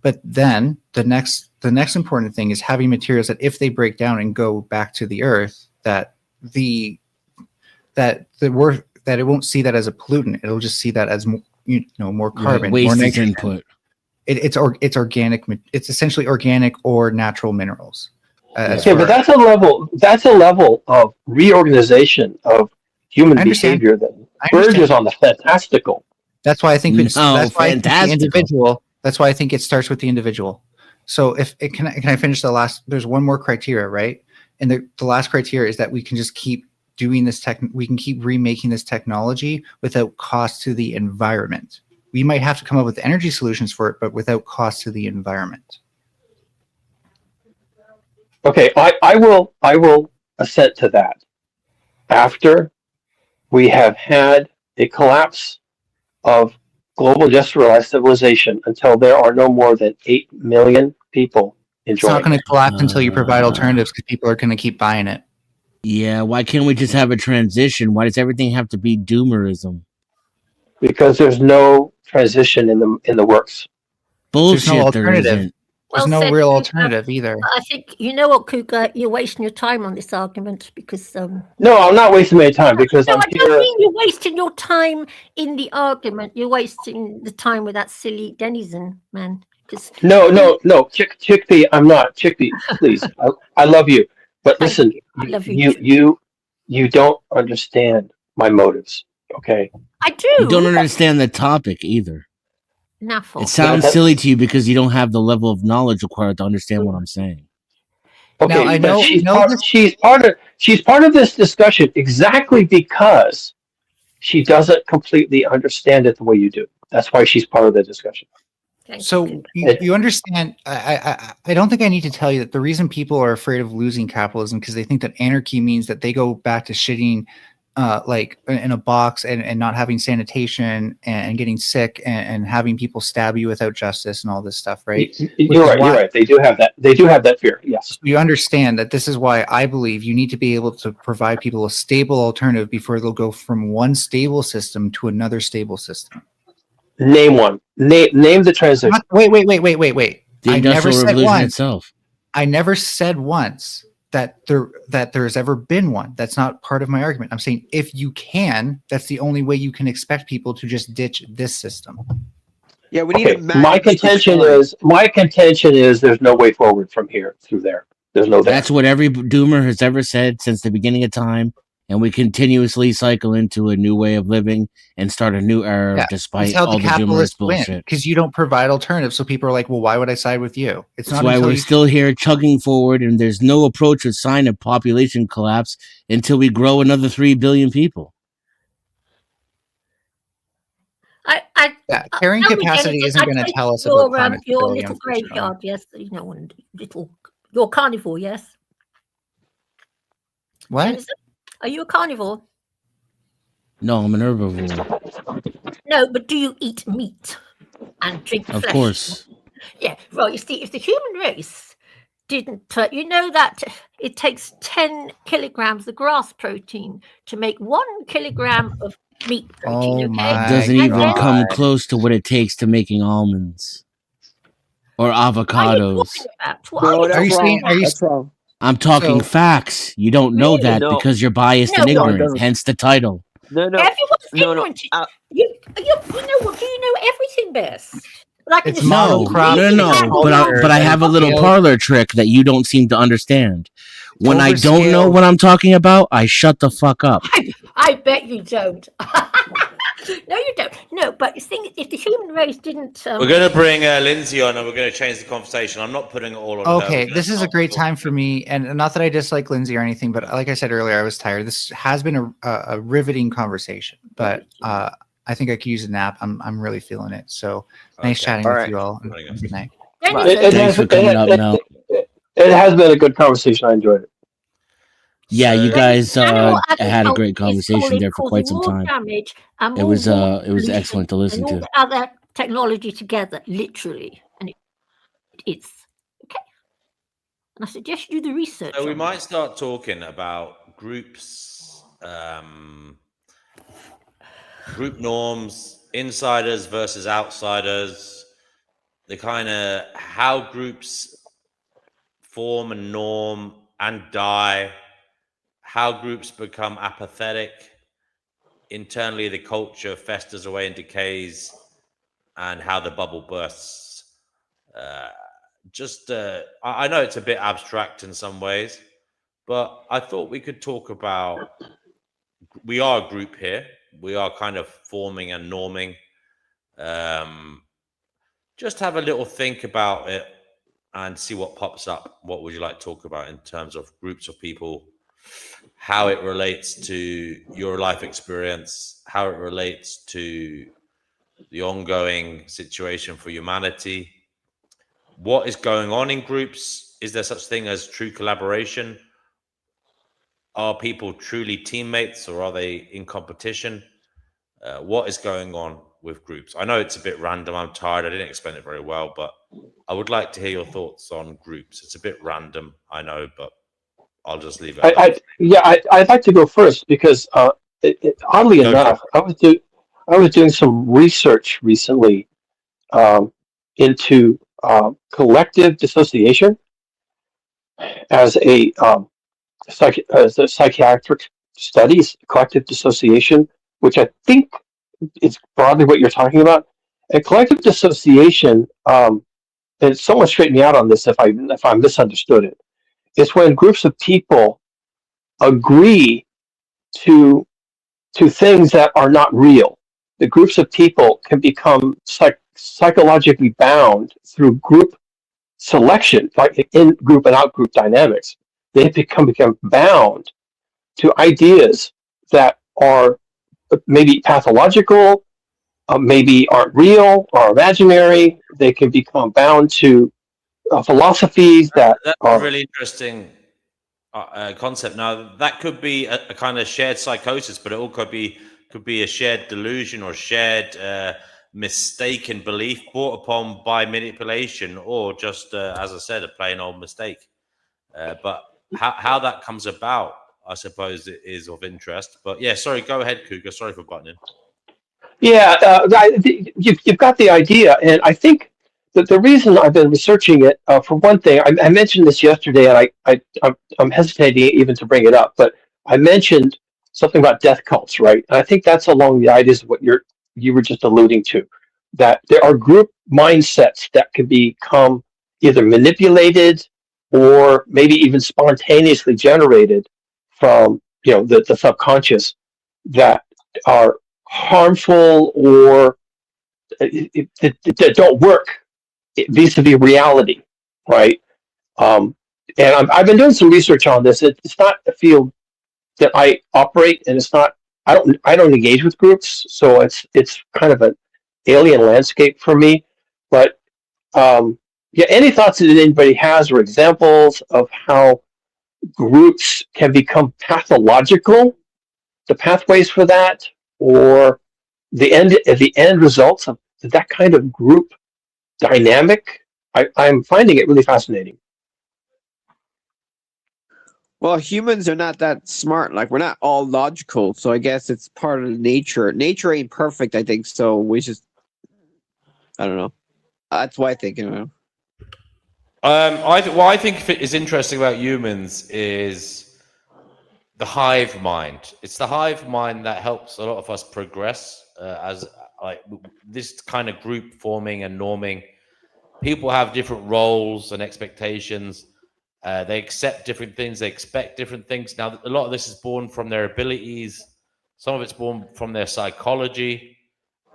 But then the next important thing is having materials that if they break down and go back to the earth, that it won't see that as a pollutant. It'll just see that as more carbon, waste more is input. It's organic. It's essentially organic or natural minerals. Okay, but that's a level of reorganization of human behavior that verges on the fantastical. That's why I think that's why I think the individual. That's why I think it starts with the individual. So can I finish the last? There's one more criteria, right? And the last criteria is that we can just keep doing this we can keep remaking this technology without cost to the environment. We might have to come up with energy solutions for it, but without cost to the environment. Okay, I will assent to that. After we have had a collapse of global industrialized civilization until there are no more than 8 million people enjoying it. It's not going to collapse until you provide alternatives because people are going to keep buying it. Yeah, why can't we just have a transition? Why does everything have to be doomerism? because there's no transition in the works. There's no Bullshit, there alternative. isn't. There's Well no said, real Cougar. alternative either. I think you know what, Cougar. You're wasting your time on this argument because No, I'm not wasting my time because no, I'm I don't here. mean you're wasting your time in the argument. You're wasting the time with that silly denizen man. Because No, Chickpea, I'm not. Chickpea, please. I love you. But thank listen, you. I love you too. you don't understand my motives, okay? I You don't do. understand the topic either. Naffle. It sounds silly to you because you don't have the level of knowledge required to understand what I'm saying. Okay, Now, I but know- she's part of this discussion exactly because she doesn't completely understand it the way you do. That's why she's part of the discussion. So you understand? I don't think I need to tell you that the reason people are afraid of losing capitalism because they think that anarchy means that they go back to shitting like in a box and not having sanitation and getting sick and having people stab you without justice and all this stuff, right? You're right. They do have that. They do have that fear. Yes. You understand that this is why I believe you need to be able to provide people a stable alternative before they'll go from one stable system to another stable system. Name one. Name the transition. Wait. The Industrial Revolution itself. I never said once that there's ever been one. That's not part of my argument. I'm saying if you can, that's the only way you can expect people to just ditch this system. Yeah, we need a my contention is there's no way forward from here through there. There's no there. That's what every doomer has ever said since the beginning of time, and we continuously cycle into a new way of living and start a new era despite all the doomer's bullshit. Because you don't provide alternatives, so people are like, "Well, why would I side with you?" It's That's not why until we're you still here chugging forward, and there's no approach or sign of population collapse until we grow another 3 billion people. carrying tell me, capacity Dennis, isn't I going to take tell us your, about climate your stability, little unfortunately. graveyard, yes. You know, and you're carnivore, yes. What? Dennis, are you a carnivore? No, I'm an herbivore. No, but do you eat meat and drink Of flesh? course. Yeah, well, you see, if the human race didn't, you know that it takes 10 kilograms of grass protein to make 1 kilogram of meat protein, Oh okay? It doesn't And even then- come close to what it takes to making almonds or avocados. That's wrong. I'm talking facts. You don't know that No. because you're biased No, and no, it ignorant, doesn't. hence the title. No, no. Everyone's No, no. ignorant. You know what? Do you know everything best? Like It's No, but I have a little parlor trick that you don't seem to understand. When I don't know what I'm talking about, I shut the fuck up. I bet you don't. No, you don't. No, but the thing is, if the human race didn't, We're going to bring Lindsay on, and we're going to change the conversation. I'm not putting it all on her. Okay, this is a great time for me, and not that I dislike Lindsay or anything, but like I said earlier, I was tired. This has been a riveting conversation, but I think I could use a nap. I'm really feeling it. So nice chatting with you all. And good night. Thanks for coming up now. It has been a good conversation. I enjoyed it. Yeah, you guys Nano had a great agriculture is conversation there for quite some causing more time. damage and It more was water it was pollution excellent to listen and all to. the other technology together, literally, and it is okay. And I suggest you do the research. So we on might that. start talking about groups, group norms, insiders versus outsiders, the kind of how groups form and norm and die, how groups become apathetic, internally the culture festers away and decays, and how the bubble bursts. I know it's a bit abstract in some ways, but I thought we could talk about, we are a group here. We are kind of forming and norming. Just have a little think about it and see what pops up. What would you like to talk about in terms of groups of people, how it relates to your life experience, how it relates to the ongoing situation for humanity? What is going on in groups? Is there such thing as true collaboration? Are people truly teammates, or are they in competition? What is going on with groups? I know it's a bit random. I'm tired. I didn't explain it very well, but I would like to hear your thoughts on groups. It's a bit random, I know, but I'll just leave it. I'd like to go first because oddly enough, I was doing some research recently into collective dissociation as as a psychiatric studies, collective dissociation, which I think is broadly what you're talking about. And collective dissociation, and someone straighten me out on this if I misunderstood it. It's when groups of people agree to things that are not real. The groups of people can become psychologically bound through group selection, like in group and out group dynamics. They become bound to ideas that are maybe pathological, maybe aren't real or imaginary. They can become bound to philosophies that That's a are. really interesting concept. Now, that could be a kind of shared psychosis, but it all could be a shared delusion or shared mistaken belief brought upon by manipulation, or just, as I said, a plain old mistake. But how that comes about, I suppose, it is of interest. But yeah, sorry, go ahead, Cougar. Sorry for butting in. Yeah, you've got the idea, and I think that the reason I've been researching it, for one thing, I mentioned this yesterday, and I'm hesitating even to bring it up, but I mentioned something about death cults, right? And I think that's along the ideas of what you were just alluding to, that there are group mindsets that can become either manipulated or maybe even spontaneously generated from the subconscious that are harmful or that don't work vis-a-vis reality, right? And I've been doing some research on this. It's not a field that I operate, and it's not. I don't engage with groups, so it's kind of an alien landscape for me. But yeah, any thoughts that anybody has or examples of how groups can become pathological, the pathways for that, or the end results of that kind of group dynamic? I'm finding it really fascinating. Well, humans are not that smart. Like, we're not all logical, so I guess it's part of nature. Nature ain't perfect, I think. So we just, I don't know. That's why I think. What I think is interesting about humans is the hive mind. It's the hive mind that helps a lot of us progress as like this kind of group forming and norming. People have different roles and expectations. They accept different things. They expect different things. Now, a lot of this is born from their abilities. Some of it's born from their psychology.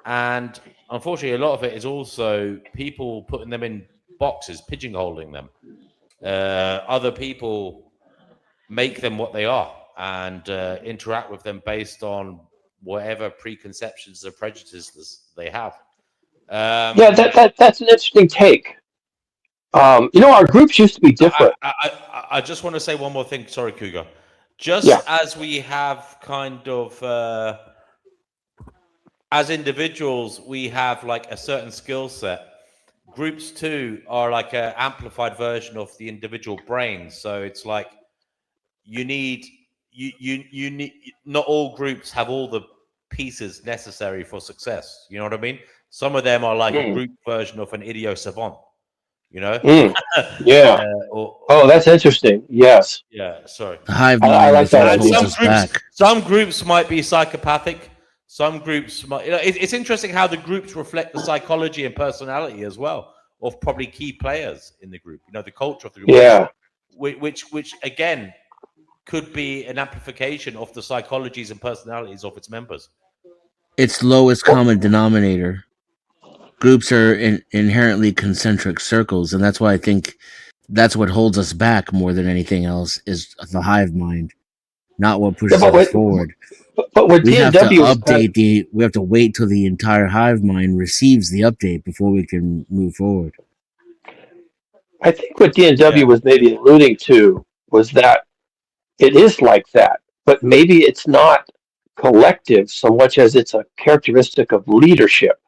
And unfortunately, a lot of it is also people putting them in boxes, pigeonholing them. Other people make them what they are and interact with them based on whatever preconceptions or prejudices they have. Yeah, that's an interesting take. Our groups used to be different. I just want to say one more thing. Sorry, Cougar. Just Yeah. as we have kind of, as individuals, we have like a certain skill set. Groups too are like an amplified version of the individual brain. So it's like you need not all groups have all the pieces necessary for success. You know what I mean? Some of them are like a group version of an idiot savant. You know? Yeah. Oh, that's interesting. Yes. Yeah. Sorry. The hive I mind like is what that. holds us back. Some groups might be psychopathic. Some groups might. It's interesting how the groups reflect the psychology and personality as well of probably key players in the group. The culture of the group. Yeah. Which again could be an amplification of the psychologies and personalities of its members. It's lowest common denominator. Groups are inherently concentric circles, and that's why I think that's what holds us back more than anything else is the hive mind, not what pushes us forward. But what We have to DNW update we have to wait till the entire hive mind receives the update before we can move forward. I think what DNW was maybe alluding to was that it is like that, but maybe it's not collective so much as it's a characteristic of leadership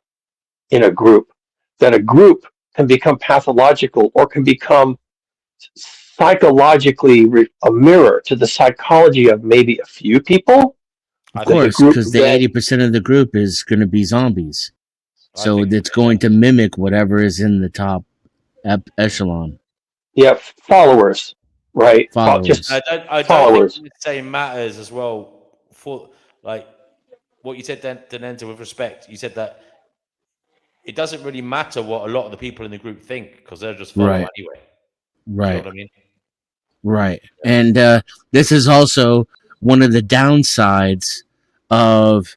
in a group, that a group can become pathological or can become psychologically a mirror to the psychology of maybe a few people Of that the course, group because the that 80% of the group is going to be zombies. I So think it's going to mimic whatever is in the top echelon. yeah followers, right? Just Followers. I don't think followers. the same matters as well. For like what you said, Denenza, with respect, you said that it doesn't really matter what a lot of the people in the group think because they'll just follow Right. anyway. You know Right. what I mean? Right. And this is also one of the downsides of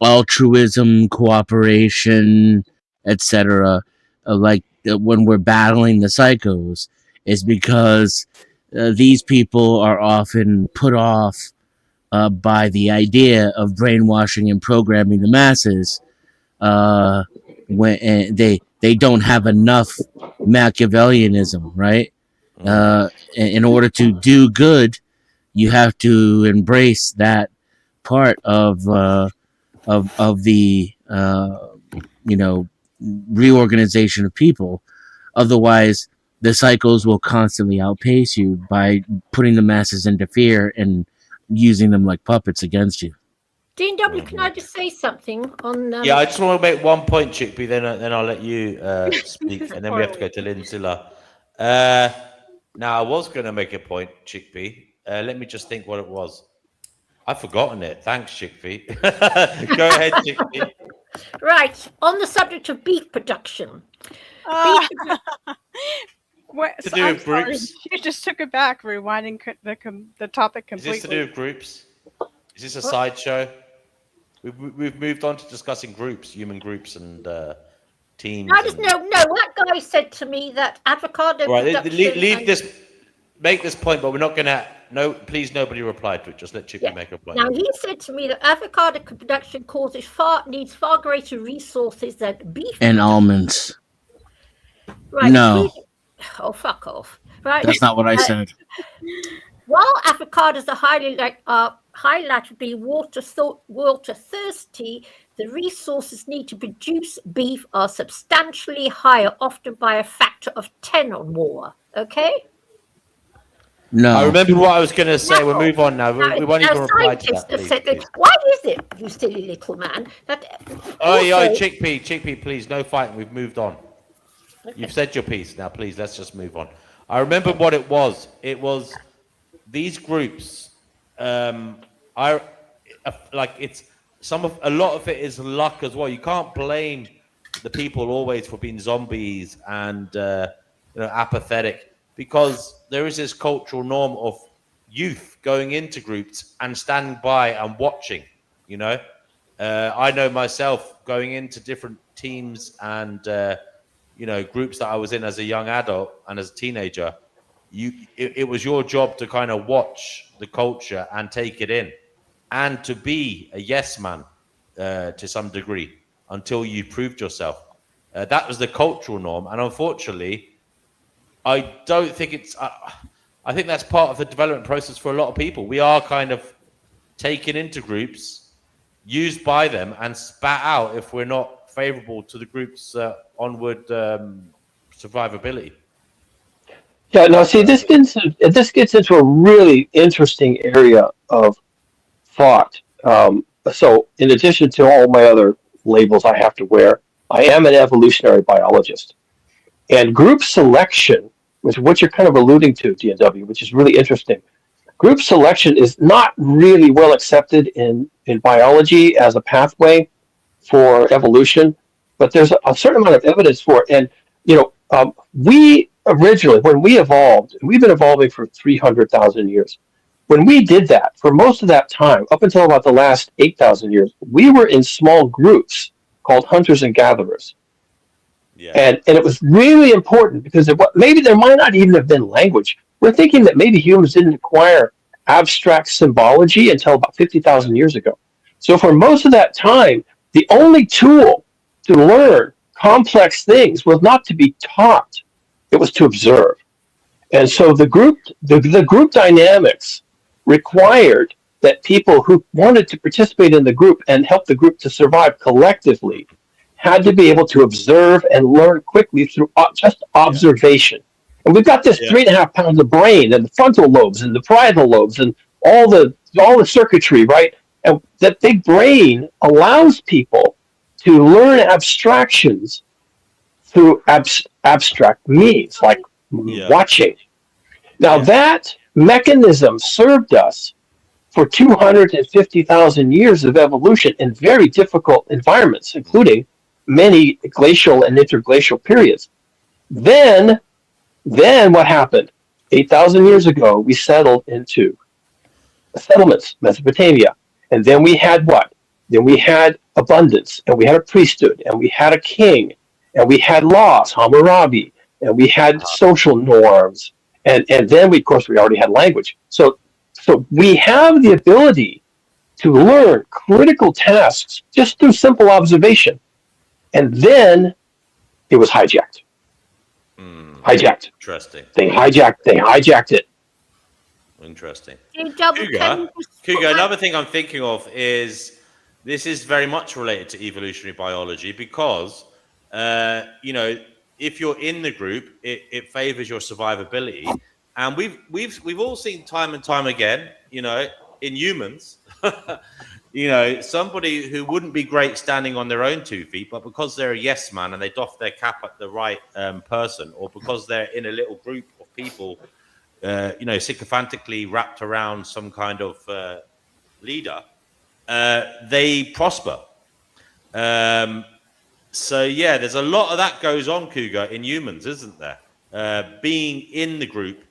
altruism, cooperation, etc. Like when we're battling the psychos, is because these people are often put off by the idea of brainwashing and programming the masses when they don't have enough Machiavellianism, right? In order to do good, you have to embrace that part of the reorganization of people. Otherwise, the cycles will constantly outpace you by putting the masses into fear and using them like puppets against you. D&W, can I just say something on? Yeah, I just want to make one point, Chickpea. Then I'll let you speak, and then we have to go to Linzilla. Now, I was going to make a point, Chickpea. Let me just think what it was. I've forgotten it. Thanks, Chickpea. Go ahead, Chickpea. Right, on the subject of beef production. What, To do I'm with sorry, groups. you just took it back, rewinding the topic Is completely. this to do with groups? Is this a sideshow? We've moved on to discussing groups, human groups, and teams. I just no. That guy said to me that avocado Right, production. leave this. Make this point, but we're not going to. No, please, nobody replied to it. Just let Chickpea make a point. Now he said to me that avocado production needs far greater resources than beef And almonds. Right. No. Oh, fuck off. Right. That's not what I said. While avocados are highly water thirsty, the resources needed to produce beef are substantially higher, often by a factor of 10 or more. Okay? No. I remember what I was going to say. We'll move on now. We won't even reply to scientists that, have please. said that. Why is it, you silly little man, that Oh, also- Chickpea, please, no fighting. We've moved on. Okay. You've said your piece. Now, please, let's just move on. I remember what it was. It was these groups. A lot of it is luck as well. You can't blame the people always for being zombies and apathetic, because there is this cultural norm of youth going into groups and standing by and watching. I know myself going into different teams and groups that I was in as a young adult and as a teenager. It was your job to kind of watch the culture and take it in, and to be a yes man to some degree until you proved yourself. That was the cultural norm, and unfortunately, I don't think it's. I think that's part of the development process for a lot of people. We are kind of taken into groups, used by them, and spat out if we're not favorable to the group's onward survivability. Yeah, now see, this gets into a really interesting area of thought. So, in addition to all my other labels I have to wear, I am an evolutionary biologist, and group selection, which is what you're kind of alluding to, DNW, which is really interesting. Group selection is not really well accepted in biology as a pathway for evolution, but there's a certain amount of evidence for it. And we originally, when we evolved, we've been evolving for 300,000 years. When we did that, for most of that time, up until about the last 8,000 years, we were in small groups called hunters and gatherers. Yeah. And it was really important because maybe there might not even have been language. We're thinking that maybe humans didn't acquire abstract symbology until about 50,000 years ago. So for most of that time, the only tool to learn complex things was not to be taught, it was to observe. And so the group dynamics required that people who wanted to participate in the group and help the group to survive collectively had to be able to observe and learn quickly through just observation. And we've got this 3.5 pounds of brain and the frontal lobes and the parietal lobes and all the circuitry, right? And that big brain allows people to learn abstractions through abstract means, like watching. Now, that mechanism served us for 250,000 years of evolution in very difficult environments, including many glacial and interglacial periods. Then what happened? 8,000 years ago, we settled into settlements, Mesopotamia. And then we had what? Then we had abundance, and we had a priesthood, and we had a king, and we had laws, Hammurabi, and we had social norms, and then we, of course, we already had language. So we have the ability to learn critical tasks just through simple observation. And then it was hijacked. Hijacked. Interesting. They hijacked it. Interesting. Cougar, Cougar, another thing I'm thinking of is this is very much related to evolutionary biology because, if you're in the group, it favors your survivability. And we've all seen time and time again, in humans, somebody who wouldn't be great standing on their own 2 feet, but because they're a yes man and they doff their cap at the right person, or because they're in a little group of people, sycophantically wrapped around some kind of leader, they prosper. There's a lot of that goes on, Cougar, in humans, isn't there? Being in the group,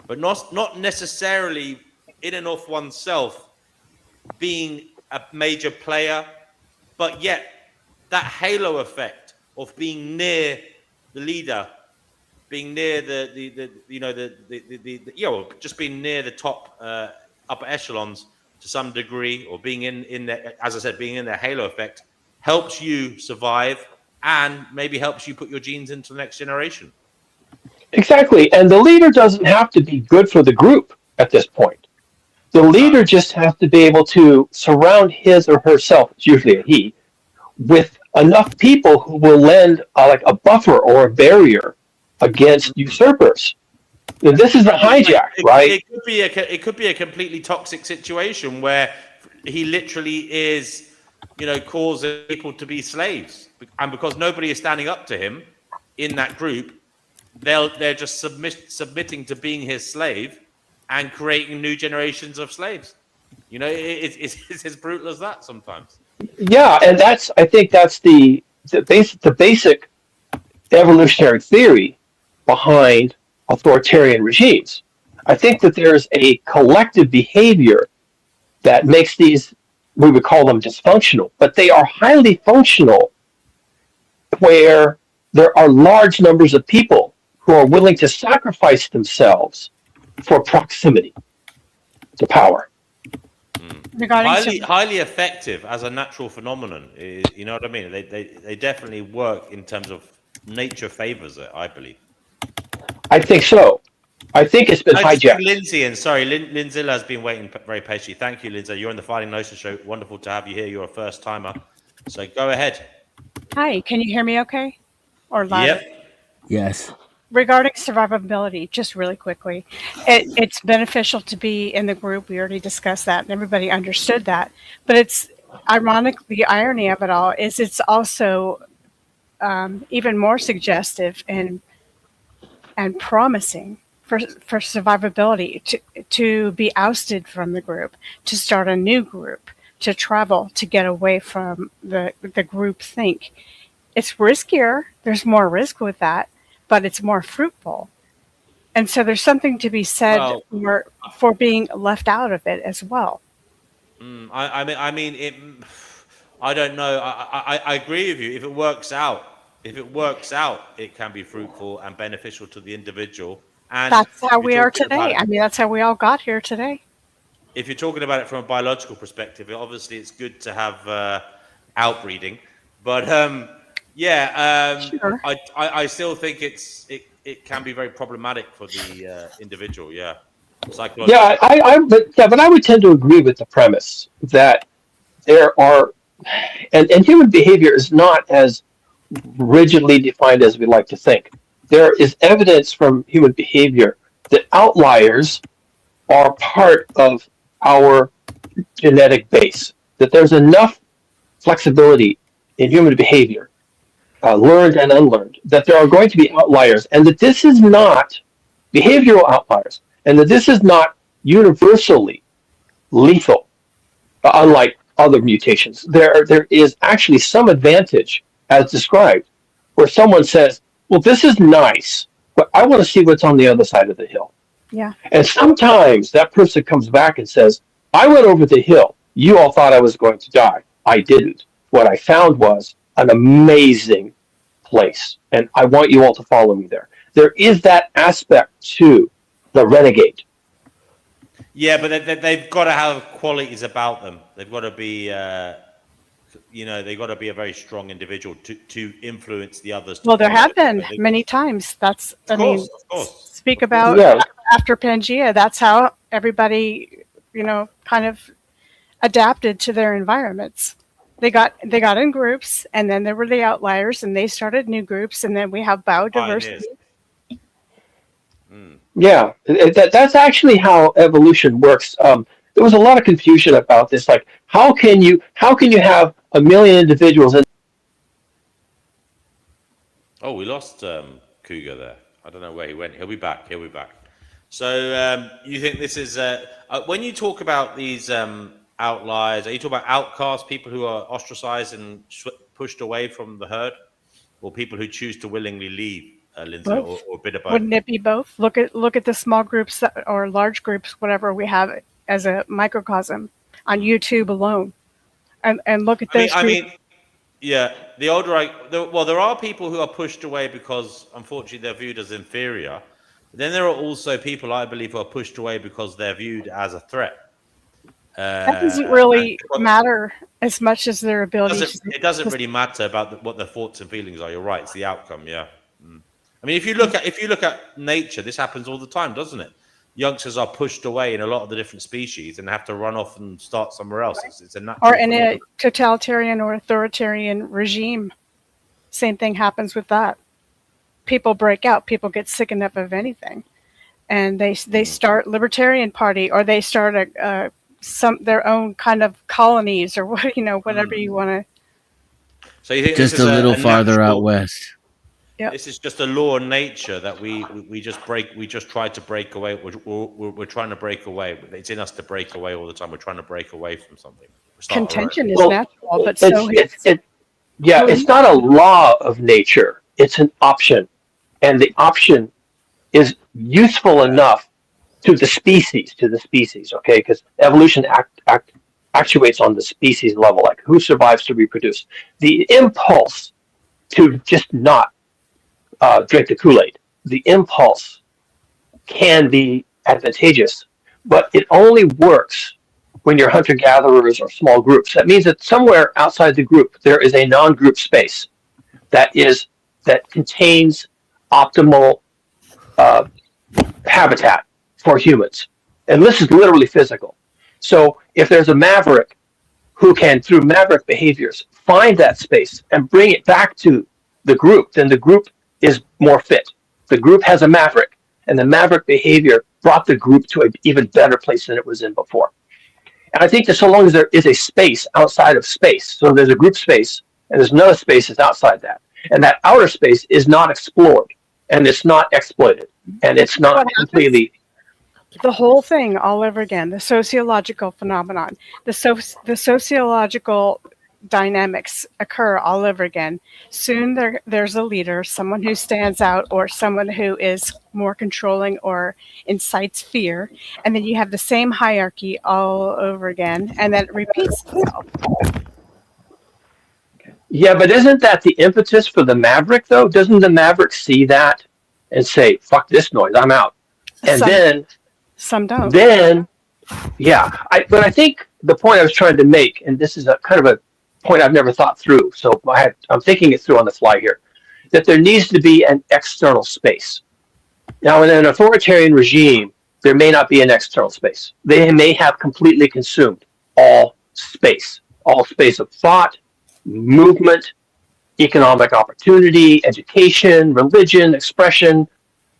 but not necessarily in and of oneself being a major player, but yet that halo effect of being near the leader, being near just being near the top upper echelons to some degree, or being in the, as I said, being in the halo effect helps you survive and maybe helps you put your genes into the next generation. Exactly. And the leader doesn't have to be good for the group at this point. The leader just has to be able to surround his or herself, it's usually a he, with enough people who will lend like a buffer or a barrier against usurpers. And this is a hijack, right? It could be a completely toxic situation where he literally is, causing people to be slaves, and because nobody is standing up to him in that group, they're just submitting to being his slave and creating new generations of slaves. It's as brutal as that sometimes. Yeah, and I think that's the basic evolutionary theory behind authoritarian regimes. I think that there's a collective behavior that makes these, we would call them dysfunctional, but they are highly functional where there are large numbers of people who are willing to sacrifice themselves for proximity to power. Highly effective as a natural phenomenon. You know what I mean? They definitely work in terms of nature favors it, I believe. I think so. I think it's been hijacked. Lindsay, and sorry, Lindsay has been waiting very patiently. Thank you, Lindsay. You're on the Fighting Notion show. Wonderful to have you here. You're a first timer. So go ahead. Hi, can you hear me okay? Or louder? Yep. Yes. Regarding survivability, just really quickly, it's beneficial to be in the group. We already discussed that, and everybody understood that. But it's ironic. The irony of it all is it's also even more suggestive and promising for survivability to be ousted from the group, to start a new group, to travel, to get away from the group think. It's riskier. There's more risk with that, but it's more fruitful. And so there's something to be said for being left out of it as well. I mean, I don't know. I agree with you. If it works out, it can be fruitful and beneficial to the individual. And that's how we are today. I mean, that's how we all got here today. If you're talking about it from a biological perspective, obviously it's good to have outbreeding, but sure. I still think it can be very problematic for the individual. Yeah, yeah, but I would tend to agree with the premise that there are, and human behavior is not as rigidly defined as we like to think. There is evidence from human behavior that outliers are part of our genetic base. that there's enough flexibility in human behavior, learned and unlearned, that there are going to be outliers, and that this is not behavioral outliers, and that this is not universally lethal, unlike other mutations. There is actually some advantage, as described, where someone says, well, this is nice, but I want to see what's on the other side of the hill. Yeah. And sometimes that person comes back and says, I went over the hill. You all thought I was going to die. I didn't. What I found was an amazing place, and I want you all to follow me there. There is that aspect to the renegade. Yeah, but they've got to have qualities about them. They've got to be, they've got to be a very strong individual to influence the others. Well, there have been many times. That's, I mean, of course. Speak about after Pangea. That's how everybody, kind of adapted to their environments. They got in groups, and then there were the outliers, and they started new groups, and then we have biodiversity. Yeah, that's actually how evolution works. There was a lot of confusion about this. Like, how can you have a million individuals? Oh, we lost Cougar there. I don't know where he went. He'll be back. So you think this is when you talk about these outliers? Are you talking about outcasts, people who are ostracized and pushed away from the herd, or people who choose to willingly leave? Lindsay, or a bit of both. Wouldn't it be both? Look at the small groups or large groups, whatever we have as a microcosm on YouTube alone, and look at those. I mean, yeah. The older there are people who are pushed away because unfortunately they're viewed as inferior. But then there are also people, I believe, who are pushed away because they're viewed as a threat. That doesn't really matter as much as their ability. It doesn't really matter about what their thoughts and feelings are. You're right; it's the outcome. Yeah. I mean, if you look at nature, this happens all the time, doesn't it? Youngsters are pushed away in a lot of the different species and have to run off and start somewhere else. It's a natural. Or in a totalitarian or authoritarian regime, same thing happens with that. People break out. People get sick enough of anything, and they start Libertarian Party, or they start their own kind of colonies, or whatever you want to. So you think just a little farther out west. Yep. This is just a law of nature that we just try to break away. We're trying to break away. It's in us to break away all the time. We're trying to break away from something. Contention is natural, but it's not a law of nature. It's an option, and the option is useful enough to the species. Okay, because evolution actuates on the species level, like who survives to reproduce. The impulse to just not drink the Kool-Aid. The impulse can be advantageous, but it only works when you're hunter-gatherers or small groups. That means that somewhere outside the group there is a non-group space that contains optimal habitat for humans, and this is literally physical. So if there's a maverick who can, through maverick behaviors, find that space and bring it back to the group, then the group is more fit. The group has a maverick, and the maverick behavior brought the group to an even better place than it was in before. And I think that so long as there is a space outside of space, so there's a group space, and there's another space that's outside that, and that outer space is not explored, and it's not exploited, and it's not completely... The whole thing all over again, the sociological phenomenon, the sociological dynamics occur all over again. Soon there's a leader, someone who stands out, or someone who is more controlling or incites fear, and then you have the same hierarchy all over again, and then it repeats itself. Yeah, but isn't that the impetus for the maverick, though? Doesn't the maverick see that and say, fuck this noise, I'm out? And some don't. But I think the point I was trying to make, and this is a kind of a point I've never thought through, so I'm thinking it through on the fly here, that there needs to be an external space. Now, in an authoritarian regime, there may not be an external space. They may have completely consumed all space of thought, movement, economic opportunity, education, religion, expression.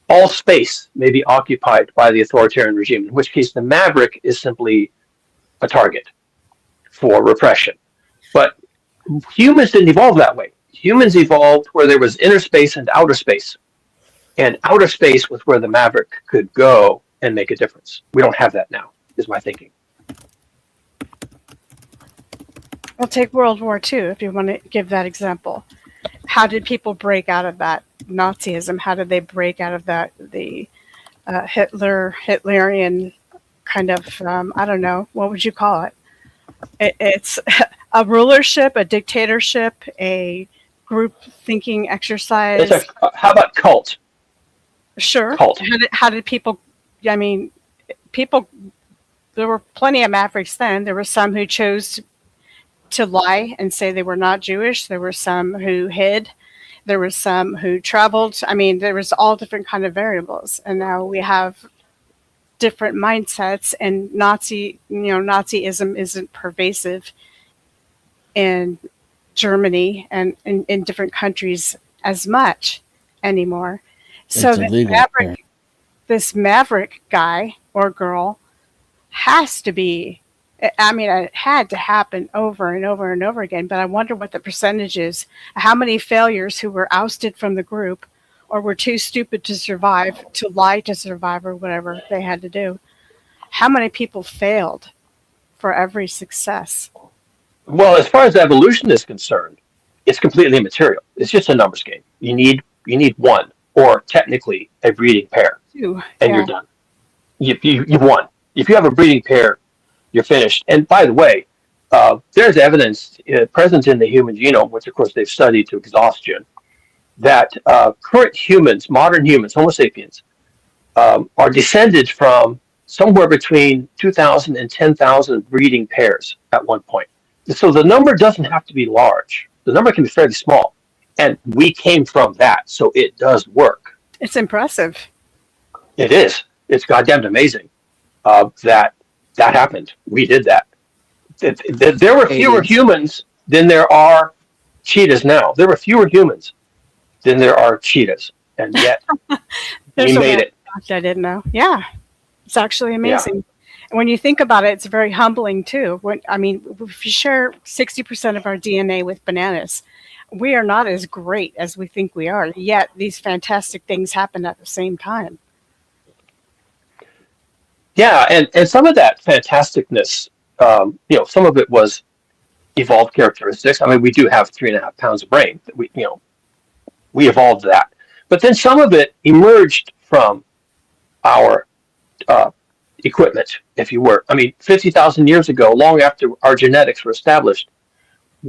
All space may be occupied by the authoritarian regime, in which case the maverick is simply a target. for repression. But humans didn't evolve that way. Humans evolved where there was inner space and outer space. And outer space was where the maverick could go and make a difference. We don't have that now, is my thinking. Well, take World War II, if you want to give that example. How did people break out of that Nazism? How did they break out of that, the Hitlerian kind of, I don't know, what would you call it? It's a rulership, a dictatorship, a group thinking exercise. How about cult? Sure. Cult. How did people, I mean, people, there were plenty of mavericks then. There were some who chose to lie and say they were not Jewish. There were some who hid. There were some who traveled. I mean, there was all different kind of variables. And now we have different mindsets, and Nazism isn't pervasive in Germany and in different countries as much anymore. So It's illegal. this maverick guy or girl has to be, I mean, it had to happen over and over and over again, but I wonder what the percentage is. How many failures who were ousted from the group or were too stupid to survive, to lie to survive, or whatever they had to do. How many people failed for every success? Well, as far as evolution is concerned, it's completely immaterial. It's just a numbers game. You need one, or technically a breeding pair, Two, and yeah. you're done. You've won. If you have a breeding pair, you're finished. And by the way, there's evidence present in the human genome, which of course they've studied to exhaustion, that current humans, modern humans, Homo sapiens, are descended from somewhere between 2,000 and 10,000 breeding pairs at one point. So the number doesn't have to be large. The number can be fairly small. And we came from that, so it does work. It's impressive. It is. It's goddamn amazing that happened. We did that. There were fewer humans than there are cheetahs now. There were fewer humans than there are cheetahs, and yet we made it. I didn't know. Yeah, it's actually amazing. And when you think about it, it's very humbling too. If you share 60% of our DNA with bananas, we are not as great as we think we are. Yet these fantastic things happen at the same time. Yeah, and some of that fantasticness, some of it was evolved characteristics. I mean, we do have 3.5 pounds of brain. We evolved that. But then some of it emerged from our equipment, if you were. I mean, 50,000 years ago, long after our genetics were established,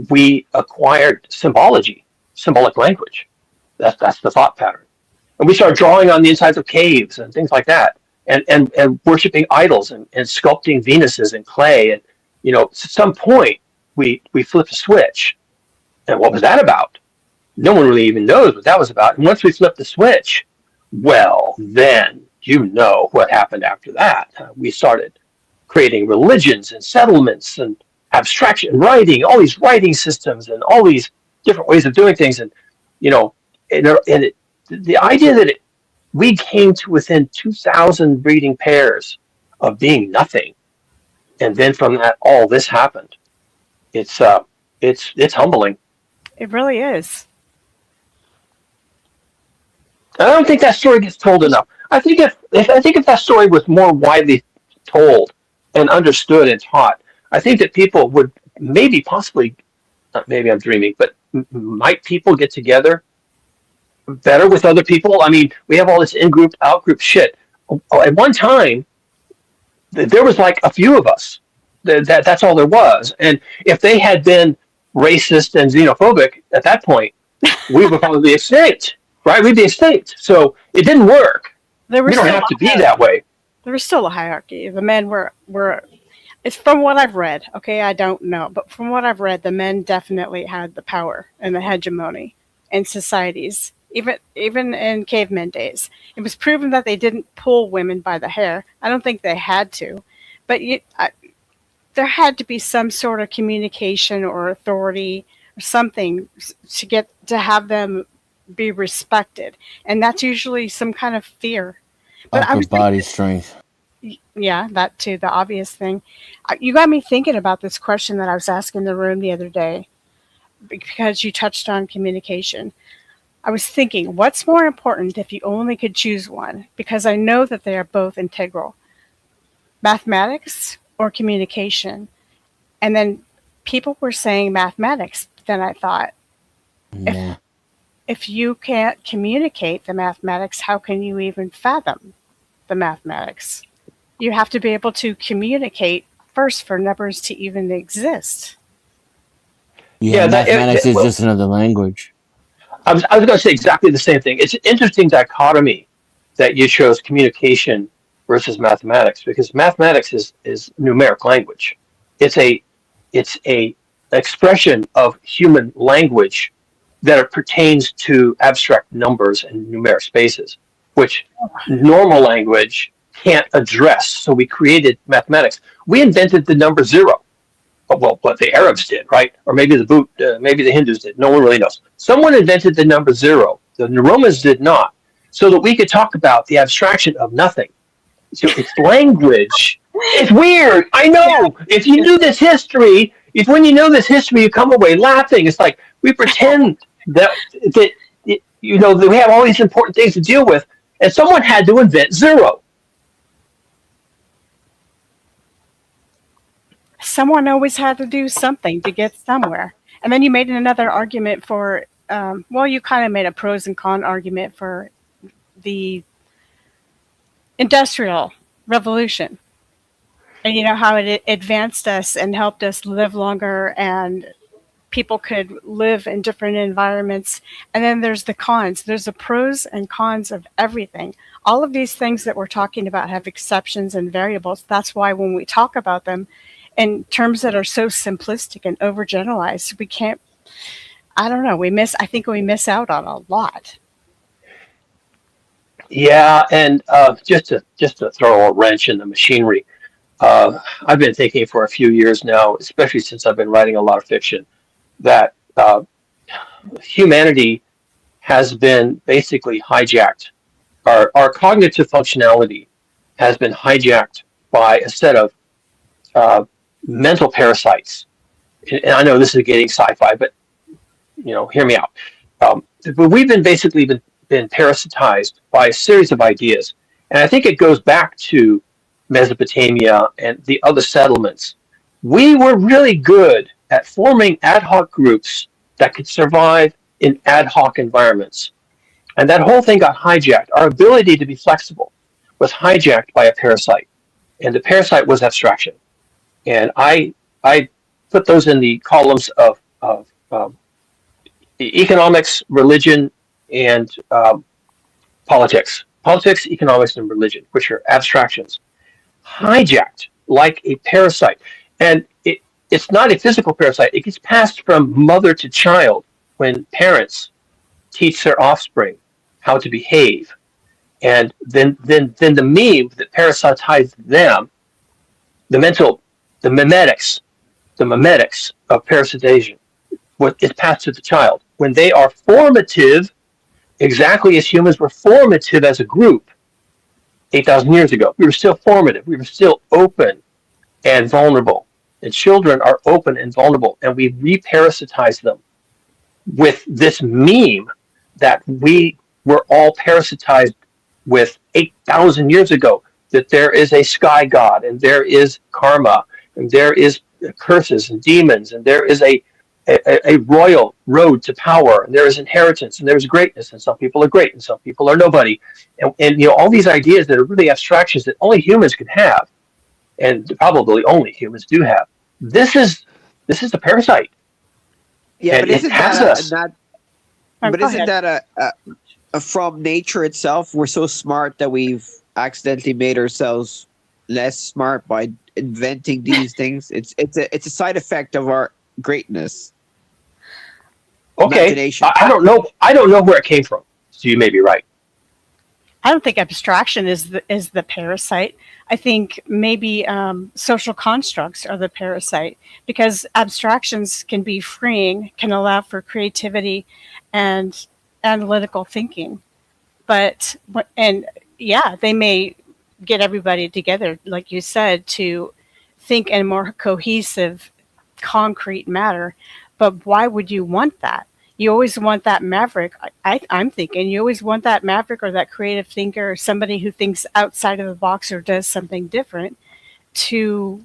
we acquired symbology, symbolic language. That's the thought pattern. And we started drawing on the insides of caves and things like that, and worshiping idols and sculpting Venuses in clay. And, at some point, we flipped a switch. And what was that about? No one really even knows what that was about. And once we flipped the switch, well, then you know what happened after that. We started creating religions and settlements and abstraction writing, all these writing systems and all these different ways of doing things. And, the idea that we came to within 2,000 breeding pairs of being nothing, and then from that, all this happened. It's humbling. It really is. I don't think that story gets told enough. I think if that story was more widely told and understood and taught, I think that people would maybe I'm dreaming, but might people get together better with other people? I mean, we have all this in-group, out-group shit. At one time, there was like a few of us. That's all there was. And if they had been racist and xenophobic at that point, we would probably be extinct. Right, we'd be extinct. So it didn't work. We don't have to be that way. There was still a hierarchy. The men were. It's from what I've read. Okay, I don't know, but from what I've read, the men definitely had the power and the hegemony in societies, even in caveman days. It was proven that they didn't pull women by the hair. I don't think they had to, but there had to be some sort of communication or authority or something to have them be respected, and that's usually some kind of fear. But upper body strength. Yeah, that too, the obvious thing. You got me thinking about this question that I was asking the room the other day because you touched on communication. I was thinking, what's more important if you only could choose one? Because I know that they are both integral. Mathematics or communication? And then people were saying mathematics. Then I thought, Nah. if you can't communicate the mathematics, how can you even fathom the mathematics? You have to be able to communicate first for numbers to even exist. Yeah, mathematics is just another language. I was going to say exactly the same thing. It's an interesting dichotomy that you chose, communication versus mathematics, because mathematics is numeric language. It's a expression of human language that pertains to abstract numbers and numeric spaces, which normal language can't address. So we created mathematics. We invented the number zero. Well, what the Arabs did, right? Or maybe maybe the Hindus did. No one really knows. Someone invented the number zero. The Romans did not, so that we could talk about the abstraction of nothing. So it's language. It's weird. I know. If you knew this history, when you know this history, you come away laughing. It's like we pretend that that we have all these important things to deal with, and someone had to invent zero. Someone always had to do something to get somewhere. And then you made another argument for, you kind of made a pros and con argument for the Industrial Revolution. And you know how it advanced us and helped us live longer, and people could live in different environments. And then there's the cons. There's the pros and cons of everything. All of these things that we're talking about have exceptions and variables. That's why when we talk about them in terms that are so simplistic and overgeneralized, we can't, I don't know, I think we miss out on a lot. Yeah, and just to throw a wrench in the machinery, I've been thinking for a few years now, especially since I've been writing a lot of fiction, that humanity has been basically hijacked. Our cognitive functionality has been hijacked by a set of mental parasites. And I know this is getting sci-fi, but hear me out. But we've been parasitized by a series of ideas, and I think it goes back to Mesopotamia and the other settlements. We were really good at forming ad hoc groups that could survive in ad hoc environments, and that whole thing got hijacked. Our ability to be flexible was hijacked by a parasite, and the parasite was abstraction. And I put those in the columns of economics, religion, and politics. Politics, economics, and religion, which are abstractions, hijacked like a parasite. And it's not a physical parasite. It gets passed from mother to child when parents teach their offspring how to behave. And then the meme that parasitized them, the memetics of parasitation, what is passed to the child. When they are formative, exactly as humans were formative as a group 8,000 years ago, we were still formative. We were still open and vulnerable. And children are open and vulnerable. And we reparasitize them with this meme that we were all parasitized with 8,000 years ago, that there is a sky god, and there is karma, and there is curses and demons, and there is a royal road to power, and there is inheritance, and there's greatness, and some people are great, and some people are nobody, and all these ideas that are really abstractions that only humans can have, and probably only humans do have. This is a parasite. Yeah, and but isn't it has that us. but isn't that from nature itself? We're so smart that we've accidentally made ourselves less smart by inventing these things. It's a side effect of our greatness. Okay, I don't know where it came from. So you may be right. I don't think abstraction is the parasite. I think maybe social constructs are the parasite, because abstractions can be freeing, can allow for creativity and analytical thinking. But they may get everybody together, like you said, to think in a more cohesive, concrete matter. But why would you want that? You always want that maverick. I'm thinking you always want that maverick or that creative thinker or somebody who thinks outside of the box or does something different to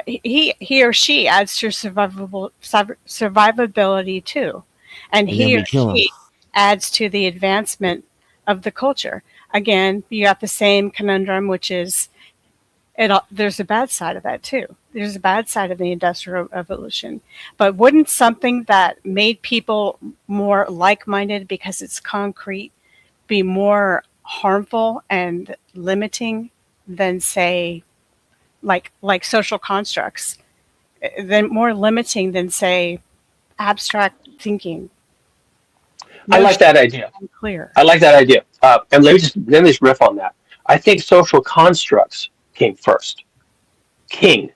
he or she adds to survivability too, and And then he or we kill him. she adds to the advancement of the culture. Again, you got the same conundrum, which is there's a bad side of that too. There's a bad side of the industrial revolution, but wouldn't something that made people more like-minded because it's concrete be more harmful and limiting than, say, like social constructs, then more limiting than, say, abstract thinking? I like that idea. Clear. I like that idea. And let me just riff on that. I think social constructs came first. King,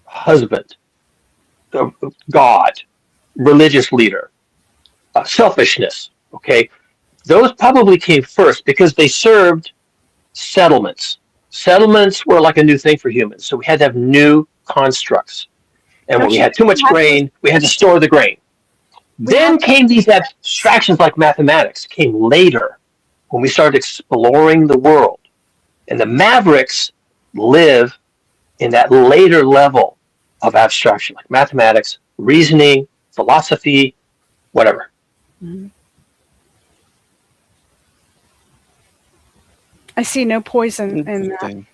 husband, God, religious leader, selfishness. Okay, those probably came first because they served settlements. Settlements were like a new thing for humans, so we had to have new constructs. And when we had too much grain, we had to store the grain. Then came these abstractions like mathematics, came later when we started exploring the world. And the mavericks live in that later level of abstraction, like mathematics, reasoning, philosophy, whatever. Mm-hmm. I see no poison in that.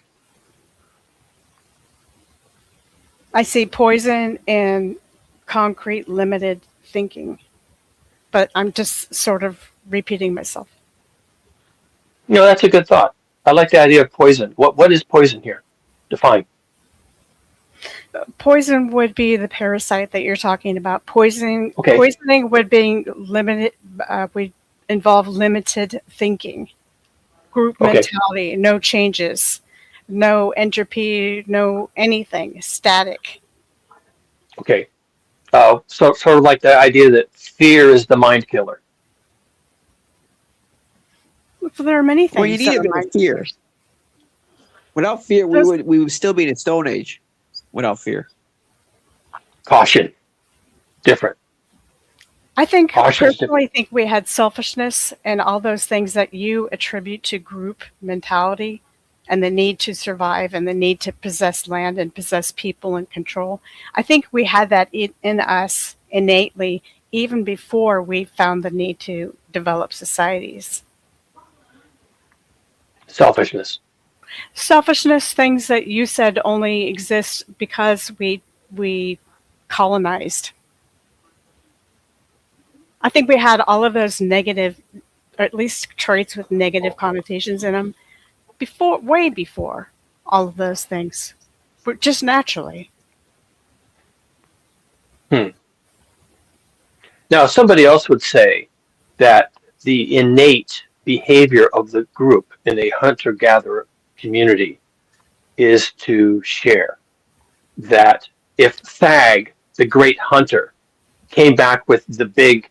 I see poison in concrete, limited thinking, but I'm just sort of repeating myself. No, that's a good thought. I like the idea of poison. What is poison here? Define. Poison would be the parasite that you're talking about. Poisoning would be limited. Would involve limited thinking, group mentality, no changes, no entropy, no anything, static. Okay. So sort of like the idea that fear is the mind killer. Well, there are many things. Well, you need a bit of fear. Without fear, we would still be in a Stone Age. Without fear. Caution. Different. I personally think we had selfishness and all those things that you attribute to group mentality and the need to survive and the need to possess land and possess people and control. I think we had that in us innately even before we found the need to develop societies. Selfishness. Selfishness, things that you said only exist because we colonized. I think we had all of those negative, or at least traits with negative connotations in them, way before all of those things, just naturally. Now, somebody else would say that the innate behavior of the group in a hunter-gatherer community is to share. That if Thag, the great hunter, came back with the big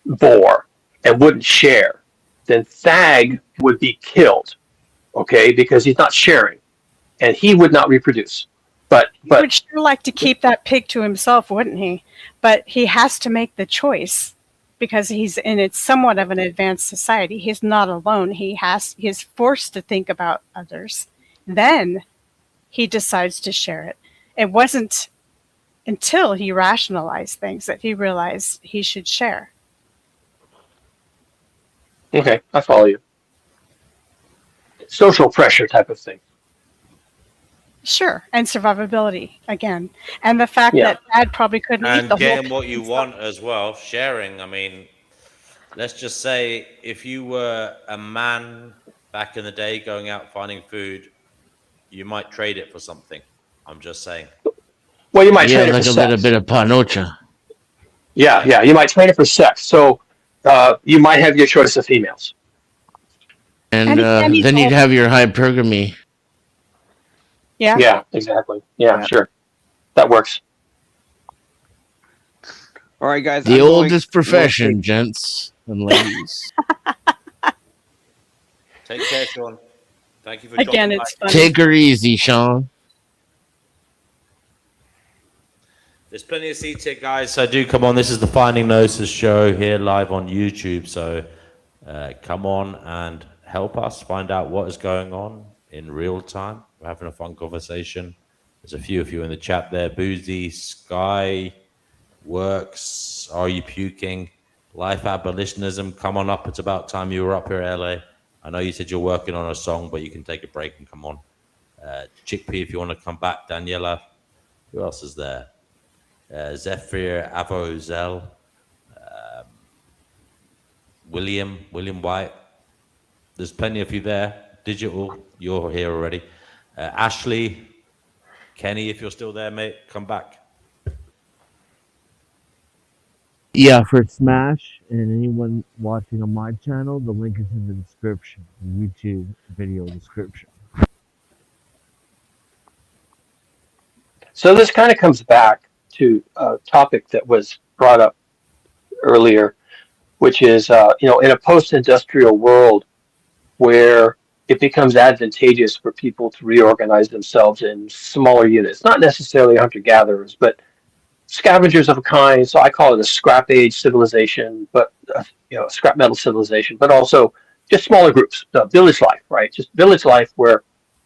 boar and wouldn't share, then Thag would be killed, okay, because he's not sharing, and he would not reproduce. But he would sure like to keep that pig to himself, wouldn't he? But he has to make the choice because he's in it's somewhat of an advanced society. He's not alone. He's forced to think about others. Then he decides to share it. It wasn't until he rationalized things that he realized he should share. Okay, I follow you. Social pressure type of thing. Sure, and survivability again, and the fact that Dad probably couldn't eat the whole. And getting what you want as well, sharing. I mean, let's just say if you were a man back in the day going out finding food, you might trade it for something. I'm just saying. Well, you might trade it like for a sex. little bit of panocha. Yeah, you might trade it for sex. So you might have your choice of females. And then you'd have your hypergamy. Yeah. Yeah, exactly. Yeah, sure. That works. All right, guys. The oldest profession, gents and ladies. Take care, Sean. Thank you for Again, dropping it's by. funny. Take her easy, Sean. There's plenty of seats here, guys. So do come on. This is the Finding Gnosis show here live on YouTube. So come on and help us find out what is going on in real time. We're having a fun conversation. There's a few of you in the chat there. Boozy, Sky, Works, Are You Puking? Life Abolitionism, come on up. It's about time you were up here, LA. I know you said you're working on a song, but you can take a break and come on. Chickpea, if you want to come back. Daniela, who else is there? Zephyr, Avozel, William White. There's plenty of you there. Digital, you're here already. Ashley, Kenny, if you're still there, mate, come back. Yeah, for Smash and anyone watching on my channel, the link is in the description, the YouTube video description. So this kind of comes back to a topic that was brought up earlier, which is, in a post-industrial world where it becomes advantageous for people to reorganize themselves in smaller units, not necessarily hunter-gatherers, but scavengers of a kind. So I call it a scrap age civilization, but scrap metal civilization, but also just smaller groups, village life, right? Just village life where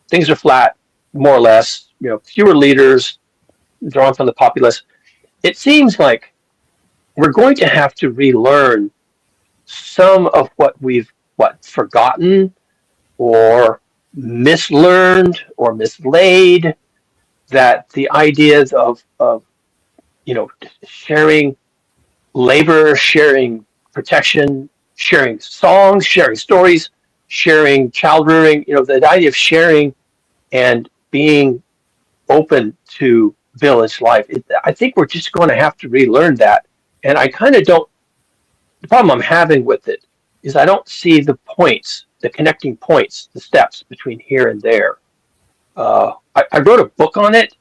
things are flat, more or less, fewer leaders drawn from the populace. It seems like we're going to have to relearn some of what we've forgotten or mislearned or mislaid, that the ideas of sharing labor, sharing protection, sharing songs, sharing stories, sharing child rearing, the idea of sharing and being open to village life. I think we're just going to have to relearn that. And I kind of don't, the problem I'm having with it is I don't see the points, the connecting points, the steps between here and there. I wrote a book on it,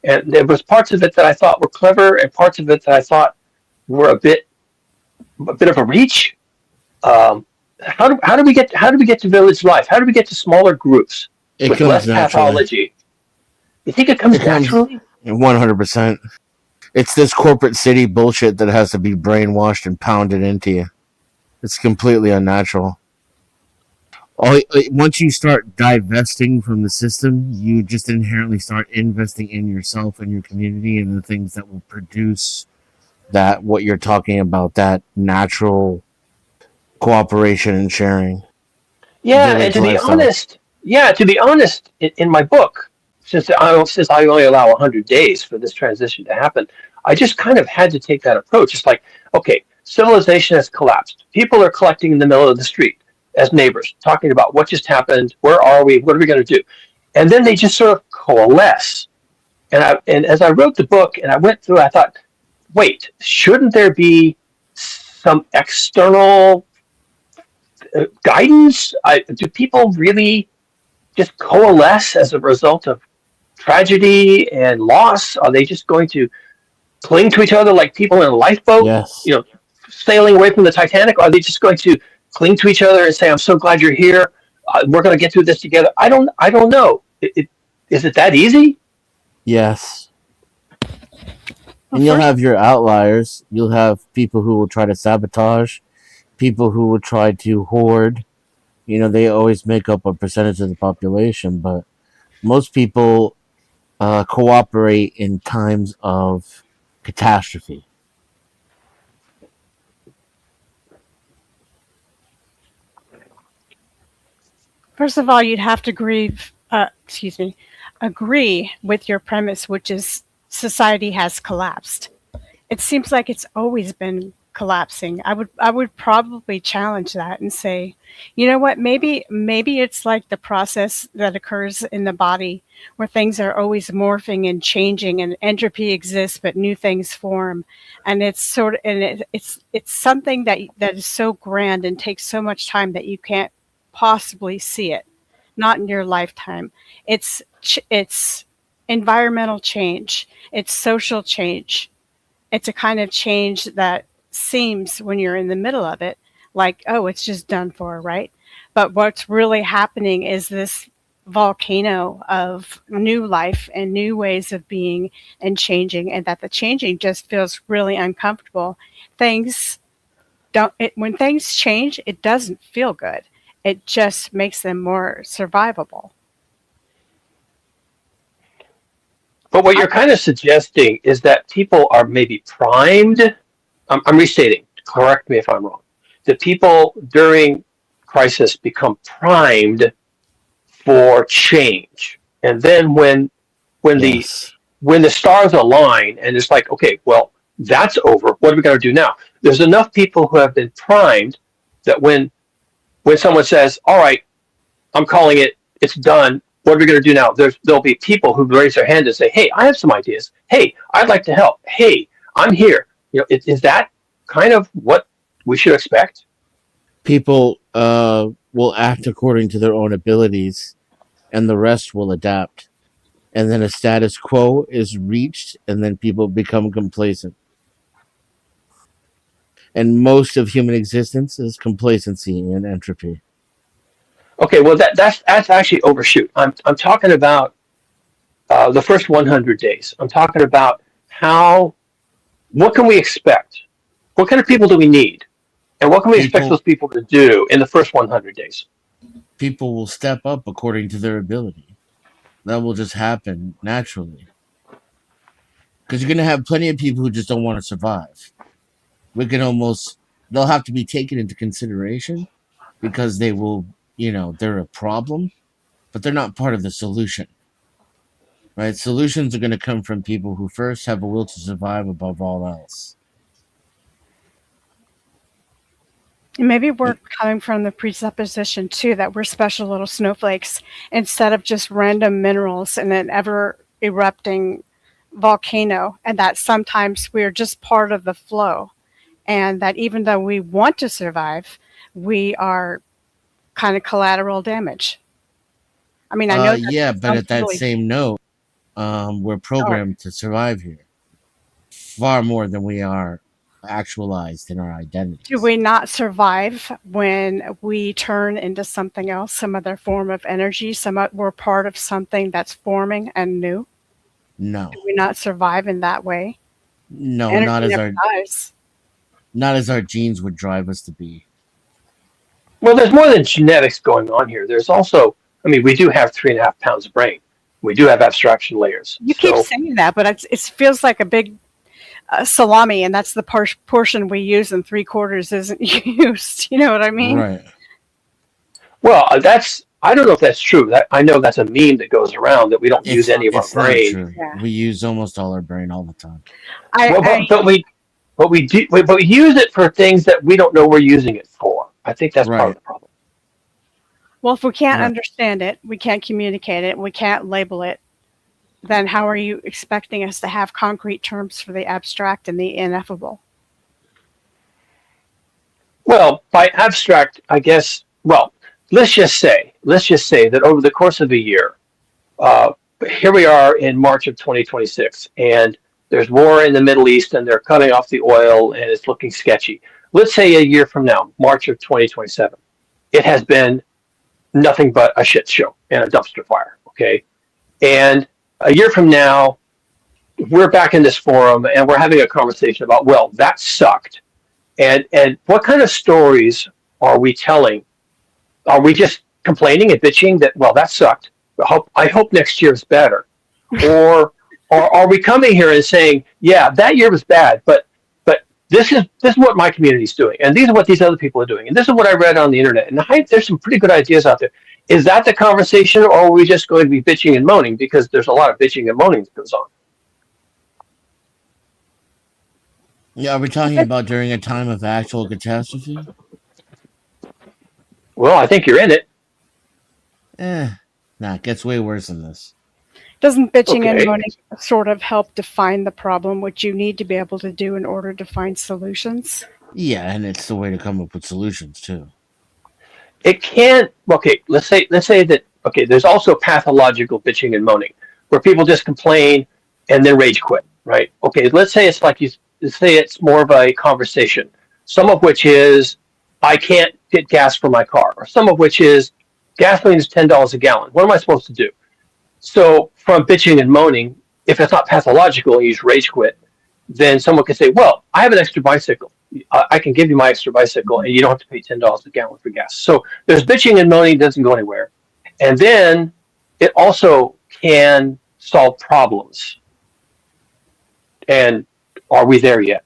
and there was parts of it that I thought were clever and parts of it that I thought were a bit of a reach. How do we get to village life? How do we get to smaller groups with less pathology? You think it comes naturally? 100%. It's this corporate city bullshit that has to be brainwashed and pounded into you. It's completely unnatural. Once you start divesting from the system, you just inherently start investing in yourself and your community and the things that will produce that, what you're talking about, that natural cooperation and sharing. Yeah, and to be honest, in my book, since I only allow 100 days for this transition to happen, I just kind of had to take that approach. It's like, okay, civilization has collapsed. People are collecting in the middle of the street as neighbors, talking about what just happened, where are we, what are we going to do? And then they just sort of coalesce. And as I wrote the book and I went through, I thought, wait, shouldn't there be some external guidance? Do people really just coalesce as a result of tragedy and loss? Are they just going to cling to each other like people in a lifeboat? Yes. Sailing away from the Titanic? Are they just going to cling to each other and say, "I'm so glad you're here. We're going to get through this together"? I don't know. Is it that easy? Yes. And you'll have your outliers. You'll have people who will try to sabotage, people who will try to hoard. They always make up a percentage of the population, but most people cooperate in times of catastrophe. First of all, you'd have to agree with your premise, which is society has collapsed. It seems like it's always been collapsing. I would probably challenge that and say, you know what, maybe it's like the process that occurs in the body where things are always morphing and changing and entropy exists but new things form, and it's something that is so grand and takes so much time that you can't possibly see it, not in your lifetime. It's environmental change, it's social change. It's a kind of change that seems, when you're in the middle of it, like, oh, it's just done for, right? But what's really happening is this volcano of new life and new ways of being and changing, and that the changing just feels really uncomfortable. Things when things change, it doesn't feel good. It just makes them more survivable. But what you're kind of suggesting is that people are maybe primed. I'm restating. Correct me if I'm wrong. That people during crisis become primed for change, and then when Yes. the stars align and it's like, okay, well, that's over. What are we going to do now? There's enough people who have been primed that when someone says, all right, I'm calling it, it's done, what are we going to do now? There'll be people who raise their hand and say, hey, I have some ideas. Hey, I'd like to help. Hey, I'm here. Is that kind of what we should expect? People will act according to their own abilities, and the rest will adapt. And then a status quo is reached, and then people become complacent. And most of human existence is complacency and entropy. Okay, well, that's actually overshoot. I'm talking about the first 100 days. I'm talking about what can we expect? What kind of people do we need? And what can we expect those people to do in the first 100 days? People will step up according to their ability. That will just happen naturally. Because you're going to have plenty of people who just don't want to survive. They'll have to be taken into consideration because they're a problem, but they're not part of the solution. Right? Solutions are going to come from people who first have a will to survive above all else. Maybe we're coming from the presupposition, too, that we're special little snowflakes instead of just random minerals in an ever-erupting volcano, and that sometimes we're just part of the flow, and that even though we want to survive, we are kind of collateral damage. I mean, I know that Yeah, but at that really same note, we're programmed to survive here far more than we are actualized in our identity. Do we not survive when we turn into something else, some other form of energy? We're part of something that's forming and new? No. Do we not survive in that way? No, Energy not as never dies. not as our genes would drive us to be. Well, there's more than genetics going on here. There's also, we do have 3.5 pounds of brain. We do have abstraction layers. You keep saying that, but it feels like a big salami, and that's the portion we use, and 3/4 isn't used. You know what I mean? Right. Well, I don't know if that's true. I know that's a meme that goes around that we don't use any of our It's not brain. true. Yeah. We use almost all our brain all the time. But we use it for things that we don't know we're using it for. I think that's part of the problem. Well, if we can't Right. understand it, we can't communicate it, we can't label it, then how are you expecting us to have concrete terms for the abstract and the ineffable? Well, by abstract, I guess. Well, let's just say that over the course of a year, here we are in March of 2026, and there's war in the Middle East, and they're cutting off the oil, and it's looking sketchy. Let's say a year from now, March of 2027, it has been nothing but a shit show and a dumpster fire. Okay, and a year from now, we're back in this forum, and we're having a conversation about, well, that sucked. And what kind of stories are we telling? Are we just complaining and bitching that, well, that sucked? I hope next year is better. Or are we coming here and saying, yeah, that year was bad, but this is what my community is doing, and these are what these other people are doing, and this is what I read on the internet, and there's some pretty good ideas out there. Is that the conversation, or are we just going to be bitching and moaning? Because there's a lot of bitching and moaning that goes on. Yeah, are we talking about during a time of actual catastrophe? Well, I think you're in it. Nah, it gets way worse than this. Doesn't bitching and Okay. moaning sort of help define the problem, which you need to be able to do in order to find solutions? Yeah, and it's the way to come up with solutions too. It can. Okay, let's say that. Okay, there's also pathological bitching and moaning, where people just complain and then rage quit. Right? Okay, let's say it's like let's say it's more of a conversation. Some of which is, I can't get gas for my car, or some of which is, gasoline is $10 a gallon. What am I supposed to do? So from bitching and moaning, if it's not pathological and you just rage quit, then someone could say, well, I have an extra bicycle. I can give you my extra bicycle and you don't have to pay $10 a gallon for gas. So there's bitching and moaning, doesn't go anywhere. And then it also can solve problems. And are we there yet?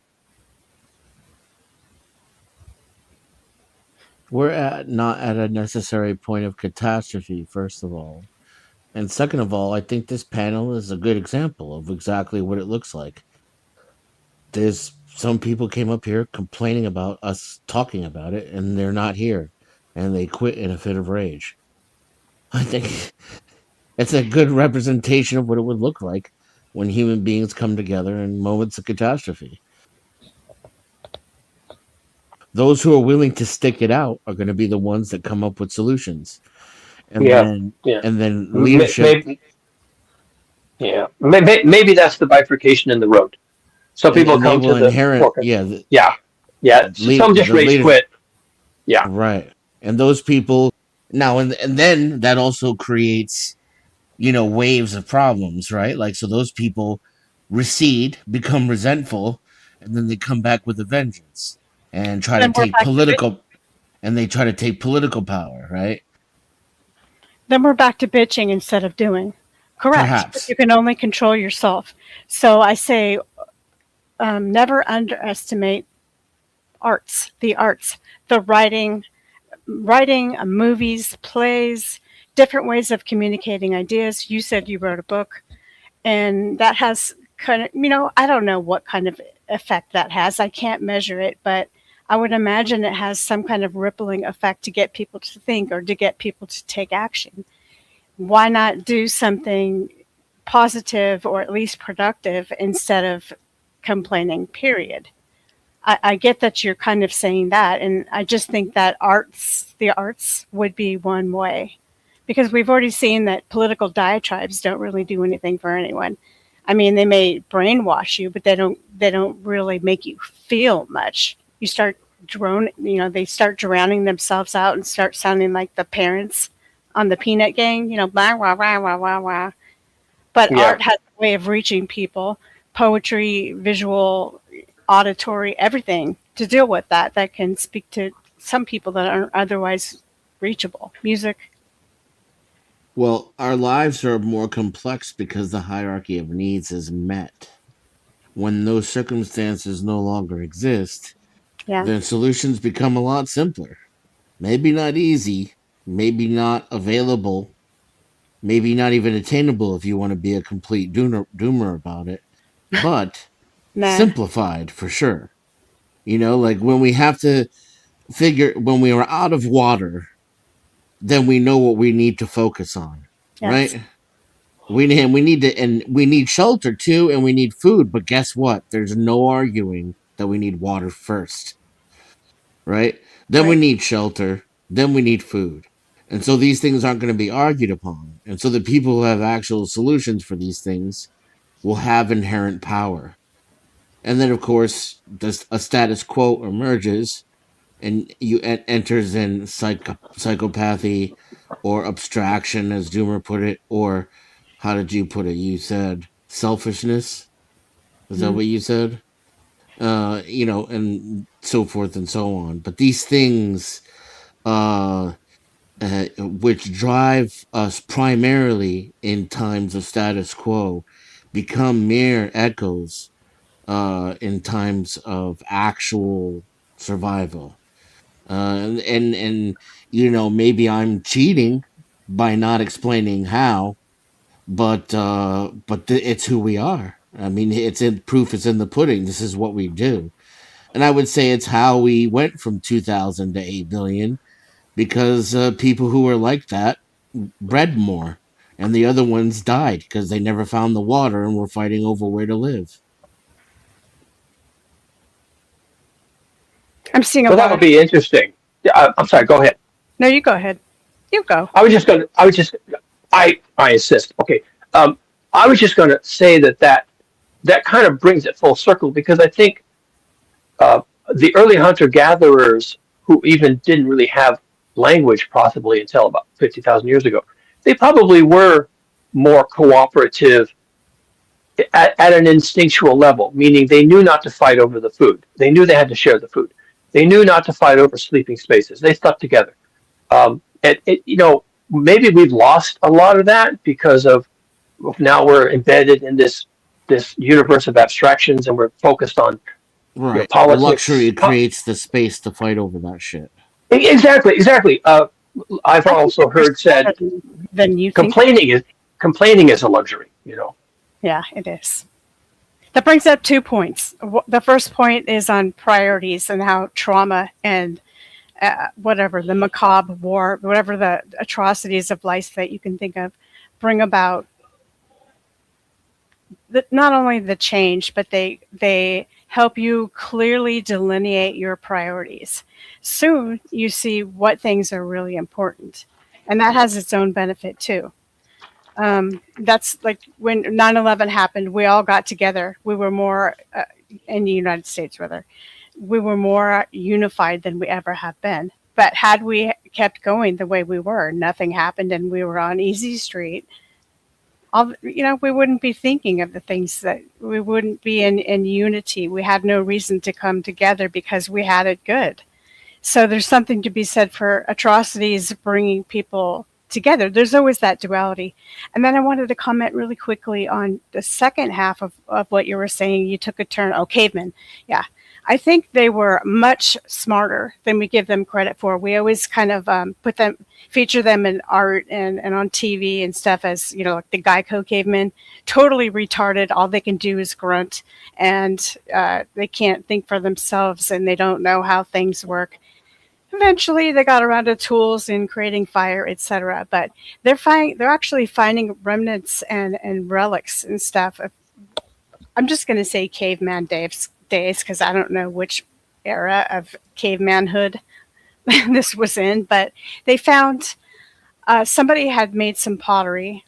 We're not at a necessary point of catastrophe, first of all. And second of all, I think this panel is a good example of exactly what it looks like. There's some people came up here complaining about us talking about it, and they're not here, and they quit in a fit of rage. I think it's a good representation of what it would look like when human beings come together in moments of catastrophe. Those who are willing to stick it out are going to be the ones that come up with solutions, and then leadership. Maybe that's the bifurcation in the road. Some people come to the some just rage quit. Yeah, right. And those people now and then that also creates, waves of problems, right? Like, so those people recede, become resentful, and then they come back with a vengeance and try to take political power, right? Then we're back to bitching instead of doing. Correct. Perhaps. But you can only control yourself. So I say, never underestimate the arts, the writing, movies, plays, different ways of communicating ideas. You said you wrote a book, and that has kind of, I don't know what kind of effect that has. I can't measure it, but I would imagine it has some kind of rippling effect to get people to think or to get people to take action. Why not do something positive or at least productive instead of complaining, period? I get that you're kind of saying that, and I just think that the arts would be one way, because we've already seen that political diatribes don't really do anything for anyone. I mean, they may brainwash you, but they don't really make you feel much. You start they start drowning themselves out and start sounding like the parents on the Peanut Gang, blah, blah, blah, blah, blah, blah. But art has a way of reaching people, poetry, visual, auditory, everything to deal with that can speak to some people that aren't otherwise reachable. Music. Well, our lives are more complex because the hierarchy of needs is met. When those circumstances no longer exist, then solutions become a lot simpler. Maybe not easy, maybe not available, maybe not even attainable if you want to be a complete doomer about it, but simplified for sure. Like when we have to when we are out of water, then we know what we need to focus on, right? We need shelter too, and we need food. But guess what? There's no arguing that we need water first, right? Then we need shelter. Then we need food. And so these things aren't going to be argued upon. And so the people who have actual solutions for these things will have inherent power. And then, of course, a status quo emerges, and you enters in psychopathy or abstraction, as Doomer put it, or how did you put it? You said selfishness. Is that what you said? And so forth and so on. But these things, which drive us primarily in times of status quo, become mere echoes in times of actual survival. And maybe I'm cheating by not explaining how, but it's who we are. I mean, proof is in the pudding. This is what we do. And I would say it's how we went from 2,000 to 8 billion, because people who were like that bred more, and the other ones died because they never found the water and were fighting over where to live. I'm seeing that would be interesting. I'm sorry. Go ahead. No, you go ahead. You go. I insist. Okay. I was just going to say that kind of brings it full circle, because I think the early hunter gatherers who even didn't really have language possibly until about 50,000 years ago. They probably were more cooperative at an instinctual level, meaning they knew not to fight over the food. They knew they had to share the food. They knew not to fight over sleeping spaces. They stuck together. Maybe we've lost a lot of that because of now we're embedded in this universe of abstractions, and we're focused on Right. The politics. luxury creates the space to fight over that shit. Exactly. I've also heard said than you complaining is a luxury. Yeah, it is. That brings up 2 points. The first point is on priorities and how trauma and whatever, the macabre war, whatever the atrocities of life that you can think of, bring about not only the change, but they help you clearly delineate your priorities. Soon you see what things are really important. And that has its own benefit too. That's like when 9/11 happened, we all got together. We were more, in the United States rather, we were more unified than we ever have been. But had we kept going the way we were, nothing happened and we were on easy street, we wouldn't be thinking of the things that we wouldn't be in unity. We had no reason to come together because we had it good. So there's something to be said for atrocities bringing people together. There's always that duality. And then I wanted to comment really quickly on the second half of what you were saying. You took a turn. Oh, cavemen. Yeah. I think they were much smarter than we give them credit for. We always kind of feature them in art and on TV and stuff as, like the Geico cavemen, totally retarded. All they can do is grunt, and they can't think for themselves, and they don't know how things work. Eventually, they got around to tools in creating fire, etc. But they're actually finding remnants and relics and stuff. I'm just going to say caveman days because I don't know which era of cavemanhood this was in, but they found somebody had made some pottery,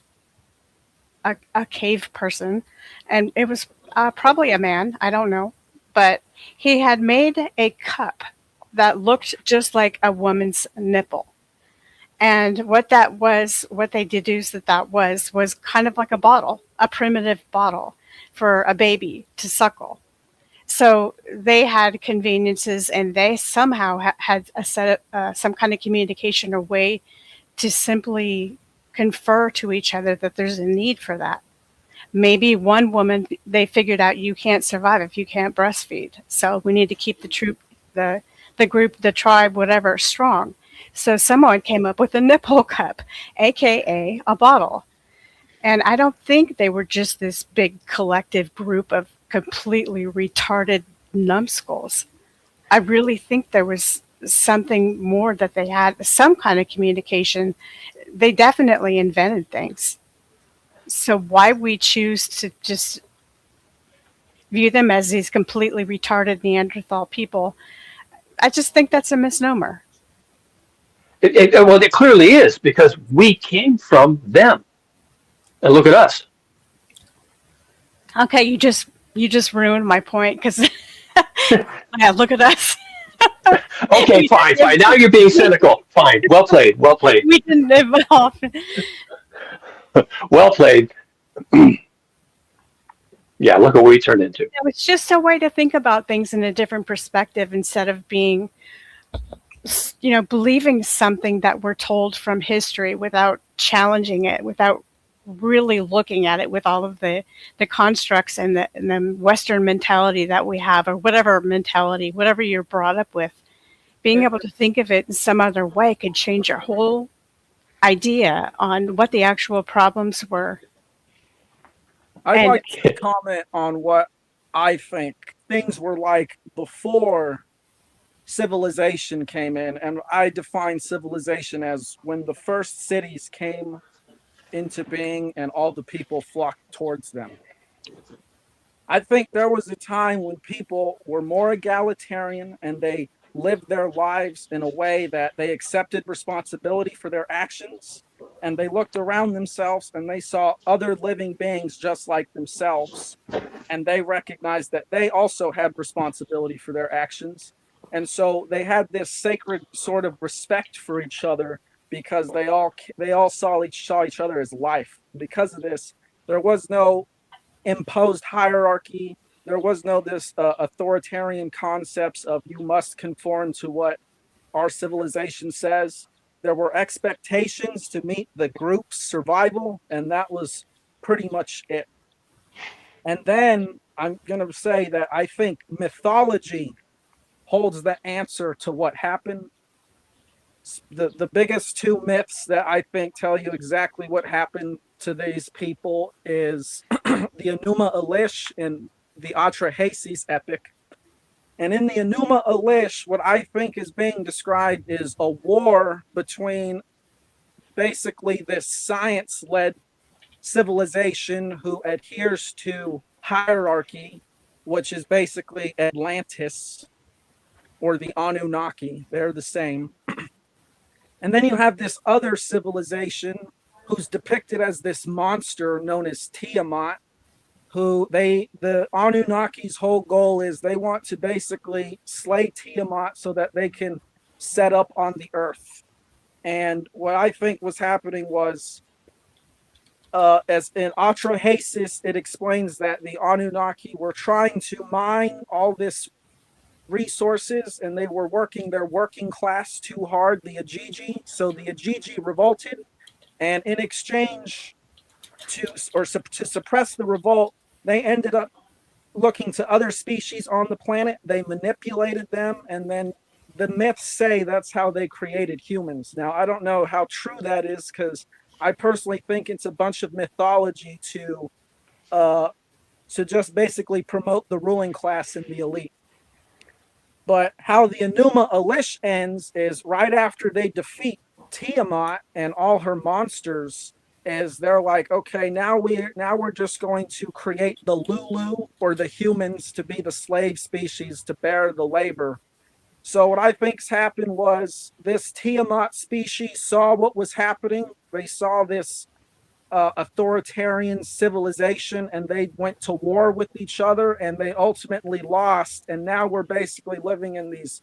a cave person, and it was probably a man, I don't know, but he had made a cup that looked just like a woman's nipple. And what they deduced that was kind of like a bottle, a primitive bottle for a baby to suckle. So they had conveniences, and they somehow had some kind of communication or way to simply confer to each other that there's a need for that. Maybe one woman, they figured out you can't survive if you can't breastfeed. So we need to keep the group, the tribe, whatever, strong. So someone came up with a nipple cup, aka a bottle. And I don't think they were just this big collective group of completely retarded numbskulls. I really think there was something more, that they had some kind of communication. They definitely invented things. So why we choose to just view them as these completely retarded Neanderthal people, I just think that's a misnomer. Well, it clearly is, because we came from them. And look at us. Okay, you just ruined my point because yeah, look at us. Okay, fine. Now you're being cynical. Fine. Well played. We didn't evolve. Well played. Yeah, look at what we turned into. It's just a way to think about things in a different perspective, instead of being, believing something that we're told from history without challenging it, without really looking at it with all of the constructs and the Western mentality that we have, or whatever mentality, whatever you're brought up with. Being able to think of it in some other way could change your whole idea on what the actual problems were. I'd like to comment on what I think things were like before civilization came in. And I define civilization as when the first cities came into being and all the people flocked towards them. I think there was a time when people were more egalitarian, and they lived their lives in a way that they accepted responsibility for their actions, and they looked around themselves and they saw other living beings just like themselves, and they recognized that they also had responsibility for their actions, And so they had this sacred sort of respect for each other because they all saw each other as life. Because of this, there was no imposed hierarchy. There was no this authoritarian concepts of you must conform to what our civilization says. There were expectations to meet the group's survival, and that was pretty much it. And then I'm going to say that I think mythology holds the answer to what happened. The biggest two myths that I think tell you exactly what happened to these people is the Enuma Elish and the Atrahasis epic. And in the Enuma Elish, what I think is being described is a war between basically this science-led civilization who adheres to hierarchy, which is basically Atlantis or the Anunnaki. They're the same. And then you have this other civilization who's depicted as this monster known as Tiamat, who the Anunnaki's whole goal is they want to basically slay Tiamat so that they can set up on the earth. And what I think was happening was, as in Atrahasis, it explains that the Anunnaki were trying to mine all this resources and they were working their working class too hard, the Ajiji. So the Ajiji revolted, and in exchange to suppress the revolt, they ended up looking to other species on the planet. They manipulated them, and then the myths say that's how they created humans. Now, I don't know how true that is, because I personally think it's a bunch of mythology to just basically promote the ruling class and the elite. But how the Enuma Elish ends is right after they defeat Tiamat and all her monsters, is they're like, okay, now we're just going to create the Lulu, or the humans, to be the slave species to bear the labor. So what I think's happened was this Tiamat species saw what was happening. They saw this authoritarian civilization, and they went to war with each other, and they ultimately lost. And now we're basically living in these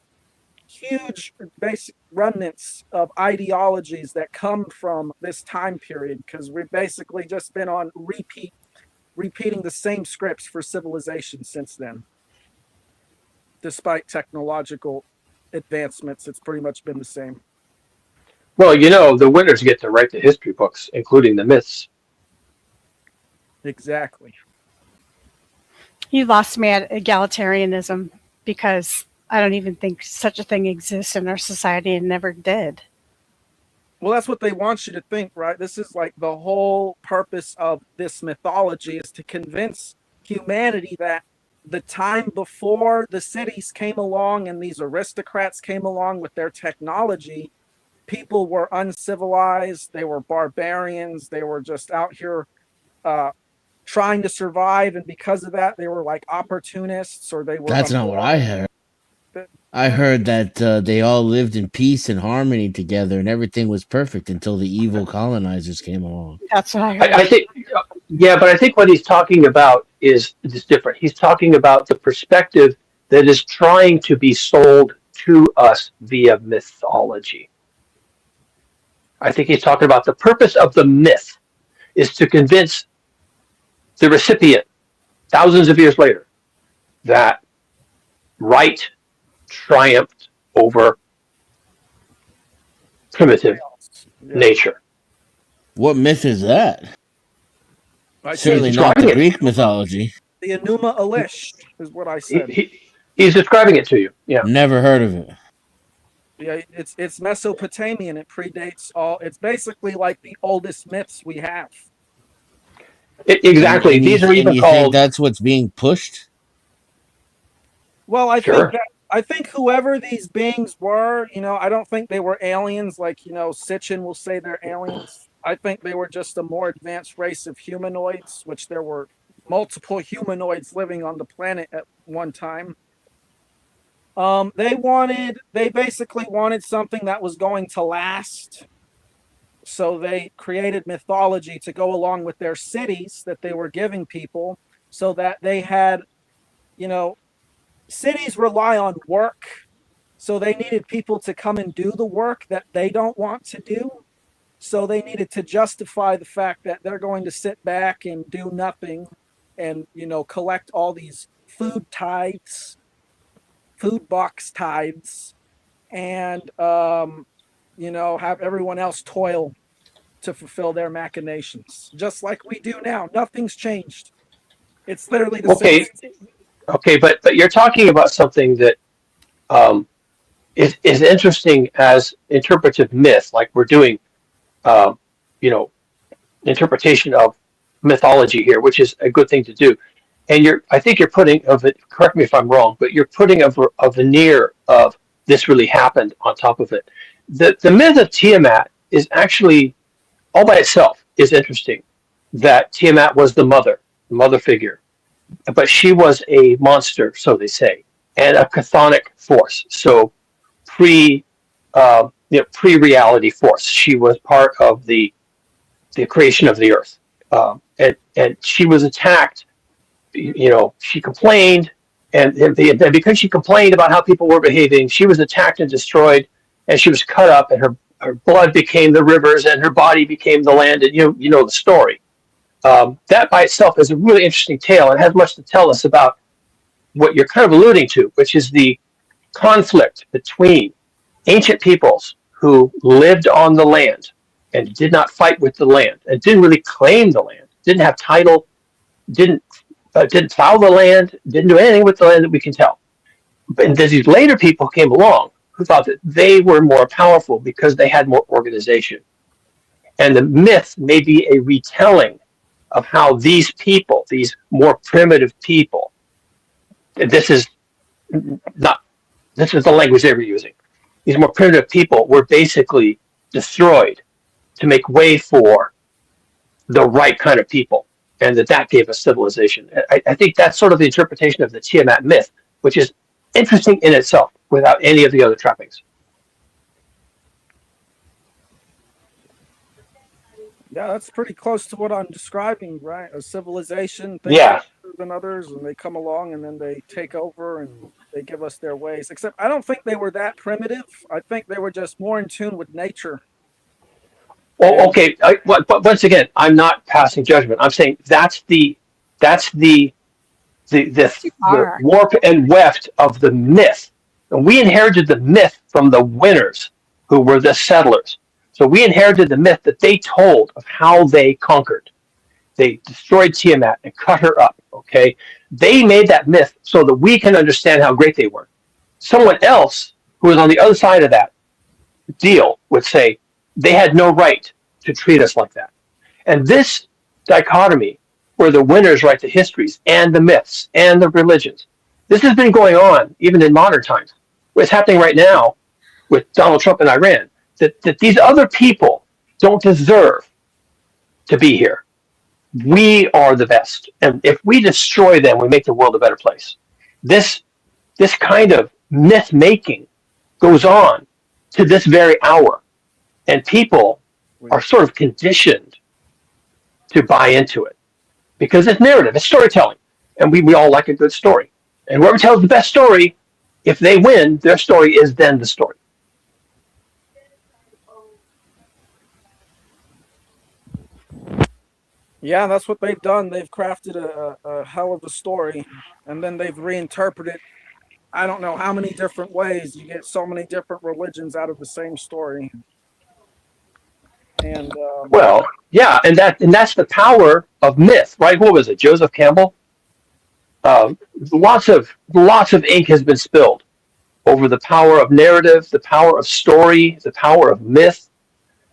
huge basic remnants of ideologies that come from this time period, because we've basically just been on repeating the same scripts for civilization since then. Despite technological advancements, it's pretty much been the same. Well, the winners get to write the history books, including the myths. Exactly. You lost me at egalitarianism, because I don't even think such a thing exists in our society and never did. Well, that's what they want you to think, right? This is like the whole purpose of this mythology, is to convince humanity that the time before the cities came along and these aristocrats came along with their technology, people were uncivilized, they were barbarians, they were just out here trying to survive, and because of that, they were like opportunists, or they were... That's not what I heard. I heard that they all lived in peace and harmony together, and everything was perfect until the evil colonizers came along. That's what I heard. I think, yeah, but I think what he's talking about is different. He's talking about the perspective that is trying to be sold to us via mythology. I think he's talking about the purpose of the myth is to convince the recipient thousands of years later that right triumphed over primitive nature. What myth is that? Certainly not the Greek mythology. The Enuma Elish is what I said. He's describing it to you. Yeah. Never heard of it. Yeah, it's Mesopotamian. It predates all. It's basically like the oldest myths we have. Exactly. And These are even you called. Think that's what's being pushed. Well, I think whoever these beings were, I don't think they were aliens like, Sitchin will say they're aliens. I think they were just a more advanced race of humanoids, which there were multiple humanoids living on the planet at one time. They basically wanted something that was going to last. So they created mythology to go along with their cities that they were giving people, so that they had, cities rely on work So they needed people to come and do the work that they don't want to do. So they needed to justify the fact that they're going to sit back and do nothing and, collect all these food tithes, food box tithes, and, have everyone else toil to fulfill their machinations, just like we do now. Nothing's changed. It's literally the same. Okay, but you're talking about something that is interesting as interpretive myth, like we're doing, interpretation of mythology here, which is a good thing to do. And I think you're putting of it. Correct me if I'm wrong, but you're putting a veneer of this really happened on top of it. The myth of Tiamat is actually all by itself is interesting. That Tiamat was the mother figure, but she was a monster, so they say, and a chthonic force. So pre-reality force. She was part of the creation of the earth, and she was attacked. She complained, and because she complained about how people were behaving, she was attacked and destroyed, and she was cut up, and her blood became the rivers, and her body became the land. And you know the story. That by itself is a really interesting tale and has much to tell us about what you're kind of alluding to, which is the conflict between ancient peoples who lived on the land and did not fight with the land and didn't really claim the land, didn't have title, didn't plow the land, didn't do anything with the land that we can tell. But these later people came along who thought that they were more powerful because they had more organization. And the myth may be a retelling of how these people, these more primitive people, this is the language they were using. These more primitive people were basically destroyed to make way for the right kind of people, and that gave us civilization. I think that's sort of the interpretation of the Tiamat myth, which is interesting in itself without any of the other trappings. Yeah, that's pretty close to what I'm describing, right? A civilization, things are better than others, and they come along and then they take over and they give us their ways. Except I don't think they were that primitive. I think they were just more in tune with nature. Well, okay, but once again, I'm not passing judgment. I'm saying that's the warp and weft of the myth. And we inherited the myth from the winners, who were the settlers. So we inherited the myth that they told of how they conquered. They destroyed Tiamat and cut her up, okay? They made that myth so that we can understand how great they were. Someone else who was on the other side of that deal would say they had no right to treat us like that. And this dichotomy, where the winners write the histories and the myths and the religions, this has been going on even in modern times. What's happening right now with Donald Trump and Iran, that these other people don't deserve to be here. We are the best. And if we destroy them, we make the world a better place. This kind of myth making goes on to this very hour. And people are sort of conditioned to buy into it. Because it's narrative, it's storytelling. And we all like a good story. And whoever tells the best story, if they win, their story is then the story. Yeah, that's what they've done. They've crafted a hell of a story, and then they've reinterpreted. I don't know how many different ways. You get so many different religions out of the same story. And well, yeah, and that's the power of myth, right? What was it, Joseph Campbell? Lots of ink has been spilled over the power of narrative, the power of story, the power of myth,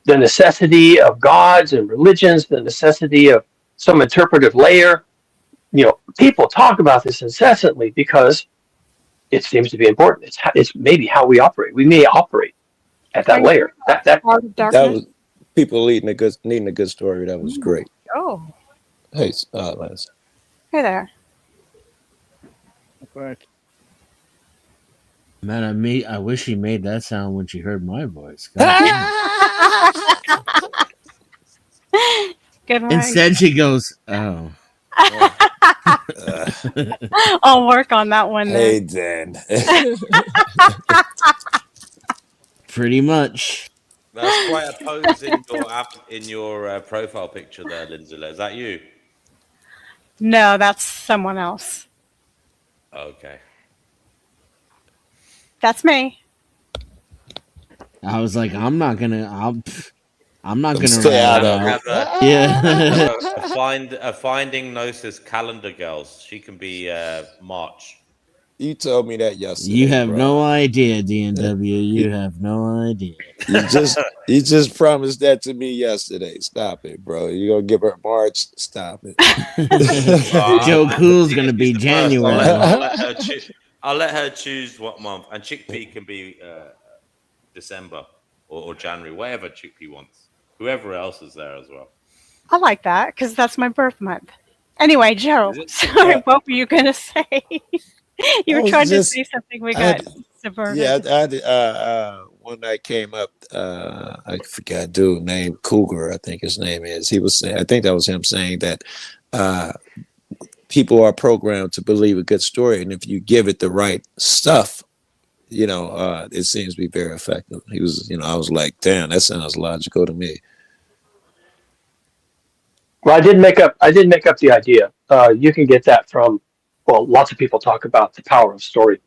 the necessity of gods and religions, the necessity of some interpretive layer. People talk about this incessantly because it seems to be important. It's maybe how we operate. We may operate at that layer. That was people needing a good story. That was great. Oh. Hey, Lance. Hey there. Man, I wish she made that sound when she heard my voice. Good one. Instead, she goes, "Oh." I'll work on that one. Hey, then. Dan. Pretty much. That's quite a pose in your profile picture there, Lindsay. Is that you? No, that's someone else. Okay. That's me. I was like, I'm not gonna Stay rat out her of out. it. Yeah. a finding Gnosis calendar girls. She can be March. You told me that yesterday. You have bro. no idea, DNW. You have no idea. You just promised that to me yesterday. Stop it, bro. You gonna give her March? Stop it. Joe Cool's gonna be January. I'll let her choose what month, and Chickpea can be December or January, whatever Chickpea wants. Whoever else is there as well. I like that because that's my birth month. Anyway, Joe, sorry, what were you going to say? You were trying to say something. We got subverted. Yeah, one night came up. I forgot a dude named Cougar. I think his name is. He was saying. I think that was him saying that people are programmed to believe a good story, and if you give it the right stuff, it seems to be very effective. He was, I was like, damn, that sounds logical to me. Well, I didn't make up the idea. You can get that from, lots of people talk about the power of story.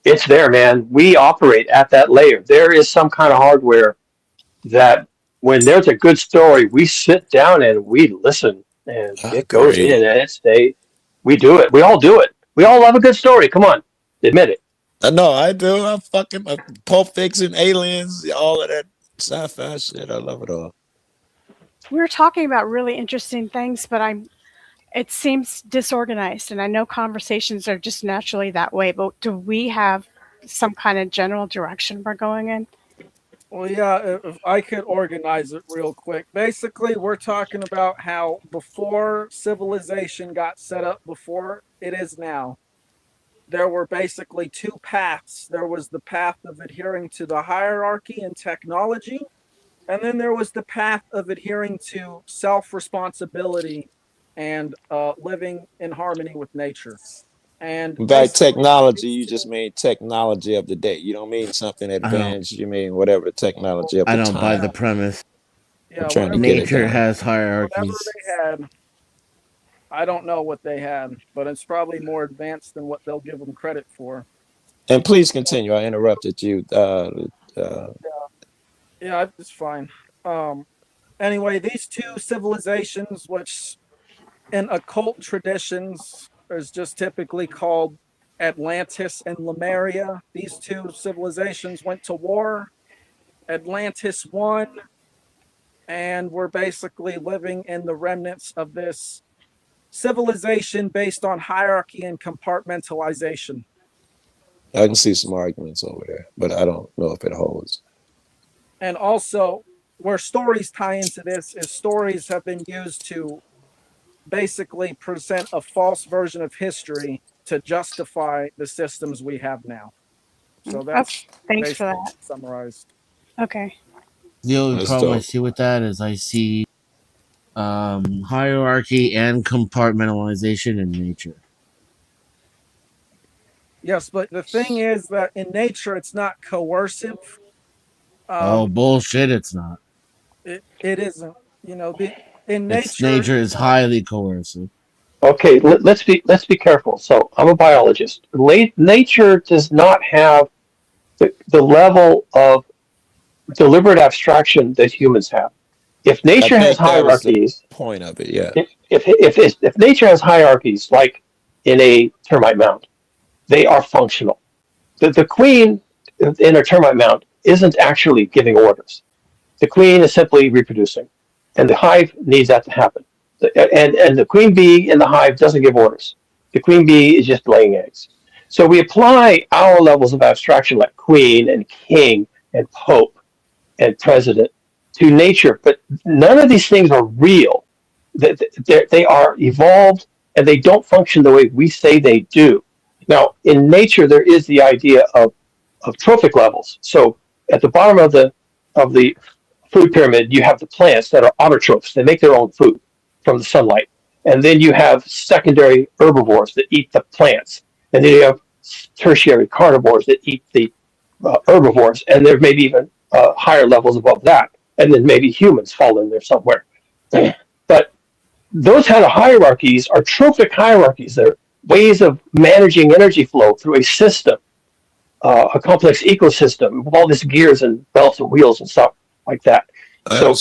It's there, man. We operate at that layer. There is some kind of hardware that when there's a good story, we sit down and we listen, and it goes in, and we do it. We all do it. We all love a good story. Come on, admit it. No, I do. I'm fucking Pulp Fiction, Aliens, all of that sci-fi shit. I love it all. We were talking about really interesting things, but it seems disorganized, and I know conversations are just naturally that way, but do we have some kind of general direction we're going in? Well, yeah, if I could organize it real quick. Basically, we're talking about how before civilization got set up, before it is now, there were basically two paths. There was the path of adhering to the hierarchy and technology, and then there was the path of adhering to self-responsibility and living in harmony with nature. And by technology, you just mean technology of the day. You don't mean something advanced. You mean whatever technology of the time. I don't buy the premise. Yeah, I'm trying to nature get it has hierarchies. Whatever they had, I don't know what they had, but it's probably more advanced than what they'll give them credit for. And please continue. I interrupted you. Yeah, it's fine. Anyway, these two civilizations, which in occult traditions is just typically called Atlantis and Lemuria, these two civilizations went to war. Atlantis won, and we're basically living in the remnants of this civilization based on hierarchy and compartmentalization. I can see some arguments over there, but I don't know if it holds. And also, where stories tie into this is stories have been used to basically present a false version of history to justify the systems we have now. So that's thanks for that. Summarized. Okay. The only problem I see with that is I see hierarchy and compartmentalization in nature. Yes, but the thing is that in nature, it's not coercive. Bullshit! It's not. It isn't. In nature, nature is highly coercive. Okay, let's be careful. So I'm a biologist. Nature does not have the level of deliberate abstraction that humans have. If nature has hierarchies, point of it, yeah. If nature has hierarchies, like in a termite mound, they are functional. The queen in a termite mound isn't actually giving orders. The queen is simply reproducing, and the hive needs that to happen. And the queen bee in the hive doesn't give orders. The queen bee is just laying eggs. So we apply our levels of abstraction, like queen and king and pope and president, to nature, but none of these things are real. They are evolved, and they don't function the way we say they do. Now, in nature, there is the idea of trophic levels. So at the bottom of the food pyramid, you have the plants that are autotrophs. They make their own food from the sunlight. And then you have secondary herbivores that eat the plants. And then you have tertiary carnivores that eat the herbivores, and there may be even higher levels above that, and then maybe humans fall in there somewhere. But those kind of hierarchies are trophic hierarchies. They're ways of managing energy flow through a system, a complex ecosystem with all these gears and belts and wheels and stuff like that. So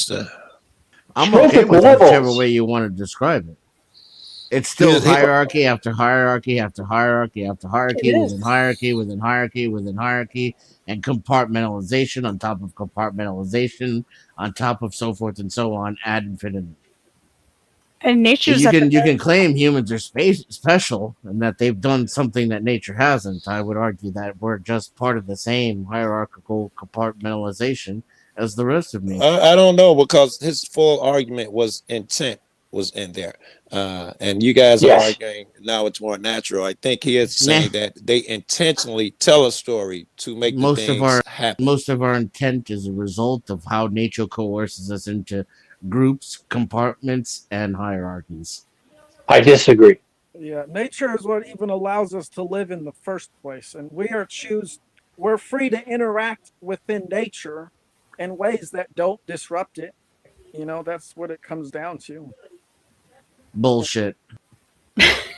I'm okay trophic with whichever levels. way you want to describe it. It's still hierarchy after hierarchy after hierarchy after hierarchy within hierarchy within hierarchy within hierarchy, and compartmentalization on top of compartmentalization on top of so forth and so on ad infinitum. And nature's You at the can very claim humans are special and that they've done something that nature hasn't. I would argue that we're just part of the same hierarchical compartmentalization as the rest of nature. I don't know, because his full argument was intent was in there, and you guys are arguing now it's more natural. I think he is saying that they intentionally tell a story to make the things happen. Most of our intent is a result of how nature coerces us into groups, compartments, and hierarchies. I disagree. Yeah, nature is what even allows us to live in the first place, and we're free to interact within nature in ways that don't disrupt it. You know, that's what it comes down to. Bullshit.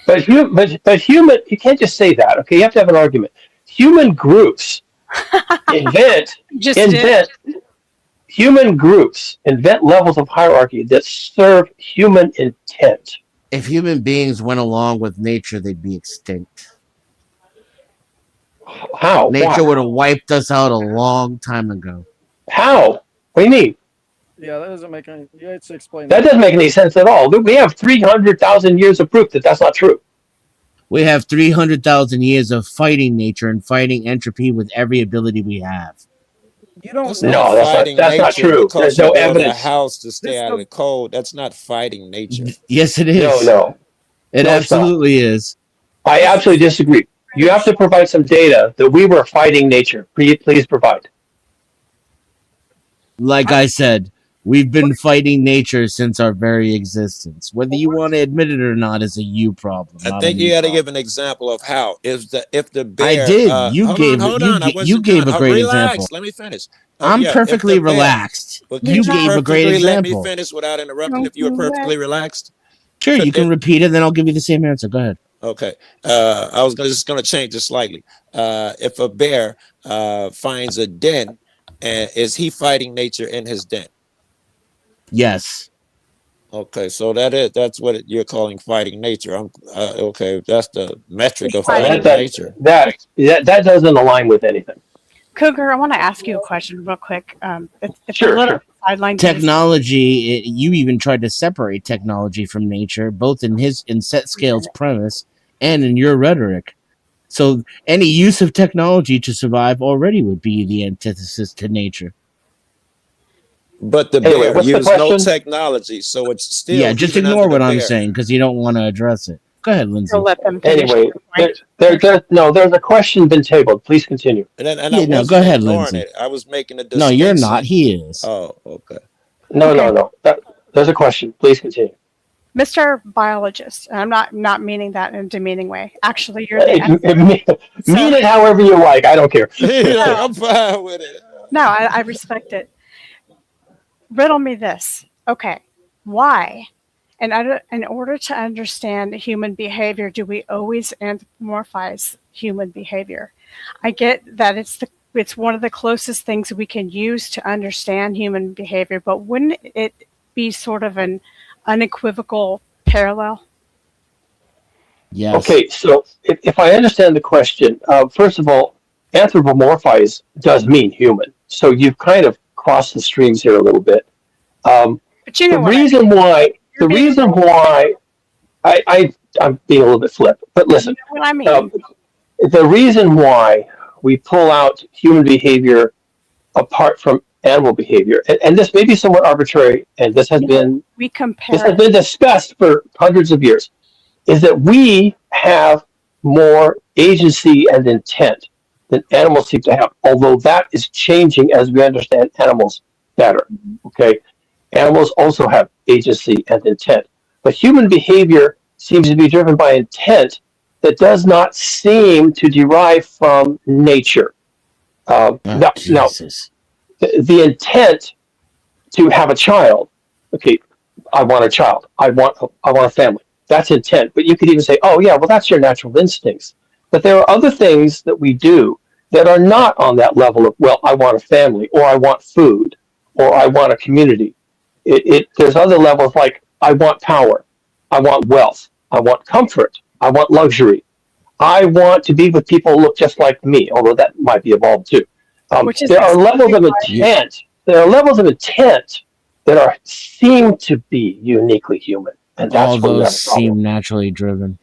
But human, you can't just say that. Okay, you have to have an argument. Human groups invent human groups invent levels of hierarchy that serve human intent. If human beings went along with nature, they'd be extinct. How? Nature Why? would have wiped us out a long time ago. How? What do you mean? Yeah, that doesn't make any. Yeah, it's explained. That doesn't make any sense at all. We have 300,000 years of proof that that's not true. We have 300,000 years of fighting nature and fighting entropy with every ability we have. You don't. That's not true. There's no evidence. A house to stay out of the cold. That's not fighting nature. Yes, it is. No. It absolutely is. I absolutely disagree. You have to provide some data that we were fighting nature. Please provide. Like I said, we've been fighting nature since our very existence. Whether you want to admit it or not is a you problem. I think you got to give an example of how. If the bear, I did. You gave a great example. Let me finish. I'm perfectly relaxed. You gave a great example. Let me finish without interrupting. If you were perfectly relaxed. Sure, you can repeat it, then I'll give you the same answer. Go ahead. Okay. I was just going to change it slightly. If a bear finds a den, is he fighting nature in his den? Yes. Okay, so that's what you're calling fighting nature. Okay, that's the metric of fighting nature. That doesn't align with anything. Cougar, I want to ask you a question real quick. Sure. Technology, you even tried to separate technology from nature, both in Set Scale's premise and in your rhetoric. So any use of technology to survive already would be the antithesis to nature. But the bear used no technology, so it's still just ignore what I'm saying because you don't want to address it. Go ahead, Lindsay. Anyway, there's a question been tabled. Please continue. No, go ahead, Lindsay. I was making a distinction. No, you're not. He is. Oh, okay. No. There's a question. Please continue. Mr. Biologist, and I'm not meaning that in a demeaning way. Actually, you're the expert. Mean it however you like. I don't care. I'm fine with it. No, I respect it. Riddle me this. Okay, why? And in order to understand human behavior, do we always anthropomorphize human behavior? I get that it's one of the closest things we can use to understand human behavior, but wouldn't it be sort of an unequivocal parallel? Yes. Okay, so if I understand the question, first of all, anthropomorphize does mean human. So you've kind of crossed the streams here a little bit. But you know the reason why I'm being a little bit flip, but listen, you know what I mean. The reason why we pull out human behavior apart from animal behavior, and this may be somewhat arbitrary, and this has been discussed for hundreds of years, is that we have more agency and intent than animals seem to have, although that is changing as we understand animals better. Okay, animals also have agency and intent, but human behavior seems to be driven by intent that does not seem to derive from nature. Now, Jesus. the intent to have a child. Okay, I want a child. I want a family. That's intent. But you could even say, oh yeah, well that's your natural instincts. But there are other things that we do that are not on that level of, well, I want a family, or I want food, or I want a community. There's other levels like I want power, I want wealth, I want comfort, I want luxury. I want to be with people who look just like me, although that might be evolved too. Which is There are levels of exactly why- intent. There are levels of intent that seem to be uniquely human, and that's All where we have those a problem. seem naturally driven.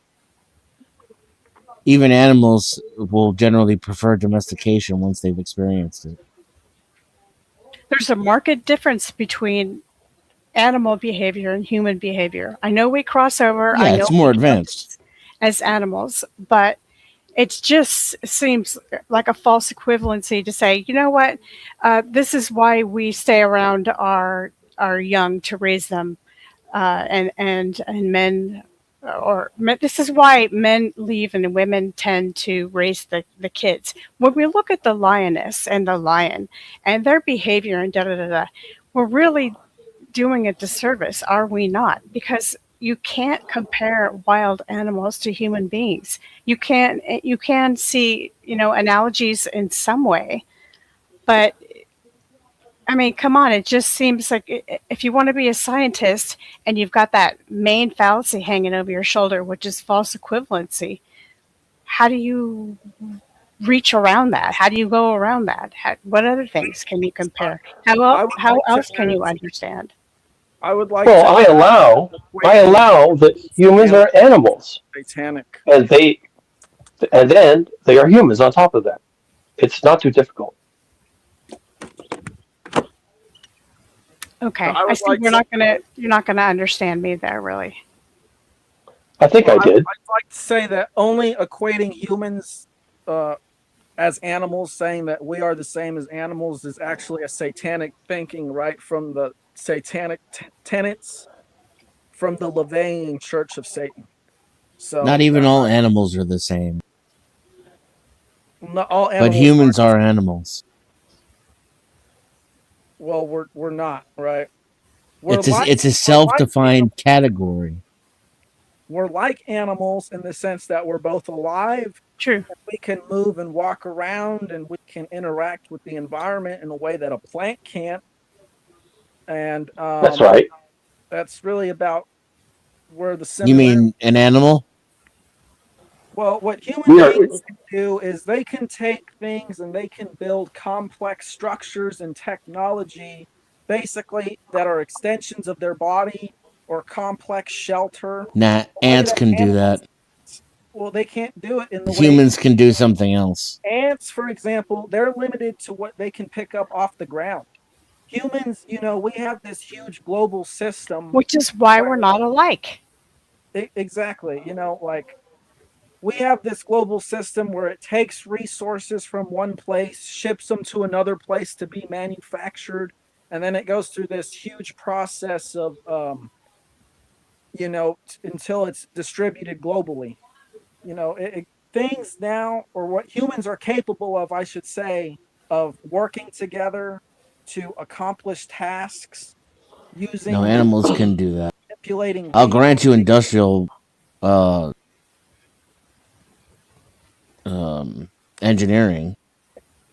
Even animals will generally prefer domestication once they've experienced it. There's a marked difference between animal behavior and human behavior. I know we cross over. Yeah, I know it's more we advanced. as animals, but it just seems like a false equivalency to say, you know what, this is why we stay around our young to raise them, and men, this is why men leave and women tend to raise the kids. When we look at the lioness and the lion and their behavior and we're really doing a disservice, are we not? Because you can't compare wild animals to human beings. You can see, analogies in some way, but I mean, come on, it just seems like if you want to be a scientist and you've got that main fallacy hanging over your shoulder, which is false equivalency, how do you reach around that? How do you go around that? What other things can you compare? How else can you understand? I would like Well, to I allow that humans are animals, satanic. and then they are humans on top of that. It's not too difficult. Okay, I I would see like you're not gonna understand me there, really. I think I did. I'd like to say that only equating humans as animals, saying that we are the same as animals, is actually a satanic thinking, right from the satanic tenets from the Levian Church of Satan. So Not even all animals are the same. not all But animals humans are animals. well, we're not, right? It's a self-defined category. We're like animals in the sense that we're both alive. True. We can move and walk around, and we can interact with the environment in a way that a plant can't. And That's right. That's really about where the You mean an animal? Well, what human beings can do is they can take things and they can build complex structures and technology, basically, that are extensions of their body or complex shelter. Nah, ants can do that. Well, they can't do it in the way Humans can do something else. ants, for example, they're limited to what they can pick up off the ground. Humans, we have this huge global system. Which is why we're not alike. Exactly. We have this global system where it takes resources from one place, ships them to another place to be manufactured, and then it goes through this huge process of, until it's distributed globally. Things now, or what humans are capable of, I should say, of working together to accomplish tasks using No, animals can do that. manipulating. I'll grant you industrial engineering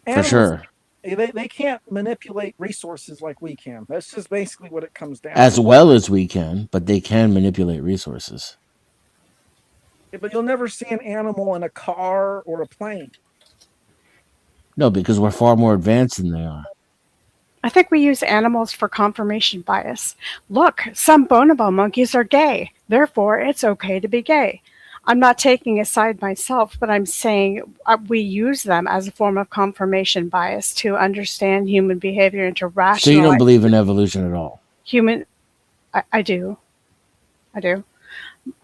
for Animals, sure. They can't manipulate resources like we can. That's just basically what it comes down As to. well as we can, but they can manipulate resources. But you'll never see an animal in a car or a plane. No, because we're far more advanced than they are. I think we use animals for confirmation bias. Look, some bonobo monkeys are gay, therefore it's okay to be gay. I'm not taking a side myself, but I'm saying we use them as a form of confirmation bias to understand human behavior and to rationalize. So you don't believe in evolution at all? I do.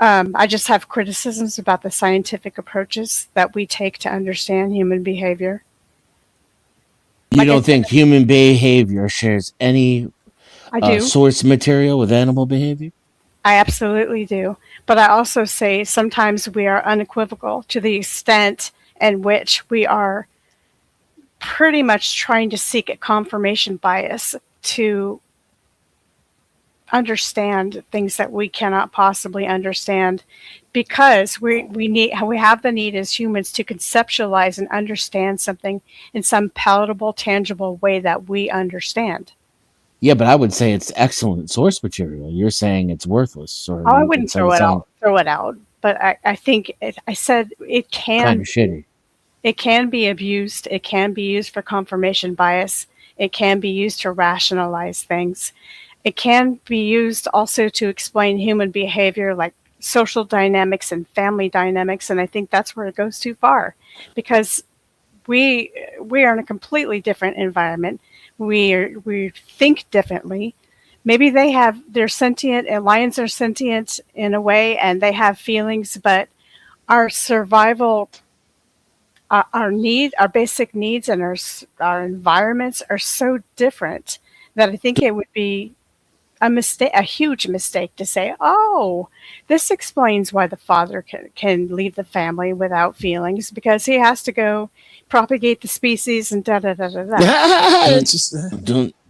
I just have criticisms about the scientific approaches that we take to understand human behavior. You don't think human behavior shares any I do. source material with animal behavior? I absolutely do. But I also say sometimes we are unequivocal to the extent in which we are pretty much trying to seek a confirmation bias to understand things that we cannot possibly understand, because we have the need as humans to conceptualize and understand something in some palatable, tangible way that we understand. Yeah, but I would say it's excellent source material. You're saying it's worthless, or Oh, I you wouldn't could say throw it something out, but I think I said it kind can of shitty. it can be abused. It can be used for confirmation bias. It can be used to rationalize things. It can be used also to explain human behavior, like social dynamics and family dynamics, and I think that's where it goes too far, because we are in a completely different environment. We think differently. Maybe they're sentient, and lions are sentient in a way, and they have feelings, but our survival, our basic needs, and our environments are so different that I think it would be a huge mistake to say, "Oh, this explains why the father can leave the family without feelings, because he has to go propagate the species and da da da da da."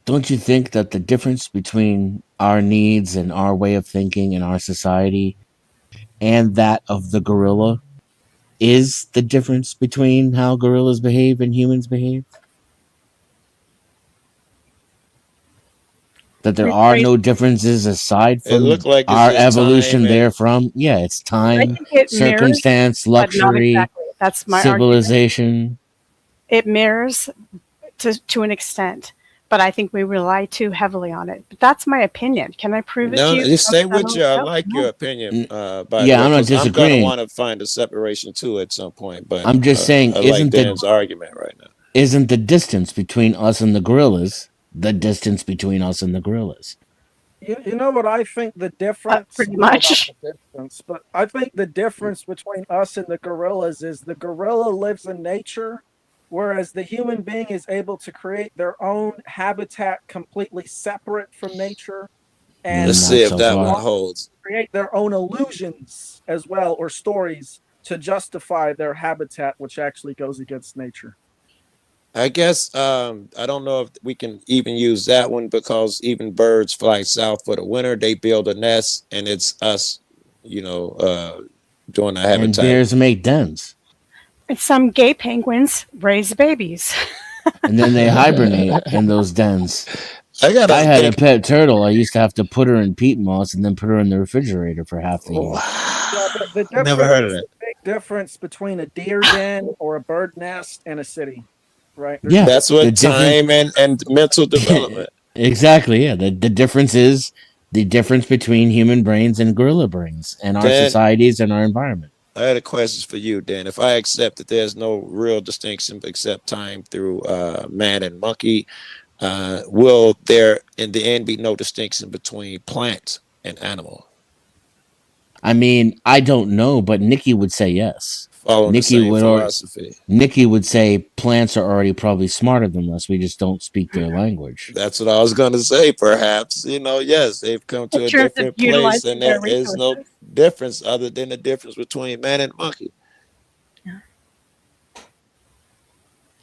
Don't you think that the difference between our needs and our way of thinking in our society and that of the gorilla is the difference between how gorillas behave and humans behave? That there are no differences aside It from looked like it's our just time evolution and therefrom? Yeah, it's I time, think it mirrors, circumstance, but not luxury, exactly. That's my argument. civilization. It mirrors to an extent, but I think we rely too heavily on it. But that's my opinion. Can I prove it to no, you? just stay I with don't you. I know. like your opinion, by the Yeah, way, I'm not because I'm gonna disagreeing. want to find a separation too at some point. But I'm just saying, I like Dan's argument right now. isn't the distance between us and the gorillas the distance between us and the gorillas? You know what I think the difference, pretty I don't know about much. the distance, but I think the difference between us and the gorillas is the gorilla lives in nature, whereas the human being is able to create their own habitat completely separate from nature, and Let's Not see if so that far. one holds. create their own illusions as well, or stories to justify their habitat, which actually goes against nature. I guess I don't know if we can even use that one, because even birds fly south for the winter. They build a nest, and it's us, doing the And habitat. bears make dens, And some gay penguins raise babies. and then they hibernate in those dens. I gotta I had a think. pet turtle. I used to have to put her in peat moss and then put her in the refrigerator for half the year. Yeah, but the Never heard of there's that. a big difference between a deer den or a bird nest and a city, right? There's Yeah, That's the what difference. time and mental development. Exactly. Yeah, the difference is the difference between human brains and gorilla brains, and our Dan, societies and our environment. I had a question for you, Dan. If I accept that there's no real distinction except time through man and monkey, will there in the end be no distinction between plant and animal? I mean, I don't know, but Nikki would say yes. Following the Nikki same would philosophy. Nikki would say plants are already probably smarter than us. We just don't speak their language. That's what I was going to say. Perhaps, yes, they've come to In a terms of different place, utilizing and their there is no resources. difference other than the difference between man and monkey.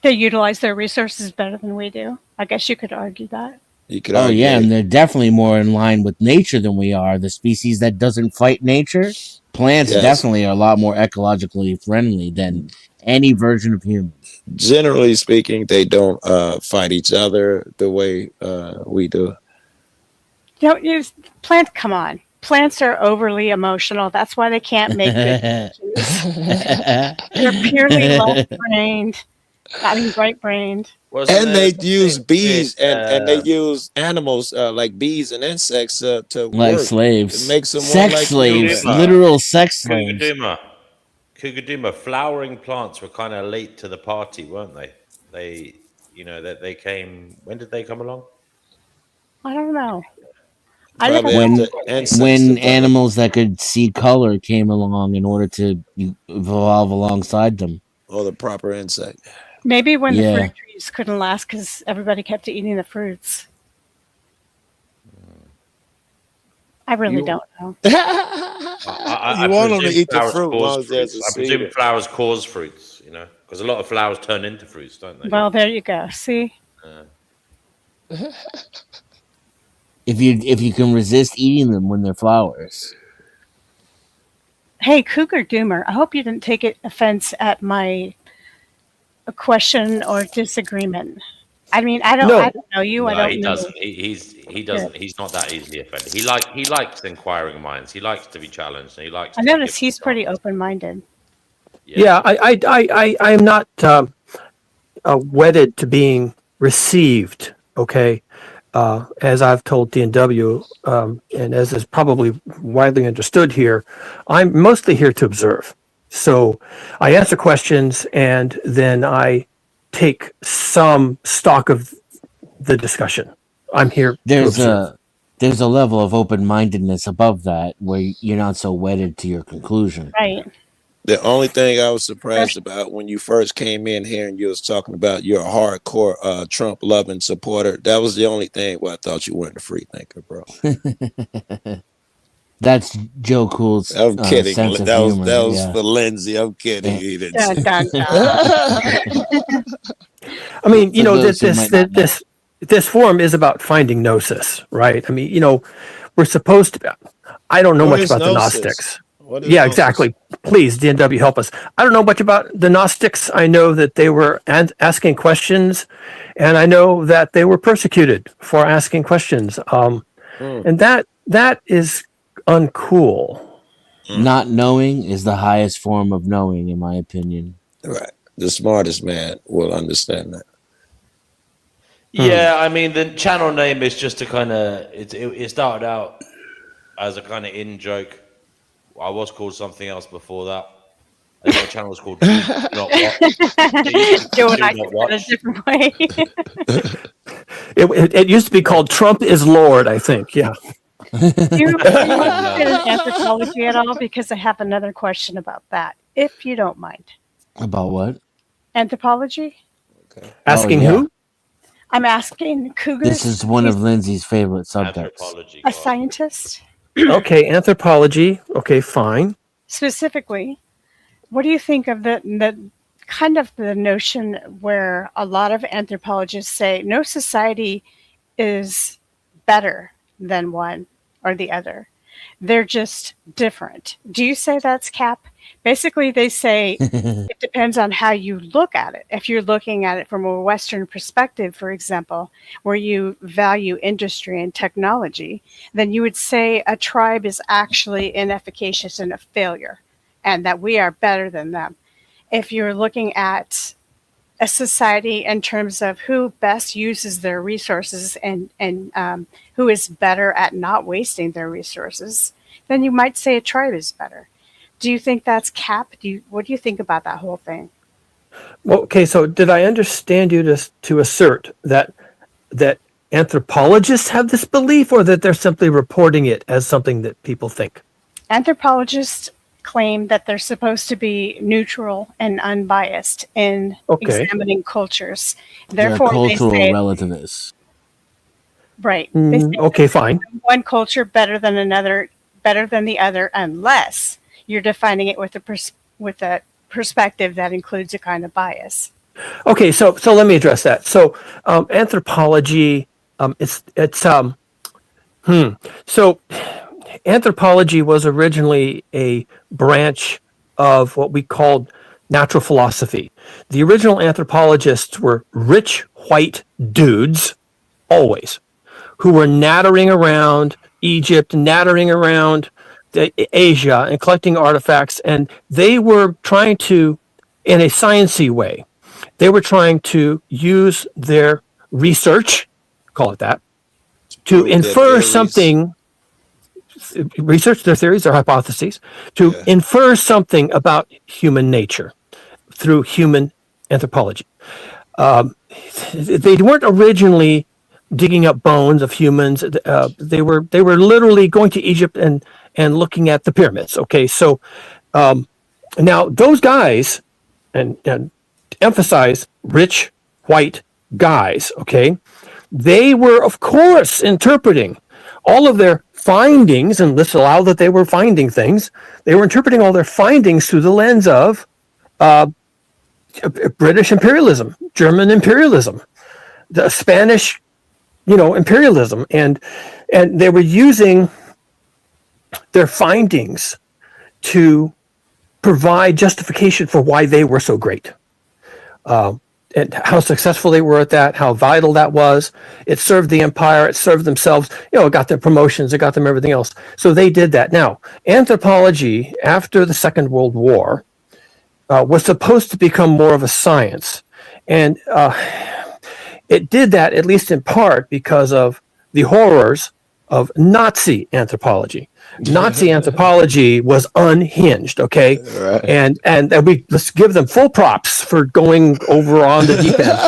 They utilize their resources better than we do. I guess you could argue that. You could Oh argue yeah, that. and they're definitely more in line with nature than we are. The species that doesn't fight nature, plants Yes. definitely are a lot more ecologically friendly than any version of humans. Generally speaking, they don't fight each other the way we do. Plants, come on. Plants are overly emotional. That's why they can't make good decisions. They're purely left-brained. I mean, right-brained. And they use bees It, and they use animals like bees and insects to Like work. slaves. It makes them more Sex like slaves. human. Literal sex slaves. Kugaduma, flowering plants were kind of late to the party, weren't they? They came. When did they come along? I don't know. Probably after insects When developed. animals that could see color came along in order to evolve alongside them. Or the proper insect. Maybe when the Yeah. fruit trees couldn't last because everybody kept eating the fruits. I really don't know. I You want them to presume eat the flowers fruit as cause long as there's fruits. a I presume seed. flowers cause fruits. Because a lot of flowers turn into fruits, don't they? Well, there you go. See? If you can resist eating them when they're flowers. Hey, Cougar Doomer, I hope you didn't take offense at my question or disagreement. I mean, I don't know you. No, I don't he know. doesn't. He doesn't. He's not that easily offended. He likes inquiring minds. He likes to be challenged, and he likes. I notice he's pretty open-minded. Yeah, I am not wedded to being received. Okay, as I've told DNW, and as is probably widely understood here, I'm mostly here to observe. So I answer questions and then I take some stock of the discussion. I'm here to observe. There's a level of open-mindedness above that where you're not so wedded to your conclusion. Right. The only thing I was surprised about when you first came in here and you was talking about you're a hardcore Trump loving supporter, that was the only thing where I thought you weren't a free thinker, bro. That's Joe Cool's I'm kidding. sense of That was humor. for Lindsay. I'm kidding. He didn't say I mean, you For know, those who might not know. this forum is about finding gnosis, right? I mean, you know, we're supposed to. I don't know What much is about the gnosis? Gnostics. What is Yeah, gnosis? exactly. Please, DNW, help us. I don't know much about the Gnostics. I know that they were asking questions, and I know that they were persecuted for asking questions. And that is uncool. Not knowing is the highest form of knowing, in my opinion. Right. The smartest man will understand that. Yeah, I mean the channel name is just a kind of it started out as a kind of in joke. I was called something else before that. I think my channel was called Do Not Watch. Joe and I did it a different way. It used to be called Trump is Lord, I think. Yeah. Do you understand anthropology at all? Because I have another question about that, if you don't mind. About what? Anthropology? Asking yeah. who? I'm asking Cougars. This is one of Lindsay's favorite subjects. A scientist? Okay, anthropology. Okay, fine. Specifically, what do you think of the kind of the notion where a lot of anthropologists say no society is better than one or the other? They're just different. Do you say that's cap? Basically, they say it depends on how you look at it. If you're looking at it from a Western perspective, for example, where you value industry and technology, then you would say a tribe is actually inefficacious and a failure, and that we are better than them. If you're looking at a society in terms of who best uses their resources and who is better at not wasting their resources, then you might say a tribe is better. Do you think that's cap? What do you think about that whole thing? Well, okay, so did I understand you to assert that anthropologists have this belief, or that they're simply reporting it as something that people think? Anthropologists claim that they're supposed to be neutral and unbiased in examining cultures. Therefore, They're cultural they say, relativists. right. They say Okay, fine. one culture better than another, better than the other, unless you're defining it with a perspective that includes a kind of bias. Okay, so let me address that. So anthropology, so anthropology was originally a branch of what we called natural philosophy. The original anthropologists were rich white dudes, always, who were nattering around Egypt, nattering around Asia and collecting artifacts, and they were trying to, in a sciencey way, they were trying to use their research, call it that, to infer something, research their theories or hypotheses, to infer something about human nature through human anthropology. They weren't originally digging up bones of humans. They were literally going to Egypt and looking at the pyramids. Okay, so now those guys, and emphasize rich white guys, okay, they were of course interpreting all of their findings, and let's allow that they were finding things. They were interpreting all their findings through the lens of British imperialism, German imperialism, the Spanish, imperialism, and they were using their findings to provide justification for why they were so great, and how successful they were at that, how vital that was. It served the empire, it served themselves, it got them promotions, it got them everything else. So they did that. Now, anthropology after the Second World War was supposed to become more of a science. And it did that, at least in part, because of the horrors of Nazi anthropology. Nazi anthropology was unhinged, okay? Right. And let's give them full props for going over on the deep end.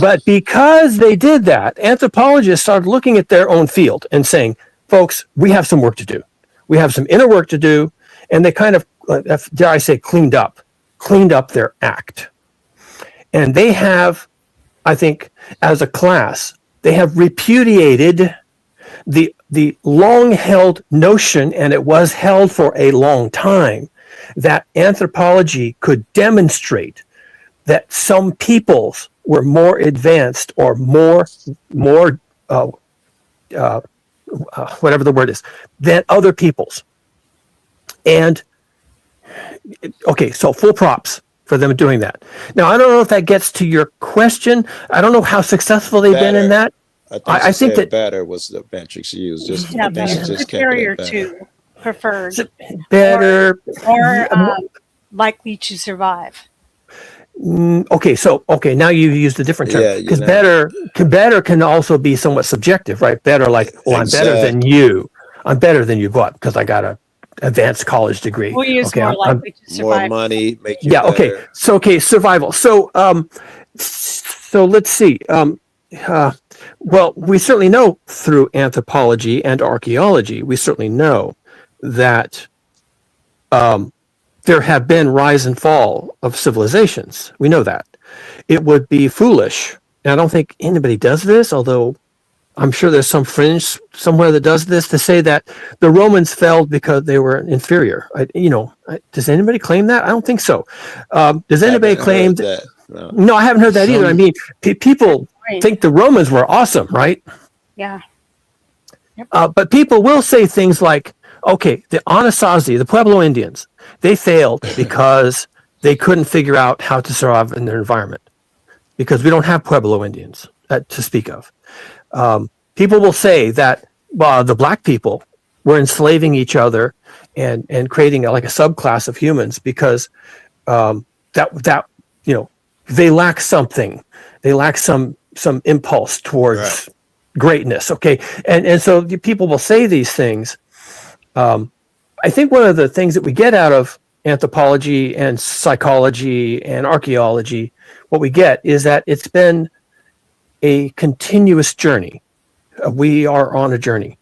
But because they did that, anthropologists started looking at their own field and saying, folks, we have some work to do. We have some inner work to do. And they kind of, dare I say, cleaned up their act. And they have, I think, as a class, they have repudiated the long-held notion, and it was held for a long time, that anthropology could demonstrate that some peoples were more advanced or more whatever the word is, than other peoples. And okay, so full props for them doing that. Now, I don't know if that gets to your question. I don't know how successful they've been in that. I think that better was the metrics used. Superior to, preferred, better, or likely to survive. Okay, now you've used a different term, because better can also be somewhat subjective, right? Better, like, well, I'm better than you. I'm better than you, what? Because I got a advanced college degree. We'll use more likely to survive. More money, make you better. Okay. So survival. So let's see. Well, we certainly know through anthropology and archaeology, we certainly know that there have been rise and fall of civilizations. We know that. It would be foolish, and I don't think anybody does this, although I'm sure there's some fringe somewhere that does this, to say that the Romans fell because they were inferior. Does anybody claim that? I don't think so. Does anybody claim that? No, I haven't heard that either. I mean, people think the Romans were awesome, right? Yeah. Yep. But people will say things like, okay, the Anasazi, the Pueblo Indians, they failed because they couldn't figure out how to survive in their environment, because we don't have Pueblo Indians to speak of. People will say that the black people were enslaving each other and creating like a subclass of humans because they lack something. They lack some impulse towards greatness. Okay, and so people will say these things. I think one of the things that we get out of anthropology and psychology and archaeology, what we get is that it's been a continuous journey. We are on a journey.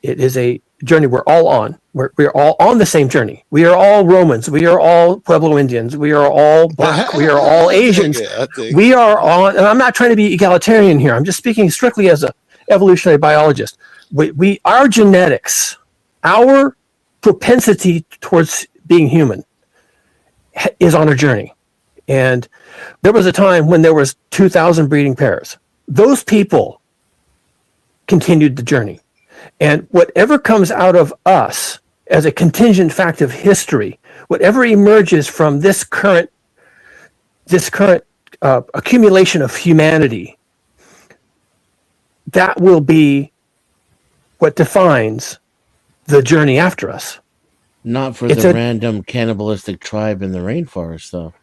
It is a journey we're all on. We're all on the same journey. We are all Romans. We are all Pueblo Indians. We are all black. We are all Asians. We are on, and I'm not trying to be egalitarian here. I'm just speaking strictly as an evolutionary biologist. Our genetics, our propensity towards being human is on a journey. And there was a time when there was 2,000 breeding pairs. Those people continued the journey. And whatever comes out of us as a contingent fact of history, whatever emerges from this current accumulation of humanity, that will be what defines the journey after us. Not for the random cannibalistic tribe in the rainforest, though.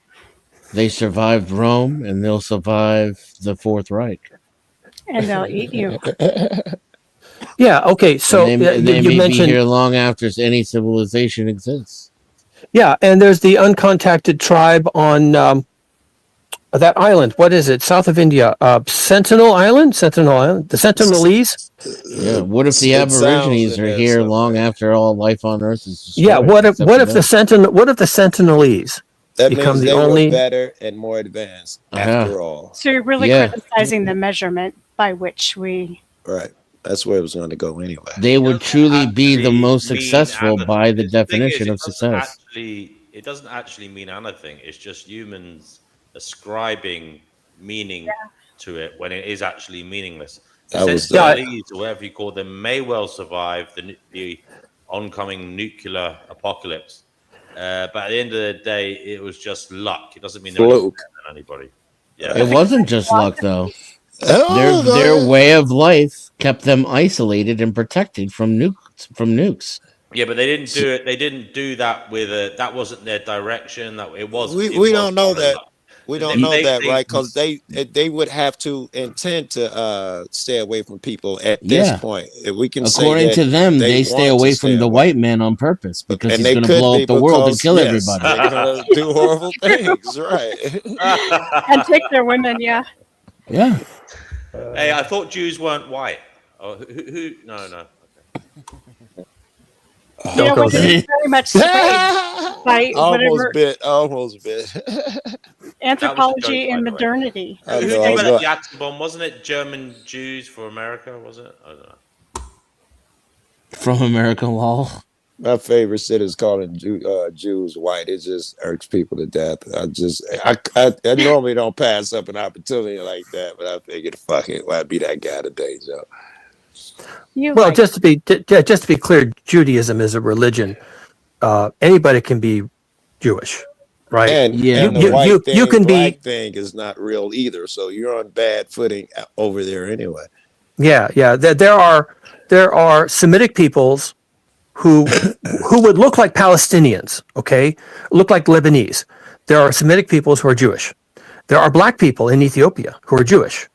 They survived Rome, and they'll survive the Fourth Reich. And they'll eat you. Yeah. Okay. So and they you may mentioned be here long after any civilization exists. Yeah, and there's the uncontacted tribe on that island. What is it? South of India, Sentinel Island, the Sentinelese. Yeah. What if the Aborigines are here long after all life on Earth is destroyed? Yeah. What if the Sentinelese that become means the they only were better and more advanced after all. So you're really criticizing the measurement by which we. Right. That's where it was going to go anyway. They would truly be the most successful by the definition of success. it doesn't actually mean anything. It's just humans ascribing meaning to it when it is actually meaningless. The Sentinelese, or whatever you call them, may well survive the oncoming nuclear apocalypse. But at the end of the day, it was just luck. It doesn't mean they're any better than anybody. Yeah. It wasn't just luck, though. Oh, Their way of life kept them isolated and protected from nukes. Yeah, but they didn't do it. They didn't do that with a. That wasn't their direction. That it was. We don't know that. We don't know that, they- right? Because they would have to intend to stay away from people at this point. If we can According say to them, they stay want to away from the white man on purpose because and he's they going to could blow be up the world and because, kill yes, everybody. they're gonna do horrible things, right? And take their women, yeah. Yeah. Hey, I thought Jews weren't white. Oh, who? No. You know, when you're very much swayed by Almost whatever bit. anthropology and modernity. I Who know, I was developed going- the atom bomb? Wasn't it German Jews for America? Was it? I don't know. From American Wall. My favorite shit is calling Jews white. It just irks people to death. I normally don't pass up an opportunity like that, but I figured, fuck it, why be that guy today, Joe? Well, just to be clear, Judaism is a religion. Anybody can be Jewish, right? And the you can black be. thing is not real either. So you're on bad footing over there anyway. Yeah. There are Semitic peoples who would look like Palestinians, okay, look like Lebanese. There are Semitic peoples who are Jewish. There are black people in Ethiopia who are Jewish.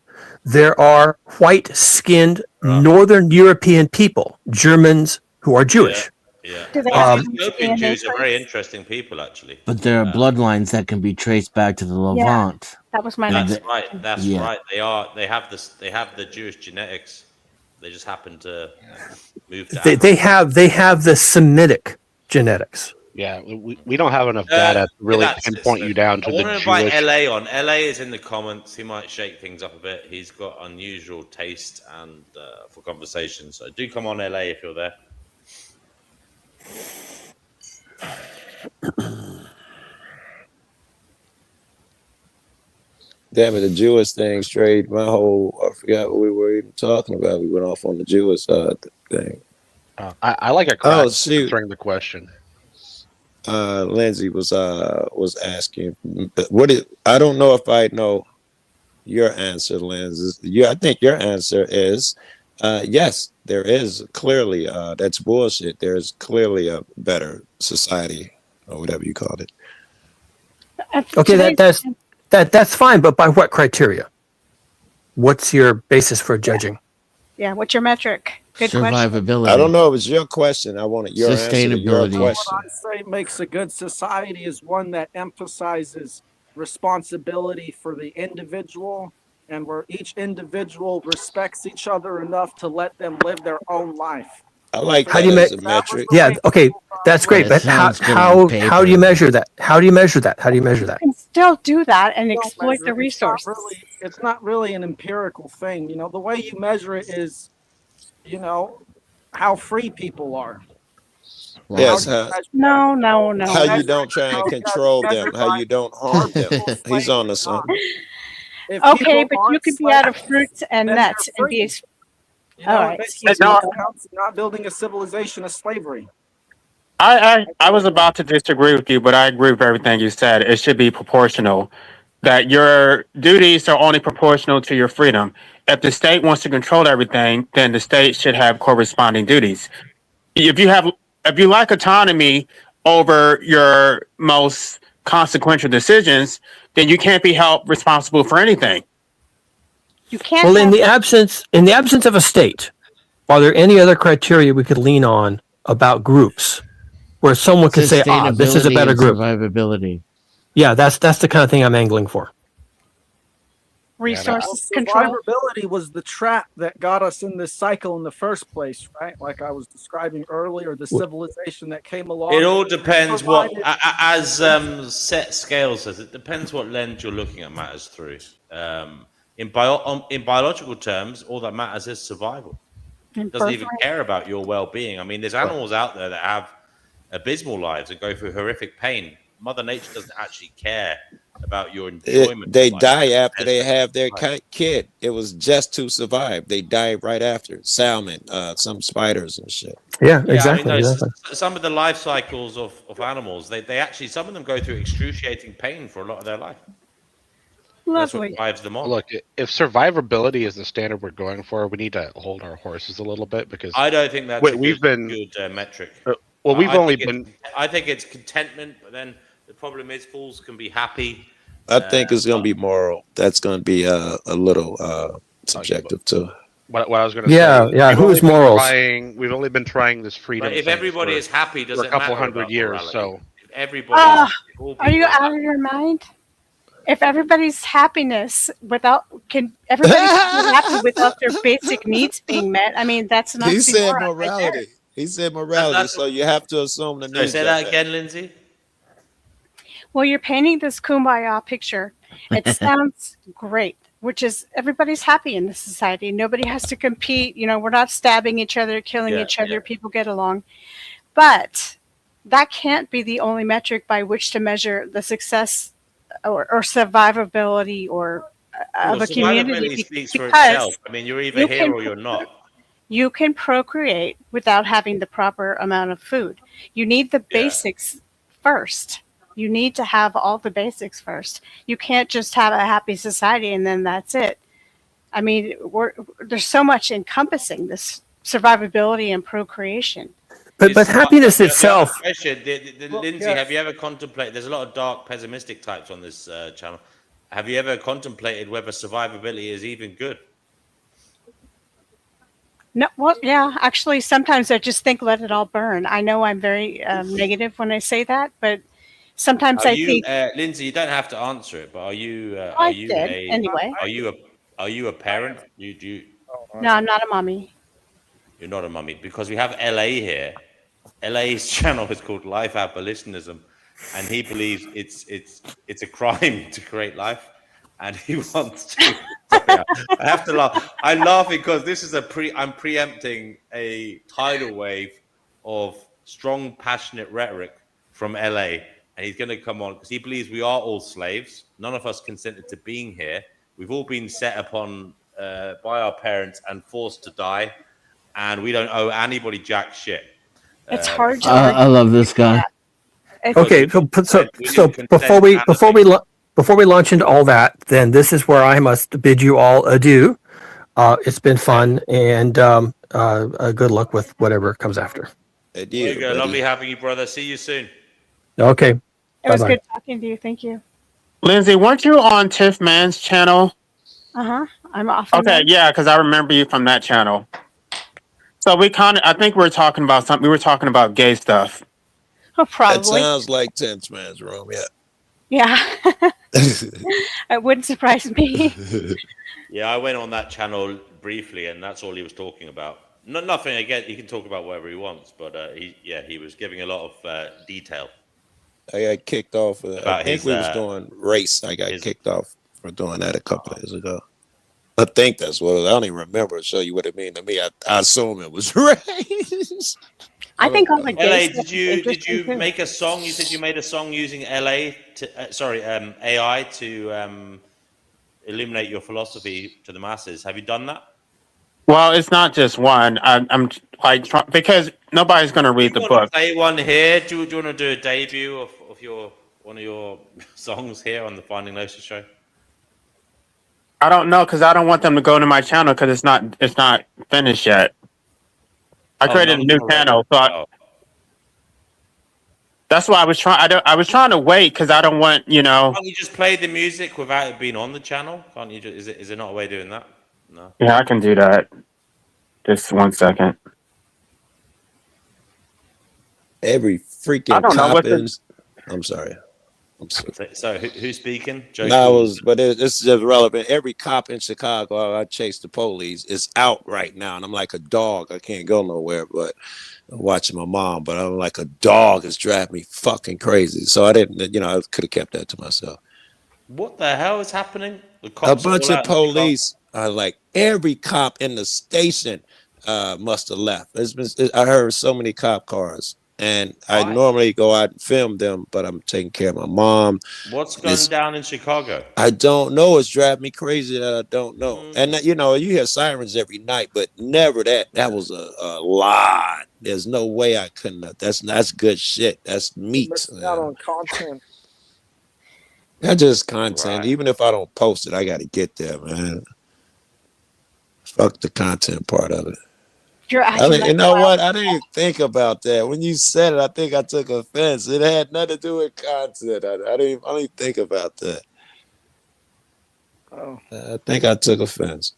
There are white-skinned Northern European people, Germans who are Jewish. Yeah. Do they Those have Ethiopian DNA Jews are very trace? interesting people, actually. But there are bloodlines that can be traced back to the Levant. That was my That's next right. question. That's Yeah. right. They have this. They have the Jewish genetics. They just happen to move to. They have the Semitic genetics. Yeah, we don't have enough data to really pinpoint you down to I the want to invite Jewish. LA on. LA is in the comments. He might shake things up a bit. He's got unusual taste and for conversation. So do come on, LA, if you're there. Damn it, the Jewish thing strayed my whole. I forgot what we were even talking about. We went off on the Jewish thing. I like a crack answering the question. Lindsay was asking I don't know if I know your answer, Lindsay. I think your answer is yes, there is clearly that's bullshit. There's clearly a better society or whatever you called it. Okay, that's fine, but by what criteria? What's your basis for judging? Yeah, what's your metric? Good question. Survivability. I don't know. It was your question. I wanted your answer to your Sustainability. question. What I say makes a good society is one that emphasizes responsibility for the individual and where each individual respects each other enough to let them live their own life. I like How that do you as a metric? metric. Yeah, okay, that's great. That But how sounds good on paper. how do you measure that? How do you measure that? How do you measure that? You can still do that and Don't exploit measure the it. resources. It's not really an empirical thing. You know, the way you measure it is, how free people are. Yes, No. how you don't try and control them, how you don't harm them. He's on to something. If Okay, people but you aren't could be out of slaves, fruits and then nuts they're and be. free. All right. It excuse me. counts in not building a civilization of slavery. I was about to disagree with you, but I agree with everything you said. It should be proportional. That your duties are only proportional to your freedom. If the state wants to control everything, then the state should have corresponding duties. If you lack autonomy over your most consequential decisions, then you can't be held responsible for anything. You can't. Well, in the absence of a state, are there any other criteria we could lean on about groups where someone could say, this is a Sustainability better and group? Survivability. Yeah, that's the kind of thing I'm angling for. Resource control. Survivability was the trap that got us in this cycle in the first place, right? Like I was describing earlier, the civilization that came along. It all depends what, provided- as Set Scale says, it depends what lens you're looking at matters through. In biological terms, all that matters is survival. It doesn't even care about your well-being. I mean, there's animals out there that have abysmal lives and go through horrific pain Mother Nature doesn't actually care about your enjoyment. They of life. die after As they a- have their Right. kid. It was just to survive. They die right after. Salmon, some spiders and shit. Yeah, Yeah, I mean, exactly. no, Exactly. some of the life cycles of animals, they actually, some of them go through excruciating pain for a lot of their life. That's what Lovely. drives them on. Look, if survivability is the standard we're going for, we need to hold our horses a little bit because I don't think that's we've been good metric. well, we've I only think been. I think it's contentment, but then the problem is fools can be happy. I think it's gonna be moral. That's gonna be a little subjective too. What I was going to Yeah, say. yeah. We've Who's only been morals? we've only been trying this freedom. But if thing everybody is happy, does for a it couple matter hundred about years. morality? So If everybody, if all Are you people out of your mind? If everybody's happiness can everybody be happy without their basic needs being met? I mean, that's an He said oxymoron right there. morality. He said morality. So you have to assume the Sorry, needs. say that again, Lindsay. Well, you're painting this kumbaya picture. It sounds great, which is everybody's happy in this society. Nobody has to compete. You know, we're not stabbing each other, killing Yeah, each other. yeah. People get along. But that can't be the only metric by which to measure the success or survivability or of Well, a community. survivability speaks for itself. I mean, you're either you here can or you're not. you can procreate without having the proper amount of food. You need the basics first. You need to have all the basics first. You can't just have a happy society and then that's it. I mean, there's so much encompassing this survivability and procreation. But happiness itself. Question, Lindsay, have you ever contemplated? There's a lot of dark, pessimistic types on this channel. Have you ever contemplated whether survivability is even good? No, well, yeah, actually, sometimes I just think let it all burn. I know I'm very negative when I say that, but sometimes I think. Lindsay, you don't have to answer it, but are you anyway. Are you a parent? You No, I'm not a mommy. You're not a mummy because we have LA here. LA's channel is called Life Abolitionism, and he believes it's a crime to create life, and he wants to. Sorry, I have to laugh. I laugh because this is I'm preempting a tidal wave of strong, passionate rhetoric from LA, and he's going to come on because he believes we are all slaves. None of us consented to being here. We've all been set upon by our parents and forced to die, and we don't owe anybody jack shit. It's hard to. I love this guy. Okay, so before we launch into all that, then this is where I must bid you all adieu. It's been fun, and good luck with whatever comes after. Adieu. There you go. Lovely having you, brother. See you soon. Okay. It was Bye-bye. good talking to you. Thank you. Lindsay, weren't you on Tiff Mann's channel? I'm off. Okay, yeah, because I remember you from that channel. So I think we were talking about something. We were talking about gay stuff. Oh, probably. That sounds like Tense Man's room. Yeah. Yeah. It wouldn't surprise me. Yeah, I went on that channel briefly, and that's all he was talking about. Nothing again. He can talk about whatever he wants, but he was giving a lot of detail. I got kicked off. I think we was doing race. I got kicked off for doing that a couple of years ago. I think that's what it was. I don't even remember. I'll show you what it mean to me. I assume it was race. I think all the gay LA, stuff did you make a song? You said you made a song using LA AI to illuminate your philosophy to the masses. Have you done that? Well, it's not just one. I'm like because nobody's going to read the book. Play one here. Do you want to do a debut of one of your songs here on the Finding Gnosis show? I don't know because I don't want them to go to my channel because it's not finished yet. I created a new channel, so that's why I was trying. I was trying to wait because I don't want Can't you just play the music without it being on the channel? Can't you? Is there not a way of doing that? No. Yeah, I can do that. Just 1 second. Every freaking cop is. I'm sorry. So who's speaking? But it's just relevant. Every cop in Chicago, I chase the police, is out right now, and I'm like a dog. I can't go nowhere, but I'm watching my mom. But I'm like a dog. It's driving me fucking crazy. So I didn't. I could have kept that to myself. What the hell is happening? A bunch of police are like every cop in the station must have left. I heard so many cop cars and I normally go out and film them, but I'm taking care of my mom. What's going down in Chicago? I don't know. It's driving me crazy that I don't know. And you know, you hear sirens every night, but never that. That was a lot. There's no way I couldn't have. That's good shit. That's meat. Missing out on content. That's just content. Even if I don't post it, I got to get there, man. Fuck the content part of it. You're acting You know what? I didn't even think about that. When you said it, I think I took offense. It had nothing to do with content. I didn't even think about that. Oh. I think I took offense.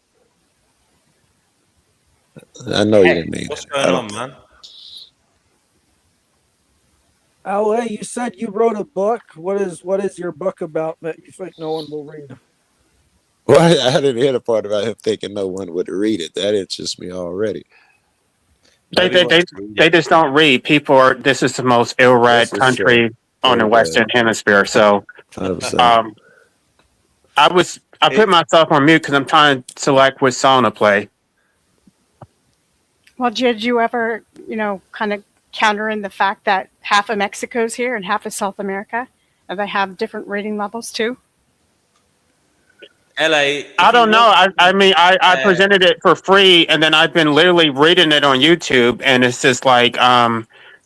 I know you didn't mean What's it. going on, man? LA, you said you wrote a book. What is your book about that you think no one will read? Well, I didn't hear the part about him thinking no one would read it. That interests me already. They just don't read. People are. This is the most ill-read This is country on the Western Hemisphere. So, 100%. I put myself on mute because I'm trying to select which song to play. Well, did you ever, kind of counter in the fact that half of Mexico's here and half of South America, and they have different rating levels too? LA. I don't know. I presented it for free, and then I've been literally reading it on YouTube, and it's just like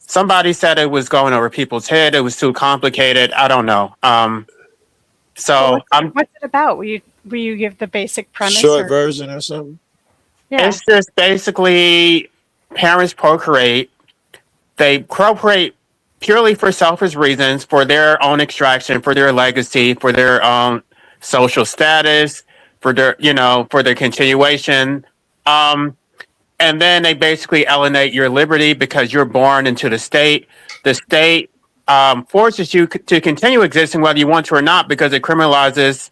somebody said it was going over people's head. It was too complicated. I don't know. What's it about? Will you give the basic premise? Short version or something? Yeah. It's just basically parents procreate. They procreate purely for selfish reasons, for their own extraction, for their legacy, for their own social status, for their continuation. And then they basically alienate your liberty because you're born into the state. The state forces you to continue existing whether you want to or not because it criminalizes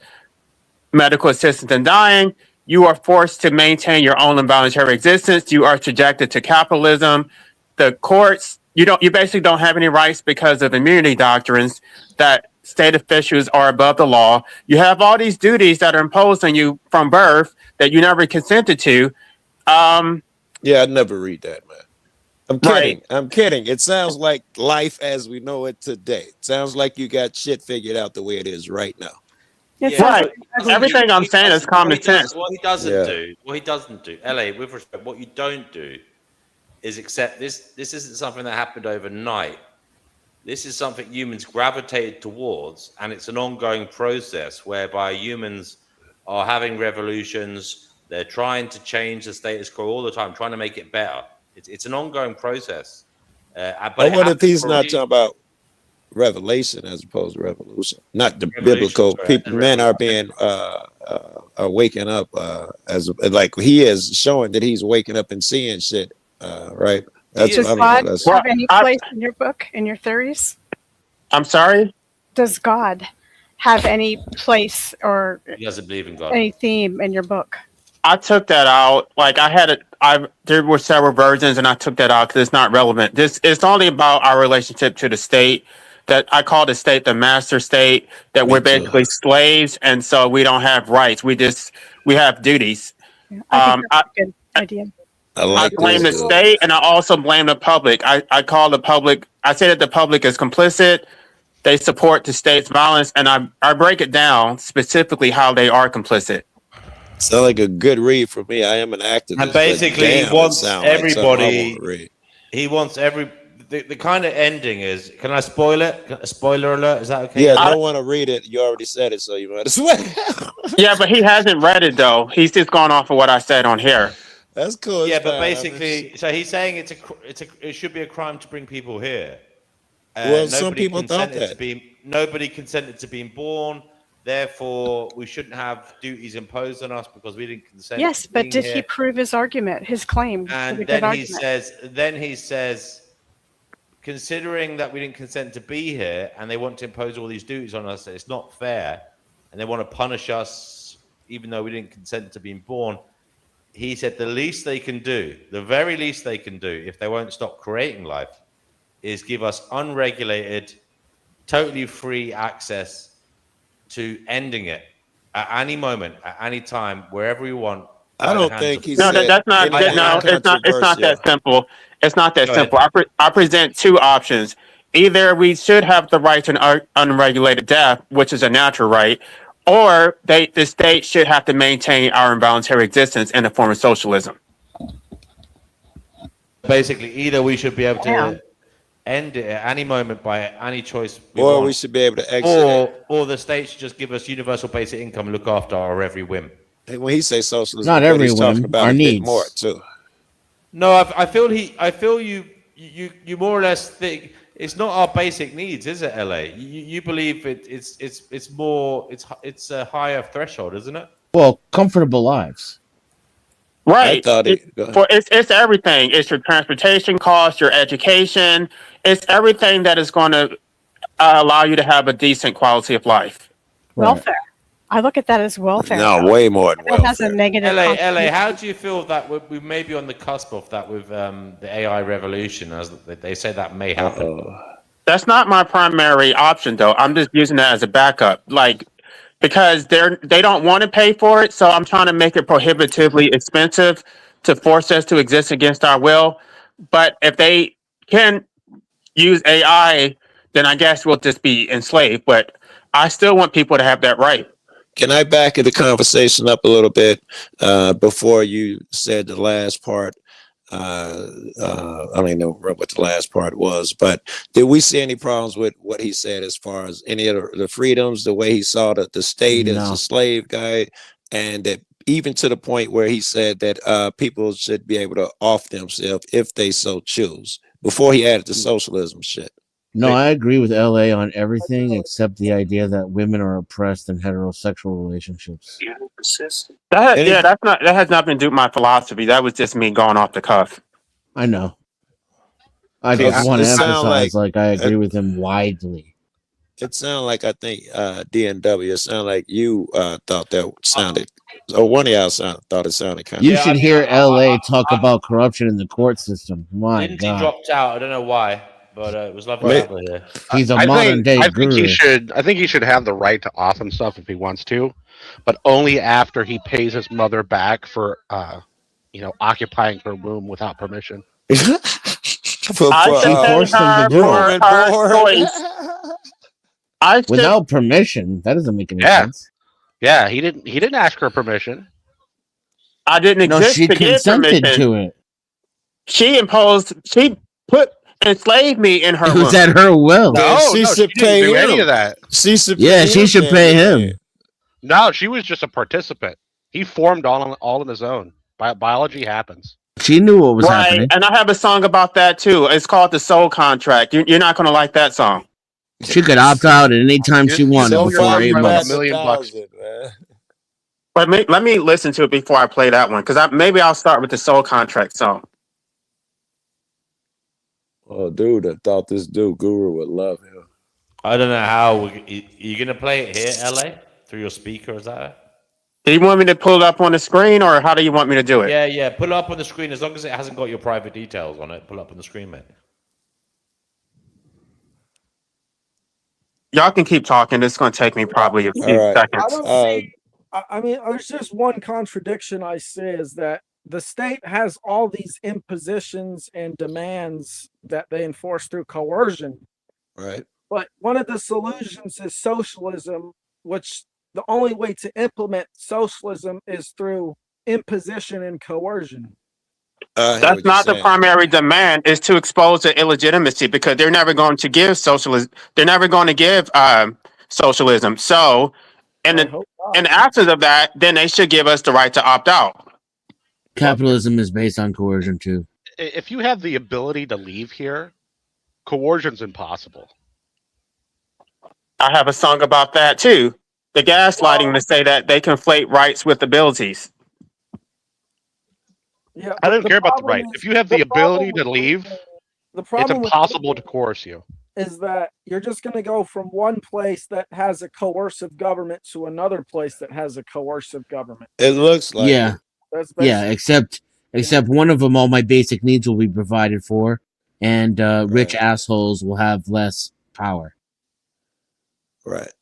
medical assistance in dying. You are forced to maintain your own involuntary existence. You are subjected to capitalism. The courts, you basically don't have any rights because of immunity doctrines that state officials are above the law. You have all these duties that are imposed on you from birth that you never consented to. Yeah, I'd never read that, man. I'm kidding. Right. I'm kidding. It sounds like life as we know it today. It sounds like you got shit figured out the way it is right now. Right. Everything I'm saying is common sense. What he doesn't do, LA, with respect, what you don't do is accept this. This isn't something that happened overnight. This is something humans gravitated towards, and it's an ongoing process whereby humans are having revolutions. They're trying to change the status quo all the time, trying to make it better. It's an ongoing process. But what if he's not talking about revelation as opposed to revolution? Not the biblical people. Men are being are waking up as like he is showing that he's waking up and seeing shit. Right? Does God have any place in your book, in your theories? I'm sorry? Does God have any place or He doesn't believe in God. any theme in your book? I took that out. Like there were several versions, and I took that out because it's not relevant. It's only about our relationship to the state. That I call the state the master state. That we're basically slaves, and so we don't have rights. We have duties. I think that's a good idea. I blame the state, and I also blame the public. I call the public. I say that the public is complicit. They support the state's violence, and I break it down specifically how they are complicit. Sound like a good read for me. I am an activist. And basically, damn, he wants everybody. He wants the kind of ending is. Can I spoil it? A spoiler alert. Is that okay? Yeah, I don't want to read it. You already said it, so you might as well. Yeah, but he hasn't read it though. He's just gone off of what I said on here. That's cool. Yeah, but basically, so he's saying it should be a crime to bring people here. Well, some people thought that. Nobody consented to being born. Therefore, we shouldn't have duties imposed on us because we didn't consent. Yes, but did he prove his argument, his claim? And then he says, considering that we didn't consent to be here and they want to impose all these duties on us, it's not fair, and they want to punish us even though we didn't consent to being born. He said the least they can do, the very least they can do, if they won't stop creating life, is give us unregulated, totally free access to ending it at any moment, at any time, wherever we want, I don't think he No, said that's not. anything No, it's not. It's not that controversial. simple. It's not that Go ahead. simple. I present two options. Either we should have the right to an unregulated death, which is a natural right, or the state should have to maintain our involuntary existence in the form of socialism. Basically, either we should be able Yeah. to end it at any moment by any choice we Or want, we should be able to exit it. or the state should just give us universal basic income, look after our every whim. When he say socialism, Not but every he's talking whim, about our a bit needs. more too. No, I feel you more or less think it's not our basic needs, is it, LA? You believe it's more it's a higher threshold, isn't it? Well, comfortable lives. Right. I thought It's everything. It's your transportation costs, your education. It's everything that is going to allow you to have a decent quality of life. Welfare. I look at that as welfare. No, way more than It has a welfare. negative. LA, connotation. how do you feel that we may be on the cusp of that with the AI revolution, as they say that may happen? That's not my primary option, though. I'm just using that as a backup, like because they don't want to pay for it. So I'm trying to make it prohibitively expensive to force us to exist against our will. But if they can use AI, then I guess we'll just be enslaved. But I still want people to have that right. Can I back the conversation up a little bit before you said the last part? I don't even know what the last part was, but did we see any problems with what he said as far as any of the freedoms, the way he saw the state as No. a slave guy, and that even to the point where he said that people should be able to off themselves if they so choose, before he added the socialism shit? No, I agree with LA on everything except the idea that women are oppressed in heterosexual relationships. That has nothing to do with my philosophy. That was just me going off the cuff. I know. I just want to emphasize, like, I agree with him widely. It sounded like, I think, DNW, it sounded like you thought that sounded, or one of y'all thought it sounded kind of... You should hear LA talk about corruption in the court system. My Lindsay God. dropped out. I don't know why, but it was lovely to have her here. He's a I modern day think guru. I think he should have the right to off himself if he wants to, but only after he pays his mother back for, occupying her room without permission. Without permission, that doesn't make any sense. Yeah, he didn't ask her permission. I didn't No, exist she to give consented permission. to it. She enslaved me in her It was room. at her will. She should pay didn't do him. any of that. She should Yeah, she should pay him. No, she was just a participant. He formed all on his own. Biology happens. She knew what was Right, happening. and I have a song about that too. It's called "The Soul Contract." You're not going to like that song. She could opt out at any time she wanted before 8 months. But let me listen to it before I play that one, because maybe I'll start with the Soul Contract song. Oh, dude, I thought this dude Guru would love him. I don't know how. You gonna play it here, LA, through your speaker? Is that it? Do you want me to pull it up on the screen, or how do you want me to do it? Yeah. Pull it up on the screen as long as it hasn't got your private details on it. Pull it up on the screen, mate. Y'all can keep talking. It's going to take me probably a few seconds. I don't see. I mean, there's just one contradiction I see is that the state has all these impositions and demands that they enforce through coercion. Right. But one of the solutions is socialism, which the only way to implement socialism is through imposition and coercion. That's not the primary demand. Is to expose the illegitimacy, because they're never going to give socialism. They're never going to give socialism. So, in the absence of that, then they should give us the right to opt out. Capitalism is based on coercion too. If you have the ability to leave here, coercion's impossible. I have a song about that too. The gaslighting to say that they conflate rights with abilities. Yeah, I don't care about the right. If you have the ability to leave, it's problem with impossible to coerce you. is that you're just going to go from one place that has a coercive government to another place that has a coercive government. It looks like Yeah. That's Yeah, except one of them, all my basic needs will be provided for, and rich assholes will have less power. Right.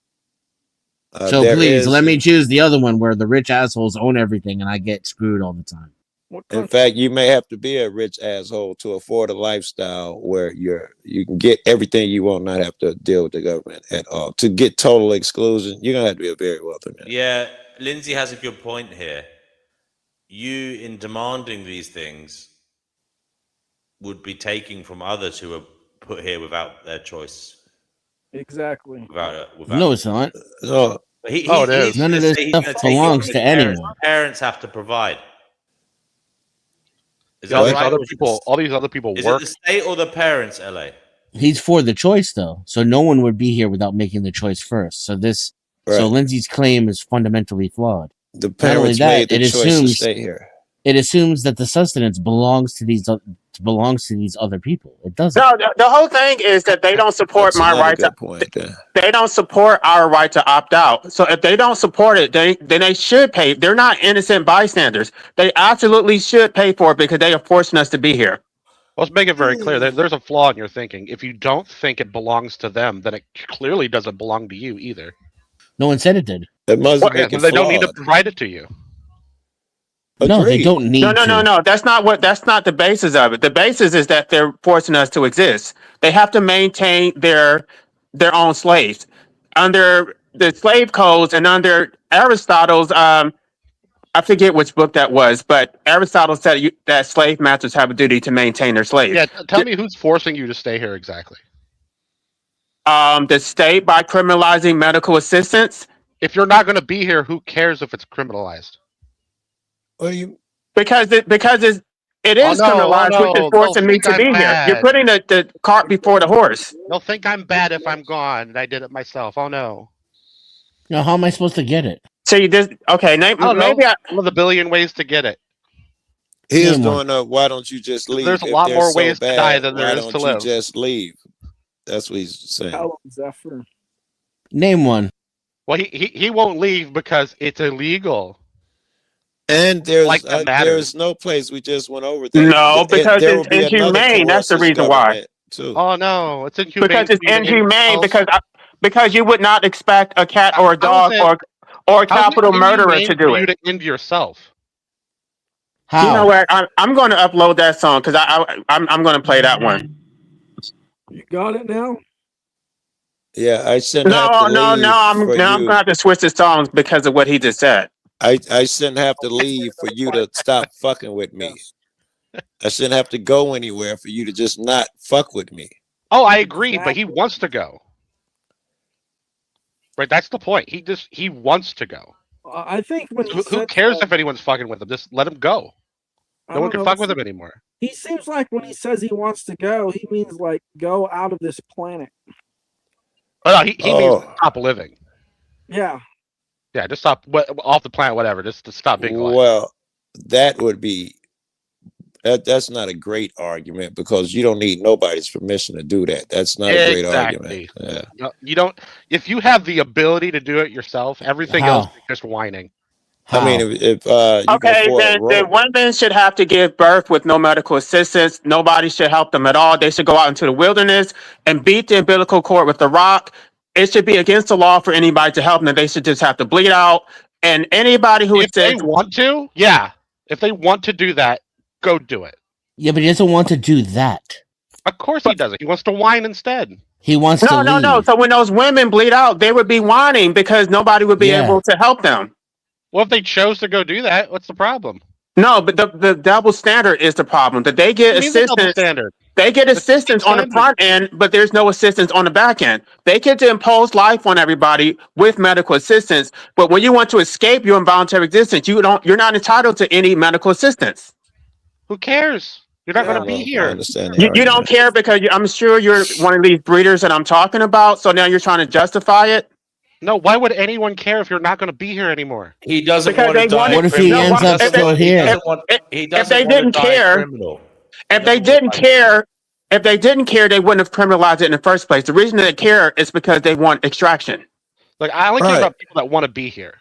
So please let me choose the other one where the rich assholes own everything and I get screwed all the time. In fact, you may have to be a rich asshole to afford a lifestyle where you can get everything you want, not have to deal with the government at all. To get total exclusion, you're gonna have to be a very wealthy man. Yeah, Lindsay has a good point here. You, in demanding these things, would be taking from others who are put here without their choice. Exactly. Without No, it's not. No. He's None of gonna this say he's stuff gonna take belongs it to from the parents. anyone. Parents have to provide. Is all that these right? other Or is it people, all these other people Is work. it the state or the parents, LA? He's for the choice though, so no one would be here without making the choice first. So so Lindsay's claim is fundamentally flawed. The Not only parents that, made the it choice to assumes stay here. it assumes that the sustenance belongs to these other people. It doesn't. No, the whole thing is that they don't support That's my another right to. good point. Yeah. They don't support our right to opt out. So if they don't support it, then they should pay. They're not innocent bystanders. They absolutely should pay for it because they are forcing us to be here. Let's make it very clear. There's a flaw in your thinking. If you don't think it belongs to them, then it clearly doesn't belong to you either. No one said it did. It must Well, yeah, they don't need to provide it to you. No, they don't need No. to. That's not the basis of it. The basis is that they're forcing us to exist. They have to maintain their own slaves under the slave codes and under Aristotle's. I forget which book that was, but Aristotle said that slave masters have a duty to maintain their slaves. Yeah, tell me who's forcing you to stay here exactly. The state by criminalizing medical assistance. If you're not going to be here, who cares if it's criminalized? Because it is criminalized, which is forcing me to be here. You're putting the cart before the horse. They'll think I'm bad if I'm gone and I did it myself. Oh no. Now, how am I supposed to get it? So you just okay? Maybe one of the billion ways to get it. He is doing why don't you just leave? There's a If lot they're more so ways to bad, die than there why is don't to you live. just leave? That's what he's saying. Hello, Zephyr. Name one. Well, he won't leave because it's illegal. And there's Like that matters. there's no place we just went over that. No, because there it's will be another inhumane. That's the coercive reason why. government, too. Oh no, it's inhumane. Because it's for you to end inhumane. yourself. Because you would not expect a cat or a dog or a How's it capital murderer inhumane to do for you it. to end yourself. How? You know what? I'm going to upload that song because I'm going to play that one. You got it now? Yeah, I shouldn't No, have to no, leave no. I'm for going you. to have to switch the songs because of what he just said. I shouldn't have to leave for you to stop fucking with me. I shouldn't have to go anywhere for you to just not fuck with me. Oh, I agree, but he wants to go. Right, that's the point. He wants to go. I think when he Who said cares that, if anyone's fucking with him? Just let him go. I No one don't can know, fuck with him anymore. he seems like when he says he wants to go, he means like go out of this planet. Oh no, he means stop living. Yeah. Yeah, just stop off the planet, whatever. Just to stop being alive. Well, that would be that's not a great argument because you don't need nobody's permission to do that. That's not a great argument. Yeah. No, you don't. If you have the ability to do it yourself, everything else is just whining. I mean, if you Okay, can afford then women should have to give birth with no medical assistance. Nobody should help them at all. They should go out into the wilderness and beat the umbilical cord with a rock. It should be against the law for anybody to help them. They should just have to bleed out. And anybody who If they want to, yeah. If they want to do that, go do it. Yeah, but he doesn't want to do that. Of course he doesn't. He wants to whine instead. He wants to leave. No. So when those women bleed out, they would be whining because nobody would be able to help them. Well, if they chose to go do that, what's the problem? No, but the double standard is the problem. That they get What do you mean the double assistance. standard? They get assistance on the standard. front end, but there's no assistance on the back end. They get to impose life on everybody with medical assistance, but when you want to escape your involuntary existence, you're not entitled to any medical assistance. Who cares? You're not going to be I here. understand You don't care because I'm sure you're one of these breeders that I'm talking about. So now you're trying to justify it. No, why would anyone care if you're not going to be here anymore? He doesn't Because want to they die. want- What if he ends up still here? If they didn't care, if they didn't care, they wouldn't have criminalized it in the first place. The reason they care is because they want extraction. Like, I only care about people that want to be here.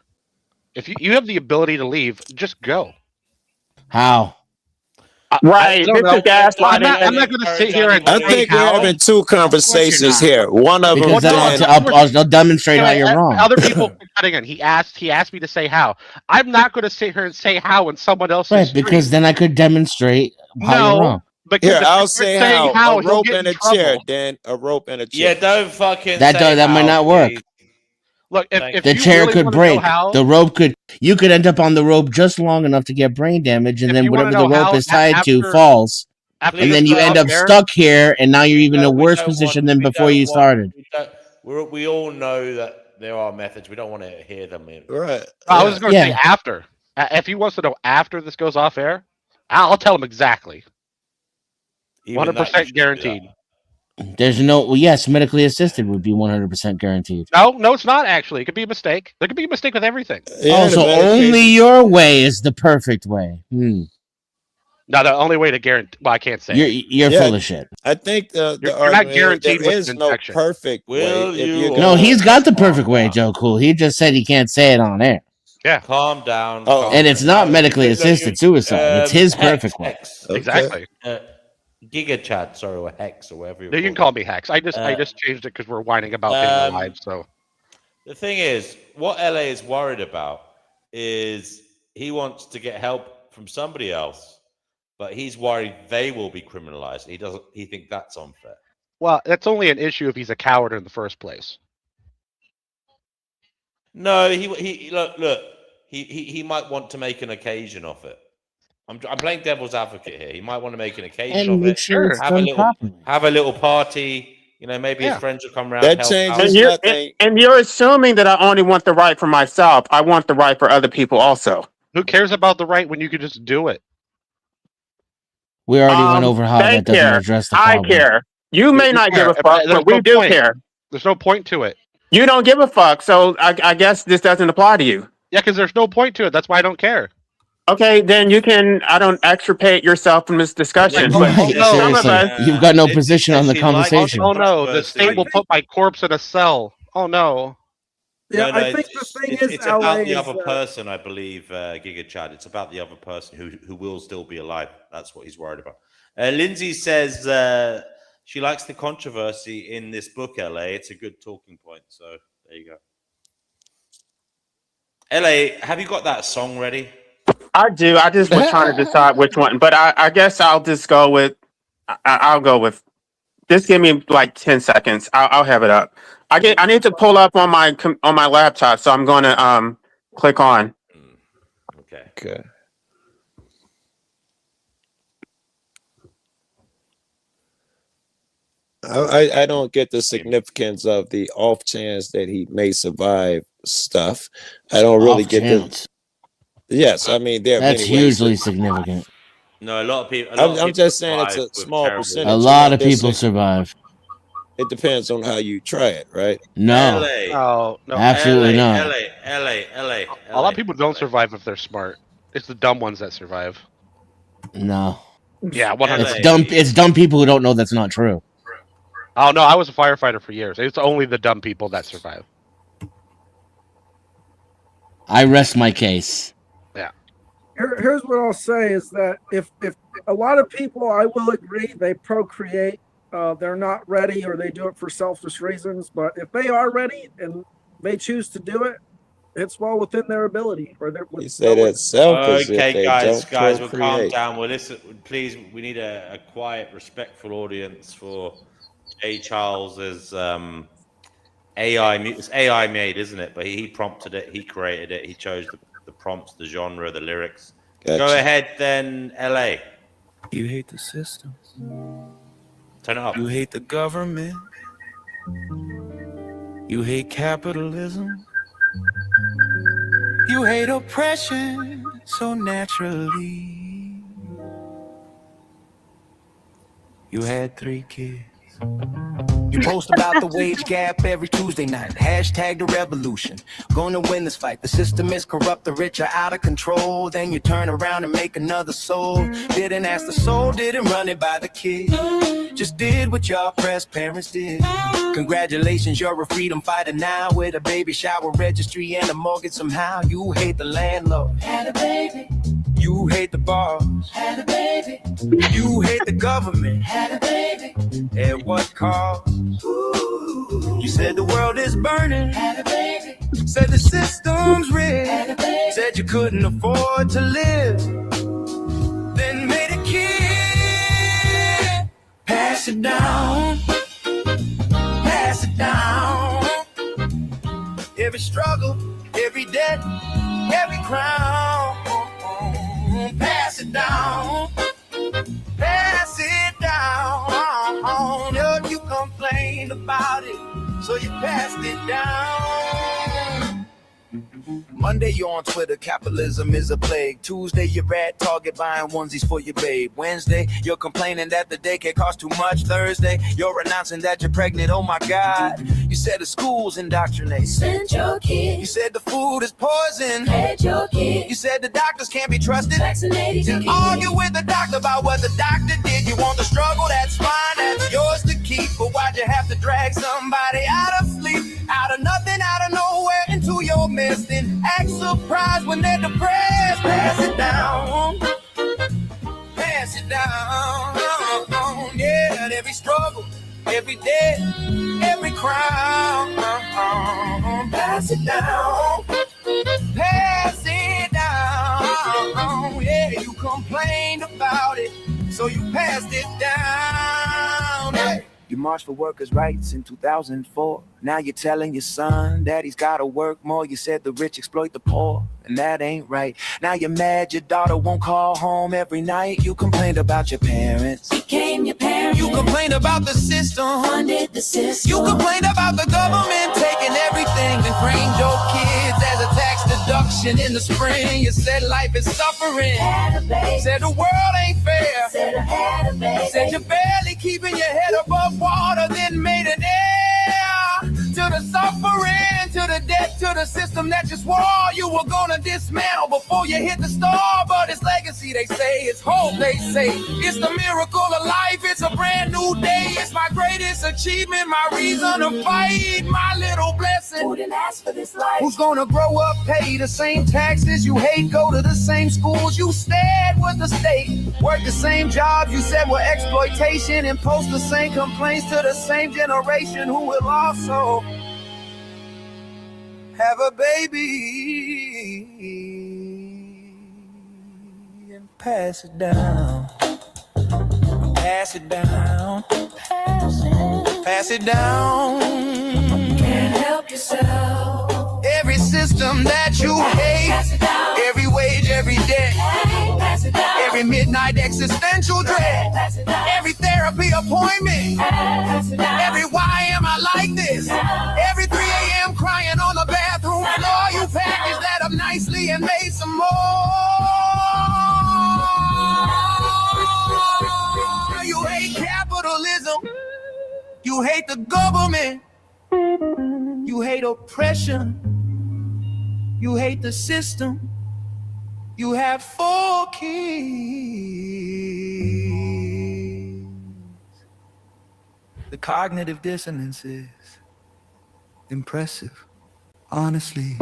If you have the ability to leave, just go. How? Right. don't This know. is gaslighting. I'm not going to sit here and I say think we're how. having two conversations here. One of them, Because then I'll demonstrate how you're wrong. Other people cutting in. He asked me to say how. I'm not going to sit here and say how when someone else Right, is because then I could demonstrate how you're wrong. because Here, if I'll you're say saying how. A he'll rope get and in a chair, trouble. Dan. A rope and a chair. Yeah, don't fucking That might not work. Look, if The you chair really could want to know break. how, The rope you could end up on the rope just long enough to get brain damage, and If then you wanna whatever the know rope how, is tied to after- falls. after And this then you goes end off up air- stuck here, and now you're even in a worse position than before you started. We all know that there are methods. We don't want to hear them. Right. I was going to say after. If he wants to know after this goes off air, I'll tell him exactly. Even that, you 100% should do guaranteed. There's yes, medically assisted would be 100% guaranteed. No, it's not actually. It could be a mistake. There could be a mistake with everything. So only your way is the perfect way. No, the only way to guarantee. Well, I can't say. You're full of shit. I think the You're not argument is guaranteed there with is an no infection. perfect way. No, he's got the perfect way, Joe Cool. He just said he can't say it on air. Yeah. Calm down. And it's not medically assisted suicide. It's his perfect way. Exactly. Giga Chad, sorry, or Hex, or whatever You can call me Hex. I just changed it because we're whining about being alive. So the thing is, what LA is worried about is he wants to get help from somebody else, but he's worried they will be criminalized. He thinks that's unfair. well, that's only an issue if he's a coward in the first place. No, he look. He might want to make an occasion of it. I'm playing devil's advocate here. He might want to make an occasion And of make it. sure it's done properly. Have a little party. You know, maybe his friends will come around. That help changes out. nothing. And you're assuming that I only want the right for myself. I want the right for other people also. Who cares about the right when you could just do it? We already went over how they that doesn't care. address the I problem. care. You may not give a care, fuck, there's but we no do point. care. There's no point to it. You don't give a fuck, so I guess this doesn't apply to you. Yeah, because there's no point to it. That's why I don't care. Okay, then you can. I don't extricate yourself from this discussion. But some of Seriously, us, you've got no position on the conversation. Oh no, the state will put my corpse in a cell. Oh no. Yeah, No, I think the thing is, it's LA about the is, other person, I believe, Giga Chad. It's about the other person who will still be alive. That's what he's worried about. Lindsay says she likes the controversy in this book, LA. It's a good talking point. So there you go. LA, have you got that song ready? I do. I just was trying to decide which one, but I guess I'll just go with. I'll go with. Just give me like 10 seconds. I'll have it up. I need to pull up on my laptop, so I'm going to click on. Okay. I don't get the significance of the off chance that he may survive stuff. I don't really get the. Yes, I mean there are That's many ways hugely that- significant. No, a lot of people. I'm just saying it's a small percentage. A lot of people survive. It depends on how you try it, right? No. Oh no, Absolutely not. LA. A lot of people don't survive if they're smart. It's the dumb ones that survive. No. Yeah, 100. It's dumb people who don't know that's not true. Oh no, I was a firefighter for years. It's only the dumb people that survive. I rest my case. Yeah. Here's what I'll say is that if a lot of people, I will agree, they procreate, they're not ready or they do it for selfish reasons. But if they are ready and they choose to do it, it's well within their ability. Or You say that's selfish. if Okay, they guys, don't we'll calm procreate. down. We'll listen. Please, we need a quiet, respectful audience for Jay Charles's AI. It's AI made, isn't it? But he prompted it. He created it. He chose the prompts, the genre, the lyrics. Gotcha. Go ahead, then, LA. You hate the system. Turn it up. You hate the government. You hate capitalism. You hate oppression so naturally. You had 3 kids. You post about the wage gap every Tuesday night. Hashtag the revolution. Gonna win this fight. The system is corrupt, the rich are out of control. Then you turn around and make another soul. Didn't ask the soul, didn't run it by the kid. Just did what your oppressed parents did. Congratulations, you're a freedom fighter now. With a baby shower registry and a mortgage somehow. You hate the landlord. Had a baby. You hate the boss. Had a baby. You hate the government. Had a baby. At what cost? You said the world is burning. Had a baby. Said the system's rigged. Had a baby. Said you couldn't afford to live. Then made a kid. Pass it down. Pass it down. Every struggle, every debt, every crown. Pass it down. Pass it down. You complained about it, so you passed it down. Monday you're on Twitter, capitalism is a plague. Tuesday you're at Target buying onesies for your babe. Wednesday you're complaining that the daycare costs too much. Thursday you're announcing that you're pregnant, oh my God. You said the school's indoctrinated. Send your kid. You said the food is poison. Fed your kid. You said the doctors can't be trusted. Vaccinated your kid. Argue with the doctor about what the doctor did. You want the struggle, that's fine, that's yours to keep. But why'd you have to drag somebody out of sleep, out of nothing, out of nowhere, into your mess? Then act surprised when they're depressed. Pass it down. Pass it down. Yeah, and every struggle, every day, every crown. Pass it down. Pass it down. Yeah, you complained about it, so you passed it down. Hey. You marched for workers' rights in 2004. Now you're telling your son that he's gotta work more. You said the rich exploit the poor, and that ain't right. Now you're mad your daughter won't call home every night. You complained about your parents. Became your parents. You complained about the system. Funded the system. You complained about the government taking everything and framed your kids as a tax deduction in the spring. You said life is suffering. Had a baby. Said the world ain't fair. Said I had a baby. Said you're barely keeping your head above water, then made an heir to the suffering, to the debt, to the system that you swore you were gonna dismantle before you hit the star. But it's legacy, they say, it's hope, they say, it's the miracle of life, it's a brand new day, it's my greatest achievement, my reason to fight, my little blessing. Who didn't ask for this life? Who's gonna grow up, pay the same taxes you hate, go to the same schools you said was the state, work the same jobs you said were exploitation, and post the same complaints to the same generation who will also have a baby and pass it down. Pass it down. Pass it down. Can't help yourself. Every system that you hate, every wage, every debt, every midnight existential dread, every therapy appointment, every why am I like this, every 3 a.m. crying on the bathroom floor, you packaged that up nicely and made some more. You hate capitalism, you hate the government, you hate oppression, you hate the system. You have 4 kids. The cognitive dissonance is impressive, honestly.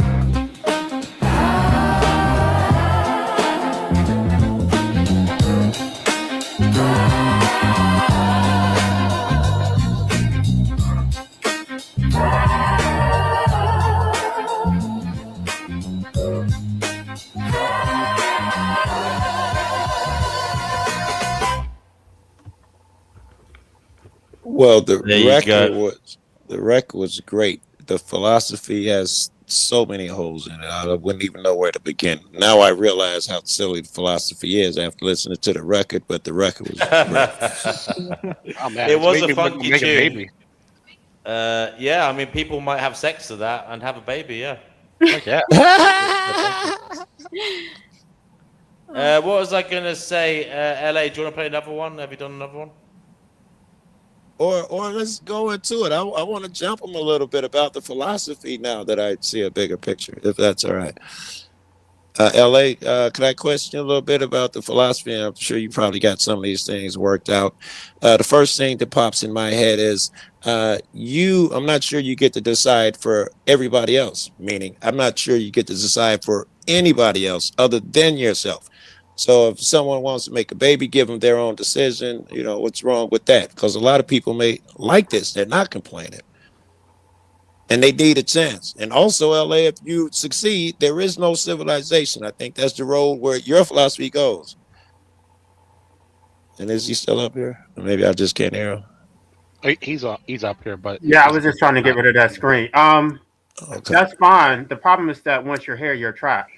Well, the There you go. record was great. The philosophy has so many holes in it. I wouldn't even know where to begin. Now I realize how silly the philosophy is after listening to the record, but the record was great. Oh man, It was made a me want to funky make a tune. baby. Yeah, I mean, people might have sex to that and have a baby. Yeah. Heck yeah. What was I gonna say? LA, do you want to play another one? Have you done another one? Or let's go into it. I want to jump them a little bit about the philosophy now that I see a bigger picture, if that's all right. LA, can I question you a little bit about the philosophy? I'm sure you probably got some of these things worked out. The first thing that pops in my head is I'm not sure you get to decide for everybody else, meaning I'm not sure you get to decide for anybody else other than yourself. So if someone wants to make a baby, give them their own decision. You know, what's wrong with that? Because a lot of people may like this. They're not complaining. And they need a chance. And also, LA, if you succeed, there is no civilization. I think that's the road where your philosophy goes. And is he still up here? Or maybe I just can't hear him. He's up here, but Yeah, I was just trying to get rid of that screen. Okay. That's fine. The problem is that once you're here, you're trapped.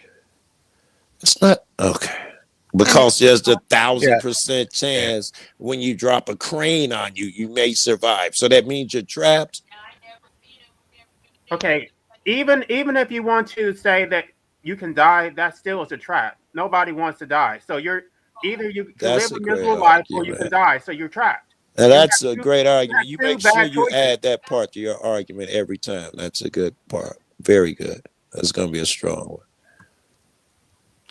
It's not okay. Because there's the 1,000% chance when you drop a crane on you, you may survive. So that means you're trapped. Okay, even if you want to say that you can die, that still is a trap. Nobody wants to die. So you're either you can That's live a a miserable great life or you can argument. die. So you're trapped. Now You that's have a two- great argument. You two make sure bad you choices. add that part to your argument every time. That's a good part. Very good. That's going to be a strong one.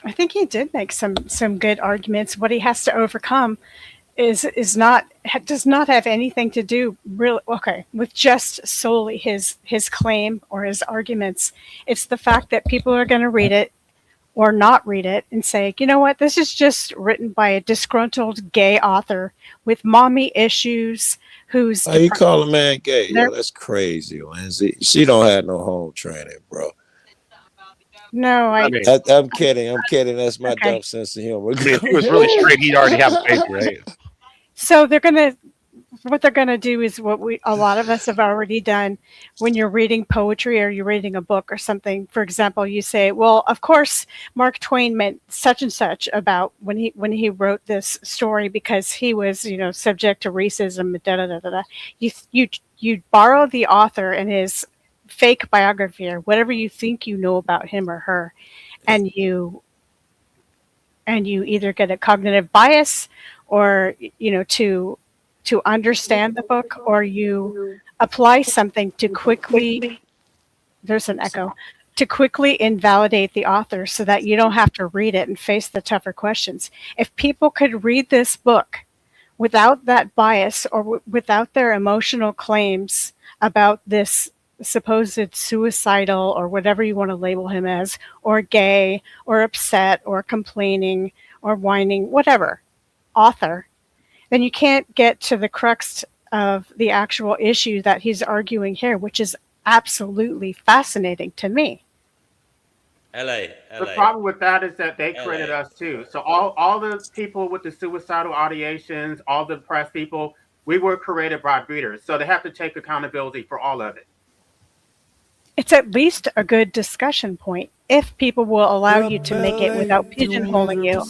I think he did make some good arguments. What he has to overcome does not have anything to do with just solely his claim or his arguments. It's the fact that people are going to read it or not read it and say, you know what, this is just written by a disgruntled gay author with mommy issues who's How you call a man gay? Yo, that's crazy, Lindsay. She don't have no home training, bro. No, I'm kidding. I'm kidding. That's my dumb sense of humor. I mean, if he was really straight, he'd already have a baby, right? So what they're gonna do is what a lot of us have already done when you're reading poetry or you're reading a book or something. For example, you say, "Well, of course, Mark Twain meant such and such about when he wrote this story because he was, subject to racism." Da da da da. You borrow the author and his fake biography or whatever you think you know about him or her, and you either get a cognitive bias or to understand the book, or you apply something to quickly invalidate the author so that you don't have to read it and face the tougher questions. If people could read this book without that bias or without their emotional claims about this supposed suicidal or whatever you want to label him as, or gay, or upset, or complaining, or whining, whatever, author, then you can't get to the crux of the actual issue that he's arguing here, which is absolutely fascinating to me. LA. The problem with that is that they created us too. So all the people with the suicidal ideations, all the depressed people, we were created by breeders. So they have to take accountability for all of it. It's at least a good discussion point if people will allow you to make it without pigeonholing you.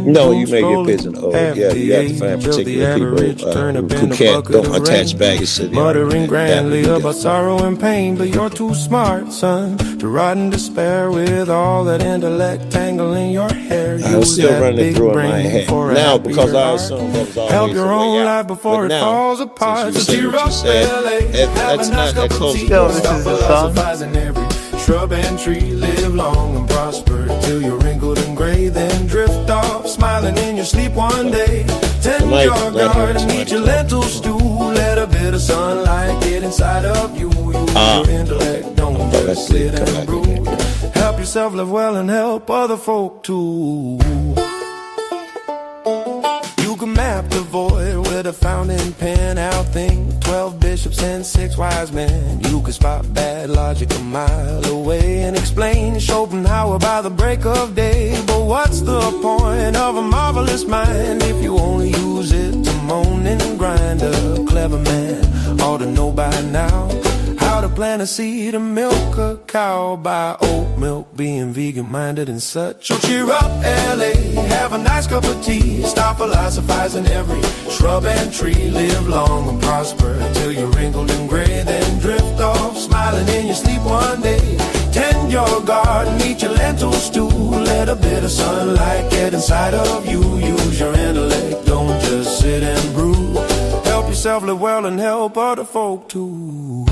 No, you make it pigeonholed. Yeah, you have to find particular people who don't attach baggage to the Muttering grandly argument. about sorrow and pain, but you're too smart, son, to rot in despair with all that intellect tangling your hair. I was still running through in my head now because I heart. assumed that was always Help the your way own out. life before But it now, falls apart. since you said what you said, that's not that close to Still, the this is the song. Shrub and tree, live long and prosper till you're wrinkled and gray. Then drift off, smiling in your sleep one day. Tend might your let her garden, eat your lentil stew. Let a bit of sunlight get inside of you. Use your intellect, don't just sit and brood. Help yourself live well and help other folk too. You can map the void with a fountain pen out thing. 12 bishops and 6 wise men. You can spot bad logic a mile away and explain Schopenhauer by the break of day. But what's the point of a marvelous mind if you only use it to moan and grind? A clever man ought to know by now how to plant a seed and milk a cow. By oat milk, being vegan minded and such. So cheer up, LA, have a nice cup of tea. Stop philosophizing every shrub and tree. Live long and prosper until you're wrinkled and gray. Then drift off, smiling in your sleep one day. Tend your garden, eat your lentil stew. Let a bit of sunlight get inside of you. Use your intellect, don't just sit and brew. Help yourself live well and help other folk too.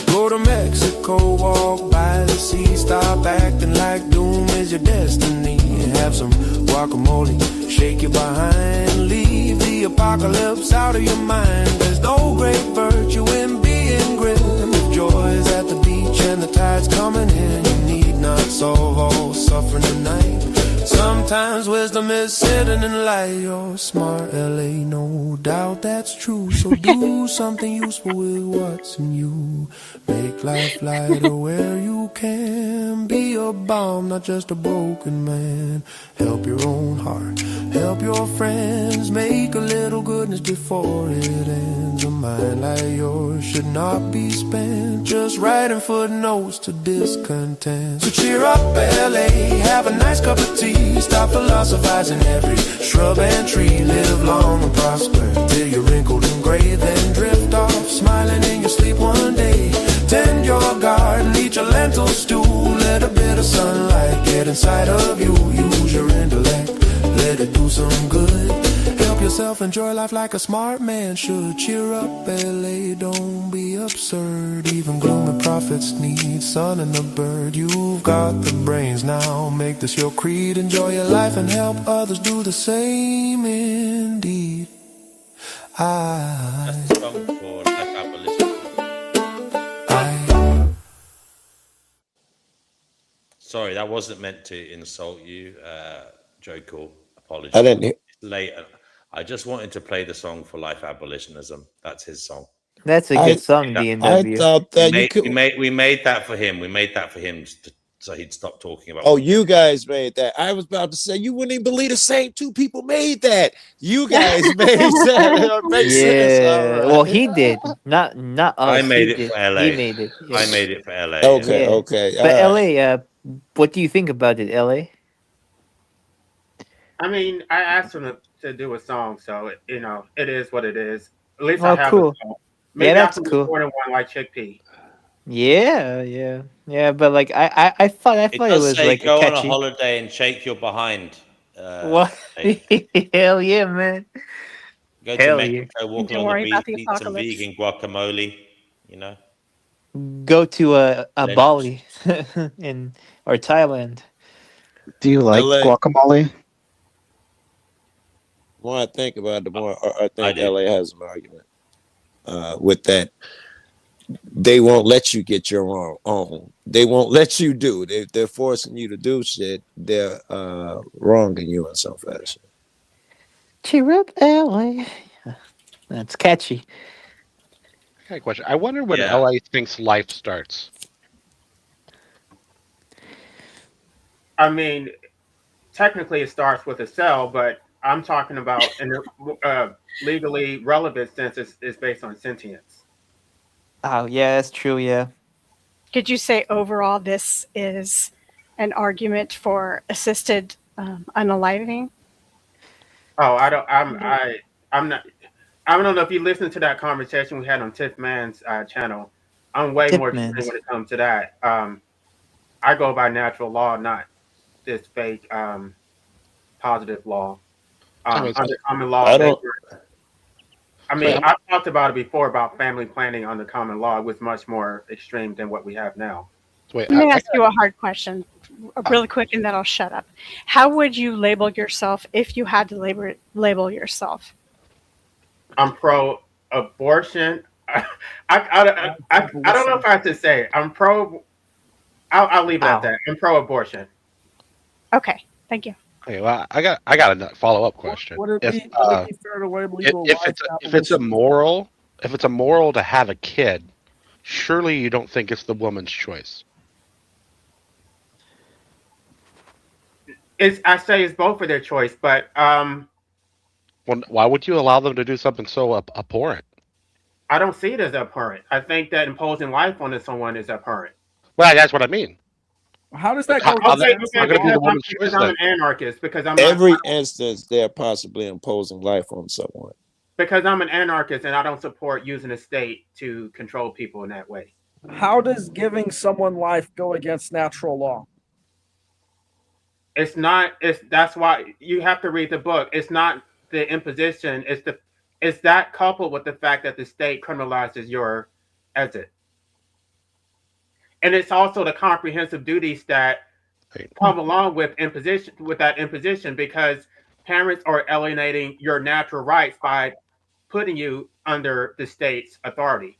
Go to Mexico, walk by the sea. Stop acting like doom is your destiny. Have some guacamole, shake your behind. Leave the apocalypse out of your mind. There's no great virtue in being grim. If joy is at the beach and the tide's coming in, you need not solve all sorrow. suffering tonight. Sometimes wisdom is sitting in light. You're smart, LA, no doubt that's true. So do something useful with what's in you. Make life lighter where you can. Be a bomb, not just a broken man. Help your own heart, help your friends. Make a little goodness before it ends. A mind like yours should not be spent just writing footnotes to discontent. So cheer up, LA, have a nice cup of tea. Stop philosophizing every shrub and tree. Live long and prosper till you're wrinkled and gray. Then drift off, smiling in your sleep one day. Tend your garden, eat your lentil stew. Let a bit of sunlight get inside of you. Use your intellect, let it do some good. Help yourself enjoy life like a smart man should. Cheer up, LA, don't be absurd. Even gloomy prophets need sun and the bird. You've got the brains now, make this your creed. Enjoy your life and help others do the same indeed. That's the song for Life Abolition. Sorry, that wasn't meant to insult you, Joe Cool. Apologies. I didn't hear. It's late. I just wanted to play the song for Life Abolitionism. That's his song. That's a good song, DMW. I thought that we made that for him. We made that for him so he'd stop talking about. Oh, you guys made that. I was about to say you wouldn't even believe the same two people made that. You guys made that. Makes sense. All right. Well, he did, not us. I made He it did. for LA. He made it. Yeah. I made it for LA. Okay, Yeah. okay. But all right. LA, what do you think about it, LA? I mean, I asked him to do a song, so it is what it is. At least Oh, I have cool. a song. Maybe Yeah, I that's can cool. record one like Chickpea. Yeah. But like, I thought It it does was say like go on a catchy. holiday and shake your behind. What? Hell yeah, man. Go to Hell Mexico, yeah. walk Don't along the worry about beach, the eat some apocalypse. vegan guacamole. You know, Go to a Linux. Bali or Thailand. Do you like LA. guacamole? The more I think about it, the more I think do. LA has an argument with that. They won't let you get your own. They won't let you do. They're forcing you to do shit. They're wronging you in some fashion. Cheer up, LA. That's catchy. I got a question. I wonder when Yeah. LA thinks life starts. I mean, technically it starts with a cell, but I'm talking about in the legally relevant sense is based on sentience. Oh yeah, that's true. Yeah. Could you say overall this is an argument for assisted unaliving? Oh, I'm not. I don't know if you listened to that conversation we had on Tiff Man's channel. I'm way more extreme Tiffman's. when it comes to that. I go by natural law, not this fake positive law. Under common law, I don't. I mean, I've talked about it before about family planning under common law. It was much more extreme than what we have now. Wait, Let me ask you a hard question really quick and then I'll shut up. How would you label yourself if you had to label yourself? I'm pro-abortion. I don't know if I have to say it. I'm pro. I'll leave it at that. I'm pro-abortion. Okay, thank you. Okay, well, I got a follow-up question. Would it be fair to label you If it's immoral to have a kid, surely you don't think it's the woman's choice. I say it's both of their choice, but Well, why would you allow them to do something so abhorrent? I don't see it as abhorrent. I think that imposing life on someone is abhorrent. Well, that's what I mean. How does that go? Because I'm an anarchist. Because I'm Every instance they're possibly imposing life on someone. Because I'm an anarchist and I don't support using the state to control people in that way. How does giving someone life go against natural law? It's not. That's why you have to read the book. It's not the imposition. It's that coupled with the fact that the state criminalizes your exit. And it's also the comprehensive duties that come along with that imposition, because parents are alienating your natural rights by putting you under the state's authority.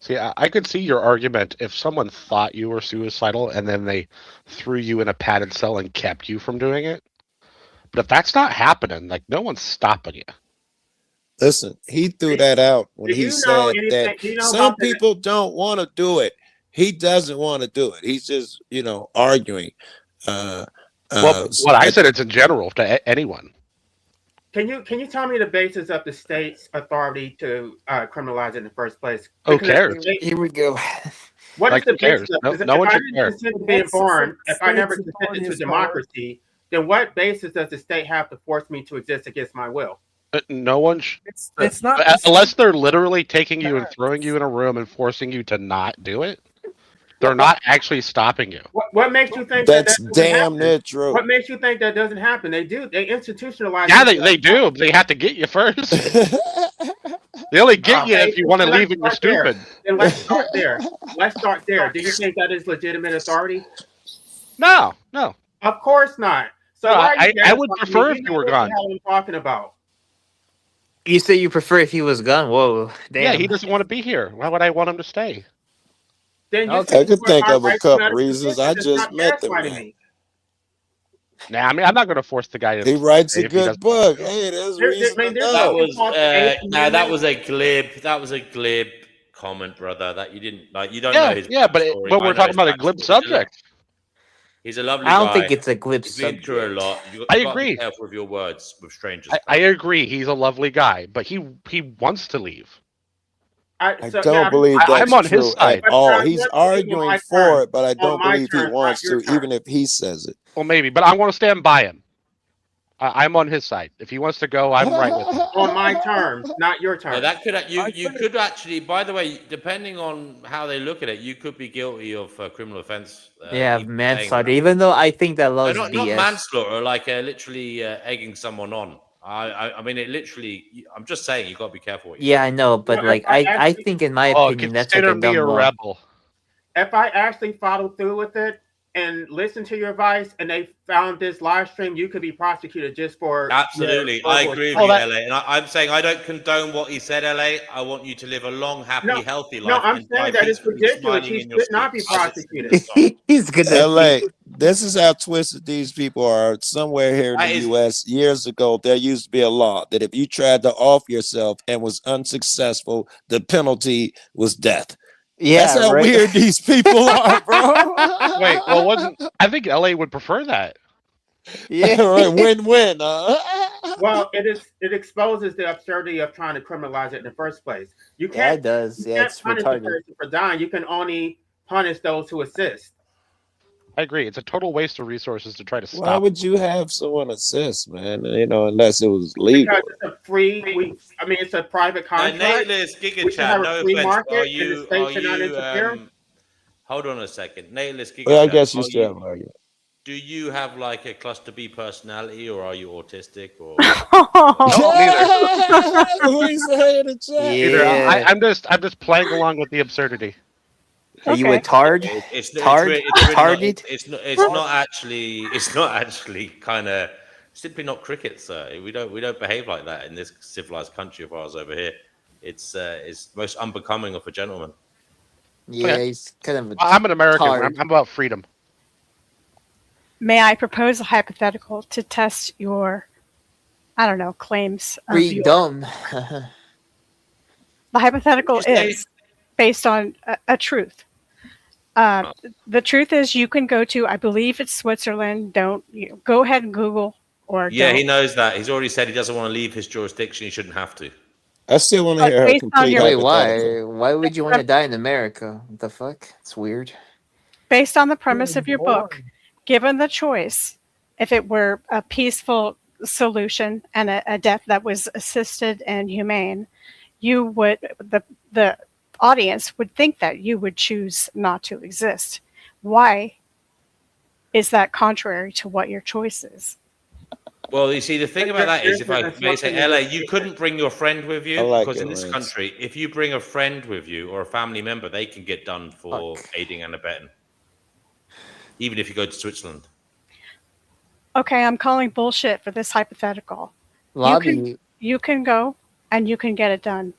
See, I could see your argument if someone thought you were suicidal and then they threw you in a padded cell and kept you from doing it. But if that's not happening, like no one's stopping you. Listen, he threw that out when Do he you know said anything? that Do you know some about the? people don't want to do it. He doesn't want to do it. He's just, arguing. Well, what I said, it's in general to anyone. Can you tell me the basis of the state's authority to criminalize it in the first place? Who Because cares? Here we go. what is Like, the who cares? basis of? No, Because no if one I should didn't care. consent to being born, if I never State's consented authority to is power. democracy, then what basis does the state have to force me to exist against my will? No one It's not the unless state. they're literally taking you and throwing you in a room and forcing you to not do it. They're not actually stopping you. What makes you think that That's doesn't damn happen? near true. What makes you think that doesn't happen? They do. They institutionalize. Yeah, people they do. They have to get you first. They only get you if you want to leave and you're stupid. Then let's start there. Let's start there. Do you think that is legitimate authority? No. Of course not. So No, why are you I would gaslighting prefer me? if you were know gone. what the hell I'm talking about. You say you prefer if he was gone. Whoa, damn. Yeah, he doesn't want to be here. Why would I want him to stay? Then you Okay. I could think of a right couple reasons. I just met the gaslighting man. me. Nah, I mean, I'm not going to force the guy to. He writes stay a if he good doesn't book. want to. Hey, there's There- reason I mean, to there's know. That was no. that was a glib. That was a glib comment, brother. That you didn't like. You don't Yeah, know his yeah, but backstory. but I we're know talking his about a glib backstory. subject. He's a lovely I don't guy. think it's a glib He's been through a subject. lot. You've I got to be agree. careful with your words with strangers. I agree. He's a lovely guy, but he wants to leave. I don't believe that's I'm on his true side. at all. But He's you're speaking on arguing my for terms. it, but I On don't my believe he terms, not wants your to, even if he says it. Well, maybe, but I'm going to stand by him. I'm on his side. If he wants to go, I'm right with him. On my terms, not your terms. Yeah, that could you could actually. By the way, depending on how they look at it, you could be guilty of criminal offence. Yeah, even saying manslaughter. that. Even though I think that law No, is not BS. manslaughter, like literally egging someone on. I mean, it literally. I'm just saying, you got to be careful. What you Yeah, I know, but Well, like I think in my opinion that's like consider a me dumb a law. rebel. If I actually followed through with it and listened to your advice, and they found this live stream, you could be prosecuted just for Absolutely, your I verbal agree with assault. you, LA. And I'm saying I don't condone what he said, LA. I want you to live a long, happy, healthy No, life I'm and die saying that it's peacefully, ridiculous. smiling He in your should not be sleep. As it prosecuted. He's gonna LA, this is how twisted these people are. Somewhere here in That the is- US, years ago, there used to be a law that if you tried to off yourself and was unsuccessful, the penalty was death. Yeah, That's how right. weird these people are, bro. Wait, well, wasn't I think LA would prefer that? Yeah, right, win-win. Well, it exposes the absurdity of trying to criminalize it in the first place. You Yeah, can't. it does. You Yeah, can't it's punish retarded. a person for dying. You can only punish those who assist. I agree. It's a total waste of resources to try to Why stop. would you have someone assist, man? Unless it was legal. Because it's a free. It's a private contract. Nateless We Giga should have Chat, a no free offense. market, Are and the you state should not interfere. hold on a second. Nateless Giga Well, I Chat, guess you still have an argument. do you have like a cluster B personality, or are you autistic, or Either I'm just playing along with the absurdity. Are you a tard? It's Tard? Tarded? it's not actually kind of simply not cricket, sir. We don't behave like that in this civilized country of ours over here. It's most unbecoming of a gentleman. Yeah, he's kind of a I'm an American. tard. I'm about freedom. May I propose a hypothetical to test your, I don't know, claims of your... Freedom. The hypothetical Did you say- is based on a truth. The truth is you can go to, I believe it's Switzerland. Go ahead and Google or Yeah, don't. he knows that. He's already said he doesn't want to leave his jurisdiction. He shouldn't have to. I still want to hear her based on complete your- Wait, hypothetical. why would you want to die in America? What the fuck? It's weird. Based on the premise of your book, given the choice, if it were a peaceful solution and a death that was assisted and humane, you would the audience would think that you would choose not to exist. Why is that contrary to what your choice is? Well, you see, the thing about that is, if I may say, LA, you couldn't bring your friend with you, I like because it, in this Lance. country, if you bring a friend with you or a family member, they can get done for aiding and abetting, even if you go to Switzerland. Okay, I'm calling bullshit for this hypothetical. Lobby. You can go and you can get it done.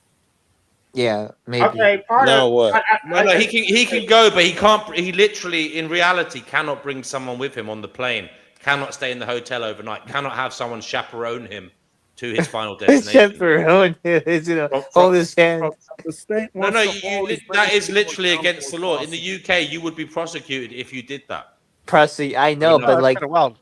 Yeah, maybe. Okay, part Now of what? No, he can go, but he can't. He literally, in reality, cannot bring someone with him on the plane. Cannot stay in the hotel overnight. Cannot have someone chaperone him to his final destination. Chaperone is, hold his hand. The state No, wants no, to always bring that is people literally accountable against the as law. In possible. the UK, you would be prosecuted if you did that. Pressy, I know, No, but that's like, kind of wild.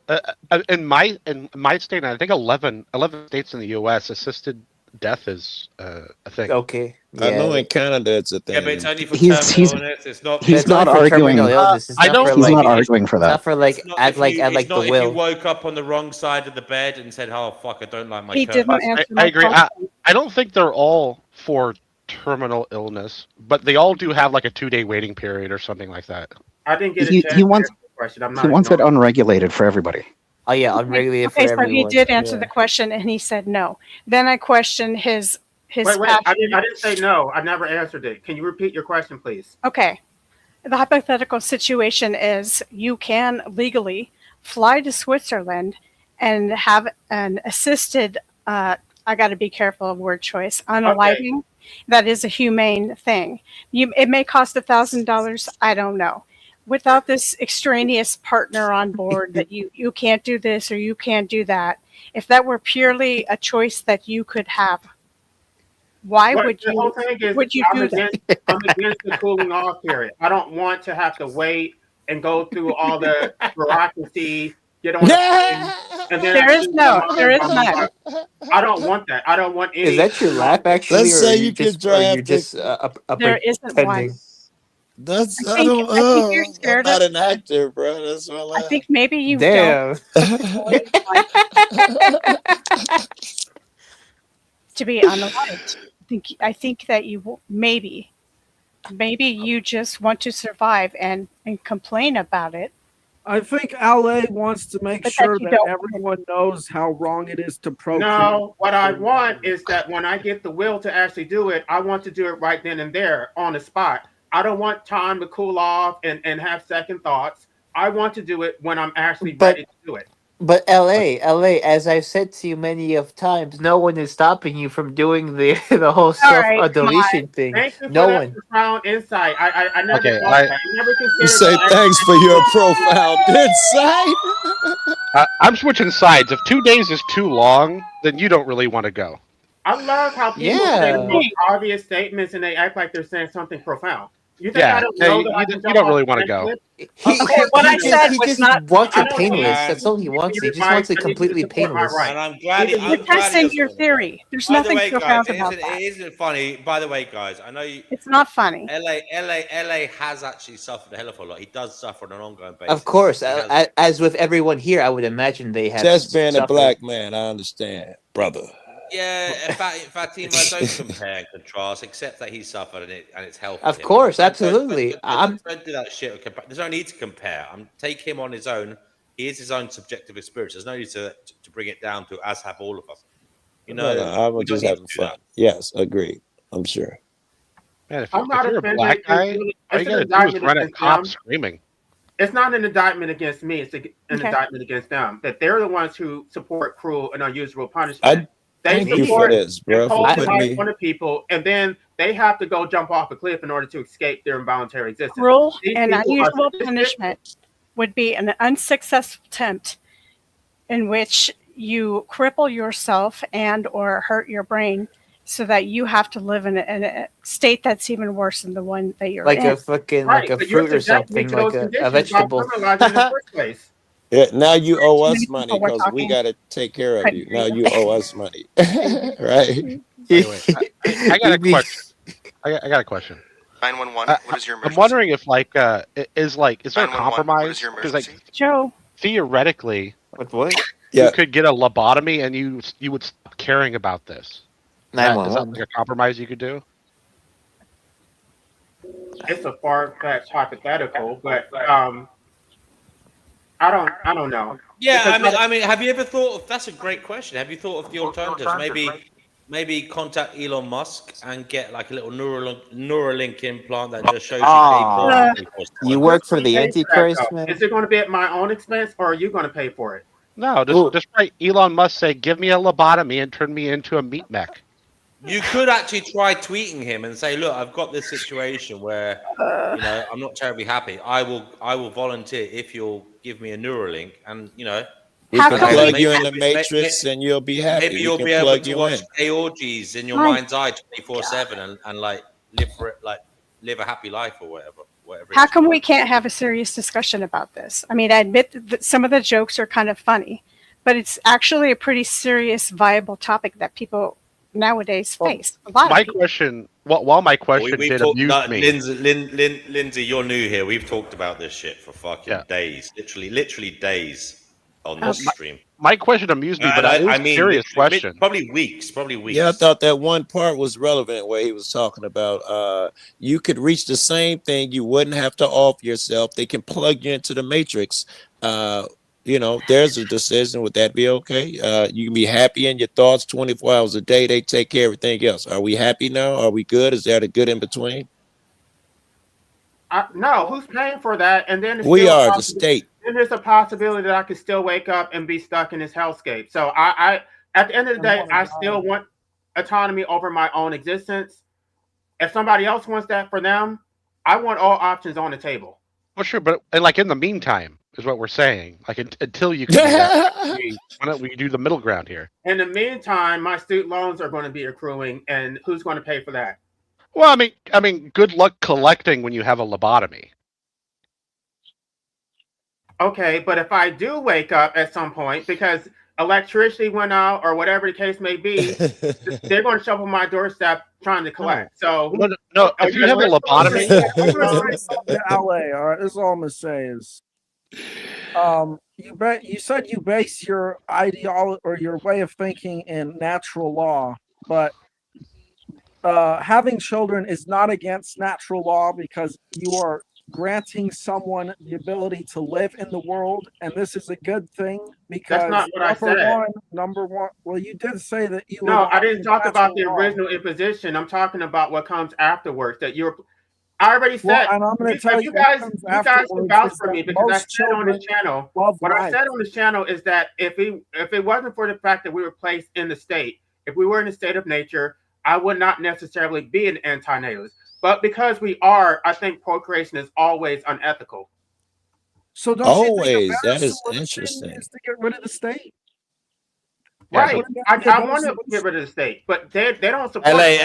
In my state, I think 11 states in the U.S. assisted death is a thing. okay, I know yeah. in Canada it's a Yeah, but thing. it's only for He's terminal illness. It's not. he's That's only not for arguing. terminal illness. It's I not don't. for He's like. not arguing for It's that. not for like It's not act if you. It's like the not if you will. woke up on the wrong side of the bed and said, "Oh fuck, I don't like my He curtains." didn't answer I my agree. question. I don't think they're all for terminal illness, but they all do have like a 2-day waiting period or something like that. I didn't get a He chance he to wants answer the question. I'm he not wants it ignoring. unregulated for everybody. Oh yeah, unregulated for Okay, so he everyone. did answer Yeah. the question, and he said no. Then I questioned his Wait, I passion. didn't say no. I never answered it. Can you repeat your question, please? Okay, the hypothetical situation is you can legally fly to Switzerland and have an assisted. I got to be careful of word choice. Unaliving. That is a humane thing. It may cost $1,000. I don't know. Without this extraneous partner on board that you can't do this or you can't do that. If that were purely a choice that you could have, why What would the whole you thing is, do that? I'm against the cooling off period. I don't want to have to wait and go through all the bureaucracy, get on the plane, and then There is none. I don't want that. I don't want any. Is that your lap actually, Let's or say are you you could just, or you draft just There isn't pretending? one. That's I think you're I'm scared not of. an actor, bro. That's all I think maybe you Damn. don't to be unalived. I think that you maybe you just want to survive and complain about it. I think LA wants to make But sure that you that don't. everyone knows how wrong it is to procreate. No, what I want is that when I get the will to actually do it, I want to do it right then and there on the spot. I don't want time to cool off and have second thoughts. I want to do it when I'm actually ready to do it. But LA, as I've said to you many of times, no one is stopping you from doing the the whole self right, come deletion thing. Thank you No for that one. profound insight. I never Okay, thought that. I never You considered say that. thanks for your profound insight. I'm switching sides. If 2 days is too long, then you don't really want to go. I love how people say the Yeah. most obvious statements and they act like they're saying something profound. You think Yeah, I don't no, know you, that I you, can you jump don't off really the want to fence go. with? Okay, what I said He was just not. wants I it don't painless. need That's all he wants. He your just wants advice. it I need you to completely support my painless. right. And I'm glad. Either You're testing your theory. There's By the nothing way, guys, profound about that. it isn't funny. By the way, guys, I know you. It's not funny. LA has actually suffered a hell of a lot. He does suffer on an ongoing basis. Of course, He has. as with everyone here, I would imagine they have Just being a suffered. black man, I understand, brother. Yeah, Fatima, don't compare and contrast, except that he suffered and it's healthy. Of course, absolutely. Don't do that shit. There's no need to compare. Take him on his own. He is his own subjective experience. There's no need to bring it down to as have all of us. You know, I was just having fun. Yes, agreed. I'm sure. Man, if I'm not you're a offended. black guy, It's all you an gotta do is indictment run at against cops them. screaming. It's not an indictment against me. It's an Okay. indictment against them. That they're the ones who support cruel and unusual punishment. They Thank you for support this, bro. For imposing putting life me. on the people, and then they have to go jump off a cliff in order to escape their involuntary existence. Cruel These and people are unusual sadistic. punishment would be an unsuccessful attempt in which you cripple yourself and or hurt your brain so that you have to live in a state that's even worse than the one that you're Like in. a fucking Right, like a but you're fruit or subjecting me something, to like those a conditions by vegetable. criminalizing in the first place. Yeah, now you owe Too us many money people were because we talking. got to take care of Couldn't you. hear Now you. you owe us money, right? Anyway, I got a He'd be- question. I got a question. 911. What is your emergency? I'm wondering if is there a 911, compromise? what is your Because emergency? Joe, theoretically, what? Yeah. you could get a lobotomy and you would stop caring about this. Is that 911. like a compromise you could do? It's a far-fetched hypothetical, but I don't know. Yeah, Because I mean, have you ever thought of? That's a great question. Have you thought of the alternatives? Maybe contact Elon Musk and get like a little Neuralink implant that just shows you Ah, people. you work for the pay for that, Antichrist, though? man. Is it going to be at my own expense, or are you going to pay for it? No, just write Elon Musk say, "Give me a lobotomy and turn me into a meat mech." You could actually try tweeting him and say, "Look, I've got this situation where I'm not terribly happy. I will volunteer if you'll give me a Neuralink, and We can plug you in the matrix and you'll be happy. maybe We you'll can be able plug to you watch in. gay orgies in your My mind's eye 24/7 and like live for it, like live a happy life or whatever. How come we can't have a serious discussion about this? I mean, I admit that some of the jokes are kind of funny, but it's actually a pretty serious, viable topic that people nowadays face. A lot of My people. question, while my question We've did talked. amuse No, me, Lindsay, you're new here. We've talked about this shit for fucking days, literally days on this stream. my question amused me, but And it was I a mean, serious question. probably weeks. Yeah, I thought that one part was relevant where he was talking about you could reach the same thing. You wouldn't have to off yourself. They can plug you into the matrix. There's a decision. Would that be okay? You can be happy in your thoughts 24 hours a day. They take care of everything else. Are we happy now? Are we good? Is that a good in between? No, who's paying for that? And then We are the state. Then there's a possibility that I could still wake up and be stuck in this hellscape. So I at the end of the day, I still want autonomy over my own existence. If somebody else wants that for them, I want all options on the table. Well, sure, but like in the meantime, is what we're saying. Like until you can do that, why don't we do the middle ground here? In the meantime, my student loans are going to be accruing, and who's going to pay for that? Well, I mean, good luck collecting when you have a lobotomy. Okay, but if I do wake up at some point because electricity went out or whatever the case may be, they're going to shovel my doorstep trying to collect. So no, if you have a lobotomy, I'm gonna say something to LA. All right, this is all I'm gonna say is, you said you base your ideology or your way of thinking in natural law, but having children is not against natural law because you are granting someone the ability to live in the world, and this is a good thing because that's not what I said. Number one, well, you did say that you. No, I didn't talk about the original imposition. I'm talking about what comes afterwards. I already said. Well, and I'm going to tell you, you guys can vouch for me because I said on this channel. What I said on this channel is that if it wasn't for the fact that we were placed in the state, if we were in a state of nature, I would not necessarily be an anti-natalist. But because we are, I think procreation is always unethical. So don't always. You think that is interesting. is to get rid of the state? Right. I want to get rid of the state, but they don't support LA.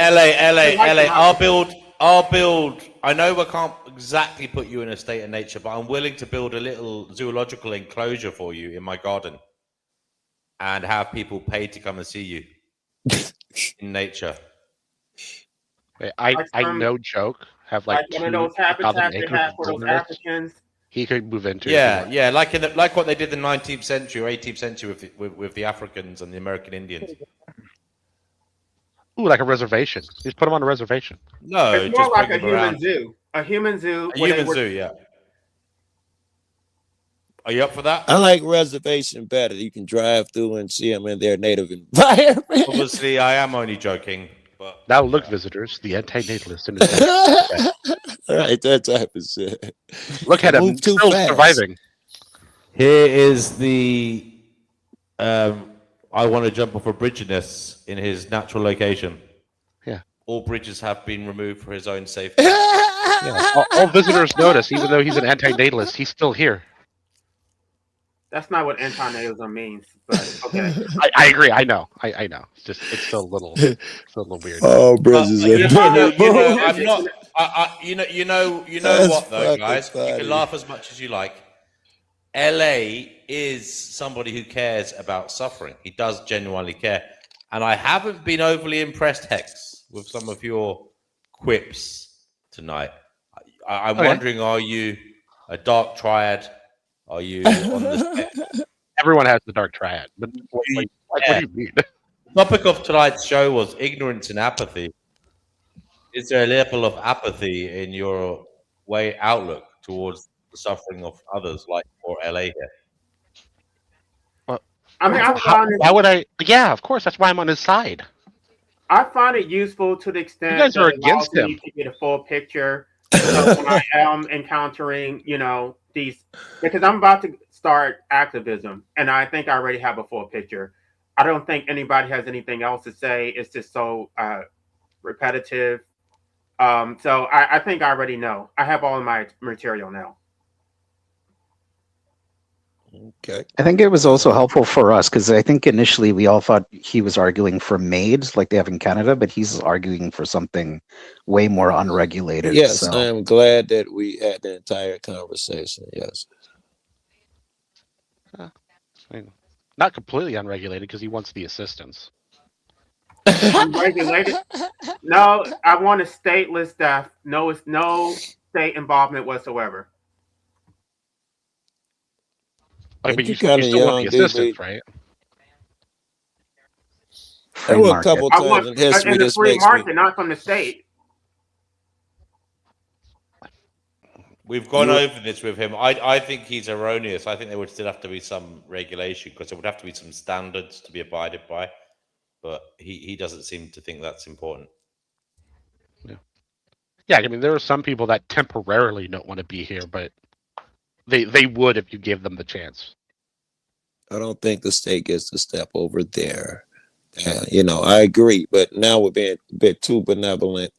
I'll build. I know we can't exactly put you in a state of nature, but I'm willing to build a little zoological enclosure for you in my garden and have people pay to come and see you in nature. Wait, I no joke have like one of those habitats they have for those Africans. He could move into. Yeah, like what they did in the 19th century or 18th century with the Africans and the American Indians. Ooh, like a reservation. Just put them on a reservation. No, it's more like a human zoo. A human zoo. Yeah. Are you up for that? I like reservation better. You can drive through and see them in their native environment. Obviously, I am only joking. But now look, visitors, the anti-natalist in right, that type of shit. Look at him, too still fast. surviving. Here is the I want to jump off a bridge in his natural location. Yeah. All bridges have been removed for his own safety. Yeah. All visitors notice, even though he's an anti-natalist, he's still here. That's not what anti-natalism means, but okay. I agree. I know. I know. It's still a little weird. Oh, bridges are I'm not. You know That's what though, guys? funny. You can laugh as much as you like. LA is somebody who cares about suffering. He does genuinely care, and I haven't been overly impressed, Hex, with some of your quips tonight. I'm wondering, are you a dark triad? Are you on the spectrum? Everyone has the dark triad, but what do you mean? The topic of tonight's show was ignorance and apathy. Is there a level of apathy in your outlook towards the suffering of others, like for LA here? Well, I mean, why would I? Yeah, of course. That's why I'm on his side. I find it useful to the extent You guys are that it allows against him. me to get a full picture. So when I am encountering, these, because I'm about to start activism, and I think I already have a full picture. I don't think anybody has anything else to say. It's just so repetitive. So I think I already know. I have all of my material now. Okay. I think it was also helpful for us because I think initially we all thought he was arguing for maids like they have in Canada, but he's arguing for something way more unregulated. Yes, So I'm glad that we had the entire conversation. Yes. I mean, not completely unregulated because he wants the assistance. Unregulated? No, I want a stateless death. No, it's no state involvement whatsoever. Like, but You you kind of still want the young, DB. assistance, right? There free were a market. couple I times want in history in the this free makes me. market, not from the state. We've gone You over this with him. I think he's erroneous. I think there would still have to be some regulation because there would have to be some standards to be abided by. But he doesn't seem to think that's important. Yeah, I mean, there are some people that temporarily don't want to be here, but they would if you give them the chance. I don't think the state gets to step over there. You know, I agree, but now we're being a bit too benevolent.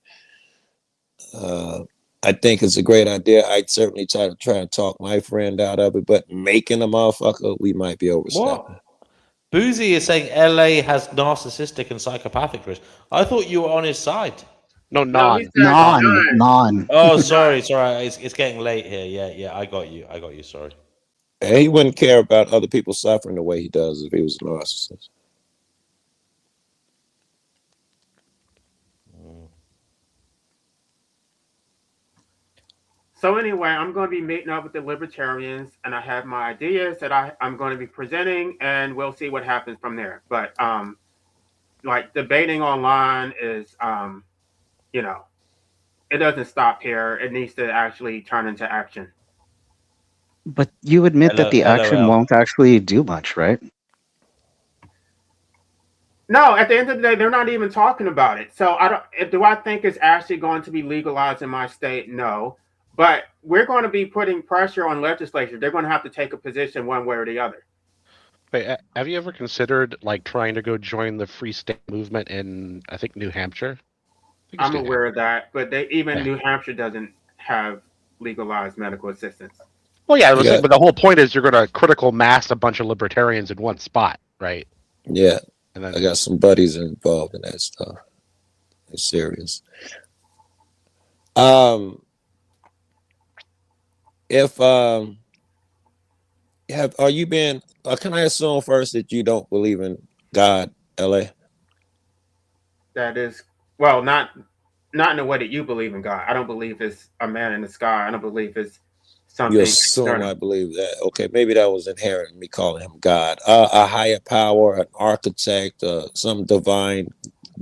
I think it's a great idea. I'd certainly try and talk my friend out of it, but making a motherfucker, we might be overstepping. What? Boozy is saying LA has narcissistic and psychopathic risk. I thought you were on his side. No, No, he non. said none. Non. Oh, sorry. It's getting late here. Yeah. I got you. Sorry. And he wouldn't care about other people suffering the way he does if he was a narcissist. So anyway, I'm going to be meeting up with the libertarians, and I have my ideas that I'm going to be presenting, and we'll see what happens from there. But like debating online is, you know, it doesn't stop here. It needs to actually turn into action. But you admit that the action LOL. won't actually do much, right? No, at the end of the day, they're not even talking about it. So do I think it's actually going to be legalized in my state? No. But we're going to be putting pressure on legislature. They're going to have to take a position one way or the other. Wait, have you ever considered like trying to go join the Free State movement in, I think, New Hampshire? I'm aware of that, but New Hampshire doesn't have legalized medical assistance. Well, yeah, but the whole point is you're going to critical mass a bunch of libertarians in one spot, right? Yeah. And then, I got some buddies involved in that stuff. It's serious. Are you being? Can I assume first that you don't believe in God, LA? That is, well, not in the way that you believe in God. I don't believe it's a man in the sky. I don't believe it's something. You assume I believe that. Okay, maybe that was inherent in me calling him God. A higher power, an architect, some divine.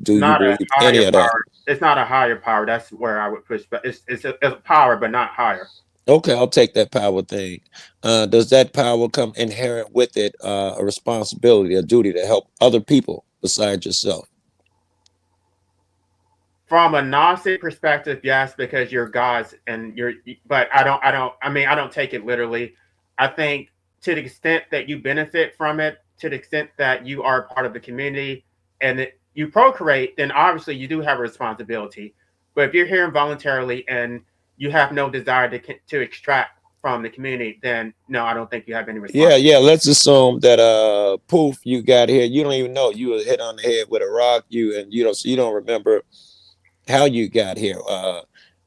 Do you Not a believe higher any of that? power. It's not a higher power. That's where I would push. But it's a power, but not higher. Okay, I'll take that power thing. Does that power come inherent with it a responsibility, a duty to help other people besides yourself? From a Gnostic perspective, yes, because you're gods and you're. But I don't take it literally. I think to the extent that you benefit from it, to the extent that you are part of the community, and that you procreate, then obviously you do have a responsibility. But if you're here involuntarily and you have no desire to extract from the community, then no, I don't think you have any responsibility. Yeah. Let's assume that poof, you got here. You don't even know you were hit on the head with a rock. You don't remember how you got here.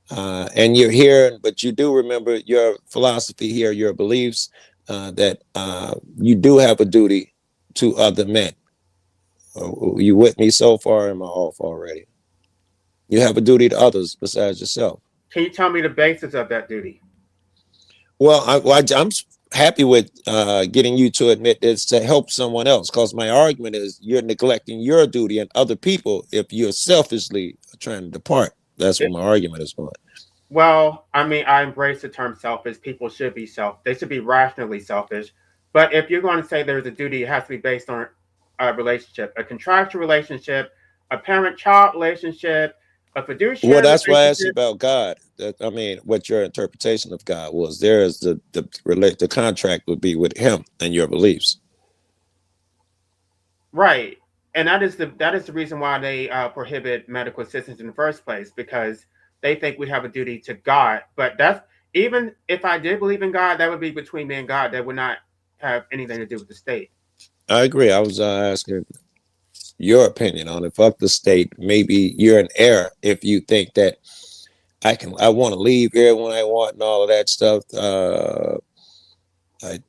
And you're here, but you do remember your philosophy here, your beliefs, that you do have a duty to other men. You with me so far? Am I off already? You have a duty to others besides yourself. Can you tell me the basis of that duty? Well, I'm happy with getting you to admit it's to help someone else, because my argument is you're neglecting your duty and other people if you're selfishly trying to depart. That's what my argument is going. Well, I mean, I embrace the term selfish. People should be they should be rationally selfish. But if you're going to say there's a duty, it has to be based on a relationship, a contractual relationship, a parent-child relationship, a fiduciary. Well, that's why I asked you about God. What your interpretation of God was. There is the contract would be with Him and your beliefs. Right. And that is the reason why they prohibit medical assistance in the first place, because they think we have a duty to God. But that's, even if I did believe in God, that would be between me and God. That would not have anything to do with the state. I agree. I was asking your opinion on it. Fuck the state. Maybe you're in error if you think that I want to leave here when I want and all of that stuff. I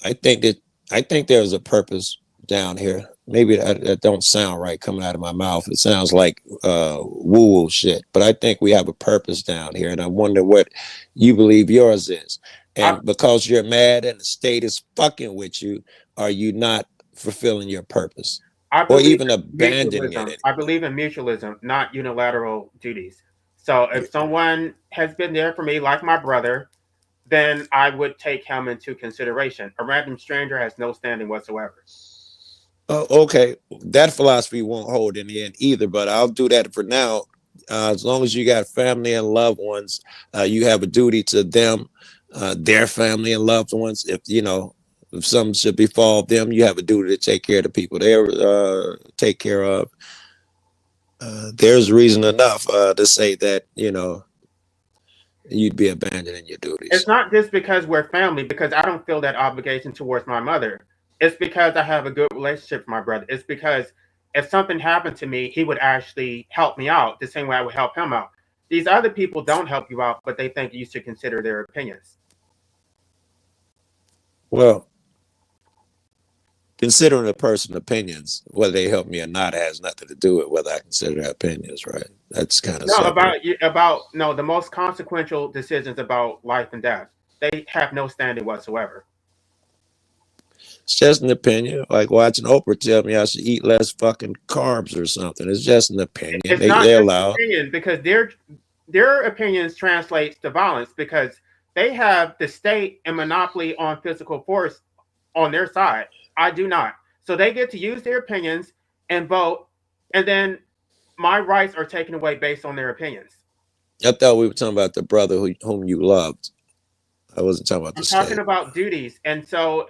I think there's a purpose down here. Maybe that don't sound right coming out of my mouth. It sounds like woo-woo shit. But I think we have a purpose down here, and I wonder what you believe yours is. And because you're mad and the state is fucking with you, are you not fulfilling your purpose, I or believe even in abandoning mutualism. it? I believe in mutualism, not unilateral duties. So if someone has been there for me, like my brother, then I would take him into consideration. A random stranger has no standing whatsoever. Okay, that philosophy won't hold in the end either, but I'll do that for now. As long as you got family and loved ones, you have a duty to them, their family and loved ones. If you know, if something should befall them, you have a duty to take care of the people they take care of. There's reason enough to say that you'd be abandoning your duties. It's not just because we're family, because I don't feel that obligation towards my mother. It's because I have a good relationship with my brother. It's because if something happened to me, he would actually help me out the same way I would help him out. These other people don't help you out, but they think you should consider their opinions. Well, considering a person's opinions, whether they help me or not, has nothing to do with whether I consider their opinions, right? That's kind of No, separate. no, the most consequential decisions about life and death, they have no standing whatsoever. It's just an opinion. Like watching Oprah tell me I should eat less fucking carbs or something. It's just an opinion. It's They not they just an allow. opinion, because their opinions translates to violence, because they have the state and monopoly on physical force on their side. I do not. So they get to use their opinions and vote, and then my rights are taken away based on their opinions. I thought we were talking about the brother whom you loved. I wasn't talking about I'm the talking state. about duties, and so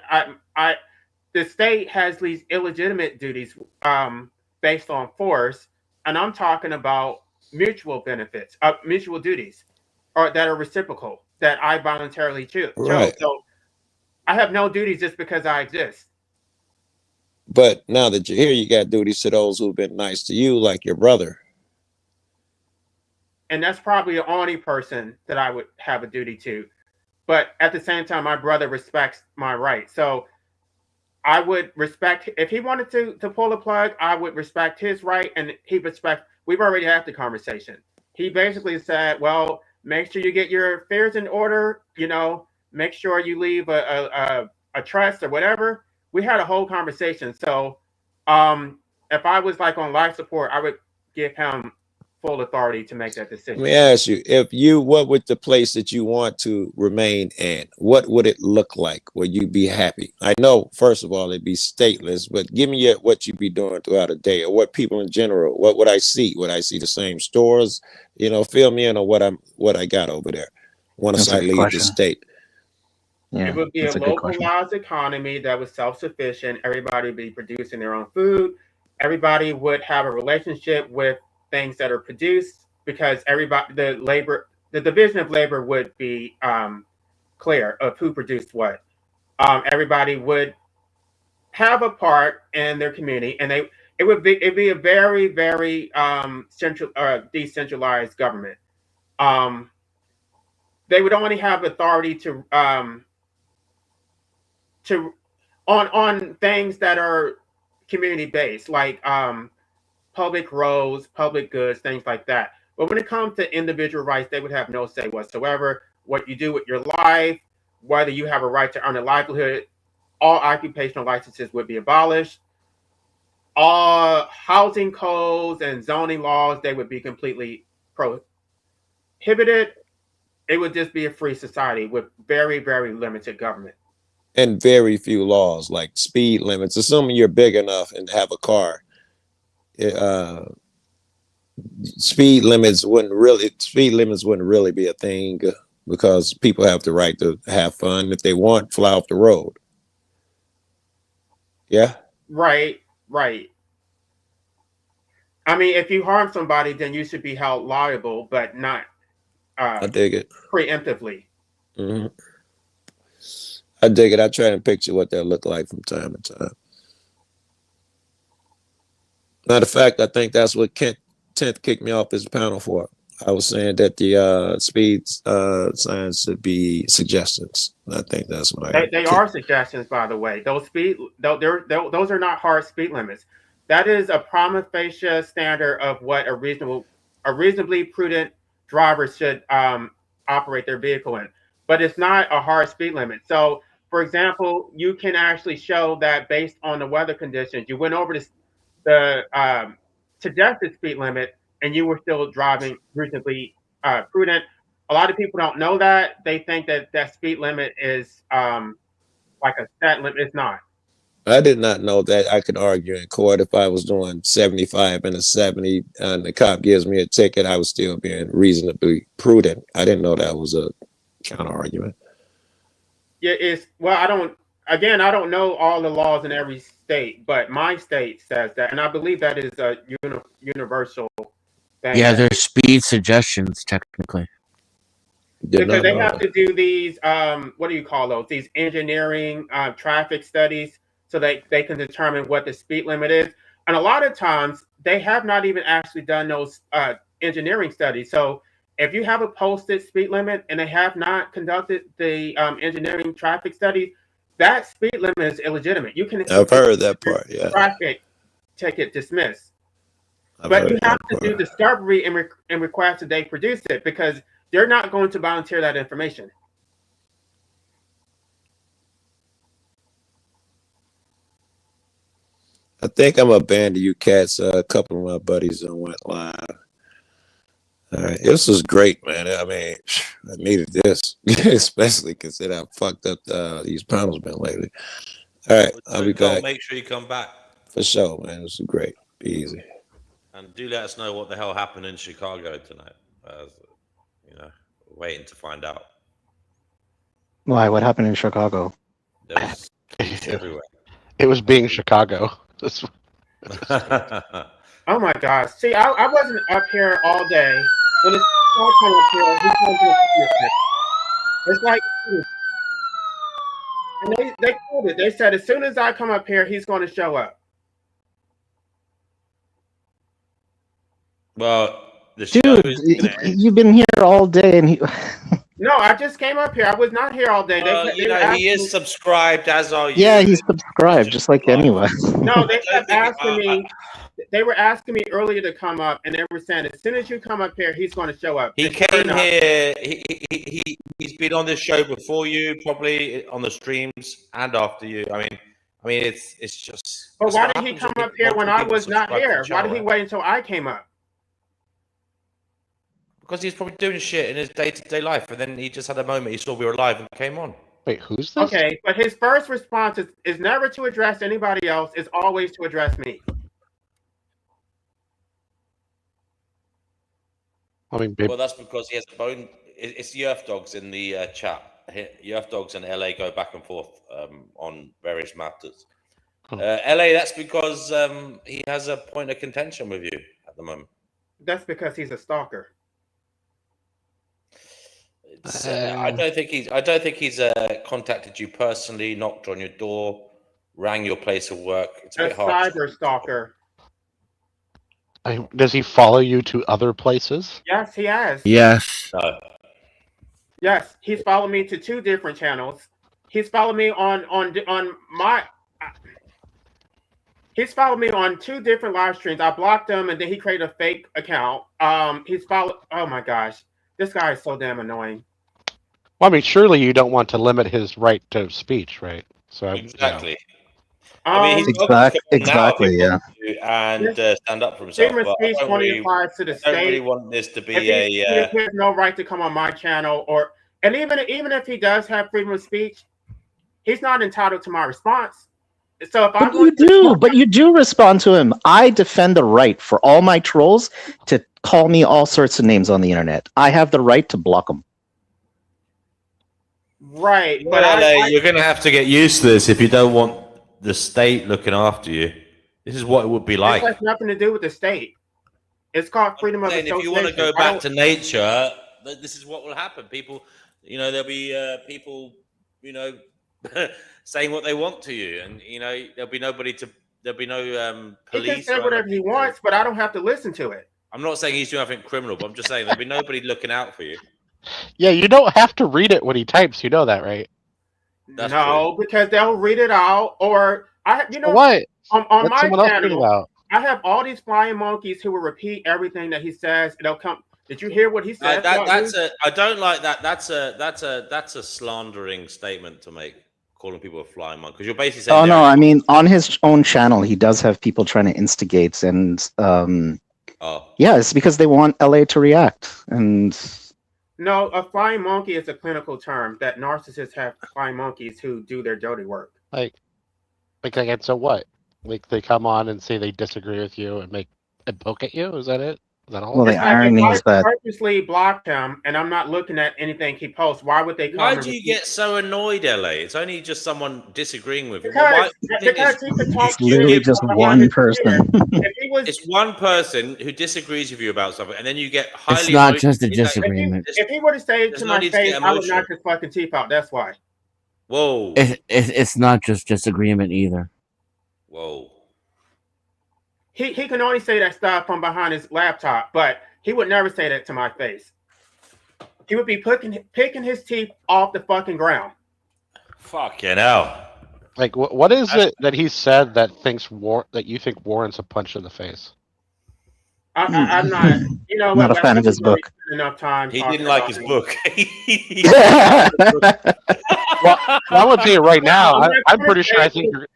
the state has these illegitimate duties based on force, and I'm talking about mutual benefits, mutual duties, or that are reciprocal, that I voluntarily chose. Right. So I have no duties just because I exist. But now that you're here, you got duties to those who've been nice to you, like your brother. And that's probably the only person that I would have a duty to. But at the same time, my brother respects my right. So I would respect, if he wanted to pull the plug, I would respect his right, and he respect. We've already had the conversation. He basically said, "Well, make sure you get your affairs in order. Make sure you leave a trust or whatever." We had a whole conversation. So, if I was like on life support, I would give him full authority to make that decision. Let me ask you, what would the place that you want to remain in, what would it look like? Would you be happy? I know, first of all, it'd be stateless, but give me what you'd be doing throughout a day, or what people in general, what would I see? Would I see the same stores? Fill me in on what I got over there once I leave the state. It would be a localized economy that was self-sufficient. Everybody would be producing their own food. Everybody would have a relationship with things that are produced, because the division of labor would be clear of who produced what. Everybody would have a part in their community, and it'd be a very, very decentralized government. They would only have authority on things that are community based, like public roads, public goods, things like that. But when it comes to individual rights, they would have no say whatsoever. What you do with your life, whether you have a right to earn a livelihood, all occupational licenses would be abolished. All housing codes and zoning laws, they would be completely prohibited. It would just be a free society with very, very limited government. And very few laws, like speed limits. Assuming you're big enough and have a car, speed limits wouldn't really be a thing, because people have the right to have fun. If they want, fly off the road. Yeah. Right. Right. I mean, if you harm somebody, then you should be held liable, but not I dig it. preemptively. Hmm. I dig it. I try and picture what they'll look like from time to time. Matter of fact, I think that's what Kent 10th kicked me off this panel for. I was saying that the speed signs should be suggestions. I think that's what I. They are suggestions, by the way. Those those are not hard speed limits. That is a prima facie standard of what a reasonably prudent driver should operate their vehicle in. But it's not a hard speed limit. So, for example, you can actually show that based on the weather conditions, you went over the suggested speed limit and you were still driving reasonably prudent. A lot of people don't know that. They think that that speed limit is like a set limit. It's not. I did not know that I could argue in court if I was doing 75 and a 70 and the cop gives me a ticket, I was still being reasonably prudent. I didn't know that was a counter argument. Yeah, it's well, I don't know all the laws in every state, but my state says that, and I believe that is a universal thing. Yeah, they're speed suggestions technically. Because they have to do these what do you call those? These engineering traffic studies so they can determine what the speed limit is. And a lot of times they have not even actually done those engineering studies. So if you have a posted speed limit and they have not conducted the engineering traffic study, that speed limit is illegitimate. You can I've heard that part, yeah. Traffic ticket dismissed. But you have to do discovery and request that they produce it because they're not going to volunteer that information. I think I'm abandoned you cats. A couple of my buddies went live. All right, this was great, man. I mean, I needed this, especially considering how fucked up these panels been lately. All right, I'll be back. Make sure you come back. For sure, man. This was great. Be easy. And do let us know what the hell happened in Chicago tonight. You know, waiting to find out. Why? What happened in Chicago? There was peace everywhere. It was being Chicago. Oh my gosh. See, I wasn't up here all day. When it's come up here, he comes up here. It's like, and they told it. They said as soon as I come up here, he's going to show up. Well, the show Dude, you've been here all day, and No, I just came up here. I was not here all day. He is subscribed, as are you. yeah, he's subscribed just like anyone. No, they kept asking me. They were asking me earlier to come up, and they were saying as soon as you come up here, he's going to show up. He came here. He's been on this show before you, probably on the streams and after you. I mean, it's just. But why did he come up here when I was not here? Why did he wait until I came up? Because he's probably doing shit in his day-to-day life, and then he just had a moment. He saw we were live and came on. Wait, who's this? Okay, but his first response is never to address anybody else. It's always to address me. I mean, well, that's because he has a bone. It's the Earth Dogs in the chat. Earth Dogs and LA go back and forth on various matters. LA, that's because he has a point of contention with you at the moment. That's because he's a stalker. I don't think he's contacted you personally, knocked on your door, rang your place of work. It's a bit hard. Cyber stalker. Does he follow you to other places? Yes, he has. Yes. No. Yes, he's followed me to 2 different channels. He's followed me on my. He's followed me on 2 different live streams. I blocked him, and then he created a fake account. He's followed. Oh my gosh, this guy is so damn annoying. Well, I mean, surely you don't want to limit his right to speech, right? So exactly. You know. I mean, exactly, yeah. And stand up for himself. Freedom of speech only applies to the state. I don't really want this to be he has no right to come on my channel, and even if he does have freedom of speech, he's not entitled to my response. So if But you do respond to him. I defend the right for all my trolls to call me all sorts of names on the internet. I have the right to block them. Right, but you're going to have to get used to this if you don't want the state looking after you. This is what it would be This like. has nothing to do with the state. It's called freedom of Saying association. if you want to go back to nature, this is what will happen. People, there'll be people, saying what they want to you, and there'll be no He can police. say whatever he wants, but I don't have to listen to it. I'm not saying he's doing anything criminal, but I'm just saying there'll be nobody looking out for you. Yeah, you don't have to read it when he types. You know that, right? No, because they'll read it out, or what? On Let my someone else read it channel, out. I have all these flying monkeys who will repeat everything that he says. They'll come. Did you hear what he said? I don't like that. That's a slandering statement to make, calling people a flying monk, because you're basically saying. Oh no, I mean on his own channel, he does have people trying to instigate, and yeah, it's because they want LA to react. And No, a flying monkey is a clinical term that narcissists have flying monkeys who do their dirty work. Like again, so what? Like they come on and say they disagree with you and make a poke at you? Is that it? Is that all? Well, the irony is that purposely blocked him, and I'm not looking at anything he posts. Why would they come? Why do you get so annoyed, LA? It's only just someone disagreeing with you. Because he can talk it's literally just one person. It's one person who disagrees with you about something, and then you get highly. It's not just a disagreement. If he were to say it There's to no my need to face, get I would emotional. knock his fucking teeth out. That's why. Whoa. It's not just disagreement either. Whoa. He can only say that stuff from behind his laptop, but he would never say that to my face. He would be picking his teeth off the fucking ground. Fucking hell. Like what is it that he said that that you think warrants a punch in the face? I'm not. You know what? Not a fan of his book. Enough time. He didn't like his book. Well, I'm gonna tell you right now. I'm pretty sure.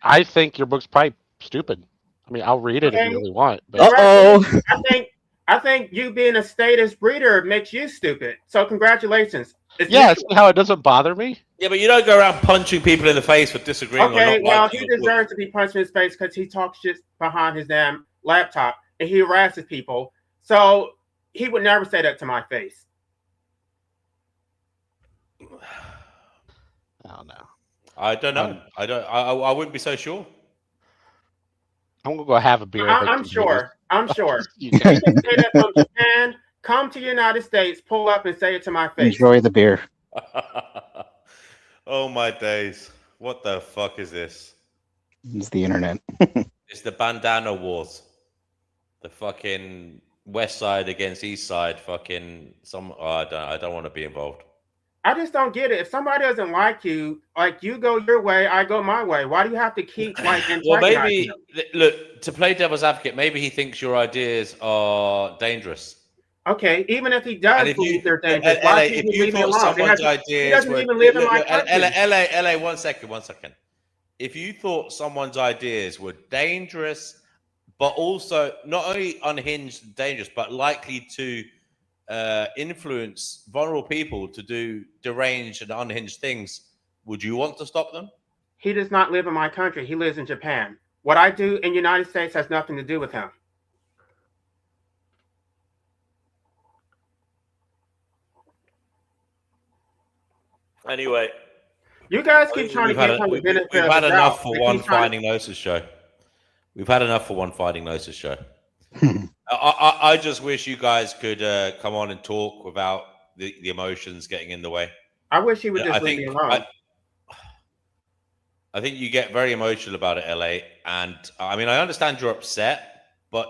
I think your book's probably stupid. I mean, I'll read it if you really want. But I think you being a statist breeder makes you stupid. So congratulations. Yeah, see how it doesn't bother me? Yeah, but you don't go around punching people in the face for disagreeing. Okay, or not well, liking he your book. deserves to be punched in his face because he talks shit behind his damn laptop and he harasses people. So he would never say that to my face. Oh no. I don't know. I wouldn't be so sure. I'm gonna go have a beer. I'm sure. I'm sure. You You can. can say that from Japan. Come to the United States, pull up and say it to my face. enjoy the beer. Oh my days. What the fuck is this? It's the internet. It's the bandana wars. The fucking West Side against East Side. Fucking I don't want to be involved. I just don't get it. If somebody doesn't like you go your way, I go my way. Why do you have to keep Well, antagonizing maybe look, to play devil's advocate, maybe he thinks your ideas are dangerous. Okay, even if he does And if believe you, they're dangerous, LA, why if can't you leave me thought alone? someone's He ideas doesn't were, even live in my look, country. LA, one second. If you thought someone's ideas were dangerous, but also not only unhinged and dangerous, but likely to influence vulnerable people to do deranged and unhinged things, would you want to stop them? He does not live in my country. He lives in Japan. What I do in the United States has nothing to do with him. Anyway, you guys keep trying to get him the benefit We've of had the enough doubt. for They one keep trying Finding Gnosis show. We've had enough for one Finding Gnosis show. I just wish you guys could come on and talk without the emotions getting in the way. I wish he would just leave me alone. I think you get very emotional about it, LA. And I mean, I understand you're upset, but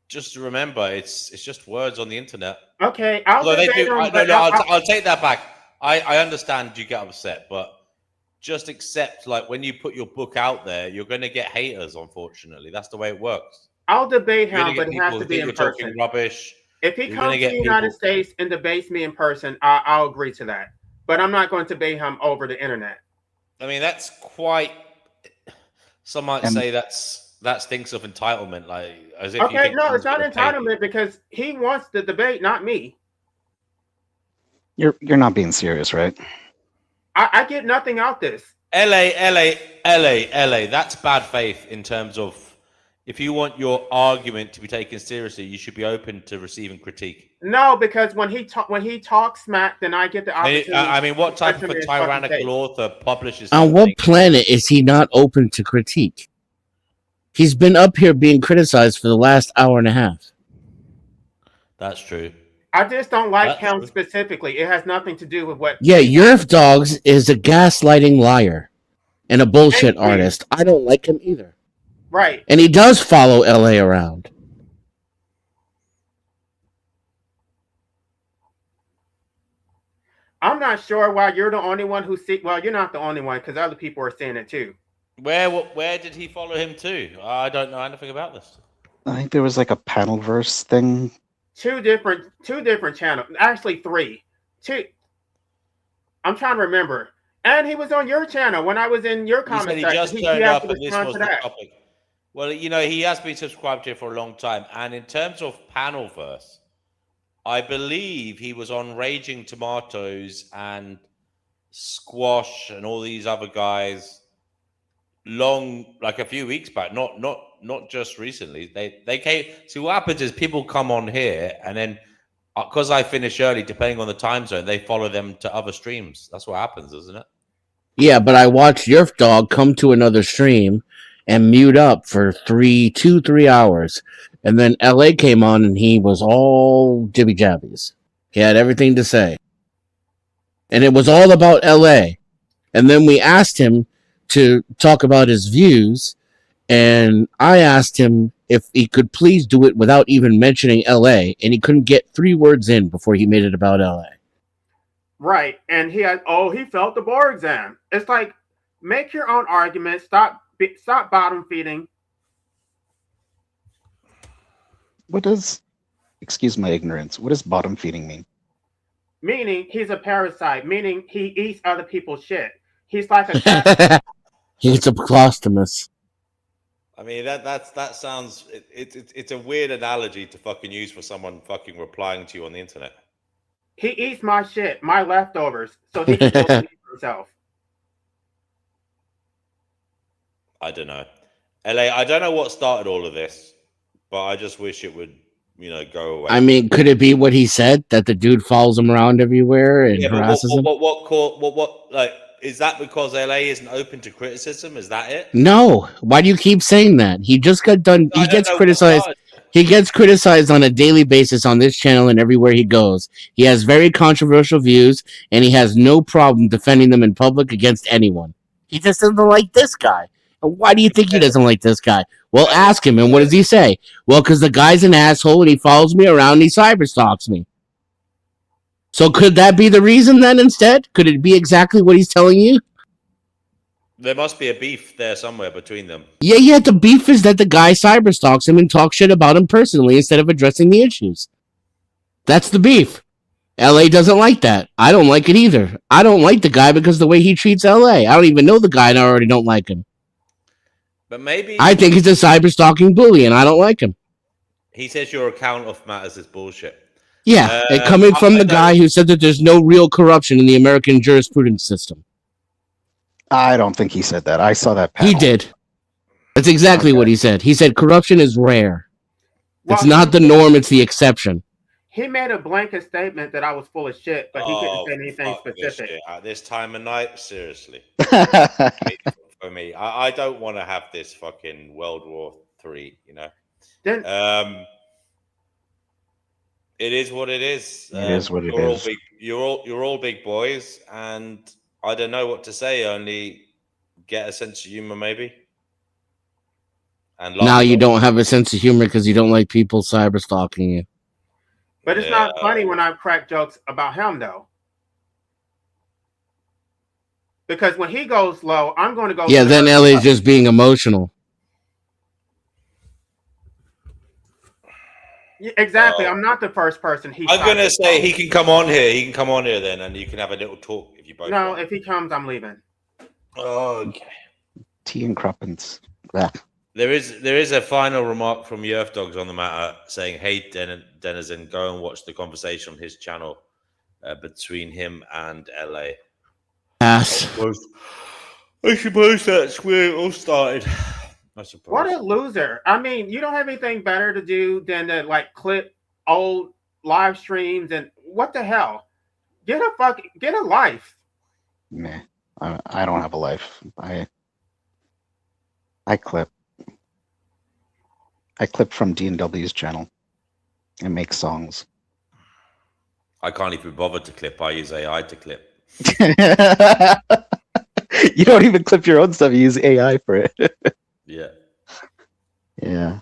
just remember, it's just words on the internet. Okay, I'll take that back. I understand you get upset, but just accept, like, when you put your book out there, you're going to get haters, unfortunately. That's the way it works. I'll debate You're gonna him, get but it has people to who be think in you're talking person. rubbish. If he You're comes gonna to get the United people- States and debates me in person, I'll agree to that. But I'm not going to debate him over the internet. I mean, that's quite. Some might say that stinks of entitlement, like as if. You Okay, think no, it's someone's not gonna pay entitlement because he wants the debate, not me. You're not being serious, right? I get nothing out this. LA. That's bad faith in terms of if you want your argument to be taken seriously, you should be open to receiving critique. No, because when he talks smack, then I get the opportunity. I mean, what to type touch of him a in his fucking tyrannical face. author publishes On something? what planet is he not open to critique? He's been up here being criticized for the last hour and a half. That's true. I just don't like That's him true. specifically. It has nothing to do with what. Yeah, Yerf Dogs is a gaslighting liar and a bullshit Thank you. artist. I don't like him either. Right. And he does follow LA around. I'm not sure why you're the only one who see. Well, you're not the only one because other people are seeing it too. Where did he follow him to? I don't know anything about this. I think there was like a panel verse thing. Two different channels. Actually, three. Two. I'm trying to remember. And he was on your channel when I was in your He comment said he section. just He turned has up to and this respond was to the that. topic. Well, he has been subscribed to it for a long time. And in terms of Panelverse, I believe he was on Raging Tomatoes and Squash and all these other guys like a few weeks back, not just recently. They came. See, what happens is people come on here and then because I finish early, depending on the time zone, they follow them to other streams. That's what happens, isn't it? Yeah, but I watched Yerf Dog come to another stream and mute up for 3 hours. And then LA came on and he was all jibby jabbies. He had everything to say. And it was all about LA. And then we asked him to talk about his views. And I asked him if he could please do it without even mentioning LA. And he couldn't get 3 words in before he made it about LA. Right. And he felt the bar exam. It's like, make your own argument. Stop bottom feeding. What does, excuse my ignorance, what does bottom feeding mean? Meaning he's a parasite. Meaning he eats other people's shit. He's like a cat. He's a Clostomus. I mean that sounds it's a weird analogy to fucking use for someone fucking replying to you on the internet. He eats my shit, my leftovers, so he can feel for himself. I don't know. LA, I don't know what started all of this, but I just wish it would, go away. I mean, could it be what he said, that the dude follows him around everywhere and harasses him? Like, is that because LA isn't open to criticism? Is that it? No. Why do you keep saying that? He just got done. He gets criticized. He gets criticized on a daily basis on this channel and everywhere he goes. He has very controversial views, and he has no problem defending them in public against anyone. He just doesn't like this guy. And why do you think he doesn't like this guy? Well, ask him, and what does he say? Well, because the guy's an asshole, and he follows me around, and he cyberstalks me. So could that be the reason then instead? Could it be exactly what he's telling you? There must be a beef there somewhere between them. Yeah, the beef is that the guy cyberstalks him and talks shit about him personally instead of addressing the issues. That's the beef. LA doesn't like that. I don't like it either. I don't like the guy because of the way he treats LA. I don't even know the guy and I already don't like him. But maybe I think he's a cyberstalking bully and I don't like him. He says your account of matters is bullshit. Yeah, and coming from the guy who said that there's no real corruption in the American jurisprudence system. I don't think he said that. I saw that panel. He did. That's exactly what he said. He said corruption is rare. It's not the norm, it's the exception. He made a blanket statement that I was full of shit, but he couldn't say anything specific. At this time of night, seriously. For me, I don't want to have this fucking World War III, it is what it is. It is what it is. You're all big boys, and I don't know what to say. Only get a sense of humor, maybe. And now you don't have a sense of humor because you don't like people cyberstalking you. But it's not funny when I crack jokes about him, though. Because when he goes low, I'm going to go. Yeah, then LA's just being emotional. Exactly. I'm not the first person. I'm going to say he can come on here. He can come on here then, and you can have a little talk if you both. No, want. if he comes, I'm leaving. Okay. Tea and crumpets. There is a final remark from Yerf Dogs on the matter saying, "Hey, Denizen, go and watch the conversation on his channel between him and LA." Ass. I suppose that's where it all started. I suppose. What a loser! I mean, you don't have anything better to do than to clip old live streams and what the hell? Get a life. Meh. I don't have a life. I clip. I clip from D&W's channel and make songs. I can't even bother to clip. I use AI to clip. You don't even clip your own stuff. You use AI for it. Yeah. Yeah.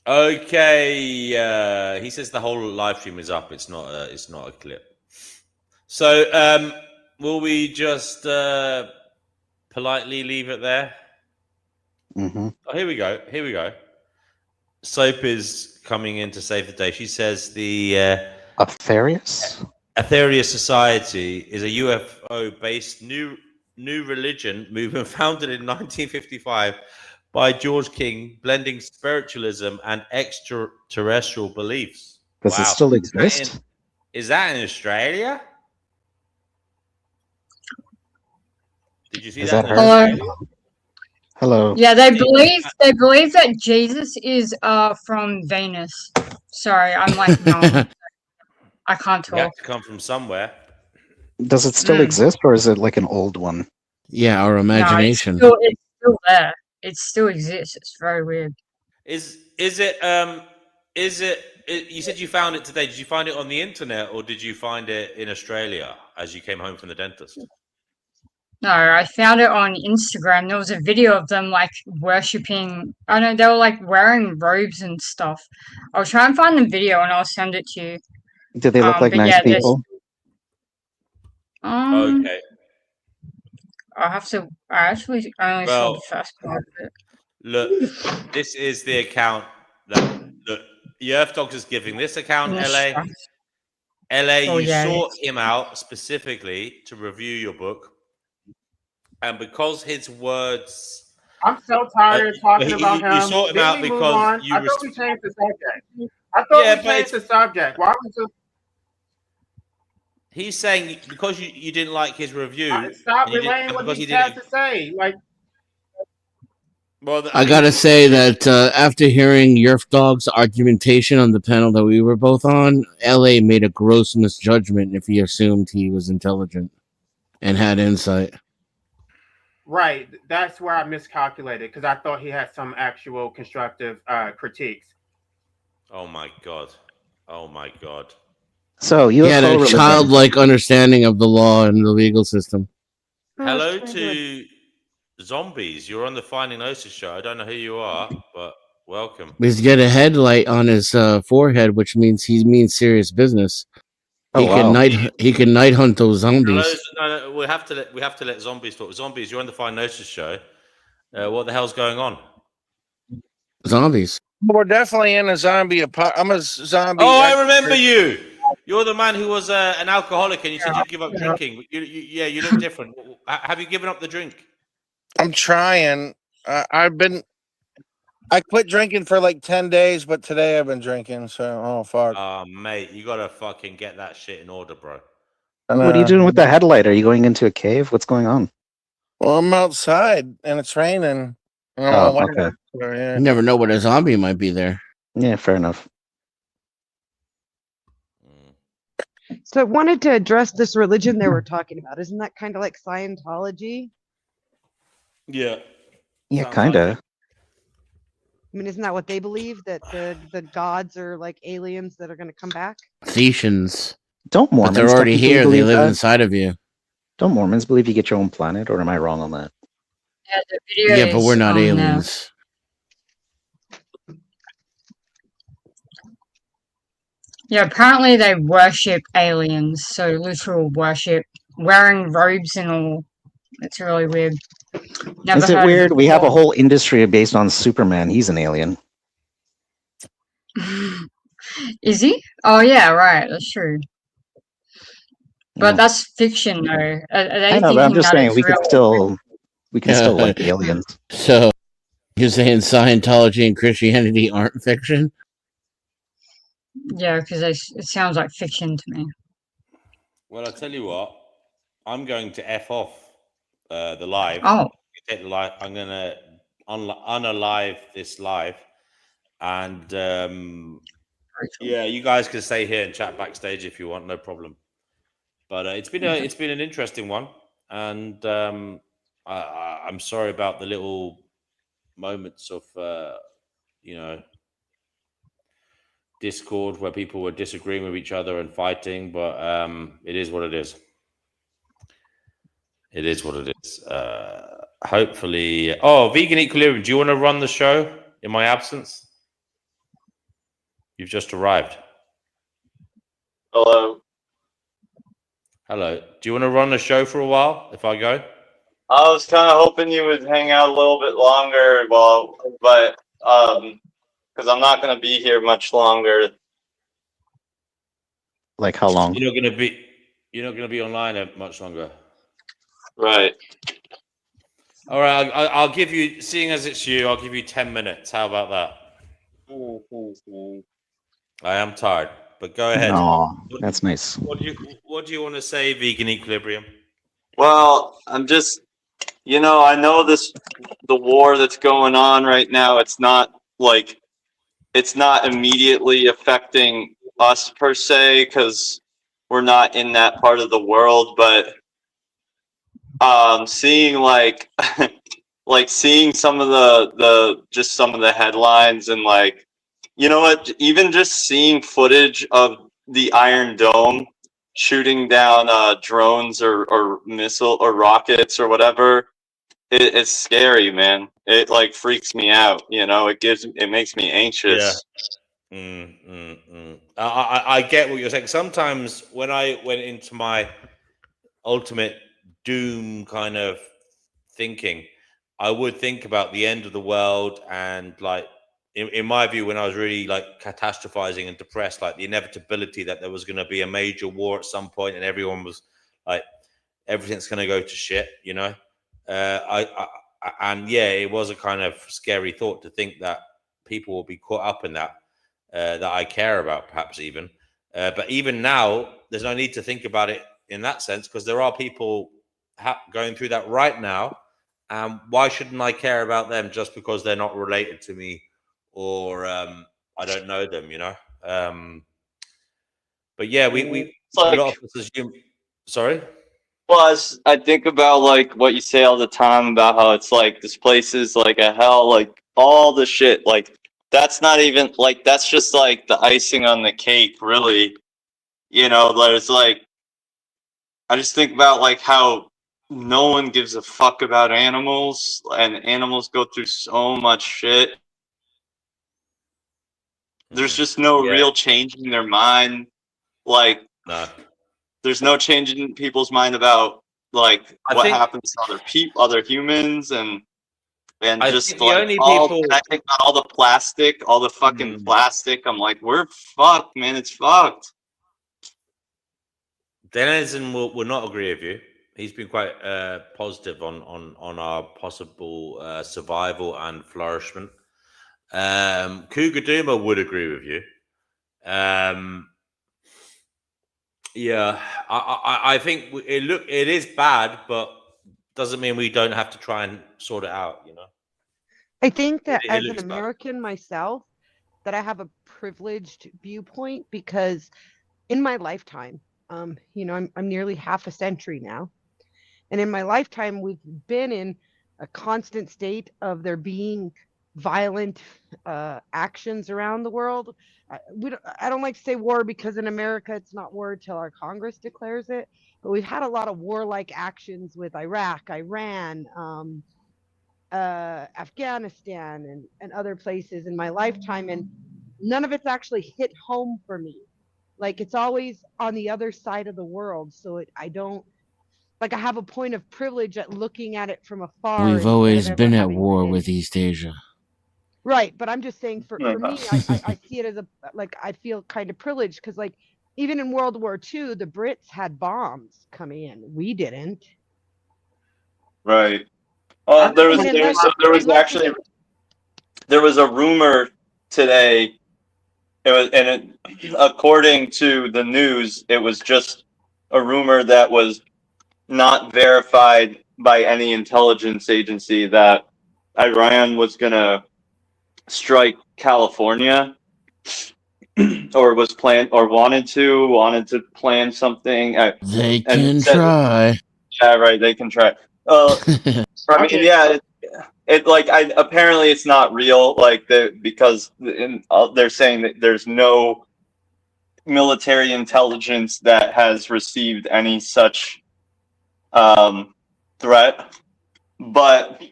Okay. He says the whole live stream is up. It's not a clip. So will we just politely leave it there? Mm-hmm. Oh, here we go. Soap is coming in to save the day. She says the Aetherius Society is a UFO-based new religion movement founded in 1955 by George King, blending spiritualism and extraterrestrial beliefs. Does it still exist? Is that in Australia? Did you see Is that? that her? Hello. Yeah, they believe that Jesus is from Venus. Sorry, I'm like numb. I can't You have talk. to come from somewhere. Does it still exist, or is it like an old one? Yeah, our imagination. No, it's still there. It still exists. It's very weird. Is it you said you found it today. Did you find it on the internet or did you find it in Australia as you came home from the dentist? No, I found it on Instagram. There was a video of them like worshipping. I know they were like wearing robes and stuff. I'll try and find the video and I'll send it to you. Do they look like but nice yeah, people? Okay. I'll have to. I actually only saw the first part of it. Look, this is the account that the Earth Dogs is giving. This account, LA. Oh, You yeah, sought him out specifically to review your book, and because his words. I'm so tired of talking about him. You sought him out we move because on? you. I thought we changed the subject. I thought we changed the subject. Why was it? He's saying because you didn't like his review. Stop relaying what he has to say. Like, well, I gotta say that after hearing Yerf Dog's argumentation on the panel that we were both on, LA made a gross misjudgment if he assumed he was intelligent and had insight. right. That's where I miscalculated because I thought he had some actual constructive critiques. Oh my god! Oh my god! So he had a childlike understanding of the law and the legal system. Hello to zombies. You're on the Finding Gnosis show. I don't know who you are, but welcome. He's got a headlight on his forehead, which means he means serious business. He can night hunt those zombies. Hello, no, we have to let zombies talk. Zombies, you're on the Finding Gnosis show. What the hell's going on? Zombies. We're definitely in a zombie. I'm a zombie. Oh, I remember you. You're the man who was an alcoholic, and you said you'd give up drinking. You look different. Have you given up the drink? I'm trying. I quit drinking for like 10 days, but today I've been drinking. So, oh fuck. Oh, mate, you gotta fucking get that shit in order, bro. What are you doing with the headlight? Are you going into a cave? What's going on? Well, I'm outside and it's raining. Oh, okay. You never know what a zombie might be there. Yeah, fair enough. So I wanted to address this religion they were talking about. Isn't that kind of like Scientology? Yeah. Yeah, kind of. I mean, isn't that what they believe? That the gods are like aliens that are going to come back? Thetians. Don't Mormons? But they're already technically here. They believe live that? inside of you. Don't Mormons believe you get your own planet, or am I wrong on that? Yeah, the video Yeah, but we're not aliens. Yeah, apparently they worship aliens, so literal worship, wearing robes and all. It's really weird. Never Is it heard of weird? We have a before. whole industry based on Superman. He's an alien. Is he? Oh yeah, right. That's true. But that's fiction, though. Are they I know, but I'm thinking just that saying it's we can real? still like aliens. So you're saying Scientology and Christianity aren't fiction? Yeah, because it sounds like fiction to me. Well, I tell you what, I'm going to F off the live. Oh. Take the live. I'm gonna unalive this live, and yeah, you guys can stay here and chat backstage if you want, no problem. But it's been an interesting one, and I'm sorry about the little moments of discord where people were disagreeing with each other and fighting, but it is what it is. It is what it is. Hopefully, Vegan Equilibrium, do you want to run the show in my absence? You've just arrived. Hello. Hello. Do you want to run the show for a while if I go? I was kind of hoping you would hang out a little bit longer, but because I'm not going to be here much longer. Like how long? You're not going to be online much longer. Right. All right. I'll give you, seeing as it's you, I'll give you 10 minutes. How about that? I am tired, but go ahead. No, that's nice. What do you want to say, Vegan Equilibrium? Well, I'm just, I know the war that's going on right now, it's not immediately affecting us per se, because we're not in that part of the world, but seeing seeing some of the headlines and even just seeing footage of the Iron Dome shooting down drones or missile or rockets or whatever, it's scary, man. It freaks me out. It makes me anxious. Yeah. I get what you're saying. Sometimes when I went into my ultimate doom kind of thinking, I would think about the end of the world and in my view, when I was really catastrophizing and depressed, the inevitability that there was going to be a major war at some point and everyone was everything's going to go to shit, and it was a kind of scary thought to think that people will be caught up in that I care about, perhaps even. But even now, there's no need to think about it in that sense, because there are people going through that right now. Why shouldn't I care about them just because they're not related to me or I don't know them, but yeah, we a lot of us assume. Sorry. Well, I think about what you say all the time about how it's this place is like a hell, all the shit, that's not even that's just the icing on the cake, really. There's I just think about how no one gives a fuck about animals, and animals go through so much shit. There's just no real change in their mind. No. There's no change in people's mind about what happens to other humans, and just I think about all the plastic, all the fucking plastic. I'm we're fucked, man. It's fucked. Denizen will not agree with you. He's been quite positive on our possible survival and flourishment. Cougar Duma would agree with you. I think it is bad, but doesn't mean we don't have to try and sort it out. I think that as an American myself, that I have a privileged viewpoint, because in my lifetime, I'm nearly half a century now, and in my lifetime we've been in a constant state of there being violent actions around the world. I don't like to say war, because in America it's not war till our Congress declares it, but we've had a lot of warlike actions with Iraq, Iran, Afghanistan, and other places in my lifetime, and none of it's actually hit home for me. It's always on the other side of the world, so I don't I have a point of privilege at looking at it from afar. We've always been at war with East Asia. Right, but I'm just saying for me, I see it as I feel kind of privileged, because even in World War II, the Brits had bombs coming in. We didn't. Right. There was a rumor today. According to the news, it was just a rumor that was not verified by any intelligence agency that Iran was gonna strike California, or was planned, or wanted to plan something. They can try. Yeah, right. They can try. I mean, yeah, it like apparently it's not real, like because they're saying that there's no military intelligence that has received any such threat. But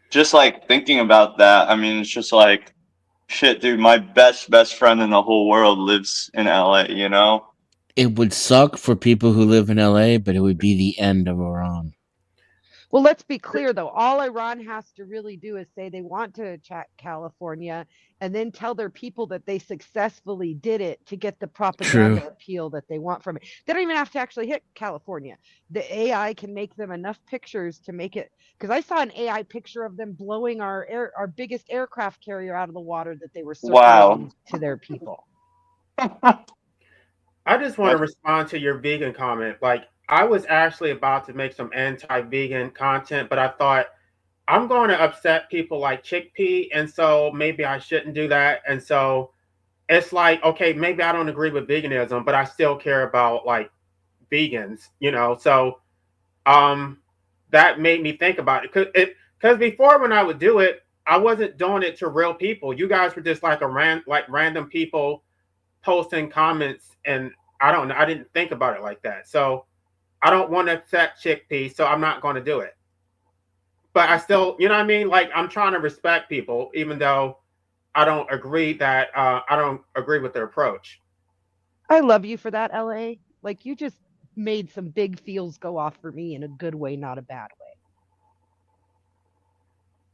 just like thinking about that, I mean, it's just like, shit, dude, my best friend in the whole world lives in LA, you know? It would suck for people who live in LA, but it would be the end of Iran. Well, let's be clear, though. All Iran has to really do is say they want to attack California and then tell their people that they successfully did it to get the propaganda appeal that they want from it. They don't even have to actually hit California. The AI can make them enough pictures to make it. Because I saw an AI picture of them blowing our biggest aircraft carrier out of the water that they were circulating to their people. I just want to respond to your vegan comment. Like, I was actually about to make some anti-vegan content, but I thought I'm going to upset people like Chickpea, and so maybe I shouldn't do that. And so it's like, okay, maybe I don't agree with veganism, but I still care about like vegans, you know. So that made me think about it. Because before, when I would do it, I wasn't doing it to real people. You guys were just like random people posting comments, and I don't know. I didn't think about it like that. So I don't want to upset Chickpea, so I'm not going to do it. But I still, you know what I mean? Like, I'm trying to respect people, even though I don't agree with their approach. I love you for that, LA. Like, you just made some big feels go off for me in a good way, not a bad way.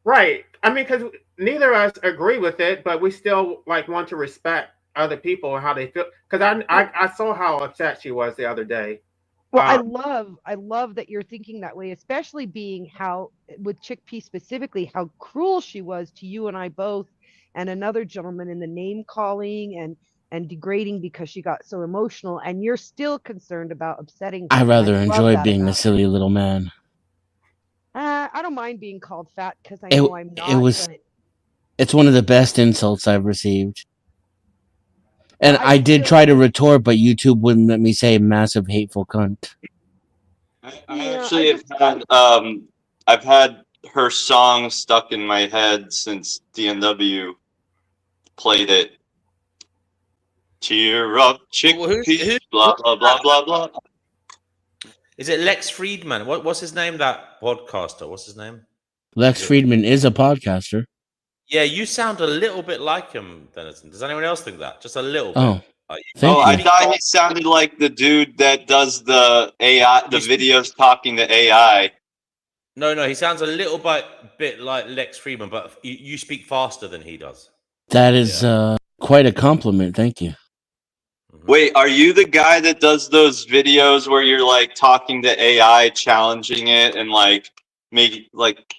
Right. I mean, because neither of us agree with it, but we still like want to respect other people and how they feel. Because I saw how upset she was the other day. Well, I love that you're thinking that way, especially being how, with Chickpea specifically, how cruel she was to you and I both, and another gentleman, in the name calling and degrading because she got so emotional, and you're still concerned about upsetting her. I rather I love enjoy that being about the silly little man. I don't mind being called fat because I know I'm not. But It's one of the best insults I've received. And I I did try to retort, but YouTube wouldn't let me say massive hateful cunt. I actually I've had her song stuck in my head since DNW played it. Cheer up, Chickpea, blah blah blah blah blah. Is it Lex Friedman? What's his name? That podcaster. What's his name? Lex Friedman is a podcaster. Yeah, you sound a little bit like him, Denison. Does anyone else think that? Just a little bit. Oh, thank you. I thought he sounded like the dude that does the AI, the videos talking to AI. No, he sounds a little bit like Lex Friedman, but you speak faster than he does. That is quite a compliment. Thank you. Wait, are you the guy that does those videos where you're like talking to AI, challenging it, and like make like,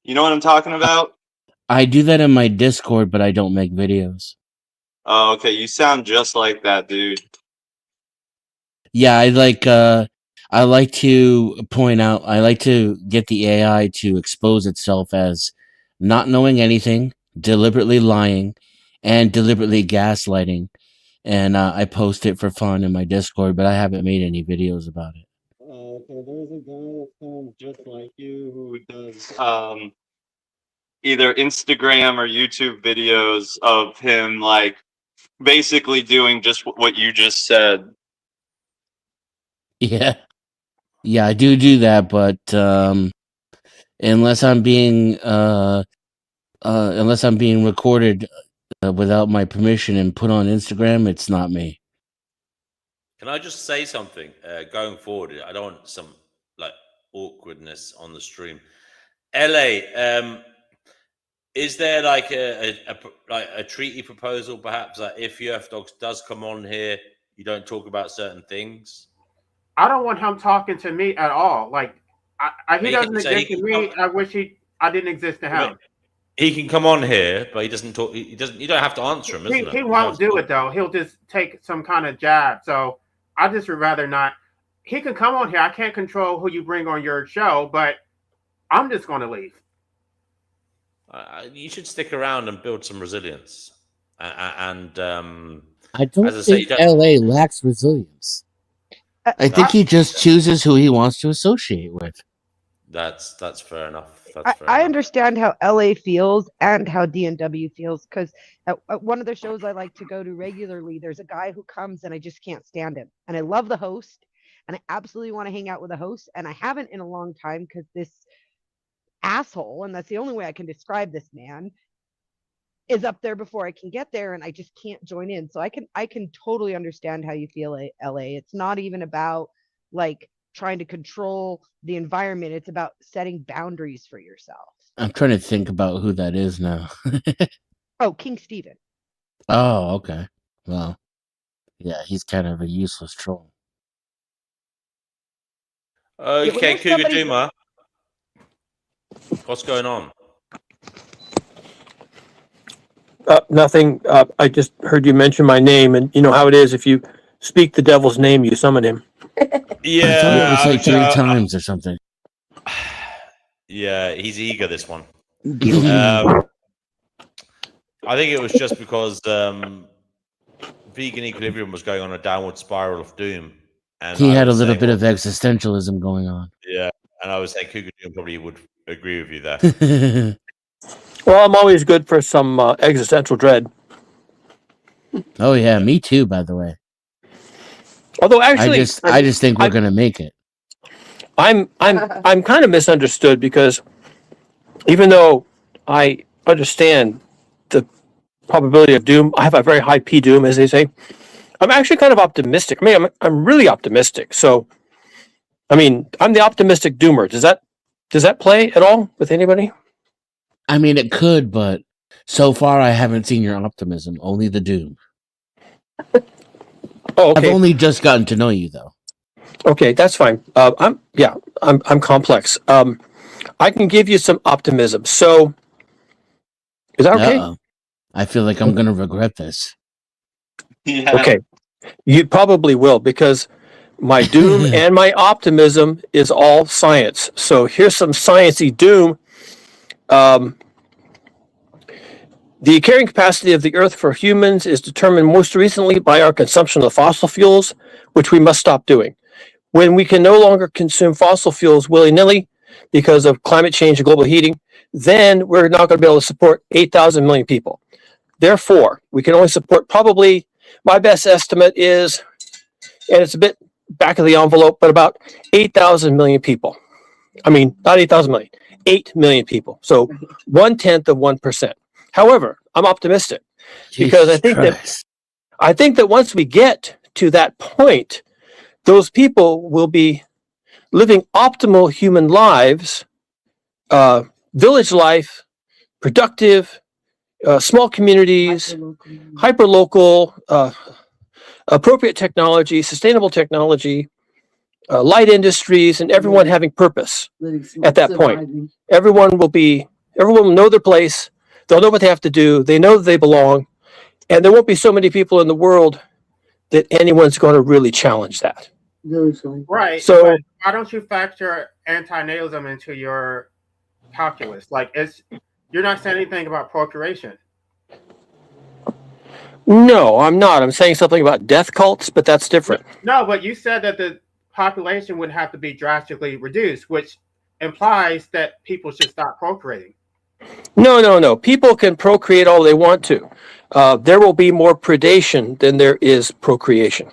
you know what I'm talking about? I do that in my Discord, but I don't make videos. Oh, okay. You sound just like that, dude. Yeah, I like to point out, I like to get the AI to expose itself as not knowing anything, deliberately lying, and deliberately gaslighting. And I post it for fun in my Discord, but I haven't made any videos about it. Okay, there's a guy that sounds just like you who does either Instagram or YouTube videos of him like basically doing just what you just said. Yeah. Yeah, I do that, but unless I'm being recorded without my permission and put on Instagram, it's not me. Can I just say something going forward? I don't want some like awkwardness on the stream. LA, is there like a treaty proposal, perhaps, that if UF Dogs does come on here, you don't talk about certain things? I don't want him talking to me at all. Like, he doesn't exist to me. I wish I didn't exist to him. He can come on here, but he doesn't talk. He doesn't. You don't have to answer him, isn't it? He won't do it though. He'll just take some kind of jab. So I just would rather not. He can come on here. I can't control who you bring on your show, but I'm just going to leave. You should stick around and build some resilience. I don't think LA lacks resilience. I think he just chooses who he wants to associate with. That's fair enough. I understand how LA feels and how DNW feels, because at one of the shows I like to go to regularly, there's a guy who comes and I just can't stand him. And I love the host and I absolutely want to hang out with the host. And I haven't in a long time because this asshole, and that's the only way I can describe this man, is up there before I can get there, and I just can't join in. So I can totally understand how you feel, LA. It's not even about like trying to control the environment. It's about setting boundaries for yourself. I'm trying to think about who that is now. Oh, King Steven. Oh, okay. Well, yeah, he's kind of a useless troll. Okay, Cougar Duma. What's going on? Nothing. I just heard you mention my name, and you know how it is. If you speak the devil's name, you summon him. Yeah, I thought it was like 3 times or something. Yeah, he's eager this one. I think it was just because Vegan Equilibrium was going on a downward spiral of doom. And He had a little bit of existentialism going on. Yeah, and I was saying Cougar Doom probably would agree with you there. Well, I'm always good for some existential dread. Oh yeah, me too. By the way, although actually, I just think we're gonna make it. I'm kind of misunderstood, because even though I understand the probability of doom, I have a very high P doom, as they say. I'm actually kind of optimistic. I mean, I'm really optimistic. So, I mean, I'm the optimistic doomer. Does that play at all with anybody? I mean, it could, but so far I haven't seen your optimism. Only the doom. Oh, okay. I've only just gotten to know you, though. Okay, that's fine. I'm complex. I can give you some optimism. So, is that okay? Uh-oh. I feel like I'm gonna regret this. Yeah. Okay, you probably will, because my doom and my optimism is all science. So here's some sciencey doom. The carrying capacity of the Earth for humans is determined most recently by our consumption of fossil fuels, which we must stop doing. When we can no longer consume fossil fuels willy-nilly because of climate change and global heating, then we're not going to be able to support 8,000 million people. Therefore, we can only support, probably, my best estimate is, and it's a bit back of the envelope, but about 8,000 million people. I mean, not 8,000 million, 8 million people. So 1/10 of 1%. However, I'm optimistic, because I think that once we get to that point, those people will be living optimal human lives, village life, productive, small communities, hyper-local, appropriate technology, sustainable technology, light industries, and everyone having purpose at that point. Everyone will know their place. They'll know what they have to do. They know that they belong. And there won't be so many people in the world that anyone's going to really challenge that. Right. So, but why don't you factor antinatalism into your calculus? Like, you're not saying anything about procreation. no, I'm not. I'm saying something about death cults, but that's different. No, but you said that the population would have to be drastically reduced, which implies that people should stop procreating. No. People can procreate all they want to. There will be more predation than there is procreation.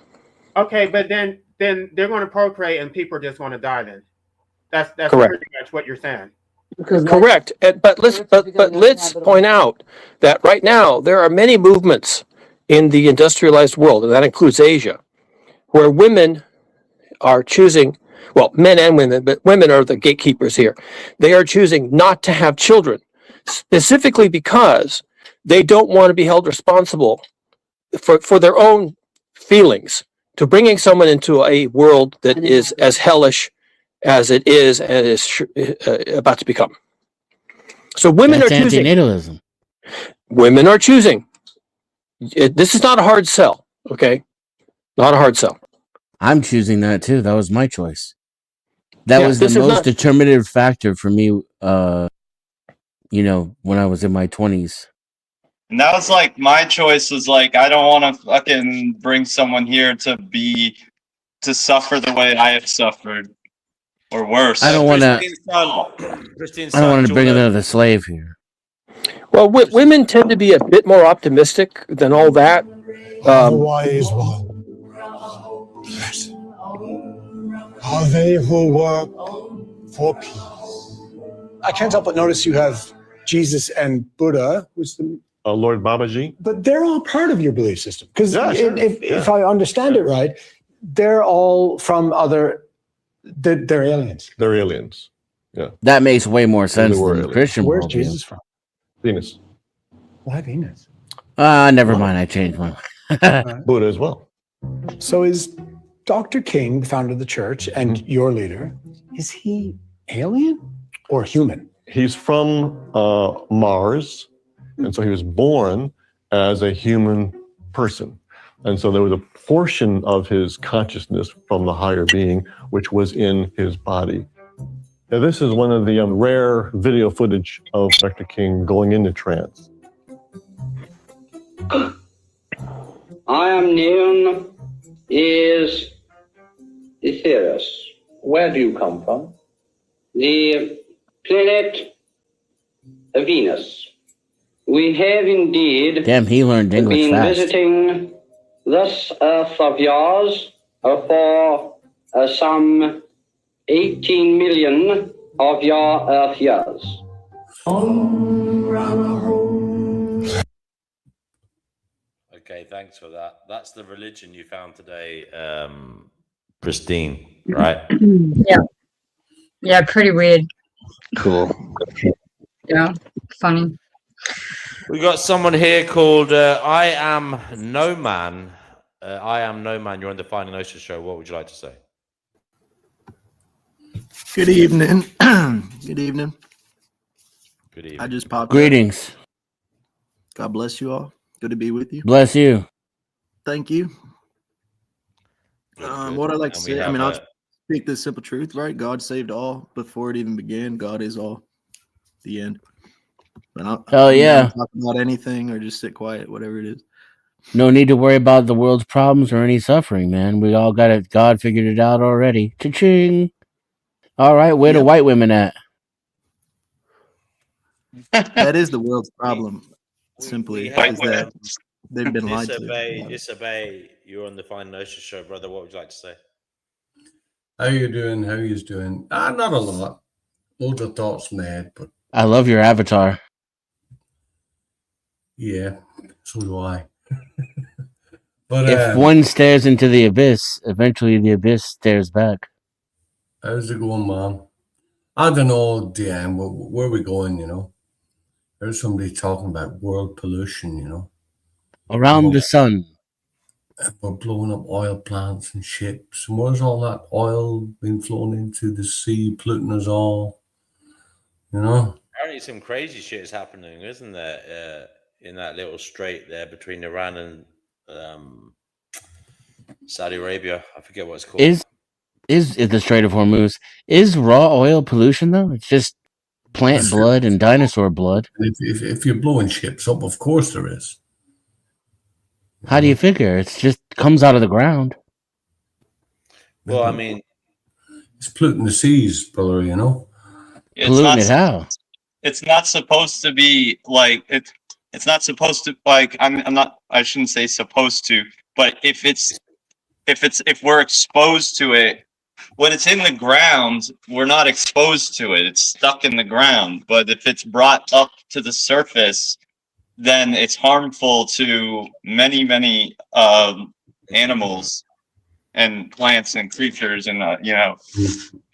Okay, but then they're going to procreate and people are just going to die then. That's Correct. pretty much what you're saying. Correct. But let's point out that right now there are many movements in the industrialized world, and that includes Asia, where women are choosing, well, men and women, but women are the gatekeepers here. They are choosing not to have children, specifically because they don't want to be held responsible for their own feelings, to bringing someone into a world that is as hellish as it is and is about to become. So women That's are choosing. antinatalism. Women are choosing. This is not a hard sell, okay? Not a hard sell. I'm choosing that too. That was my choice. That was the this is most not- determinative factor for me, when I was in my 20s. And that was like my choice was like, I don't want to fucking bring someone here to suffer the way I have suffered. or worse. I don't want to. Christine's I don't son, want to bring Jordan. another slave here. Well, women tend to be a bit more optimistic than all that. The wise one. Yes. Are they who work for peace? I can't help but notice you have Jesus and Buddha, who's the Lord Babaji. But they're all part of your belief system. Because Yeah, sure. if I understand it right, they're all from other. They're aliens. They're aliens. Yeah. That makes way more sense were than the aliens. Christian Where's worldview. Jesus from? Venus. Why Venus? Never mind. I changed one. Buddha as well. So is Dr. King, the founder of the church, and your leader, is he alien or human? He's from Mars, and so he was born as a human person. And so there was a portion of his consciousness from the higher being which was in his body. Now, this is one of the rare video footage of Dr. King going into trance. I am known is Ethereus. Where do you come from? The planet Venus. We have indeed Damn, he learned English been fast. visiting this Earth of yours for some 18 million of your Earth years. Okay, thanks for that. That's the religion you found today, Christine, right? Yeah. Yeah, pretty weird. Cool. Yeah, funny. We got someone here called I Am No Man. I Am No Man. You're on the Finding Ocean show. What would you like to say? Good evening. Good evening. Good evening. I just popped. Greetings. God bless you all. Good to be with you. Bless you. Thank you. Good. What I like to And we say, I have, mean, I'll speak the simple truth, right? God saved all before it even began. God is all. The end. But Hell I'm down yeah. to talk about anything or just sit quiet, whatever it is. No need to worry about the world's problems or any suffering, man. We all got it. God figured it out already. Cha-ching. All right, where the white women at? That is the world's problem. Simply, is that they've been lied to. Disobey. You're on the Finding Ocean show, brother. What would you like to say? How you doing? How you doing? Not a lot. Loads of thoughts mad, but I love your avatar. yeah, so do I. But If one stares into the abyss, eventually the abyss stares back. how's it going, Mom? I don't know, Dan. Where are we going? You know, there's somebody talking about world pollution. You know, Around the sun. we're blowing up oil plants and ships. And where's all that oil being flown into the sea, polluting us all? You know. Apparently, some crazy shit is happening, isn't there? In that little strait there between Iran and Saudi Arabia. I forget what it's called. Is the Strait of Hormuz? Is raw oil pollution though? It's just plant blood and dinosaur blood. If you're blowing ships up, of course there is. How do you figure? It's just comes out of the ground. Well, I mean, it's polluting the seas, brother. You know. Polluting it how? It's not supposed to be like it. It's not supposed to like. I'm not. I shouldn't say supposed to. But if we're exposed to it, when it's in the ground, we're not exposed to it. It's stuck in the ground. But if it's brought up to the surface, then it's harmful to many animals and plants and creatures, and you know.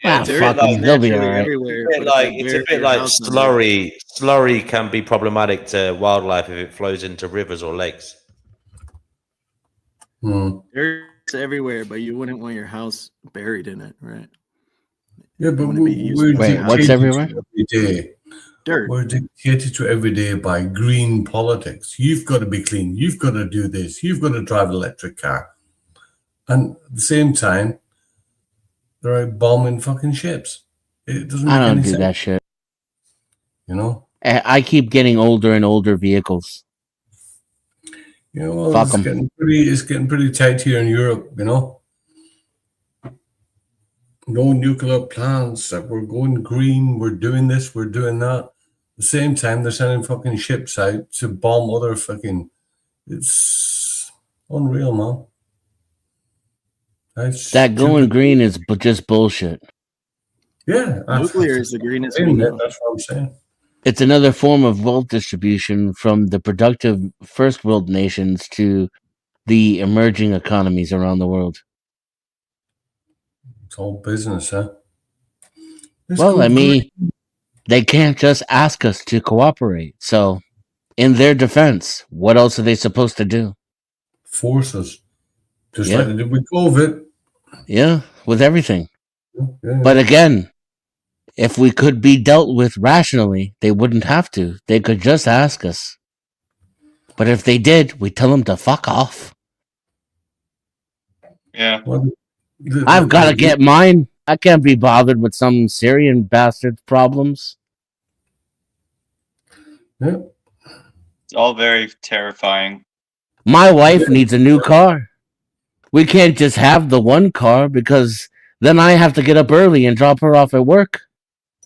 Ah, fuck them. They'll be all right. It's a bit like slurry. Slurry can be problematic to wildlife if it flows into rivers or lakes. There's everywhere, but you wouldn't want your house buried in it, right? Yeah, but Wait, what's everywhere? Every day. Dirt. We're dictated to every day by green politics. You've got to be clean. You've got to do this. You've got to drive an electric car. And at the same time, they're out bombing fucking ships. It doesn't make I don't any do sense. that shit. You know? I keep getting older and older vehicles. You know, well, Fuck it's 'em. getting pretty tight here in Europe, you know? no nuclear plants, that we're going green, we're doing this, we're doing that. At the same time, they're sending fucking ships out to bomb other fucking. It's unreal, man. That going green is just bullshit. Yeah, Nuclear is the greenest we know. That's what I'm saying. It's another form of wealth distribution from the productive first world nations to the emerging economies around the world. It's all business, huh? Well, I mean, they can't just ask us to cooperate. So, in their defense, what else are they supposed to do? Force us. Just Yeah. like they did with COVID. Yeah, with everything. Yeah. But again, if we could be dealt with rationally, they wouldn't have to. They could just ask us. But if they did, we'd tell them to fuck off. Yeah. I've got to get mine. I can't be bothered with some Syrian bastard's problems. Yeah. It's all very terrifying. My wife needs a new car. We can't just have the one car because then I have to get up early and drop her off at work.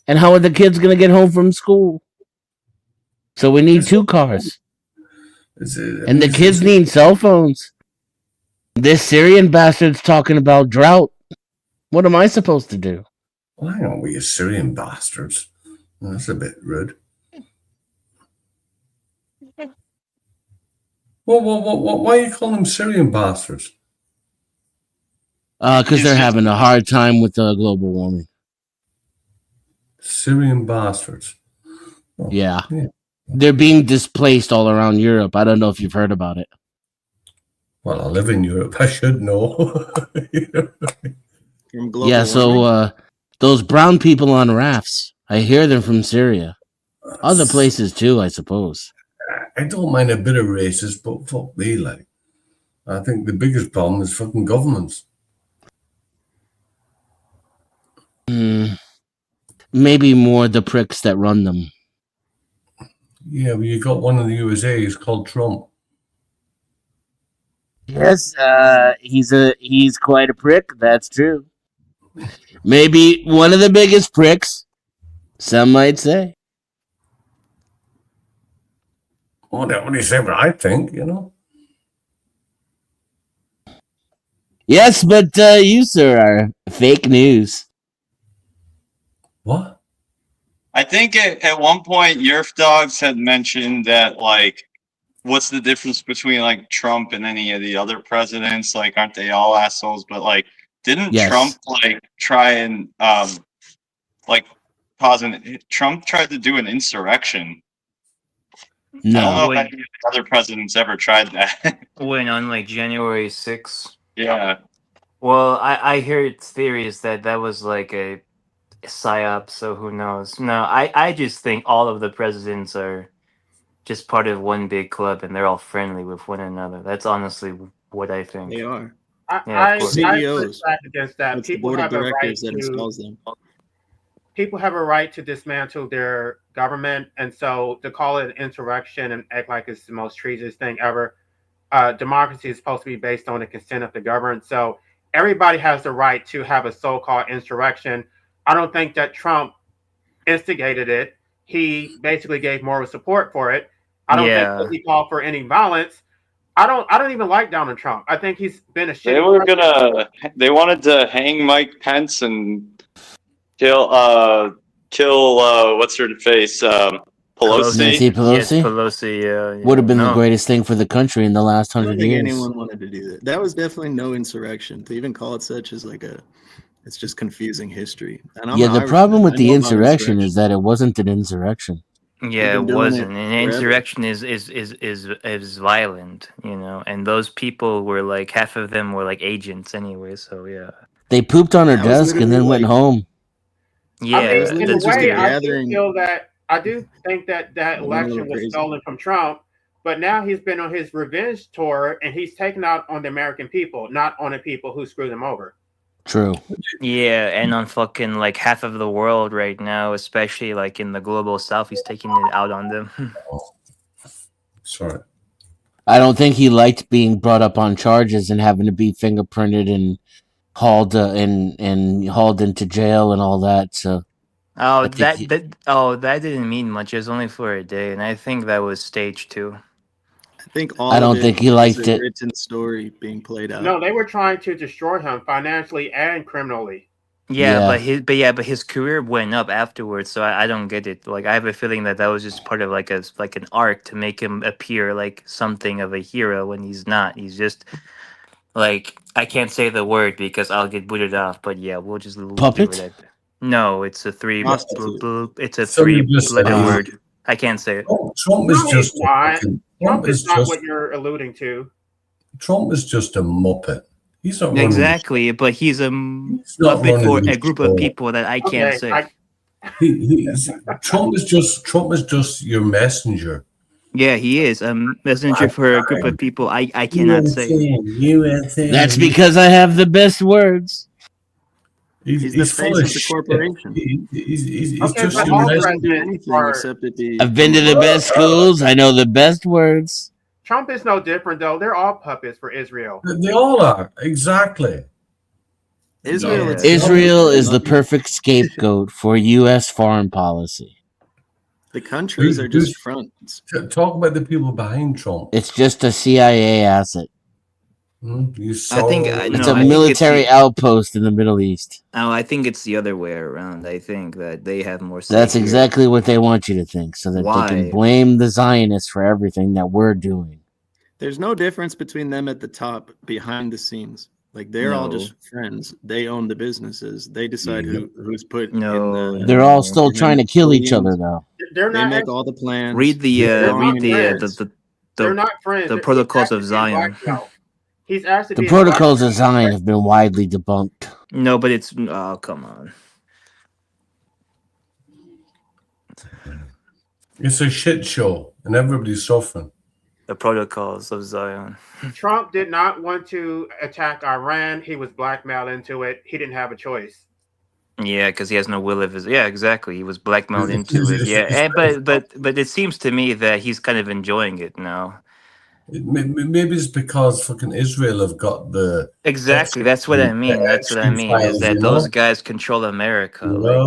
And how are the kids going to get home from school? So we need two cars. And the kids need cell phones. This Syrian bastard's talking about drought. What am I supposed to do? Why aren't we Syrian bastards? That's a bit rude. Why are you calling them Syrian bastards? Because they're having a hard time with global warming. Syrian bastards. Oh, yeah. They're being displaced all around Europe. I don't know if you've heard about it. Well, I live in Europe. I should know. Yeah, so those brown people on rafts, I hear them from Syria. Other places too, I suppose. I don't mind a bit of racist, but fuck me, like. I think the biggest problem is fucking governments. Maybe more the pricks that run them. Yeah, but you got one in the USA. He's called Trump. Yes, he's quite a prick. That's true. Maybe one of the biggest pricks, some might say. Oh, that only say what I think, you know. Yes, but you, sir, are fake news. What? I think at one point, Yerf Dogs had mentioned that, like, what's the difference between, like, Trump and any of the other presidents? Like, aren't they all assholes? But, like, didn't Trump, like, try and, like, Trump tried to do an insurrection? No. I don't know if any of the other presidents ever tried that. When on like January 6th? Yeah. Well, I heard theories that was like a psyop, so who knows? No, I just think all of the presidents are just part of one big club and they're all friendly with one another. That's honestly what I think. They are. Yeah, of course. I push back against that. It's the People board of have a right directors that to. installs them. People have a right to dismantle their government, and so to call it an insurrection and act like it's the most treasonous thing ever. Democracy is supposed to be based on the consent of the governed, so everybody has the right to have a so-called insurrection. I don't think that Trump instigated it. He basically gave moral support for it. I don't think that he called for any violence. I don't even like Donald Trump. I think he's been a shit. They wanted to hang Mike Pence and kill what's her face? Pelosi. Nancy Pelosi? Yes, Pelosi, yeah. Would have been the greatest thing for the country in the last I don't 100 think years. anyone wanted to do that. That was definitely no insurrection. To even call it such is like it's just confusing history. And I'm Yeah, an the Irishman. problem with I the know about insurrection is that it wasn't an insurrection. Yeah, been it doing wasn't. it An forever. insurrection is violent, you know, and those people were like half of them were like agents anyway. So yeah. They pooped on her That was desk and then literally went home. Yeah, I mean, in a literally just a way, I do gathering. feel that I do think that One of election them was crazy. stolen from Trump, but now he's been on his revenge tour and he's taken out on the American people, not on the people who screwed him over. True. Yeah, and on fucking like half of the world right now, especially like in the global south, he's taking it out on them. Sorry. I don't think he liked being brought up on charges and having to be fingerprinted and hauled and hauled into jail and all that. So Oh, I think he, that didn't mean much. It was only for a day, and I think that was staged too. I think I all of don't it think he is liked a it. written story being played out. No, they were trying to destroy him financially and criminally. Yeah, Yeah. but his career went up afterwards, so I don't get it. Like I have a feeling that was just part of like an arc to make him appear like something of a hero when he's not. He's just like I can't say the word because I'll get booted off. But yeah, we'll just leave it Puppet? at that. No, it's a Prostitute. it's a Somebody just said three-letter he's word. I can't say it. Trump is No, he's just a not. fucking, Trump is not what you're alluding to. Trump is just a muppet. He's not running. Exactly, but he's a He's not puppet for running a the group of show. people that I can't say. Trump is just your messenger. Yeah, he is a messenger for a group of people I cannot say. USA. That's because I have the best words. He's the face of the corporation. He's Okay, just but your all He messenger. doesn't do presidents anything are. except to be. I've been to the best schools. I know the best words. Trump is no different, though. They're all puppets for Israel. They all are exactly. Israel Yeah. itself Israel is is the nothing. perfect scapegoat for U.S. foreign policy. The countries are just fronts. Talk about the people behind Trump. It's just a CIA asset. You I think It's no, a I think it's military outpost in the Middle East. oh, I think it's the other way around. I think that they have more say That's here. exactly what they want you to think, so that they can Why? blame the Zionists for everything that we're doing. There's no difference between them at the top, behind the scenes. Like they're all No. just friends. They own the businesses. They decide who's put No, in the. They're all still trying to kill each other, though. They're They not. make all the plans. Read the They're not the They're not friends. the He's protocols of actually being Zion. blackmailed. He's actually The being protocols of blackmailed. Zion have been widely debunked. No, but it's oh come on. It's a shit show, and everybody's suffering. The protocols of Zion. Trump did not want to attack Iran. He was blackmailed into it. He didn't have a choice. Yeah, because he has no will of his. Yeah, exactly. He was blackmailed into it. Yeah, but it seems to me that he's kind of enjoying it now. Maybe it's because fucking Israel have got the Exactly. That's what I mean. That's what I mean. Is that those guys control America? You know?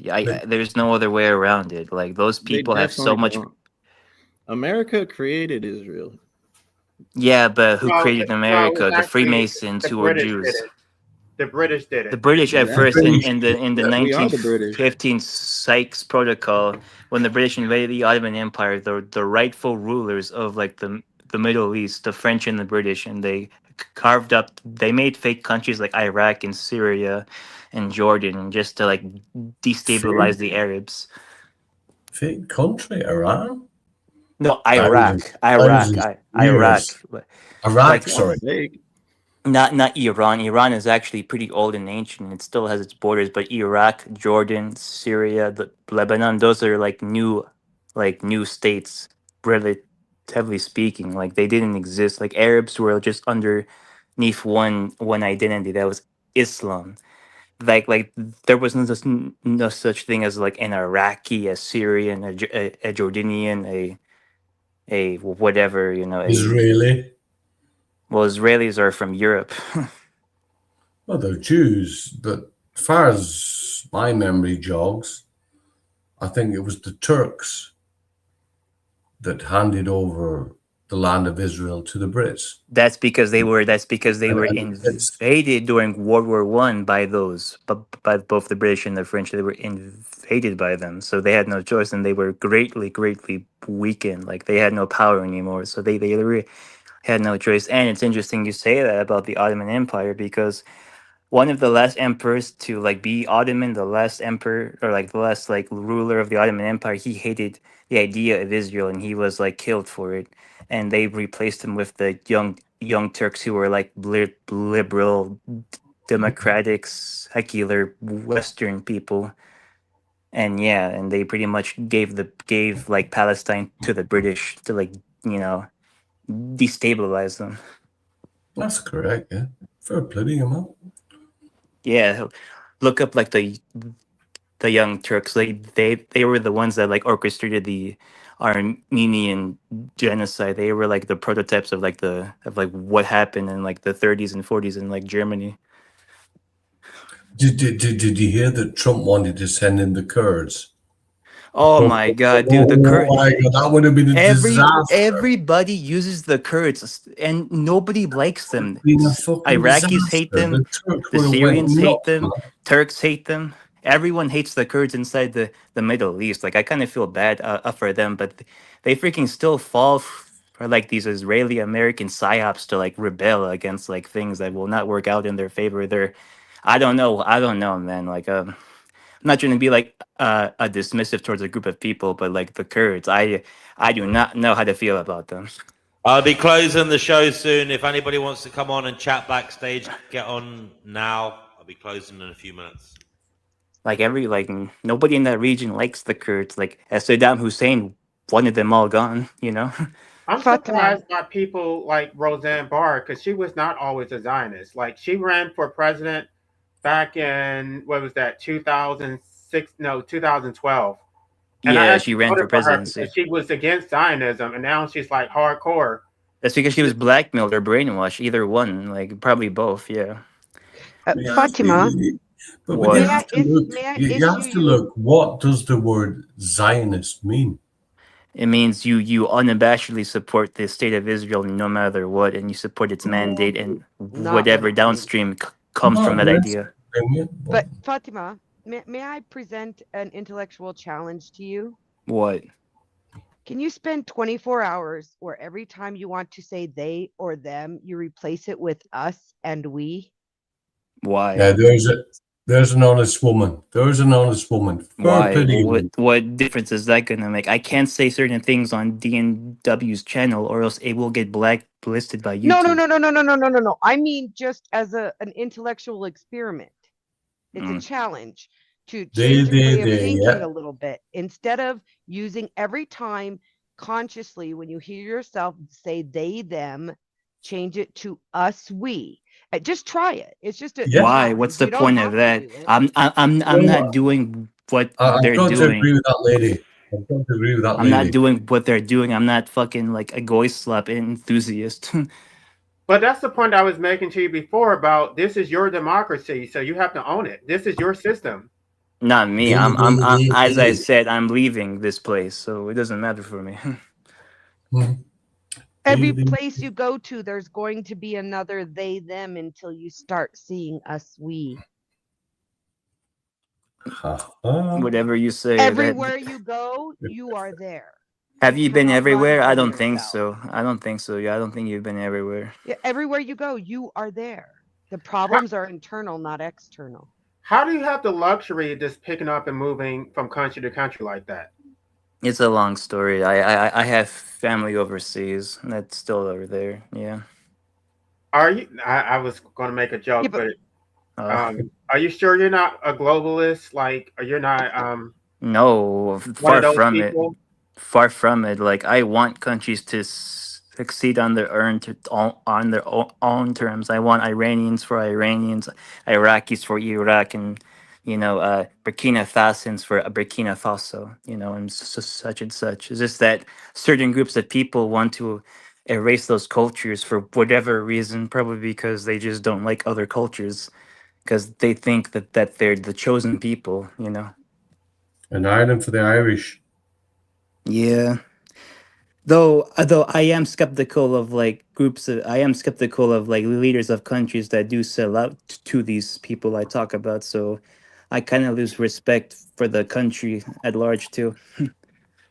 Like, there's no other way around it. Like those They people have so definitely much. don't. America created Israel. Yeah, but who No, created no, it America? was The actually Freemasons, the who were British Jews. did it. The British did it. The British at Exactly. first in the We are the British. 1915 Sykes Protocol, when the British invaded the Ottoman Empire, the rightful rulers of like the Middle East, the French and the British, and they carved up. They made fake countries like Iraq and Syria and Jordan just to like destabilize the Arabs. fake country, Iran. No, Iraq. Sorry. Not Iran. Iran is actually pretty old and ancient. It still has its borders, but Iraq, Jordan, Syria, Lebanon, those are like new states, relatively speaking. Like they didn't exist. Like Arabs were just underneath one identity. That was Islam. Like there was no such thing as like an Iraqi, a Syrian, a Jordanian, a whatever, Israeli. Well, Israelis are from Europe. Well, they're Jews, but as far as my memory jogs, I think it was the Turks that handed over the land of Israel to the Brits. That's because they were invaded during World War One by both the British and the French. They were invaded by them, so they had no choice, and they were greatly weakened. Like they had no power anymore, so they really had no choice. And it's interesting you say that about the Ottoman Empire, because one of the last emperors to like be Ottoman, the last emperor or like the last like ruler of the Ottoman Empire, he hated the idea of Israel and he was like killed for it. And they replaced him with the young Turks who were like liberal, democratic, secular Western people. And yeah, and they pretty much gave like Palestine to the British to like, destabilize them. That's correct, yeah. Fair play to you, man. Yeah, look up like the Young Turks. They were the ones that like orchestrated the Armenian genocide. They were like the prototypes of like what happened in like the 30s and 40s in like Germany. Did you hear that Trump wanted to send in the Kurds? Oh my God, dude, the Oh my God, that would have been a disaster. everybody uses the Kurds, and nobody likes them. Been a fucking Iraqis hate disaster. them. The Turks The would have went Syrians hate nuts. them. Turks hate them. Everyone hates the Kurds inside the Middle East. Like, I kind of feel bad for them, but they freaking still fall for like these Israeli American psyops to like rebel against like things that will not work out in their favor. I don't know, man. Like, I'm not trying to be like a dismissive towards a group of people, but like the Kurds, I do not know how to feel about them. I'll be closing the show soon. If anybody wants to come on and chat backstage, get on now. I'll be closing in a few minutes. Like nobody in that region likes the Kurds. Like Saddam Hussein wanted them all gone, you know. I'm surprised by people like Roseanne Barr, because she was not always a Zionist. Like, she ran for president back in, what was that, 2006? No, 2012. And I Yeah, actually she ran for voted for her presidency. because she was against Zionism, and now she's like hardcore. That's because she was blackmailed or brainwashed. Either one, like probably both. Yeah. Fatima, But What? you have to look. You have to look. What does the word Zionist mean? It means you unabashedly support the state of Israel no matter what, and you support its mandate and Not whatever what it downstream comes from that idea. But Fatima, may I present an intellectual challenge to you? What? Can you spend 24 hours where every time you want to say they or them, you replace it with us and we? Why? Yeah, there's an honest woman. There's an honest woman. Why? Pity. What difference is that gonna make? I can't say certain things on DNW's channel, or else it will get blacklisted by YouTube. No. I mean, just as an intellectual experiment. It's a challenge to change your way of thinking yeah. a little bit. Instead of using every time consciously when you hear yourself say they, them, change it to us, we. Just try it. It's just a Why? challenge. What's the You don't point have of to that? do it. I'm not doing what I've they're got to agree doing. with that lady. I've got to agree with that I'm not lady. doing what they're doing. I'm not fucking like a goy slap enthusiast. But that's the point I was making to you before about this is your democracy, so you have to own it. This is your system. Not me. I'm as I said, I'm leaving this place, so it doesn't matter for me. Every place you go to, there's going to be another they, them until you start seeing us, we. Whatever you say. Everywhere you go, you are there. Have you been cannot run everywhere? I from don't think yourself. so. I don't think so. Yeah, I don't think you've been everywhere. Yeah, everywhere you go, you are there. The problems are internal, not external. How do you have the luxury of just picking up and moving from country to country like that? It's a long story. I have family overseas that's still over there. Yeah. Are you? I was going to make a joke, but are you sure you're not a globalist? Like, you're not No, one far of those from people? it. Far from it. Like I want countries to succeed on their on their own terms. I want Iranians for Iranians, Iraqis for Iraq, and Burkina Fasans for Burkina Faso. And such and such. It's just that certain groups of people want to erase those cultures for whatever reason, probably because they just don't like other cultures, because they think that they're the chosen people. An island for the Irish. Yeah. Though I am skeptical of like I am skeptical of like leaders of countries that do sell out to these people I talk about. So I kind of lose respect for the country at large too.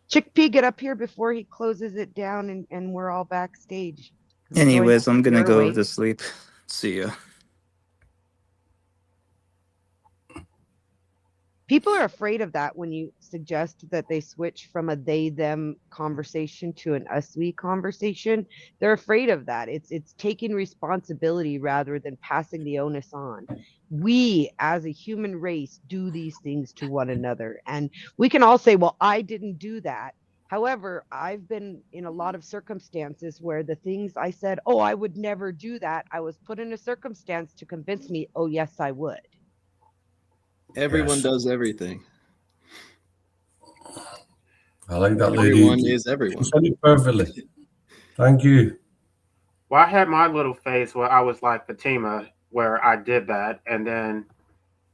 Chickpea, get up here before he closes it down and we're all backstage. Anyways, I'm gonna You're go awake. to sleep. See ya. People are afraid of that when you suggest that they switch from a they them conversation to an us we conversation. They're afraid of that. It's taking responsibility rather than passing the onus on. We as a human race do these things to one another, and we can all say, well, I didn't do that. However, I've been in a lot of circumstances where the things I said, oh, I would never do that, I was put in a circumstance to convince me, oh yes, I would. Everyone Yes. does everything. I like that lady. Everyone is everyone. She said it perfectly. Thank you. Well, I had my little phase where I was like Fatima, where I did that, and then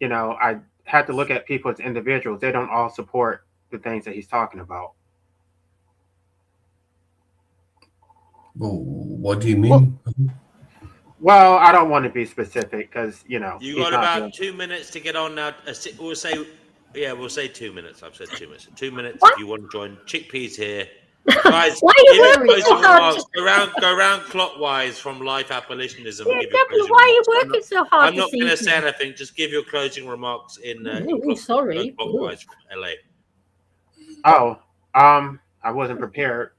I have to look at people as individuals. They don't all support the things that he's talking about. Well, what do you mean? Well, I don't want to be specific because You he's got not about doing- 2 minutes to get on now. We'll say 2 minutes. I've said 2 minutes. 2 minutes What? if you want to join. Chickpea's here. Guys, Why are you give your working so closing hard? remarks. Go round clockwise from life abolitionism. Yeah, Give your W, closing why are you remarks. working so hard I'm not this going to say evening? anything. Just give your closing remarks in Ooh, sorry. clockwise from LA. Oh, I wasn't prepared.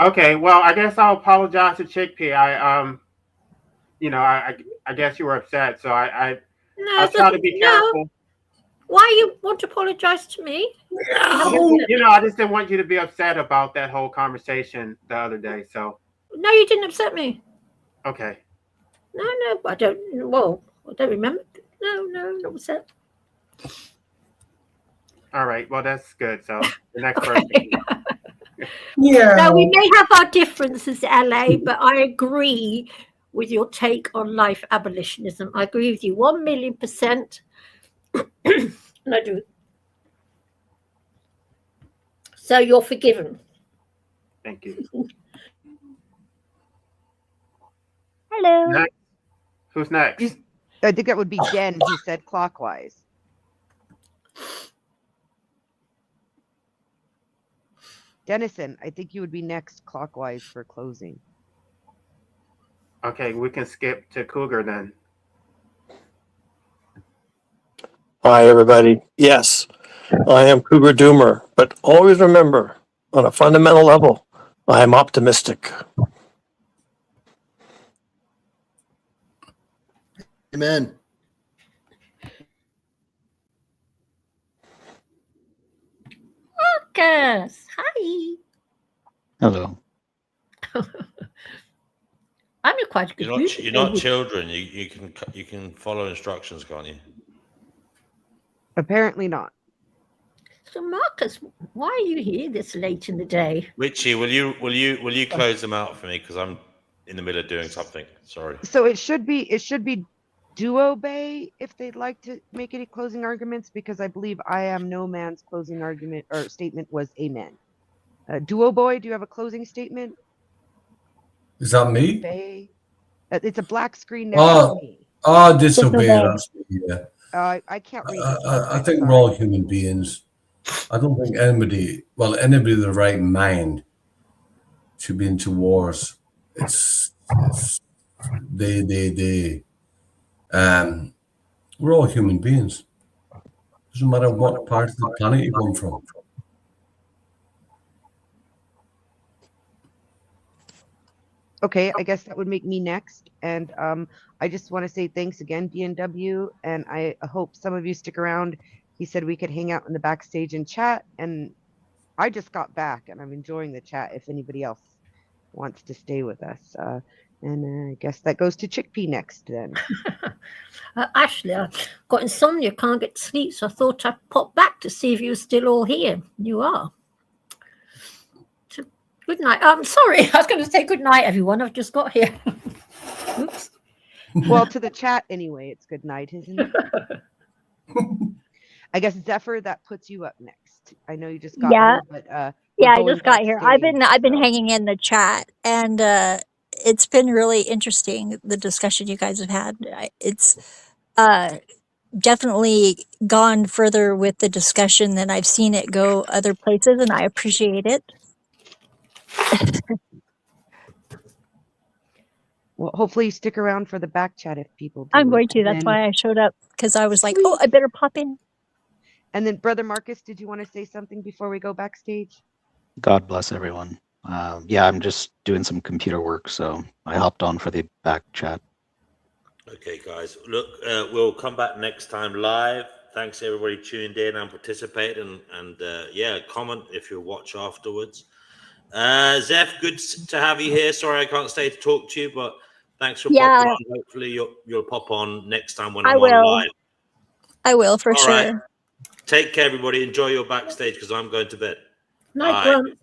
Okay, well, I guess I'll apologize to Chickpea. I guess you were upset, so I try to be careful. Why you want to apologize to me? I just didn't want you to be upset about that whole conversation the other day. So No, you didn't upset me. okay. No, I don't. Well, I don't remember. No, not upset. All right. Well, that's good. So the next person. Now we may have our differences, LA, but I agree with your take on life abolitionism. I agree with you 1,000,000%. And I do. So you're forgiven. Thank you. Hello. Next. Who's next? I think that would be Jen who said clockwise. Dennison, I think you would be next clockwise for closing. Okay, we can skip to Cougar then. Hi, everybody. Yes, I am Cougar Doomer, but always remember, on a fundamental level, I am optimistic. Amen. Marcus, hi. Hello. I'm quite good. You're not children. You can follow instructions, can't you? Apparently not. So Marcus, why are you here this late in the day? Richie, will you close them out for me because I'm in the middle of doing something. Sorry. So it should be Duo Bay if they'd like to make any closing arguments, because I believe I Am No Man's closing argument or statement was amen. Duo Boy, do you have a closing statement? Is that me? Bay. It's a black screen next to me. Disobey. That's me, yeah. I can't read it. I think we're all human beings. I don't think anybody with the right mind should be into wars. We're all human beings. Doesn't matter what part of the planet you come from. Okay, I guess that would make me next. And I just want to say thanks again, DNW, and I hope some of you stick around. He said we could hang out in the backstage and chat, and I just got back and I'm enjoying the chat if anybody else wants to stay with us. And I guess that goes to Chickpea next then. Ashley, I've got insomnia, can't get to sleep, so I thought I'd pop back to see if you were still all here. You are. So, good night. I'm sorry, I was going to say good night, everyone. I've just got here. Oops. Well, to the chat anyway, it's good night, isn't it? I guess Zephyr, that puts you up next. I know you just got Yeah. here, but Yeah, I just got here. I've been backstage, hanging in the chat, and it's been really interesting, the discussion you guys have had. It's definitely gone further with the discussion than I've seen it go other places, and I appreciate it. Well, hopefully you stick around for the back chat if people do. I'm going to. And That's then- why I showed up, because I was like, oh, I better pop in. And then, Brother Marcus, did you want to say something before we go backstage? God bless everyone. Yeah, I'm just doing some computer work, so I hopped on for the back chat. Okay, guys. Look, we'll come back next time live. Thanks everybody tuned in and participating, and yeah, comment if you watch afterwards. Zeph, good to have you here. Sorry I can't stay to talk to you, but thanks for popping on. Hopefully you'll pop on next time when I'm on live. I will, for All sure. right. Take care, everybody. Enjoy your backstage because I'm going to bed. Night, Bye. Grump.